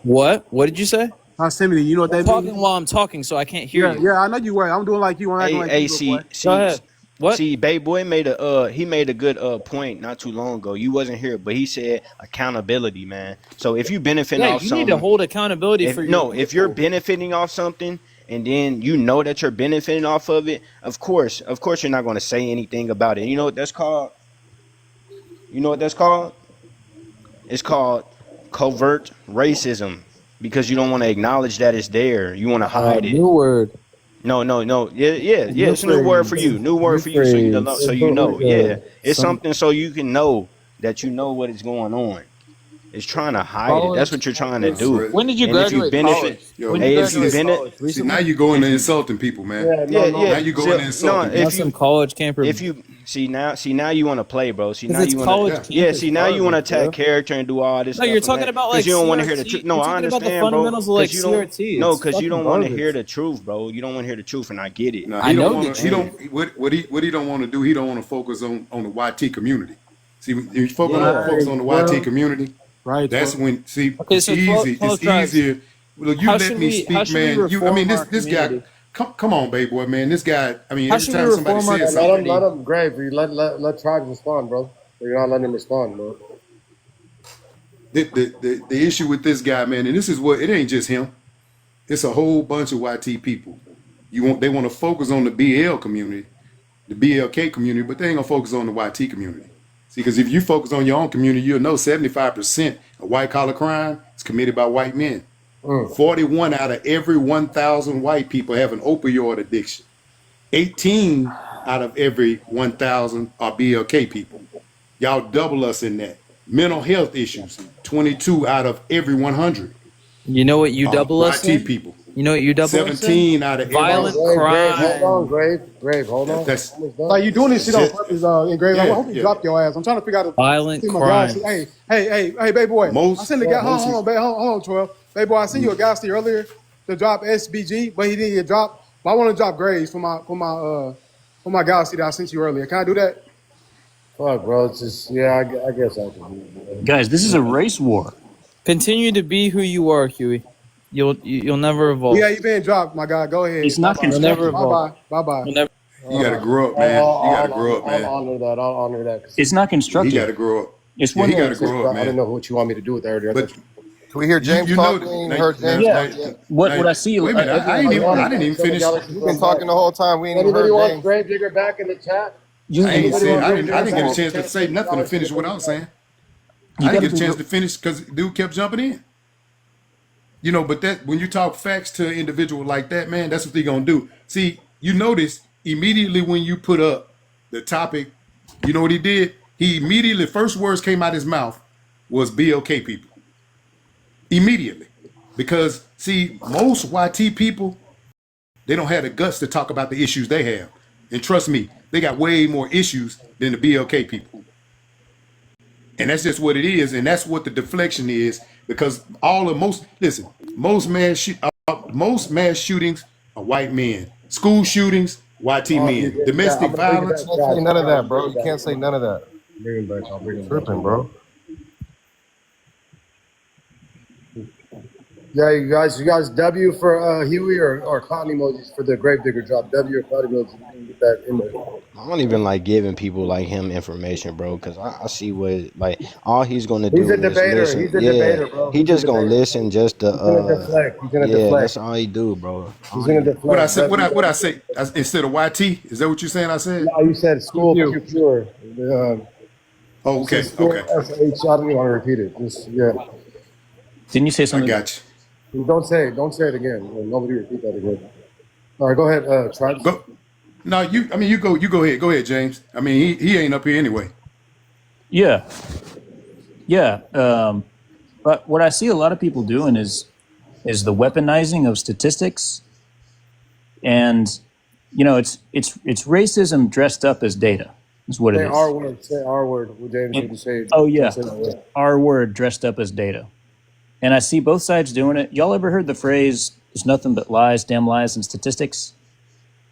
[SPEAKER 23] What did you say?
[SPEAKER 24] proximity. You know what
[SPEAKER 23] I'm
[SPEAKER 24] that
[SPEAKER 23] talking
[SPEAKER 24] means?
[SPEAKER 23] while I'm talking, so I can't hear
[SPEAKER 24] Yeah,
[SPEAKER 23] you.
[SPEAKER 24] yeah, I know you were. I'm doing like you. I'm acting
[SPEAKER 26] Hey,
[SPEAKER 24] like you,
[SPEAKER 26] hey,
[SPEAKER 24] little boy.
[SPEAKER 23] Go ahead. What?
[SPEAKER 26] see, Babe Boy made a good point not too long ago. You wasn't here, but he said accountability, man. So if you benefiting
[SPEAKER 23] Yeah,
[SPEAKER 26] off
[SPEAKER 23] you need to
[SPEAKER 26] something,
[SPEAKER 23] hold accountability for your
[SPEAKER 26] if you're
[SPEAKER 23] people.
[SPEAKER 26] benefiting off something, and then you know that you're benefiting off of it, of course, you're not going to say anything about it. You know what that's called? You know what that's called? It's called covert racism because you don't want to acknowledge that it's there. You want to hide it.
[SPEAKER 23] New word.
[SPEAKER 26] No, no, no. Yeah, yeah, yeah.
[SPEAKER 23] New
[SPEAKER 26] It's a new word for
[SPEAKER 23] phrase.
[SPEAKER 26] you. New word
[SPEAKER 23] New
[SPEAKER 26] for you, so you know.
[SPEAKER 23] phrase.
[SPEAKER 26] So you know. Yeah, it's
[SPEAKER 23] Some
[SPEAKER 26] something so you can know that you know what is going on. It's trying to hide it. That's
[SPEAKER 23] college.
[SPEAKER 26] what you're trying to
[SPEAKER 22] That's
[SPEAKER 26] do.
[SPEAKER 22] right.
[SPEAKER 23] When did you
[SPEAKER 26] And if you
[SPEAKER 23] graduate
[SPEAKER 26] benefit,
[SPEAKER 23] college?
[SPEAKER 22] Yo,
[SPEAKER 23] When did you
[SPEAKER 26] hey, if
[SPEAKER 22] this
[SPEAKER 26] you
[SPEAKER 23] graduate
[SPEAKER 22] is
[SPEAKER 26] benefit,
[SPEAKER 23] college?
[SPEAKER 22] see now
[SPEAKER 23] Recently?
[SPEAKER 22] you're going and insulting people, man.
[SPEAKER 25] Yeah,
[SPEAKER 26] yeah,
[SPEAKER 25] no.
[SPEAKER 26] yeah.
[SPEAKER 22] Now you're going
[SPEAKER 26] So,
[SPEAKER 22] and
[SPEAKER 26] no,
[SPEAKER 22] insulting
[SPEAKER 23] Not
[SPEAKER 22] people.
[SPEAKER 23] some college camper.
[SPEAKER 26] if you see now you want to play, bro. See now
[SPEAKER 23] Because it's
[SPEAKER 26] you want to,
[SPEAKER 23] college
[SPEAKER 22] Yeah.
[SPEAKER 26] yeah.
[SPEAKER 23] campus
[SPEAKER 26] See now you want to
[SPEAKER 23] garbage,
[SPEAKER 26] attack
[SPEAKER 23] bro.
[SPEAKER 26] character and do all this
[SPEAKER 23] No, you're
[SPEAKER 26] stuff and
[SPEAKER 23] talking
[SPEAKER 26] that
[SPEAKER 23] about
[SPEAKER 26] because
[SPEAKER 23] like
[SPEAKER 26] you don't want to hear the truth.
[SPEAKER 23] CRT.
[SPEAKER 26] No,
[SPEAKER 23] You're
[SPEAKER 26] I
[SPEAKER 23] talking about the
[SPEAKER 26] understand, bro.
[SPEAKER 23] fundamentals of like
[SPEAKER 26] Because you don't.
[SPEAKER 23] CRT.
[SPEAKER 26] No,
[SPEAKER 23] It's
[SPEAKER 26] because you
[SPEAKER 23] fucking
[SPEAKER 26] don't want to hear
[SPEAKER 23] garbage.
[SPEAKER 26] the truth, bro. You don't want to hear the truth, and I get it.
[SPEAKER 22] No,
[SPEAKER 23] I
[SPEAKER 22] he don't
[SPEAKER 23] know the
[SPEAKER 22] want to. He
[SPEAKER 23] truth.
[SPEAKER 26] And
[SPEAKER 22] don't. What he don't want to do. He don't want to focus on the YT community. See, when you
[SPEAKER 26] yeah,
[SPEAKER 22] focus
[SPEAKER 24] Right,
[SPEAKER 22] on the YT
[SPEAKER 24] 12.
[SPEAKER 22] community.
[SPEAKER 24] Right,
[SPEAKER 22] That's
[SPEAKER 24] 12.
[SPEAKER 22] when. See,
[SPEAKER 23] Okay, so 12,
[SPEAKER 22] It's
[SPEAKER 23] 12 tribes.
[SPEAKER 22] easier. Well, you let me
[SPEAKER 23] How
[SPEAKER 22] speak,
[SPEAKER 23] should we
[SPEAKER 22] man. I mean,
[SPEAKER 23] reform our
[SPEAKER 22] this guy.
[SPEAKER 23] community?
[SPEAKER 22] Come on, baby boy, man. This guy. I mean,
[SPEAKER 23] How
[SPEAKER 22] every
[SPEAKER 23] should we
[SPEAKER 22] time somebody
[SPEAKER 23] reform our
[SPEAKER 25] Yeah,
[SPEAKER 22] says something,
[SPEAKER 25] let
[SPEAKER 23] community?
[SPEAKER 25] him grave. You let tribes respond, bro. You're not letting him respond, bro.
[SPEAKER 22] the issue with this guy, man, and this is what it ain't just him. It's a whole bunch of YT people. They want to focus on the BL community, the BLK community, but they ain't gonna focus on the YT community. See, because if you focus on your own community, you'll know 75% of white collar crime is committed by white men. 41 out of every 1,000 white people have an opioid addiction. 18 out of every 1,000 are BLK people. Y'all double us in that. Mental health issues, 22 out of every 100
[SPEAKER 23] You know what you
[SPEAKER 22] are
[SPEAKER 23] double us
[SPEAKER 22] YT
[SPEAKER 23] in?
[SPEAKER 22] people.
[SPEAKER 23] You know what you double us in?
[SPEAKER 22] 17 out of every.
[SPEAKER 23] Violent
[SPEAKER 25] Hold on,
[SPEAKER 23] crime.
[SPEAKER 25] grave, hold on.
[SPEAKER 22] That's
[SPEAKER 25] Almost
[SPEAKER 24] Like you doing this shit on
[SPEAKER 22] just,
[SPEAKER 24] purpose, engraved. I
[SPEAKER 22] yeah,
[SPEAKER 24] hope you
[SPEAKER 22] yeah.
[SPEAKER 24] drop your ass. I'm trying to figure out.
[SPEAKER 23] Violent
[SPEAKER 24] See my galaxy.
[SPEAKER 23] crimes.
[SPEAKER 24] Hey, baby boy. I
[SPEAKER 22] Most
[SPEAKER 24] sent the guy.
[SPEAKER 22] most
[SPEAKER 24] Hold on, 12. Baby boy, I sent you a galaxy earlier to drop SBG, but he didn't get dropped. But I want to drop grades for my galaxy that I sent you earlier. Can I do that?
[SPEAKER 25] Fuck, bro. It's just I guess I can do it.
[SPEAKER 8] Guys, this is a race war.
[SPEAKER 23] Continue to be who you are, Huey. You'll never evolve.
[SPEAKER 24] Yeah, you been dropped, my guy. Go
[SPEAKER 8] It's
[SPEAKER 24] ahead.
[SPEAKER 8] not
[SPEAKER 23] You'll never
[SPEAKER 8] constructive.
[SPEAKER 23] evolve.
[SPEAKER 24] Bye.
[SPEAKER 23] You'll never.
[SPEAKER 22] you got to grow up, man. You got to grow up,
[SPEAKER 25] I'll
[SPEAKER 22] man.
[SPEAKER 25] honor that. I'll honor that.
[SPEAKER 8] It's not
[SPEAKER 22] Yeah, he got
[SPEAKER 8] constructive.
[SPEAKER 22] to grow up.
[SPEAKER 8] It's
[SPEAKER 22] Yeah,
[SPEAKER 8] one
[SPEAKER 22] he got to
[SPEAKER 8] of
[SPEAKER 22] grow up,
[SPEAKER 25] I don't
[SPEAKER 22] man.
[SPEAKER 25] know what you want me to do with that earlier.
[SPEAKER 22] But
[SPEAKER 1] Can we hear James
[SPEAKER 22] you know,
[SPEAKER 1] talking? Heard James
[SPEAKER 8] yeah.
[SPEAKER 1] talk yet?
[SPEAKER 8] What I see.
[SPEAKER 22] wait a minute. I didn't even finish.
[SPEAKER 1] You've been talking the whole time. We ain't even
[SPEAKER 25] Anybody
[SPEAKER 1] heard
[SPEAKER 25] wants
[SPEAKER 1] James.
[SPEAKER 25] Gravedigger back in the chat?
[SPEAKER 8] You,
[SPEAKER 22] I ain't
[SPEAKER 8] you,
[SPEAKER 22] saying. I
[SPEAKER 25] Anybody want
[SPEAKER 22] didn't get a chance
[SPEAKER 25] Gravedigger
[SPEAKER 22] to say nothing to finish what I was saying.
[SPEAKER 8] you
[SPEAKER 22] I
[SPEAKER 8] got
[SPEAKER 22] didn't
[SPEAKER 8] to
[SPEAKER 22] get a
[SPEAKER 8] be.
[SPEAKER 22] chance to finish because dude kept jumping in. You know, but that when you talk facts to an individual like that, man, that's what they're gonna do. See, you notice immediately when you put up the topic, you know what he did? He immediately first words came out his mouth was BLK people. Immediately. Because see, most YT people, they don't have the guts to talk about the issues they have. And trust me, they got way more issues than the BLK people. And that's just what it is, and that's what the deflection is. Because most mass shootings are white men. School shootings, YT men. Domestic
[SPEAKER 25] I'm gonna bring it
[SPEAKER 22] violence.
[SPEAKER 25] back.
[SPEAKER 1] You can't say none of that, bro. You can't say none of that.
[SPEAKER 25] Bring him back. I'll bring him back.
[SPEAKER 1] Tripping, bro.
[SPEAKER 25] Yeah, you guys, W for Huey or clown emojis for the Gravedigger drop. W or clown emojis. You can get that in there.
[SPEAKER 26] I don't even like giving people like him information, bro, because I see what like all he's gonna
[SPEAKER 25] He's
[SPEAKER 26] do
[SPEAKER 25] a
[SPEAKER 26] is
[SPEAKER 25] debater.
[SPEAKER 26] listen.
[SPEAKER 25] He's a
[SPEAKER 26] Yeah,
[SPEAKER 25] debater, bro.
[SPEAKER 26] he
[SPEAKER 25] He's a
[SPEAKER 26] just gonna
[SPEAKER 25] debater.
[SPEAKER 26] listen just to
[SPEAKER 25] He's gonna deflect. He's gonna
[SPEAKER 26] yeah,
[SPEAKER 25] deflect.
[SPEAKER 26] that's all he do, bro.
[SPEAKER 25] He's gonna deflect.
[SPEAKER 22] What I said, what I say instead of YT? Is that what you're saying? I said.
[SPEAKER 25] No, you said school pure.
[SPEAKER 22] Oh, okay, okay.
[SPEAKER 25] SH, I don't even want to repeat it. Just
[SPEAKER 8] Didn't you say
[SPEAKER 22] I
[SPEAKER 8] something?
[SPEAKER 22] got you.
[SPEAKER 25] don't say it again. Nobody repeat that again. All right, go ahead, Tribes.
[SPEAKER 22] Go. No, you. I mean, you go ahead. Go ahead, James. I mean, he ain't up here anyway.
[SPEAKER 8] Yeah. Yeah. But what I see a lot of people doing is the weaponizing of statistics, and it's racism dressed up as data. Is what it
[SPEAKER 25] Say
[SPEAKER 8] is.
[SPEAKER 25] R word. Say R word. James, would you say it?
[SPEAKER 8] Oh yeah,
[SPEAKER 25] Say that word.
[SPEAKER 8] our word dressed up as data. And I see both sides doing it. Y'all ever heard the phrase, there's nothing but lies, damn lies, and statistics?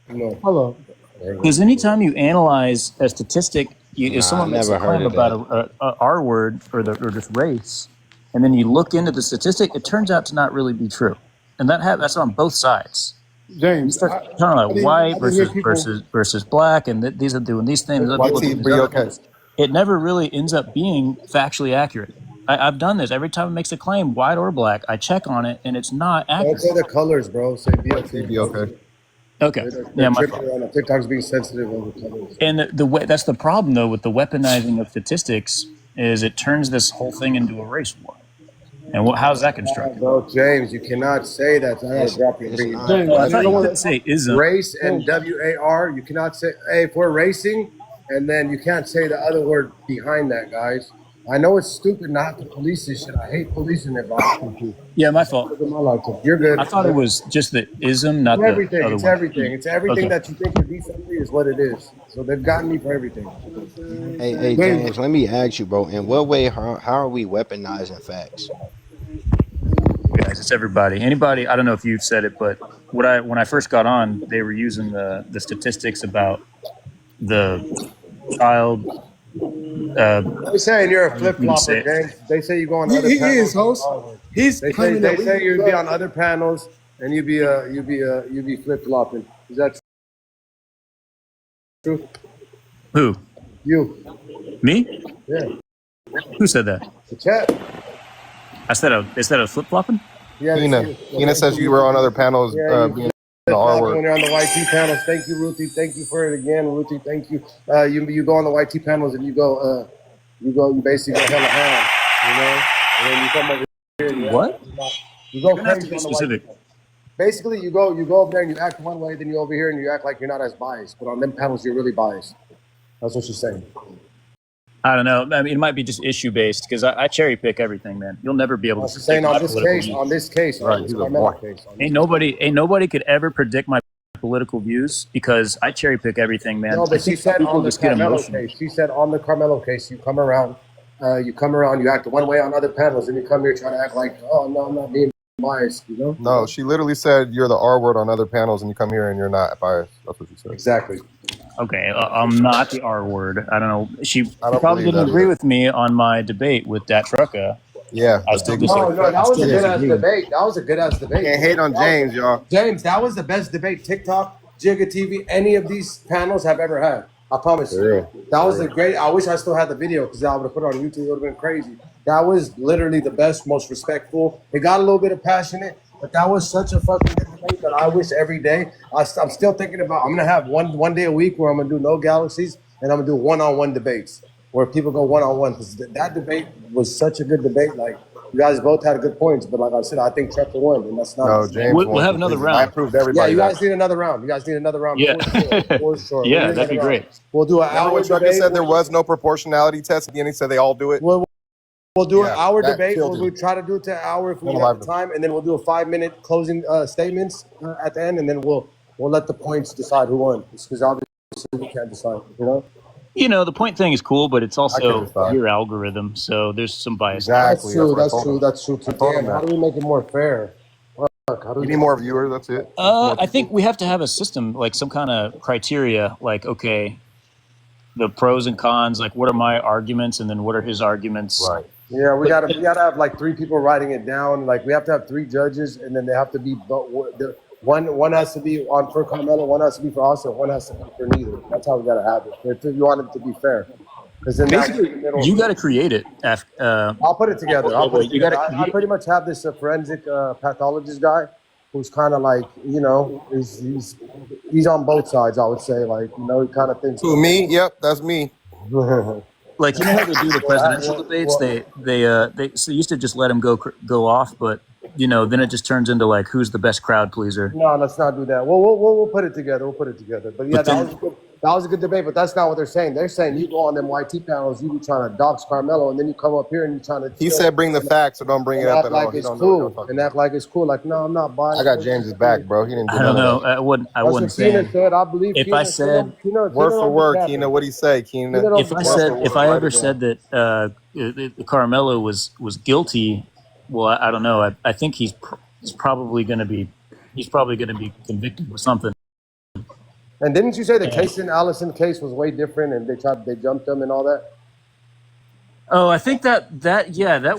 [SPEAKER 25] No.
[SPEAKER 24] Hello.
[SPEAKER 8] Because anytime you analyze a statistic, if
[SPEAKER 26] Nah, I
[SPEAKER 8] someone makes a
[SPEAKER 26] never heard
[SPEAKER 8] claim
[SPEAKER 26] of
[SPEAKER 8] about
[SPEAKER 26] that.
[SPEAKER 8] a R word or just race, and then you look into the statistic, it turns out to not really be true. And that's on both sides. You
[SPEAKER 24] James,
[SPEAKER 8] start
[SPEAKER 24] I
[SPEAKER 8] talking about white
[SPEAKER 24] didn't hear people.
[SPEAKER 8] versus black, and these are doing these things, other people are doing these other things. It never really ends up being factually accurate. I've done this. Every time it makes a claim, white or black, I check on it, and it's not
[SPEAKER 25] Don't
[SPEAKER 8] accurate.
[SPEAKER 25] say the colors, bro. Say be okay.
[SPEAKER 8] Okay.
[SPEAKER 25] They're
[SPEAKER 8] My
[SPEAKER 25] tripping
[SPEAKER 8] fault.
[SPEAKER 25] around. TikTok's being sensitive over colors.
[SPEAKER 8] And the way that's the problem, though, with the weaponizing of statistics is it turns this whole thing into a race war. And how's that constructed?
[SPEAKER 25] Bro, James, you cannot say that. I gotta drop you and bring you back.
[SPEAKER 8] James, I thought you couldn't say ism.
[SPEAKER 25] Race and WAR. You cannot say, hey, if we're racing, and then you can't say the other word behind that, guys. I know it's stupid not to police this shit. I hate policing it, but
[SPEAKER 8] yeah, my fault.
[SPEAKER 25] You're good.
[SPEAKER 8] I thought it was just the ism, not the
[SPEAKER 25] everything.
[SPEAKER 8] other
[SPEAKER 25] It's
[SPEAKER 8] one.
[SPEAKER 25] everything. It's everything
[SPEAKER 8] Okay.
[SPEAKER 25] that you think is decently is what it is. So they've gotten me for everything.
[SPEAKER 26] Hey, James, let me ask you, bro. In what way, how are we weaponizing facts?
[SPEAKER 8] Guys, it's everybody. Anybody, I don't know if you've said it, but when I first got on, they were using the statistics about the child.
[SPEAKER 25] They're saying you're a flip flopper, James. They say you go on other
[SPEAKER 24] He
[SPEAKER 25] panels.
[SPEAKER 24] is, host. He's
[SPEAKER 25] They
[SPEAKER 24] claiming that
[SPEAKER 25] say you'd be on other panels and you'd be flip flopping. Is that true?
[SPEAKER 8] Who?
[SPEAKER 25] You.
[SPEAKER 8] Me?
[SPEAKER 25] Yeah.
[SPEAKER 8] Who said that?
[SPEAKER 25] The chat.
[SPEAKER 8] I said I was flip flopping.
[SPEAKER 25] Yeah.
[SPEAKER 1] Ina says you were on other panels being the R word.
[SPEAKER 25] When you're on the YT panels, thank you, Ruthie. Thank you for it again, Ruthie. Thank you. You go on the YT panels and you basically go hella ham, you know. And then you come over here. And you go crazy on the YT. Basically, you go over there and you act one way, then you over here and you act like you're not as biased. But on them panels, you're really biased. That's what she's saying.
[SPEAKER 8] I don't know. I mean, it might be just issue based because I cherry pick everything, man. You'll never be able to.
[SPEAKER 25] She's saying on this case,
[SPEAKER 8] right? Ain't nobody could ever predict my political views because I cherry pick everything, man.
[SPEAKER 25] No, but she said on the Carmelo case. She said on the Carmelo case, you come around, you act one way on other panels, and you come here trying to act like, oh no, I'm not being biased, you know?
[SPEAKER 1] No, she literally said you're the R word on other panels, and you come here and you're not biased. That's what she said.
[SPEAKER 25] Exactly.
[SPEAKER 8] Okay, I'm not the R word. I don't know. She
[SPEAKER 1] don't
[SPEAKER 8] probably
[SPEAKER 1] believe
[SPEAKER 8] didn't
[SPEAKER 1] that
[SPEAKER 8] agree
[SPEAKER 1] either.
[SPEAKER 8] with me on my debate with that trucker.
[SPEAKER 1] Yeah,
[SPEAKER 25] No, that was a good ass debate. That was a good ass debate.
[SPEAKER 1] Can't hate on James, y'all.
[SPEAKER 25] James, that was the best debate TikTok, Jigga TV, any of these panels have ever had. I promise you. That was a great. I wish I still had the video because I would have put it on YouTube. It would have been crazy. That was literally the best, most respectful. It got a little bit of passionate, but that was such a fucking good debate that I wish every day. I'm still thinking about. I'm gonna have one day a week where I'm gonna do no galaxies and I'm gonna do one-on-one debates where people go one-on-one because that debate was such a good debate. Like you guys both had good points, but like I said, I think Trevor won, and that's not.
[SPEAKER 1] No, James
[SPEAKER 8] We'll have another round.
[SPEAKER 1] I proved everybody.
[SPEAKER 25] Yeah, you guys need another round.
[SPEAKER 8] Yeah,
[SPEAKER 25] for sure.
[SPEAKER 8] yeah, that'd be great.
[SPEAKER 25] We'll do an
[SPEAKER 1] Remember
[SPEAKER 25] hour
[SPEAKER 1] when Trucker
[SPEAKER 25] debate.
[SPEAKER 1] said there was no proportionality test at the end? He said they all do it.
[SPEAKER 25] We'll do an hour
[SPEAKER 1] that
[SPEAKER 25] debate.
[SPEAKER 1] killed
[SPEAKER 25] We'll
[SPEAKER 1] him.
[SPEAKER 25] try to do it to an hour if we
[SPEAKER 1] Don't
[SPEAKER 25] have
[SPEAKER 1] lie.
[SPEAKER 25] the time, and then we'll do a 5-minute closing statements at the end, and then we'll let the points decide who won. Because obviously we can't decide, you know.
[SPEAKER 8] You know, the point thing is cool, but it's also
[SPEAKER 25] decide.
[SPEAKER 8] your algorithm, so there's some bias.
[SPEAKER 25] That's true. That's true. Damn, how do we make it more fair?
[SPEAKER 1] You need more viewers. That's it.
[SPEAKER 8] I think we have to have a system, like some kind of criteria, like, okay, the pros and cons, like what are my arguments and then what are his arguments?
[SPEAKER 25] Right. Yeah, we gotta have like 3 people writing it down. Like we have to have 3 judges, and then they have to be one has to be on for Carmelo, one has to be for Austin, one has to be for neither. That's how we gotta have it. If you want it to be fair, because then
[SPEAKER 8] basically you got to create it.
[SPEAKER 25] I'll put it together. I pretty much have this forensic pathologist guy who's kind of like, you know, he's on both sides. I would say, like, you know, he kind of thinks.
[SPEAKER 1] Who, me? Yep, that's me.
[SPEAKER 8] Like, you know how they do the presidential debates? They used to just let him go off, but you know, then it just turns into like who's the best crowd pleaser.
[SPEAKER 25] No, let's not do that. We'll put it together. But yeah, that That was a good debate, but that's not what they're saying. They're saying you go on them YT panels, you be trying to dox Carmelo, and then you come up here and you trying to.
[SPEAKER 1] He said bring the facts, so don't bring it up at all. He don't know what y'all talking
[SPEAKER 25] and act like it's cool. Like, no, I'm not buying.
[SPEAKER 1] I got James's back, bro. He didn't do
[SPEAKER 8] I don't
[SPEAKER 1] none
[SPEAKER 8] know.
[SPEAKER 1] of that.
[SPEAKER 8] I wouldn't
[SPEAKER 25] That's what
[SPEAKER 8] say.
[SPEAKER 25] Keena said. I believe
[SPEAKER 8] If I said
[SPEAKER 1] word for word, Keena, what'd he say, Keena?
[SPEAKER 8] If I ever said that Carmelo was guilty, well, I don't know. I think he's probably going to be convicted of something.
[SPEAKER 25] And didn't you say the Casey Allison case was way different, and they jumped him and all that?
[SPEAKER 8] Oh, I think that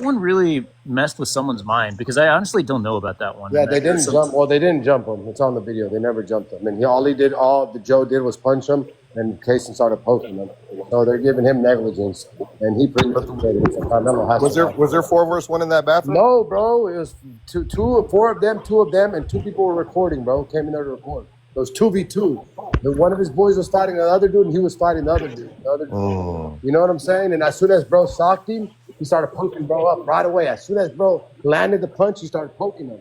[SPEAKER 8] one really messed with someone's mind because I honestly don't know about that one.
[SPEAKER 25] Yeah, they didn't jump. Well, they didn't jump him. It's on the video. They never jumped him, and all the Joe did was punch him, and Casey started poking him. So they're giving him negligence, and he pretty much Carmelo has
[SPEAKER 1] was there 4 versus 1 in that bathroom?
[SPEAKER 25] No, bro. It was 4 of them, and 2 people were recording, bro. Came in there to record. It was 2v2. One of his boys was fighting the other dude, and he was fighting the other dude. You know what I'm saying? And as soon as bro socked him, he started poking bro up right away. As soon as bro landed the punch, he started poking him.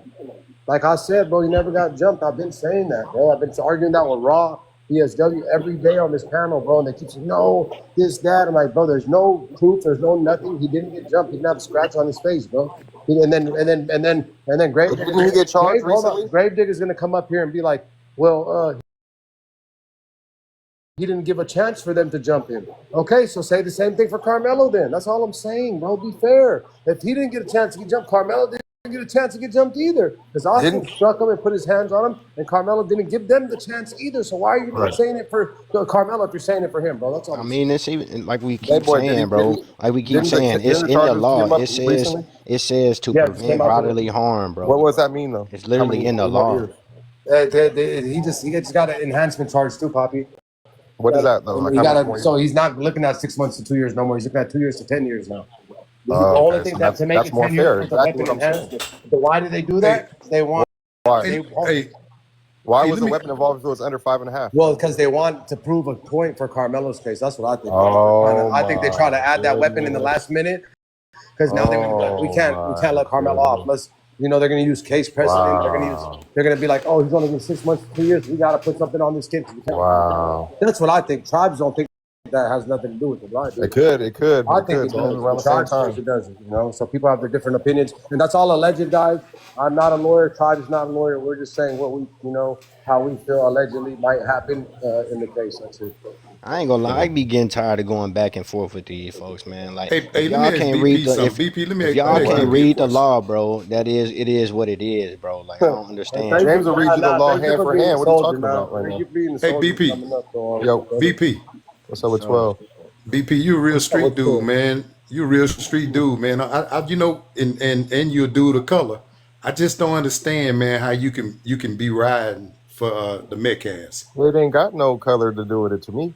[SPEAKER 25] Like I said, bro, he never got jumped. I've been saying that, bro. I've been arguing that with Raw, BSW every day on this panel, bro. And they keep saying, no, this, that. I'm like, bro, there's no proof. There's no nothing. He didn't get jumped. He didn't have a scratch on his face, bro. And then Gravedigger.
[SPEAKER 1] Didn't he get charged recently?
[SPEAKER 25] Gravedigger's gonna come up here and be like, well, he didn't give a chance for them to jump him. Okay, so say the same thing for Carmelo then. That's all I'm saying, bro. Be fair. If he didn't get a chance to get jumped, Carmelo didn't get a chance to get jumped either. Because Austin struck him and put his hands on him, and Carmelo didn't give them the chance either. So why are you not saying it for Carmelo if you're saying it for him, bro? That's all.
[SPEAKER 26] I mean, it's even like we keep saying, bro. Like we keep saying, it's in the law. It says to prevent bodily harm, bro.
[SPEAKER 1] What does that mean, though?
[SPEAKER 26] It's literally in the law.
[SPEAKER 25] He just got an enhancement charge too, Poppy.
[SPEAKER 1] What is that though? Like
[SPEAKER 25] so he's not looking at 6 months to 2 years no more. He's looking at 2 years to 10 years now. The only thing that's to make it 10 years is a weapon enhancement. But why do they do that? They want.
[SPEAKER 1] Why was the weapon involved if it was under 5.5?
[SPEAKER 25] Well, because they want to prove a point for Carmelo's case. That's what I think. I think they try to add that weapon in the last minute because now they're gonna be like, we can't let Carmelo off. Let's. They're going to use case precedent. They're going to be like, oh, he's only getting 6 months to 2 years. We got to put something on this kid. That's what I think. Tribes don't think that has nothing to do with it, right?
[SPEAKER 1] It could.
[SPEAKER 25] I think it does. Around the same time. It doesn't. So people have their different opinions, and that's all alleged, guys. I'm not a lawyer. Tribe is not a lawyer. We're just saying what we, how we feel allegedly might happen in the case. That's it.
[SPEAKER 26] I ain't gonna lie, I be getting tired of going back and forth with these folks, man. Like,
[SPEAKER 22] if y'all can't read
[SPEAKER 26] the law, bro, it is what it is, bro. Like, I don't understand.
[SPEAKER 1] James will read you the law hand for hand. What are you talking about right now?
[SPEAKER 22] Hey, BP.
[SPEAKER 1] Yo,
[SPEAKER 22] BP.
[SPEAKER 1] What's up with 12?
[SPEAKER 22] BP, you a real street dude, man. You a real street dude, man. And you a dude of color. I just don't understand, man, how you can be riding for the Metcalfs.
[SPEAKER 1] It ain't got no color to do with it to me.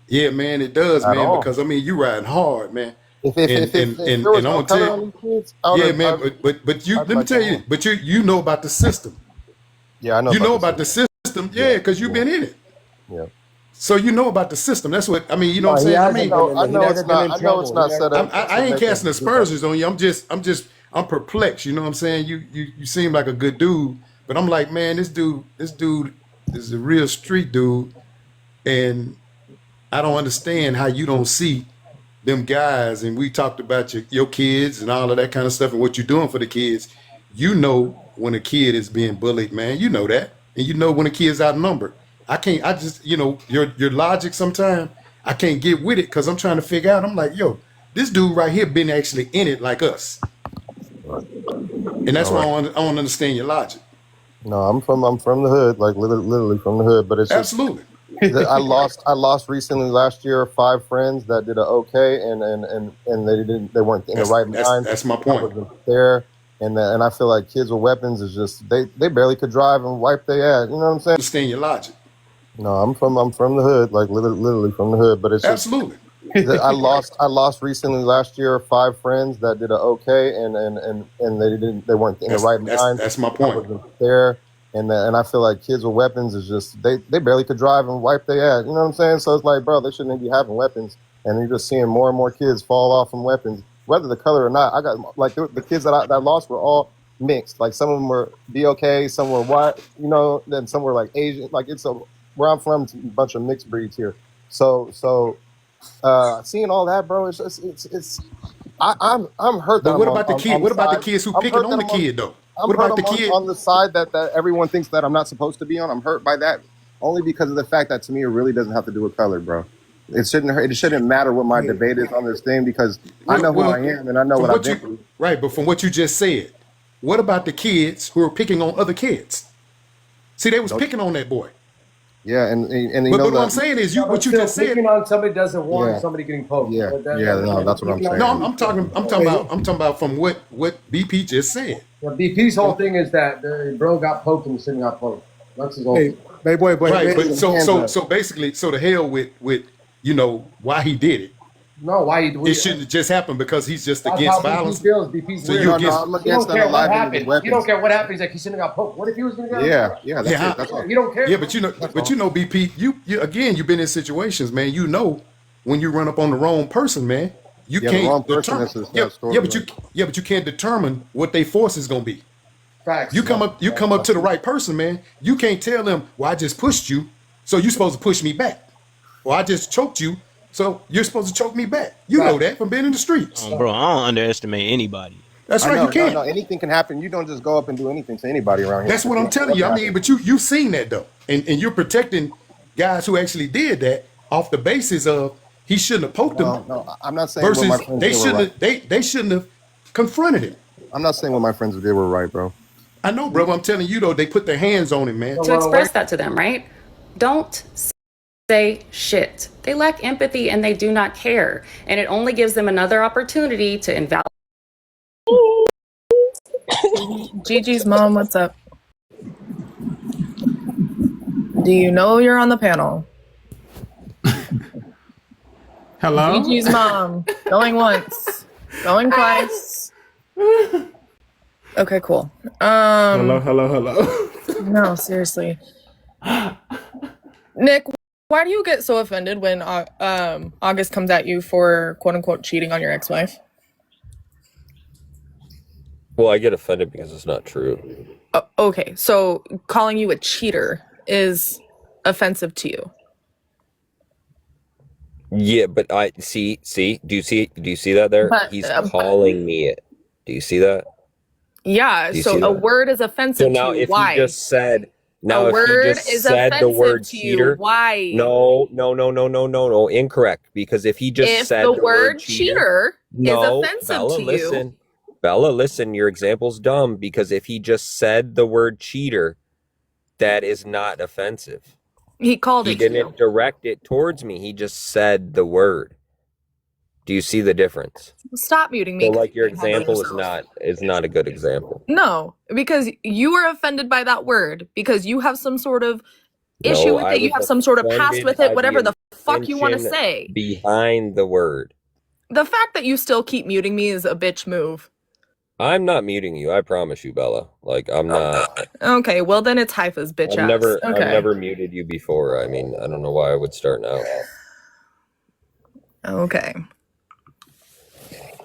[SPEAKER 22] Yeah, man, it does, man. Because you riding hard, man.
[SPEAKER 1] If there was no color on these kids,
[SPEAKER 22] man. But you, let me tell you, but you know about the system.
[SPEAKER 1] Yeah, I know.
[SPEAKER 22] You know about the system, yeah, because you've been in it.
[SPEAKER 1] Yeah.
[SPEAKER 22] So you know about the system. That's what I mean. You know what I'm saying?
[SPEAKER 1] I know it's not set up.
[SPEAKER 22] I ain't casting aspersions on you. I'm perplexed. You know what I'm saying? You seem like a good dude, but I'm like, man, this dude is a real street dude, and I don't understand how you don't see them guys. And we talked about your kids and all of that kind of stuff and what you're doing for the kids. You know when a kid is being bullied, man. You know that, and you know when a kid's outnumbered. I just your logic sometimes I can't get with it because I'm trying to figure out. I'm like, yo, this dude right here been actually in it like us, and that's why I don't understand your logic.
[SPEAKER 1] No, I'm from the hood, like literally from the hood. But it's
[SPEAKER 22] absolutely.
[SPEAKER 1] I lost recently last year 5 friends that did okay, and they weren't in the right mind.
[SPEAKER 22] That's my point.
[SPEAKER 1] I wasn't there. And I feel like kids with weapons is just they barely could drive and wipe their ass. You know what I'm saying?
[SPEAKER 22] Understand your logic.
[SPEAKER 1] No, I'm from the hood, like literally from the hood. But it's
[SPEAKER 22] absolutely.
[SPEAKER 1] I lost recently last year 5 friends that did okay, and they weren't in the right mind.
[SPEAKER 22] That's my point.
[SPEAKER 1] I wasn't there. And I feel like kids with weapons is just they barely could drive and wipe their ass. You know what I'm saying? So it's like, bro, they shouldn't be having weapons. And you're just seeing more and more kids fall off from weapons, whether the color or not. I got like the kids that I lost were all mixed. Like some of them were BOK, some were white, then some were like Asian. Like it's where I'm from, it's a bunch of mixed breeds here. So seeing all that, bro, it's I'm hurt.
[SPEAKER 22] But what about the kid? What about the kids who picking on the kid though? What about the kid
[SPEAKER 1] on the side that everyone thinks that I'm not supposed to be on? I'm hurt by that only because of the fact that to me it really doesn't have to do with color, bro. It shouldn't matter what my debate is on this thing because I know who I am and I know what I've been through.
[SPEAKER 22] Right, but from what you just said, what about the kids who are picking on other kids? See, they was picking on that boy.
[SPEAKER 1] Yeah, and
[SPEAKER 22] but what I'm saying is, what you just said.
[SPEAKER 25] Picking on somebody doesn't want somebody getting poked.
[SPEAKER 1] Yeah, no, that's what I'm saying.
[SPEAKER 22] No, I'm talking about from what BP just said.
[SPEAKER 25] Well, BP's whole thing is that the bro got poked and the city got poked. That's his whole thing.
[SPEAKER 24] Boy,
[SPEAKER 22] right, but so basically, so the hell with why he did it.
[SPEAKER 25] No, why he?
[SPEAKER 22] It shouldn't just happen because he's just against violence.
[SPEAKER 25] BP's
[SPEAKER 22] so you
[SPEAKER 25] I'm against that alive weapons. You don't care what happened. He's like he shouldn't have got poked. What if he was going to get?
[SPEAKER 1] Yeah, that's all.
[SPEAKER 25] You don't care.
[SPEAKER 22] Yeah, but you know, BP, you again, you've been in situations, man. You know, when you run up on the wrong person, man, you can't determine. But you can't determine what their force is going to be.
[SPEAKER 25] Facts.
[SPEAKER 22] You come up to the right person, man. You can't tell them, well, I just pushed you, so you're supposed to push me back. Or I just choked you, so you're supposed to choke me back. You know that from being in the streets.
[SPEAKER 5] Bro, I don't underestimate anybody.
[SPEAKER 22] That's right, you can't.
[SPEAKER 1] No, anything can happen. You don't just go up and do anything to anybody around here.
[SPEAKER 22] That's what I'm telling you. I mean, but you've seen that though. And you're protecting guys who actually did that off the basis of he shouldn't have poked them.
[SPEAKER 1] No, I'm not saying
[SPEAKER 22] versus
[SPEAKER 1] what my friends
[SPEAKER 22] they shouldn't have confronted him.
[SPEAKER 1] I'm not saying what my friends did were right, bro.
[SPEAKER 22] I know, bro. I'm telling you though, they put their hands on him, man.
[SPEAKER 12] To express that to them, right? Don't say shit. They lack empathy and they do not care. And it only gives them another opportunity to invalidate.
[SPEAKER 13] Gigi's mom, what's up? Do you know you're on the panel?
[SPEAKER 24] Hello?
[SPEAKER 13] Gigi's mom. Going once. Going twice. Okay, cool.
[SPEAKER 24] Hello.
[SPEAKER 13] No, seriously. Nick, why do you get so offended when August comes at you for quote unquote cheating on your ex-wife?
[SPEAKER 14] Well, I get offended because it's not true.
[SPEAKER 13] Okay, so calling you a cheater is offensive to you.
[SPEAKER 14] Yeah, but I see. Do you see that there? He's calling me it. Do you see that?
[SPEAKER 13] Yeah. So a word is offensive to you.
[SPEAKER 14] So now, if
[SPEAKER 13] why?
[SPEAKER 14] he just said,
[SPEAKER 13] a word is offensive
[SPEAKER 14] the word
[SPEAKER 13] to
[SPEAKER 14] cheater,
[SPEAKER 13] you. Why?
[SPEAKER 14] No, incorrect. Because if he just said
[SPEAKER 13] the word cheater is offensive
[SPEAKER 14] Bella,
[SPEAKER 13] to
[SPEAKER 14] listen.
[SPEAKER 13] you.
[SPEAKER 14] Bella, listen, your example's dumb because if he just said the word cheater, that is not offensive.
[SPEAKER 13] He called
[SPEAKER 14] He
[SPEAKER 13] it to
[SPEAKER 14] didn't
[SPEAKER 13] you.
[SPEAKER 14] direct it towards me. He just said the word. Do you see the difference?
[SPEAKER 13] Stop muting me.
[SPEAKER 14] So like your example is not a good example.
[SPEAKER 13] No, because you were offended by that word because you have some sort of issue with it. You have some sort of past with it, whatever the fuck you want to say.
[SPEAKER 14] Behind the word.
[SPEAKER 13] The fact that you still keep muting me is a bitch move.
[SPEAKER 14] I'm not muting you. I promise you, Bella. Like I'm not.
[SPEAKER 13] Okay, well then it's Haifa's bitch ass.
[SPEAKER 14] I've never muted you before. I mean, I don't know why I would start now.
[SPEAKER 13] Okay.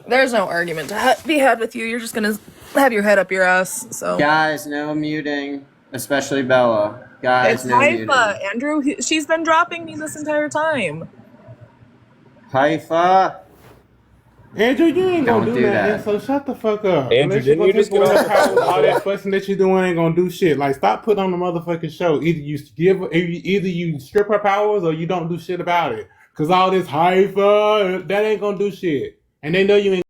[SPEAKER 13] There's no argument to be had with you. You're just gonna have your head up your ass. So
[SPEAKER 9] guys, no muting, especially Bella. Guys,
[SPEAKER 13] it's
[SPEAKER 9] no muting.
[SPEAKER 13] Haifa, Andrew. She's been dropping me this entire time.
[SPEAKER 9] Haifa.
[SPEAKER 24] Andrew, you ain't gonna
[SPEAKER 9] Don't
[SPEAKER 24] do
[SPEAKER 9] do
[SPEAKER 24] nothing,
[SPEAKER 9] that.
[SPEAKER 24] so shut the fuck up.
[SPEAKER 14] Andrew, didn't you just get on the
[SPEAKER 24] power? All that fussing that you doing ain't gonna do shit. Like, stop putting on the motherfucking show. Either you strip her powers or you don't do shit about it. Cause all this Haifa, that ain't gonna do shit. And they know you ain't